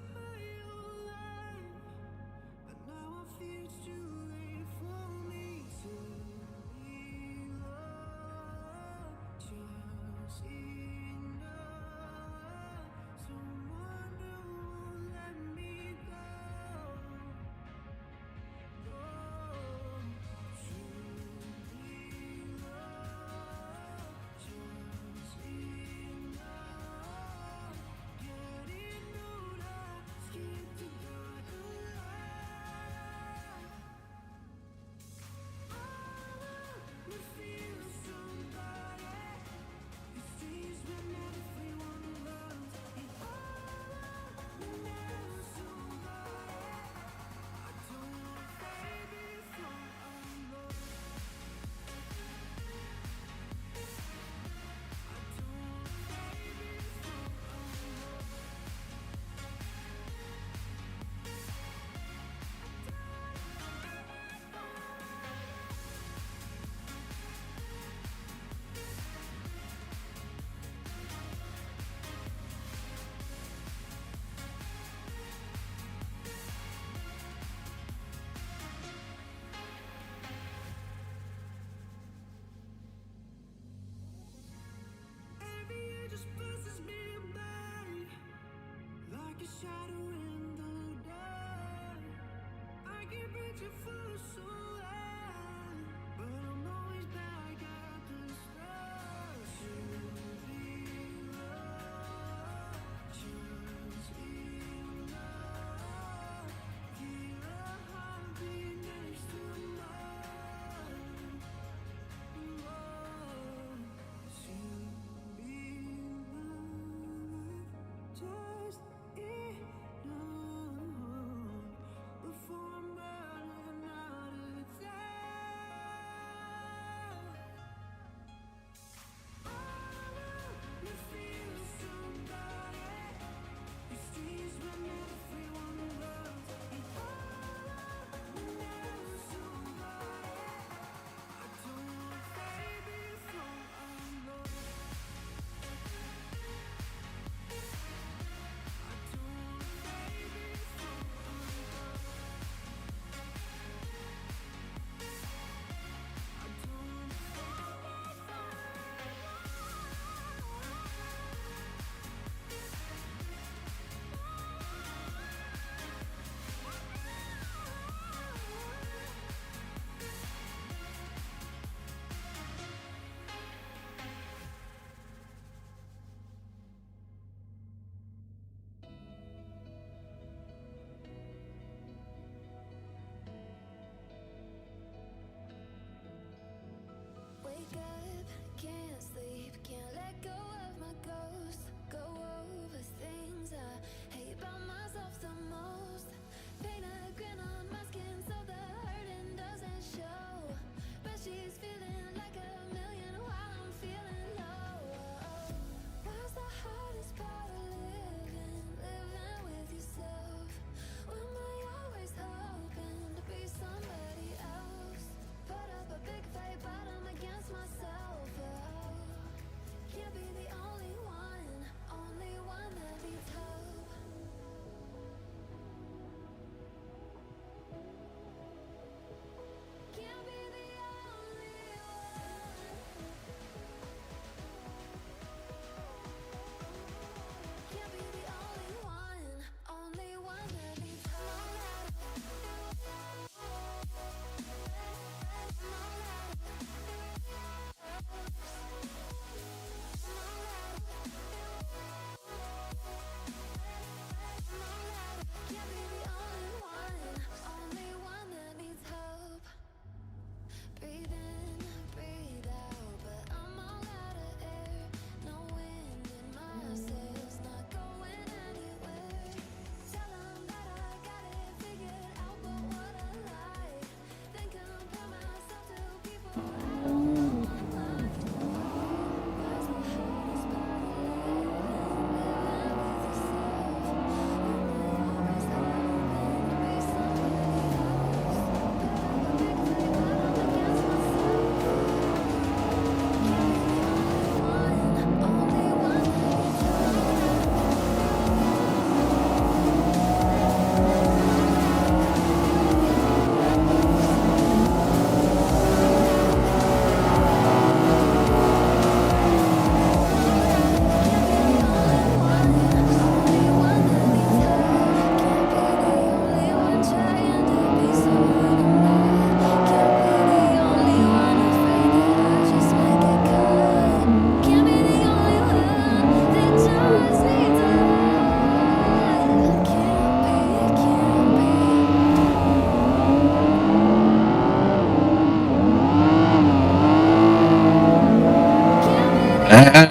watching my whole life, but now I fear it's too late for me to be loved. Just enough, someone who won't let me go. Oh, to be loved, just enough. Getting older,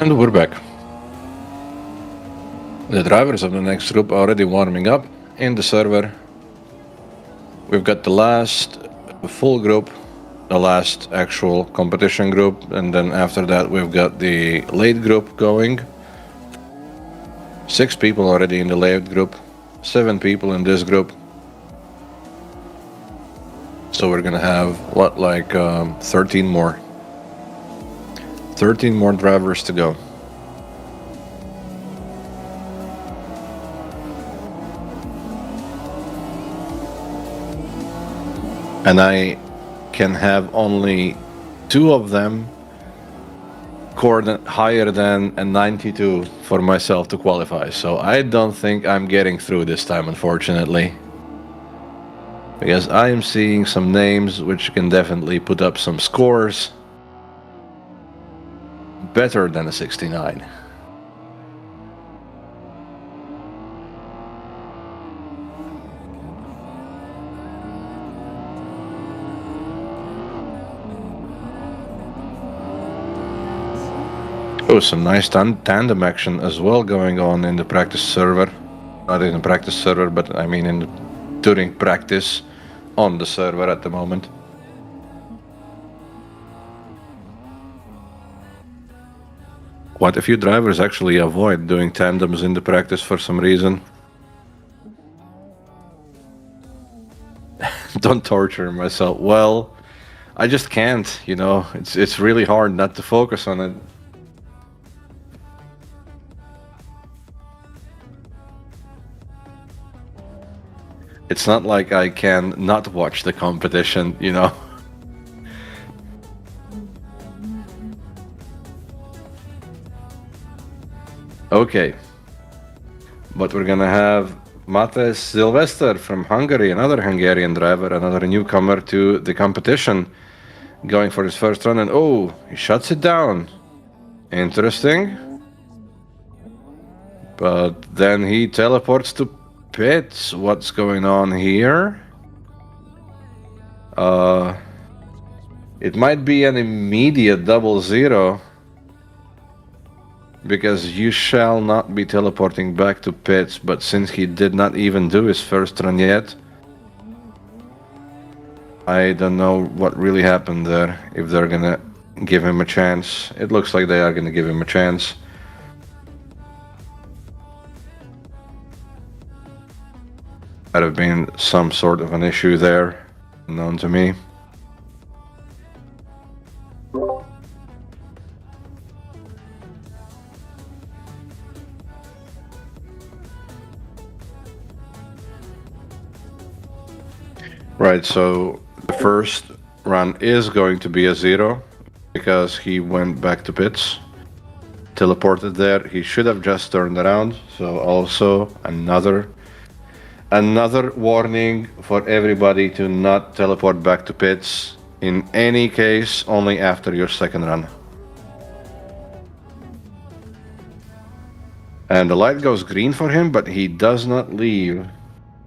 And we're back. The drivers of the next group are already warming up in the server. We've got the last full group, the last actual competition group, and then after that we've got the late group going. 6 people already in the late group, 7 people in this group. So we're gonna have, what, like 13 more. 13 more drivers to go. And I can have only 2 of them higher than a 92 for myself to qualify. So I don't think I'm getting through this time, unfortunately. Because I am seeing some names which can definitely put up some scores better than a 69. Oh, some nice tandem action as well going on in the practice server. Not in the practice server, but I mean during practice on the server at the moment. Quite a few drivers actually avoid doing tandems in the practice for some reason. Don't torture myself. Well, I just can't, you know. It's really hard not to focus on it. It's not like I can not watch the competition, you know. Okay. But we're gonna have Mate Silvester from Hungary, another Hungarian driver, another newcomer to the competition, going for his first run, and oh, he shuts it down. Interesting. But then he teleports to pits. What's going on here? It might be an immediate 0-0, because you shall not be teleporting back to pits, but since he did not even do his first run yet, I don't know what really happened there, if they're gonna give him a chance. It looks like they are gonna give him a chance. Might have been some sort of an issue there, known to me. Right, so the first run is going to be a 0 because he went back to pits, teleported there. He should have just turned around. So also another warning for everybody to not teleport back to pits. In any case, only after your second run. And the light goes green for him, but he does not leave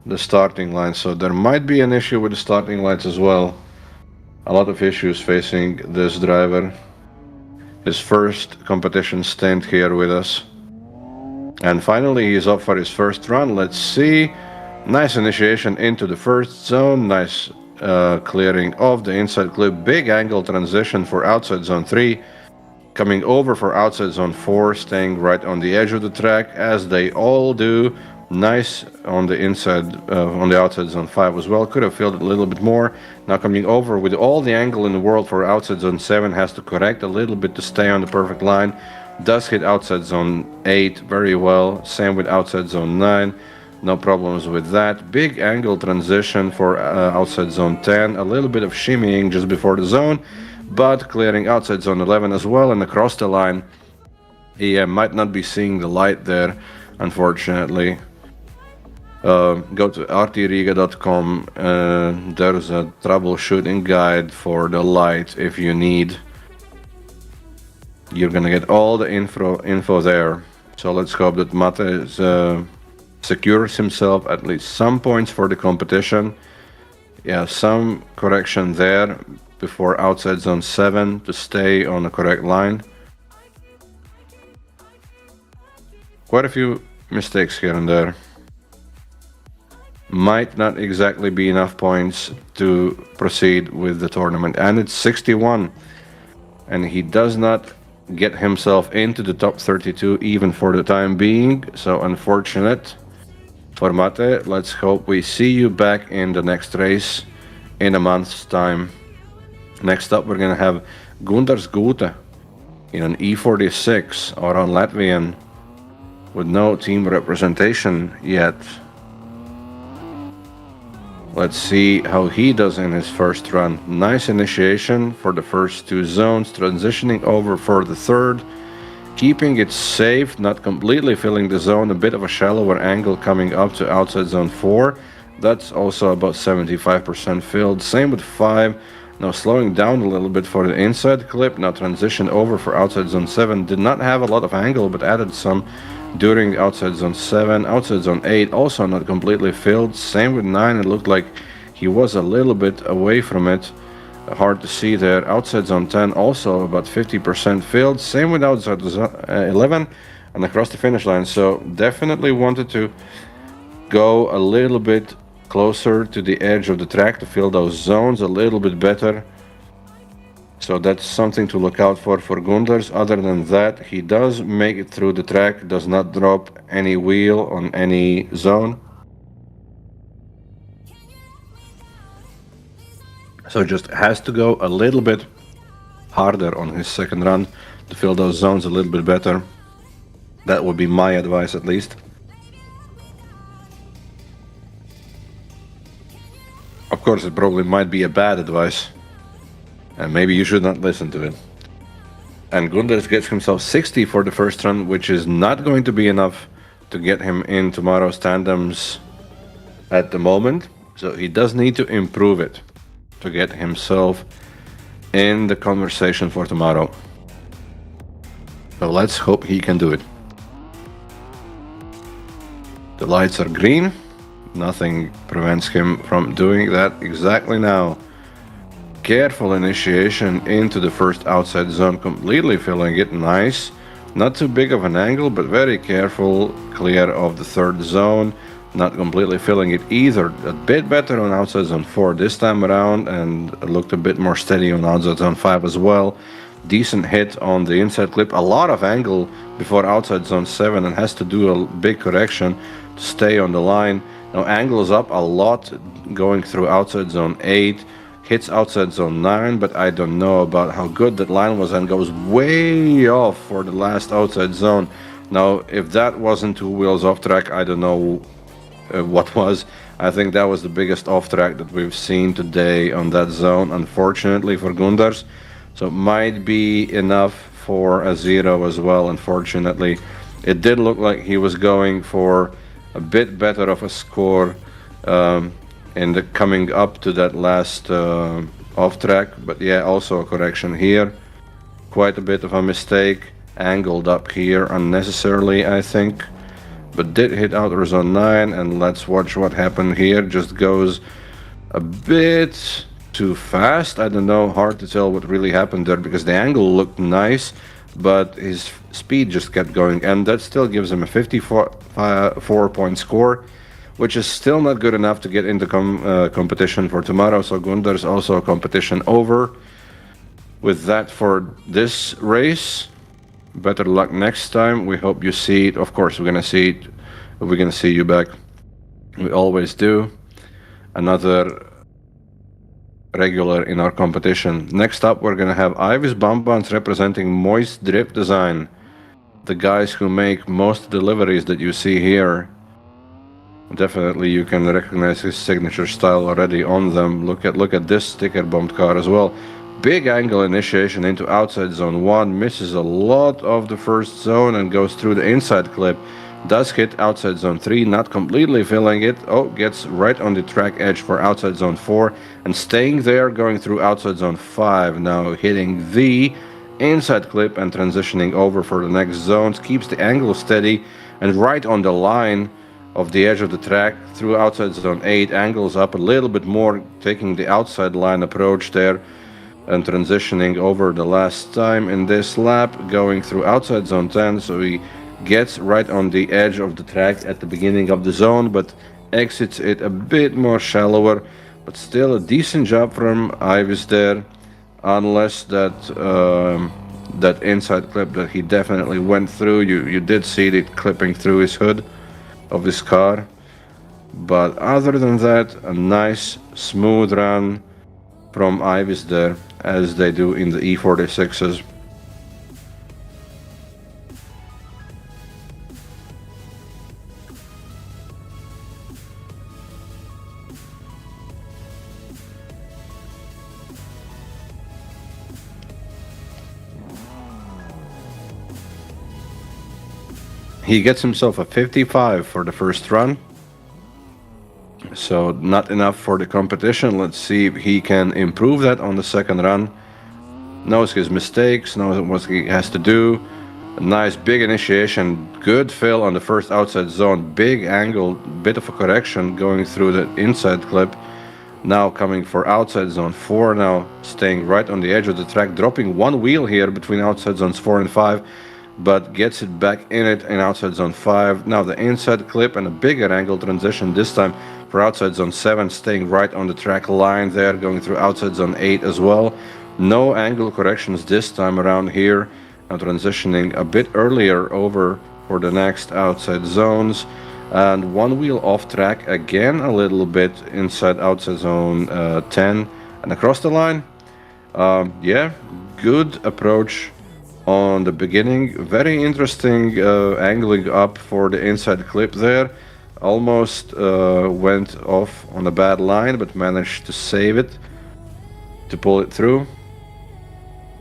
the starting line, so there might be an issue with the starting lights as well. A lot of issues facing this driver. His first competition stint here with us. And finally he's up for his first run. Let's see. Nice initiation into the first zone. Nice clearing of the inside clip. Big angle transition for outside zone 3. Coming over for outside zone 4. Staying right on the edge of the track, as they all do. Nice on the inside, on the outside zone 5 as well. Could have filled it a little bit more. Now coming over with all the angle in the world for outside zone 7. Has to correct a little bit to stay on the perfect line. Does hit outside zone 8 very well. Same with outside zone 9. No problems with that. Big angle transition for outside zone 10. A little bit of shimmying just before the zone, but clearing outside zone 11 as well. And across the line, he might not be seeing the light there, unfortunately. Go to RTRiga.com. There's a troubleshooting guide for the light if you need. You're gonna get all the info there. So let's hope that Mate secures himself at least some points for the competition. Yeah, some correction there before outside zone 7 to stay on the correct line. quite a few mistakes here and there. Might not exactly be enough points to proceed with the tournament. And it's 61. And he does not get himself into the top 32 even for the time being. So unfortunate for Mate. Let's hope we see you back in the next race in a month's time. Next up, we're going to have Gundars Gute in an E46 or on Latvian with no team representation yet. Let's see how he does in his first run. Nice initiation for the first two zones, transitioning over for the third, keeping it safe, not completely filling the zone, a bit of a shallower angle coming up to outside zone 4. That's also about 75% filled. Same with 5. Now slowing down a little bit for the inside clip. Now transition over for outside zone 7. Did not have a lot of angle, but added some during the outside zone 7. Outside zone 8 also not completely filled. Same with 9. It looked like he was a little bit away from it. Hard to see there. Outside zone 10 also about 50% filled. Same with outside zone 11 and across the finish line. So definitely wanted to go a little bit closer to the edge of the track to fill those zones a little bit better. So that's something to look out for Gundars. Other than that, he does make it through the track, does not drop any wheel on any zone. So just has to go a little bit harder on his second run to fill those zones a little bit better. That would be my advice at least. Of course, it probably might be a bad advice, and maybe you should not listen to it. And Gundars gets himself 60 for the first run, which is not going to be enough to get him in tomorrow's tandems at the moment. So he does need to improve it to get himself in the conversation for tomorrow. So let's hope he can do it. The lights are green. Nothing prevents him from doing that exactly now. Careful initiation into the first outside zone, completely filling it nice. Not too big of an angle, but very careful, clear of the third zone. Not completely filling it either. A bit better on outside zone 4 this time around, and looked a bit more steady on outside zone 5 as well. Decent hit on the inside clip. A lot of angle before outside zone 7, and has to do a big correction to stay on the line. Now angles up a lot going through outside zone 8, hits outside zone 9, but I don't know about how good that line was, and goes way off for the last outside zone. Now if that wasn't 2 wheels off track, I don't know what was. I think that was the biggest off track that we've seen today on that zone, unfortunately for Gundars. So it might be enough for a 0 as well, unfortunately. It did look like he was going for a bit better of a score in the coming up to that last off track, but yeah, also a correction here. Quite a bit of a mistake, angled up here unnecessarily, I think, but did hit outer zone 9. And let's watch what happened here. Just goes a bit too fast. I don't know, hard to tell what really happened there, because the angle looked nice, but his speed just kept going, and that still gives him a 54-point score, which is still not good enough to get into competition for tomorrow. So Gundars also a competition over with that for this race. Better luck next time. We hope you see it. Of course, we're gonna see it. We're gonna see you back. We always do. Another regular in our competition. Next up, we're gonna have Ivis Bambans representing Moist Drift Design, the guys who make most deliveries that you see here. Definitely you can recognize his signature style already on them. Look at this sticker bumped car as well. Big angle initiation into outside zone 1, misses a lot of the first zone and goes through the inside clip. Does hit outside zone 3, not completely filling it. Oh, gets right on the track edge for outside zone 4 and staying there, going through outside zone 5. Now hitting the inside clip and transitioning over for the next zones. Keeps the angle steady and right on the line of the edge of the track through outside zone 8. Angles up a little bit more, taking the outside line approach there and transitioning over the last time in this lap, going through outside zone 10. So he gets right on the edge of the track at the beginning of the zone, but exits it a bit more shallower. But still a decent job from Ivis there, unless that inside clip that he definitely went through. You did see it clipping through his hood of his car. But other than that, a nice smooth run from Ivis there, as they do in the E46s. He gets himself a 55 for the first run. So not enough for the competition. Let's see if he can improve that on the second run. Knows his mistakes, knows what he has to do. A nice big initiation, good fill on the first outside zone, big angle, bit of a correction going through the inside clip. Now coming for outside zone 4, now staying right on the edge of the track, dropping one wheel here between outside zones 4 and 5, but gets it back in it in outside zone 5. Now the inside clip and a bigger angle transition this time for outside zone 7, staying right on the track line there, going through outside zone 8 as well. No angle corrections this time around here. Now transitioning a bit earlier over for the next outside zones. And one wheel off track again a little bit inside outside zone 10 and across the line. Yeah, good approach on the beginning. Very interesting angling up for the inside clip there. Almost went off on a bad line, but managed to save it, to pull it through.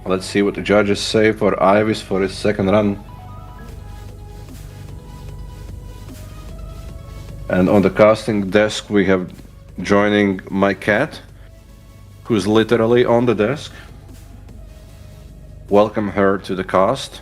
Let's see what the judges say for Ivis for his second run. And on the casting desk we have joining my cat, who's literally on the desk. Welcome her to the cast.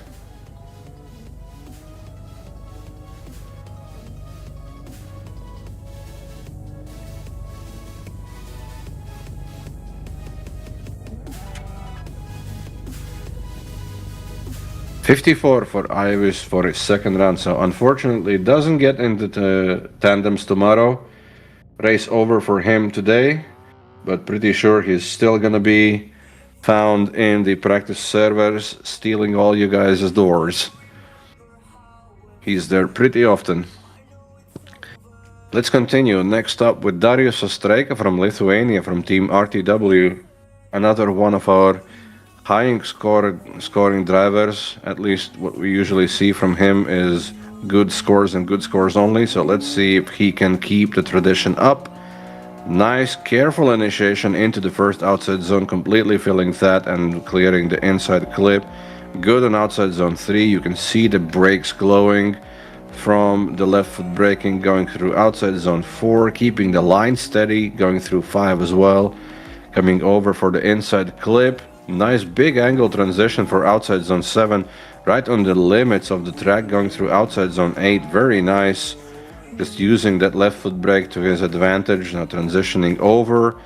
$54 for Ivis for his second run, so unfortunately doesn't get into the tandems tomorrow. Race over for him today, but pretty sure he's still gonna be found in the practice servers stealing all you guys' doors. He's there pretty often. Let's continue. Next up with Darius Ostreika from Lithuania from Team RTW. Another one of our high scoring drivers. At least what we usually see from him is good scores and good scores only. So let's see if he can keep the tradition up. Nice, careful initiation into the first outside zone, completely filling that and clearing the inside clip. Good on outside zone 3. You can see the brakes glowing from the left foot braking, going through outside zone 4, keeping the line steady, going through 5 as well. Coming over for the inside clip. Nice big angle transition for outside zone 7, right on the limits of the track, going through outside zone 8. Very nice. Just using that left foot brake to his advantage. Now transitioning over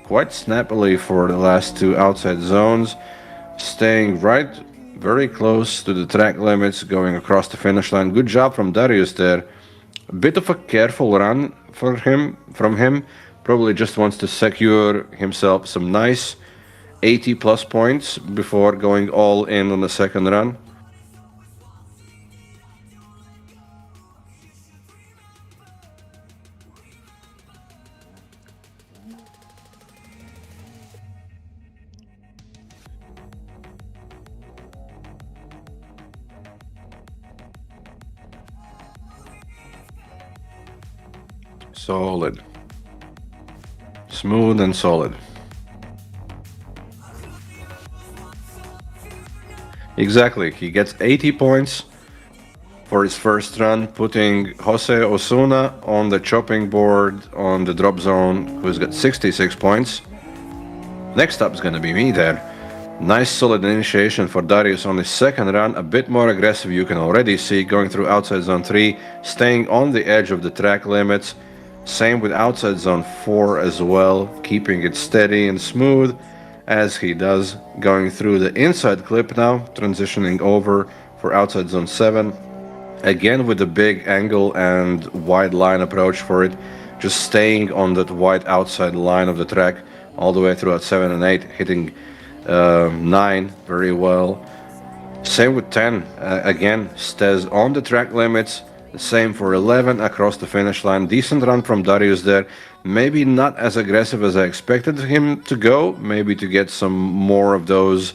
quite snappily for the last 2 outside zones. Staying right very close to the track limits, going across the finish line. Good job from Darius there. A bit of a careful run from him. Probably just wants to secure himself some nice 80 plus points before going all in on the second run. Solid. Smooth and solid. Exactly, he gets 80 points for his first run, putting Jose Osuna on the chopping board on the drop zone, who's got 66 points. Next up is going to be me there. Nice solid initiation for Darius on his second run, a bit more aggressive, you can already see, going through outside zone 3, staying on the edge of the track limits. Same with outside zone 4 as well, keeping it steady and smooth as he does, going through the inside clip now, transitioning over for outside zone 7. Again with the big angle and wide line approach for it, just staying on that wide outside line of the track all the way throughout 7 and 8, hitting 9 very well. Same with 10, again, stays on the track limits. The same for 11 across the finish line. Decent run from Darius there. Maybe not as aggressive as I expected him to go. Maybe to get some more of those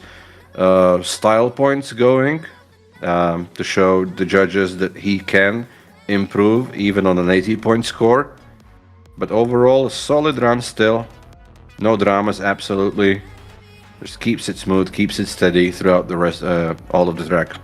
style points going, to show the judges that he can improve even on an 80-point score. But overall, a solid run still. No dramas, absolutely. Just keeps it smooth, keeps it steady throughout the rest, all of the track.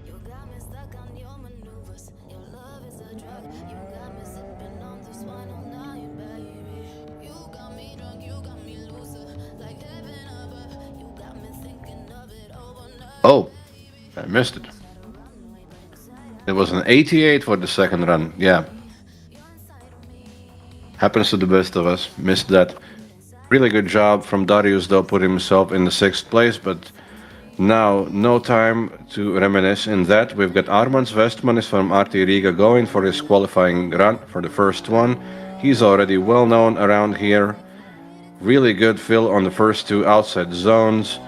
You got me stuck on your maneuvers. Your love is a drug. You got me sipping on this wine all night, baby. You got me drunk, you got me loser. Like heaven above. You got me thinking of it overnight. Oh, I missed it. It was an 88 for the second run. Yeah. Happens to the best of us. Missed that. Really good job from Darius, though, putting himself in the 6th place, but now no time to reminisce in that. We've got Armāns Vestmanis from RTRiga going for his qualifying run for the first one. He's already well known around here. Really good fill on the first 2 outside zones.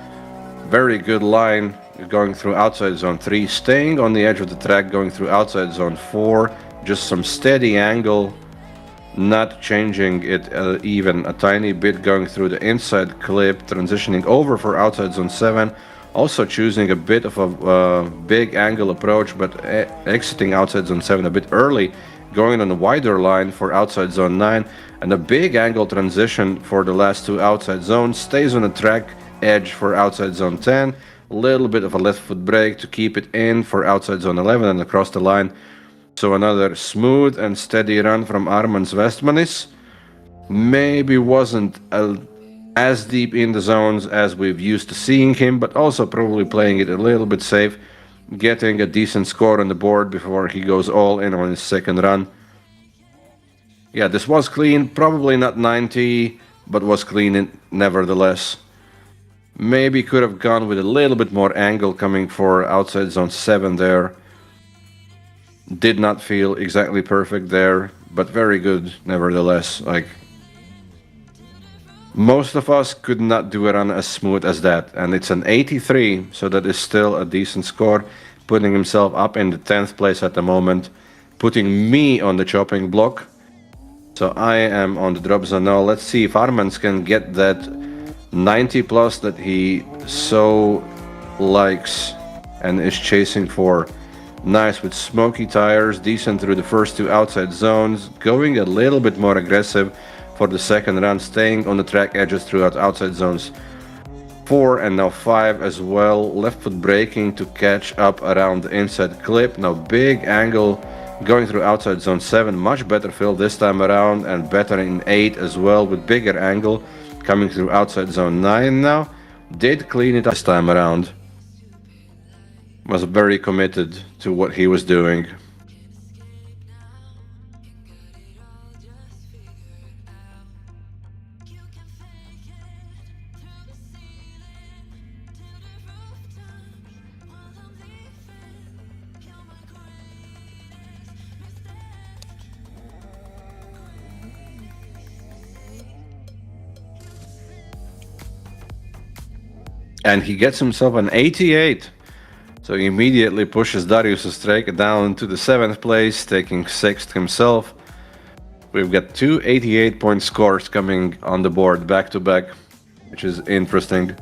Very good line going through outside zone 3, staying on the edge of the track, going through outside zone 4. Just some steady angle, not changing it even a tiny bit, going through the inside clip, transitioning over for outside zone 7. Also choosing a bit of a big angle approach, but exiting outside zone 7 a bit early, going on a wider line for outside zone 9, and a big angle transition for the last 2 outside zones. Stays on the track edge for outside zone 10, a little bit of a left foot brake to keep it in for outside zone 11 and across the line. So another smooth and steady run from Armāns Vestmanis. Maybe wasn't as deep in the zones as we've used to seeing him, but also probably playing it a little bit safe, getting a decent score on the board before he goes all in on his second run. Yeah, this was clean, probably not 90, but was clean nevertheless. Maybe could have gone with a little bit more angle coming for outside zone 7 there. Did not feel exactly perfect there, but very good nevertheless. Like, most of us could not do a run as smooth as that, and it's an 83, so that is still a decent score, putting himself up in the 10th place at the moment, putting me on the chopping block. So I am on the drop zone now. Let's see if Armāns can get that 90 plus that he so likes and is chasing for. Nice with smoky tires, decent through the first 2 outside zones, going a little bit more aggressive for the second run, staying on the track edges throughout outside zones 4 and now 5 as well. Left foot braking to catch up around the inside clip. Now big angle going through outside zone 7, much better fill this time around, and better in 8 as well with bigger angle coming through outside zone 9 now. Did clean it up this time around. Was very committed to what he was doing. And he gets himself an 88. So he immediately pushes Darius Strejka down to the 7th place, taking 6th himself. We've got 2 88-point scores coming on the board back to back, which is interesting.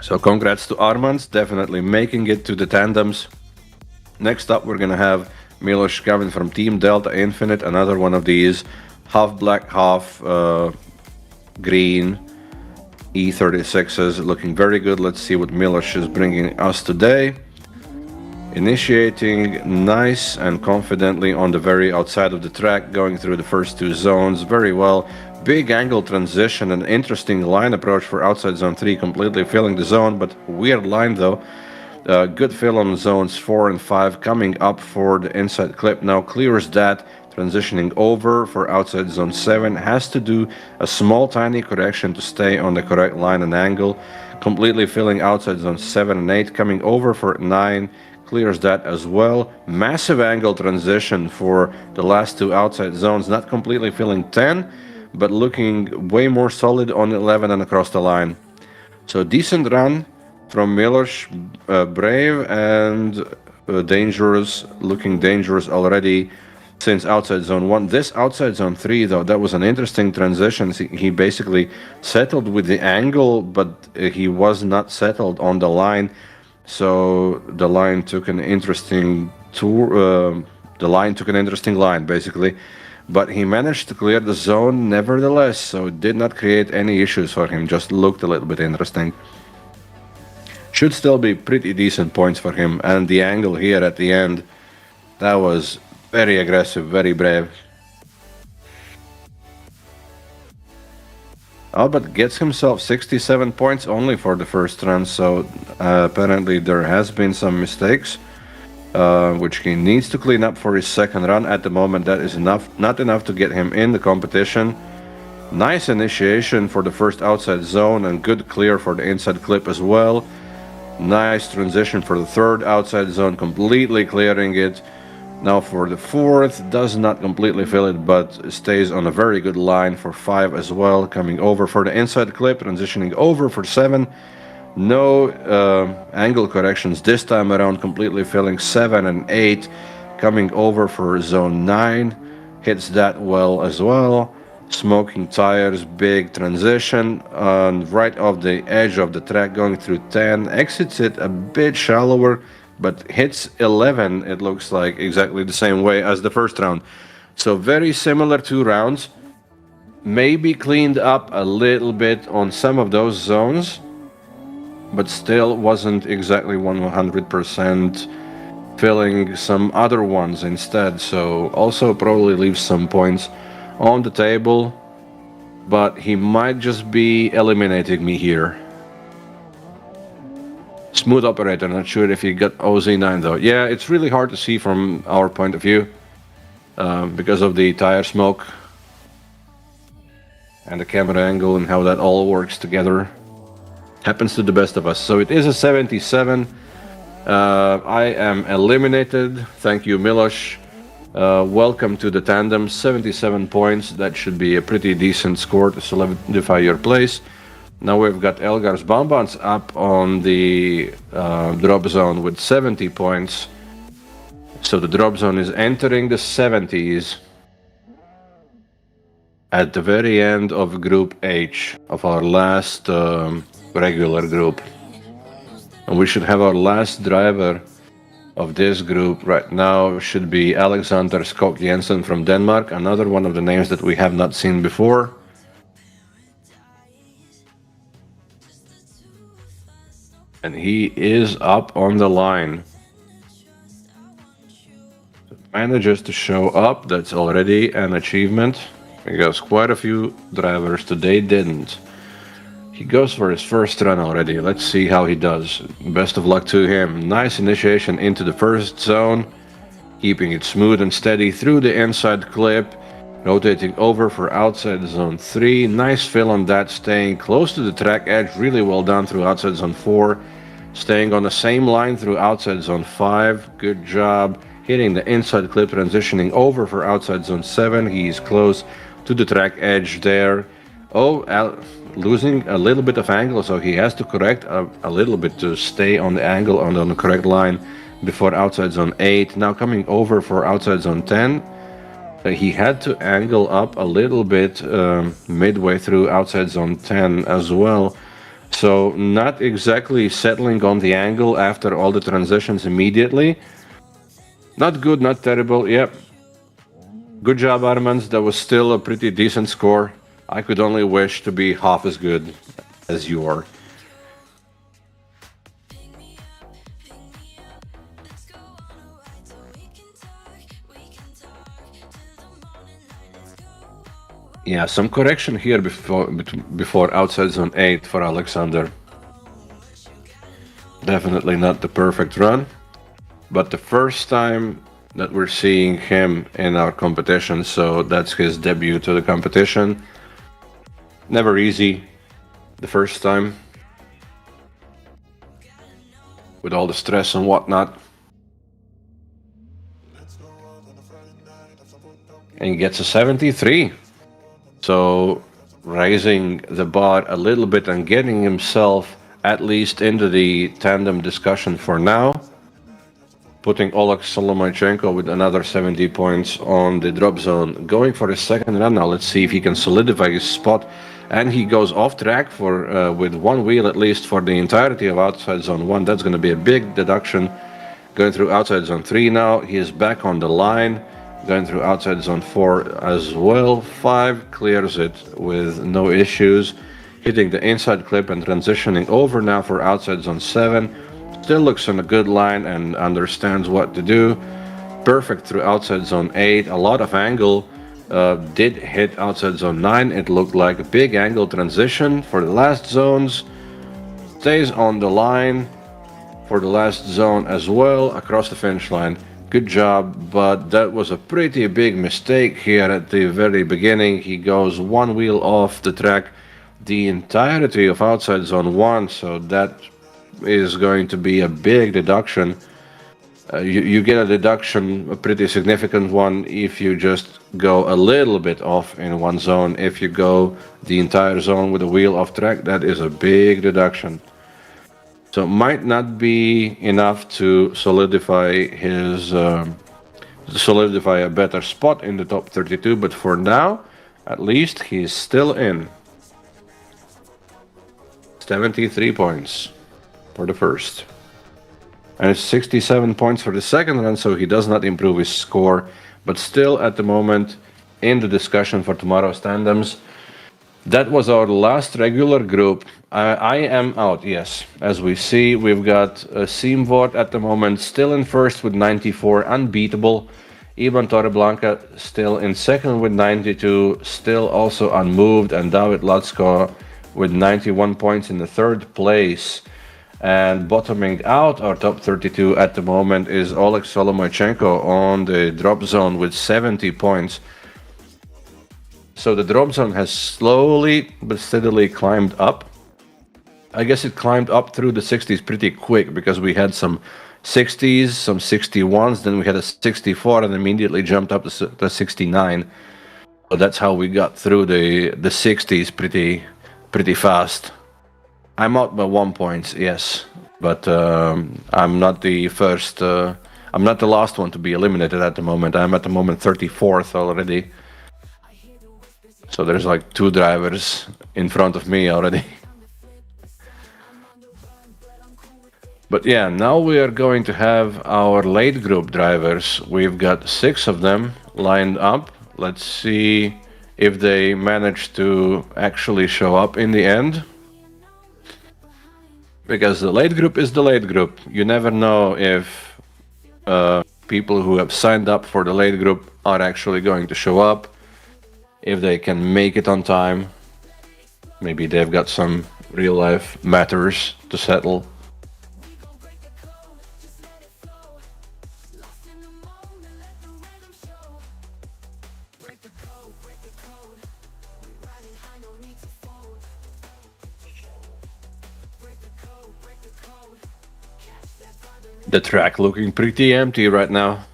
So congrats to Armāns, definitely making it to the tandems. Next up, we're gonna have Miloš Gavin from Team Delta Infinite, another one of these half black, half green E36s, looking very good. Let's see what Miloš is bringing us today. Initiating nice and confidently on the very outside of the track, going through the first 2 zones very well. big angle transition, an interesting line approach for outside zone 3, completely filling the zone, but weird line though. Good fill on zones 4 and 5, coming up for the inside clip. Now clears that, transitioning over for outside zone 7, has to do a small tiny correction to stay on the correct line and angle, completely filling outside zone 7 and 8, coming over for 9, clears that as well. Massive angle transition for the last two outside zones, not completely filling 10, but looking way more solid on 11 and across the line. So decent run from Miloš, brave and dangerous, looking dangerous already since outside zone 1. This outside zone 3 though, that was an interesting transition. He basically settled with the angle, but he was not settled on the line. So the line took an interesting line basically, but he managed to clear the zone nevertheless, so it did not create any issues for him, just looked a little bit interesting. Should still be pretty decent points for him, and the angle here at the end, that was very aggressive, very brave. Albert gets himself 67 points only for the first run, so apparently there has been some mistakes, which he needs to clean up for his second run. At the moment, that is not enough to get him in the competition. Nice initiation for the first outside zone and good clear for the inside clip as well. Nice transition for the third outside zone, completely clearing it. Now for the fourth, does not completely fill it, but stays on a very good line for 5 as well. Coming over for the inside clip, transitioning over for 7. No angle corrections this time around, completely filling 7 and 8. Coming over for zone 9, hits that well as well. Smoking tires, big transition, right off the edge of the track, going through 10. Exits it a bit shallower, but hits 11, it looks like, exactly the same way as the first round. So very similar 2 rounds. Maybe cleaned up a little bit on some of those zones, but still wasn't exactly 100% filling some other ones instead. So also probably leaves some points on the table, but he might just be eliminating me here. Smooth operator, not sure if he got OZ9 though. Yeah, it's really hard to see from our point of view because of the tire smoke and the camera angle and how that all works together. Happens to the best of us. So it is a 77. I am eliminated. Thank you, Miloš. Welcome to the Tandems. 77 points. That should be a pretty decent score to solidify your place. Now we've got Elgar's Bonbons up on the drop zone with 70 points. So the drop zone is entering the 70s at the very end of Group H of our last regular group. And we should have our last driver of this group right now should be Alexander Skog Jensen from Denmark, another one of the names that we have not seen before. And he is up on the line. Manages to show up, that's already an achievement, because quite a few drivers today didn't. He goes for his first run already. Let's see how he does. Best of luck to him. Nice initiation into the first zone, keeping it smooth and steady through the inside clip, rotating over for outside zone 3. Nice fill on that, staying close to the track edge. Really well done through outside zone 4. Staying on the same line through outside zone 5. Good job. Hitting the inside clip, transitioning over for outside zone 7. He's close to the track edge there. Losing a little bit of angle, so he has to correct a little bit to stay on the angle on the correct line before outside zone 8. Now coming over for outside zone 10. He had to angle up a little bit midway through outside zone 10 as well. So not exactly settling on the angle after all the transitions immediately. Not good, not terrible. Yep. Good job, Armand. That was still a pretty decent score. I could only wish to be half as good as you are. Yeah, some correction here before outside zone 8 for Alexander. Definitely not the perfect run, but the first time that we're seeing him in our competition, so that's his debut to the competition. Never easy the first time, with all the stress and whatnot. And he gets a 73. So raising the bar a little bit and getting himself at least into the tandem discussion for now. Putting Oleg Solomychenko with another 70 points on the drop zone. Going for his second run now. Let's see if he can solidify his spot. And he goes off track for with one wheel at least for the entirety of outside zone 1. That's going to be a big deduction. Going through outside zone 3 now. He is back on the line. Going through outside zone 4 as well. 5 clears it with no issues. Hitting the inside clip and transitioning over now for outside zone 7. Still looks on a good line and understands what to do. Perfect through outside zone 8. A lot of angle. Did hit outside zone 9. It looked like a big angle transition for the last zones. Stays on the line for the last zone as well across the finish line. Good job, but that was a pretty big mistake here at the very beginning. He goes one wheel off the track the entirety of outside zone 1, so that is going to be a big deduction. You get a deduction, a pretty significant one, if you just go a little bit off in one zone. If you go the entire zone with a wheel off track, that is a big deduction. So it might not be enough to solidify a better spot in the top 32, but for now, at least he's still in. 73 points for the first. And it's 67 points for the second run, so he does not improve his score, but still at the moment in the discussion for tomorrow's tandems. That was our last regular group. I am out, yes. As we see, we've got Simvort at the moment still in first with 94, unbeatable. Ivan Torreblanca still in second with 92, still also unmoved, and David Latsko with 91 points in the third place. And bottoming out our top 32 at the moment is Oleg Solomychenko on the drop zone with 70 points. So the drop zone has slowly but steadily climbed up. I guess it climbed up through the 60s pretty quick because we had some 60s, some 61s, then we had a 64 and immediately jumped up to 69. So that's how we got through the 60s pretty fast. I'm out by 1 point, yes, but I'm not the first. I'm not the last one to be eliminated at the moment. I'm at the moment 34th already. So there's like 2 drivers in front of me already. But yeah, now we are going to have our late group drivers. We've got 6 of them lined up. Let's see if they manage to actually show up in the end. Because the late group is the late group. You never know if people who have signed up for the late group are actually going to show up. If they can make it on time. Maybe they've got some real life matters to settle. The track looking pretty empty right now.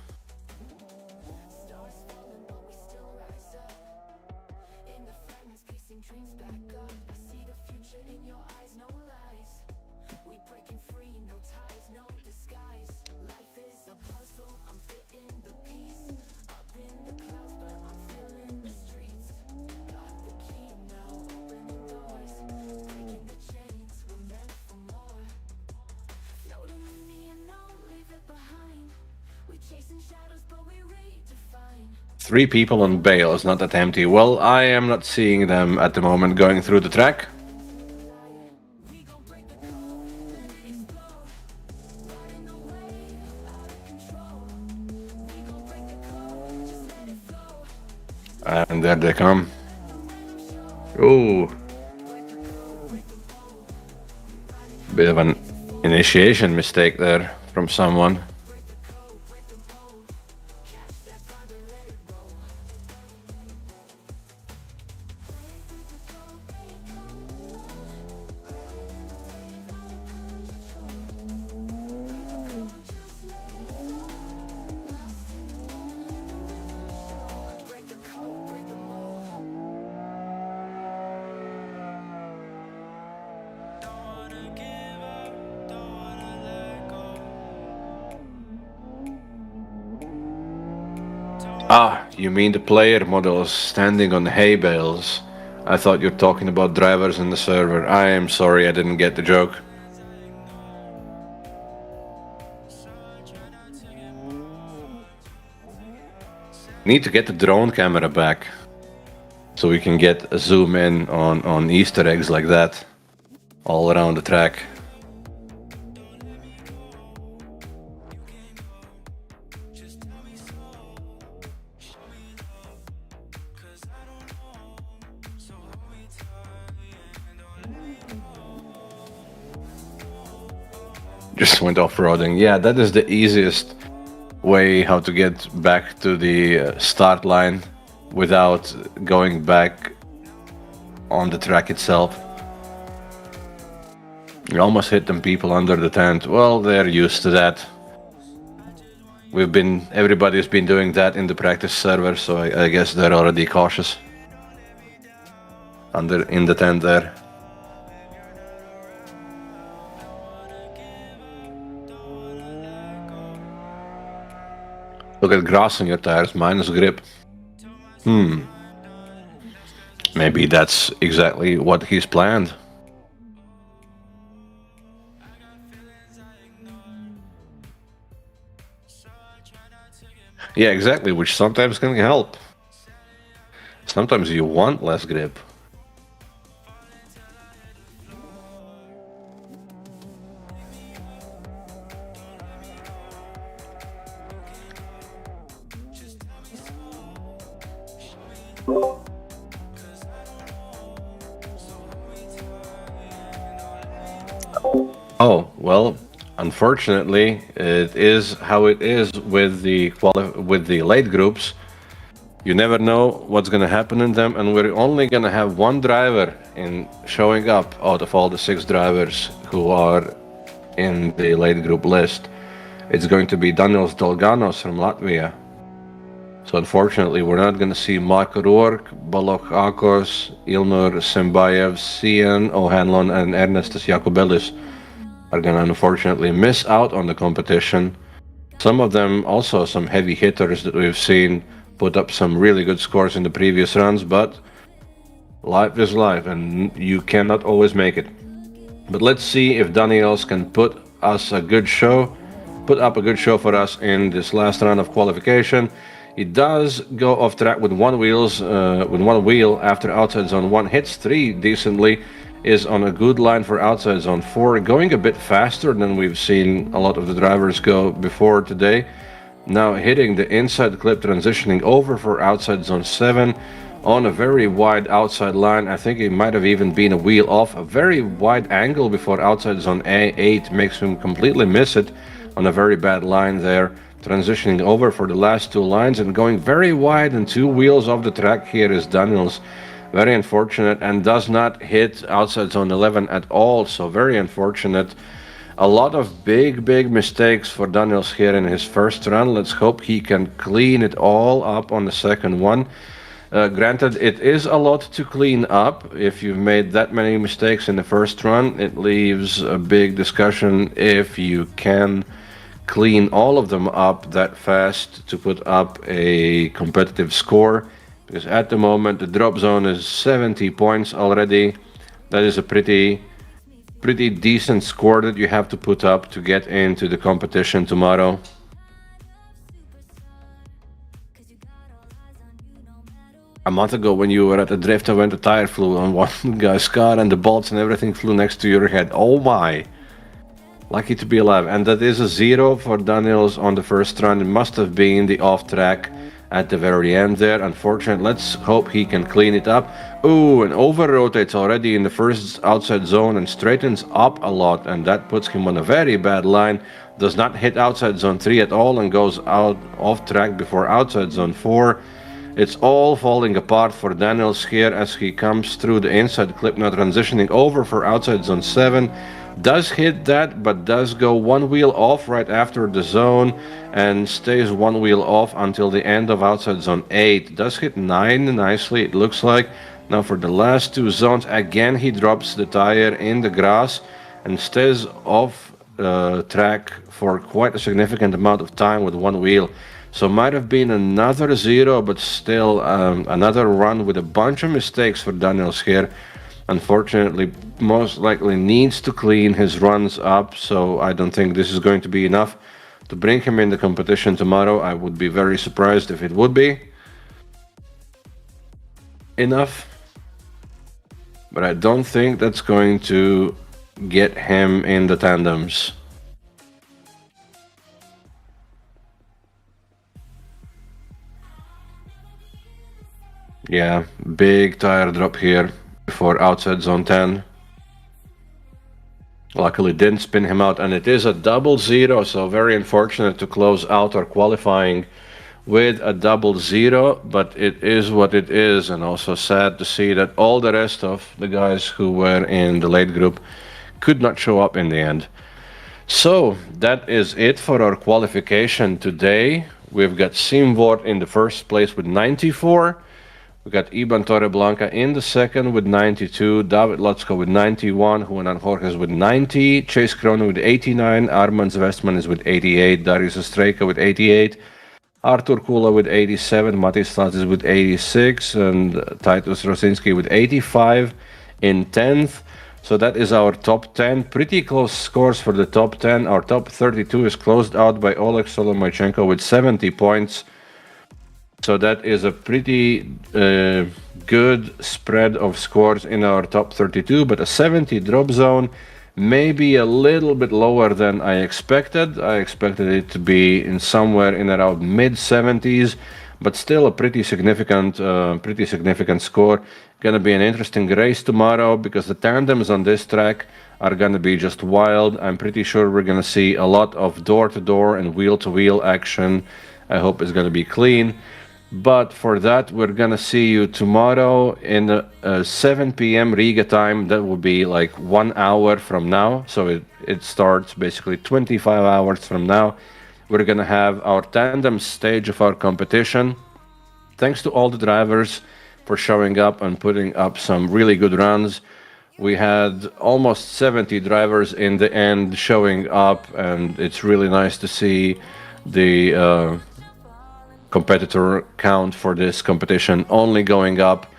Three people on bail is not that empty. Well, I am not seeing them at the moment going through the track. And there they come. Ooh. Bit of an initiation mistake there from someone. Ah, you mean the player models standing on hay bales? I thought you're talking about drivers in the server. I am sorry, I didn't get the joke. Need to get the drone camera back so we can get a zoom in on Easter eggs like that all around the track. Just went off-roading. Yeah, that is the easiest way how to get back to the start line without going back on the track itself. You almost hit them people under the tent. Well, they're used to that. Everybody's been doing that in the practice server, so I guess they're already cautious. In the tent there. Look at grass on your tires, minus grip. Maybe that's exactly what he's planned. Yeah, exactly, which sometimes can help. Sometimes you want less grip. Oh, well, unfortunately, it is how it is with the late groups. You never know what's going to happen in them, and we're only going to have one driver in showing up out of all the 6 drivers who are in the late group list. It's going to be Daniels Dolganos from Latvia. So unfortunately, we're not going to see Mark Rourke, Balok Akos, Ilnur Sembayev, Sian O'Hanlon, and Ernestus Jakobelis are going to unfortunately miss out on the competition. Some of them also some heavy hitters that we've seen put up some really good scores in the previous runs, but life is life and you cannot always make it. But let's see if Daniels can put up a good show for us in this last round of qualification. He does go off track with one wheel after outside zone 1, hits 3 decently, is on a good line for outside zone 4, going a bit faster than we've seen a lot of the drivers go before today. Now hitting the inside clip, transitioning over for outside zone 7 on a very wide outside line. I think it might have even been a wheel off. A very wide angle before outside zone 8 makes him completely miss it on a very bad line there. Transitioning over for the last 2 lines and going very wide and 2 wheels off the track here is Daniels. Very unfortunate, and does not hit outside zone 11 at all, so very unfortunate. A lot of big mistakes for Daniels here in his first run. Let's hope he can clean it all up on the second one. Granted, it is a lot to clean up. If you've made that many mistakes in the first run, it leaves a big discussion if you can clean all of them up that fast to put up a competitive score. Because at the moment the drop zone is 70 points already. That is a pretty decent score that you have to put up to get into the competition tomorrow. A month ago when you were at the drift event, a tire flew on one guy's car and the bolts and everything flew next to your head. Oh my! Lucky to be alive. And that is a 0 for Daniels on the first run. It must have been the off track at the very end there. Unfortunate. Let's hope he can clean it up. Ooh, and over rotates already in the first outside zone and straightens up a lot, and that puts him on a very bad line. Does not hit outside zone 3 at all and goes out off track before outside zone 4. It's all falling apart for Daniels here as he comes through the inside clip, now transitioning over for outside zone 7. Does hit that, but does go one wheel off right after the zone and stays one wheel off until the end of outside zone 8. Does hit 9 nicely, it looks like. Now for the last 2 zones, again he drops the tire in the grass and stays off track for quite a significant amount of time with one wheel. So might have been another 0, but still another run with a bunch of mistakes for Daniels here. Unfortunately, most likely needs to clean his runs up, so I don't think this is going to be enough to bring him in the competition tomorrow. I would be very surprised if it would be enough, but I don't think that's going to get him in the tandems. Yeah, big tire drop here before outside zone 10. Luckily didn't spin him out, and it is a double 0, so very unfortunate to close out our qualifying with a double 0, but it is what it is, and also sad to see that all the rest of the guys who were in the late group could not show up in the end. So that is it for our qualification today. We've got Simvort in the first place with 94. We got Iban Torreblanca in the second with 92, David Lotsko with 91, Juanan Jorges with 90, Chase Cronin with 89, Armand Westman is with 88, Darius Ostrejka with 88, Artur Kula with 87, Matis Stas with 86, and Titus Rosinski with 85 in 10th. So that is our top 10. Pretty close scores for the top 10. Our top 32 is closed out by Oleg Solomoychenko with 70 points. So that is a pretty good spread of scores in our top 32, but a 70 drop zone, maybe a little bit lower than I expected. I expected it to be in somewhere in around mid-70s, but still a pretty significant score. Gonna be an interesting race tomorrow because the tandems on this track are gonna be just wild. I'm pretty sure we're gonna see a lot of door-to-door and wheel-to-wheel action. I hope it's gonna be clean. But for that, we're gonna see you tomorrow in 7 p.m. Riga time. That will be like 1 hour from now. So it starts basically 25 hours from now. We're gonna have our tandem stage of our competition. Thanks to all the drivers for showing up and putting up some really good runs. We had almost 70 drivers in the end showing up, and it's really nice to see the competitor count for this competition only going up.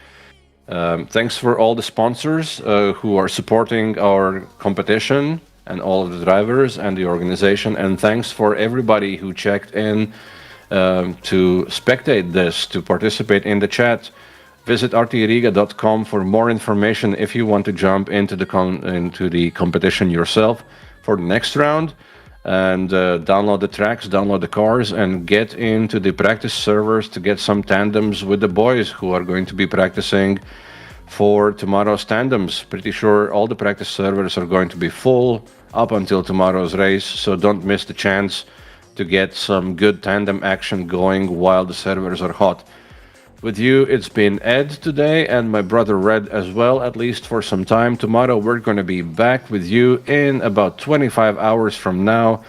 Thanks for all the sponsors who are supporting our competition and all of the drivers and the organization, and thanks for everybody who checked in to spectate this, to participate in the chat. Visit RTRiga.com for more information if you want to jump into the competition yourself for the next round. And download the tracks, download the cars, and get into the practice servers to get some tandems with the boys who are going to be practicing for tomorrow's tandems. Pretty sure all the practice servers are going to be full up until tomorrow's race, so don't miss the chance to get some good tandem action going while the servers are hot. With you, it's been Ed today, and my brother Red as well, at least for some time. Tomorrow we're going to be back with you in about 25 hours from now.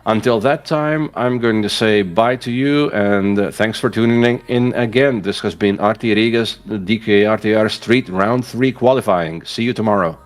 Until that time, I'm going to say bye to you, and thanks for tuning in again. This has been RTRiga's DKRTR Street Round 3 qualifying. See you tomorrow.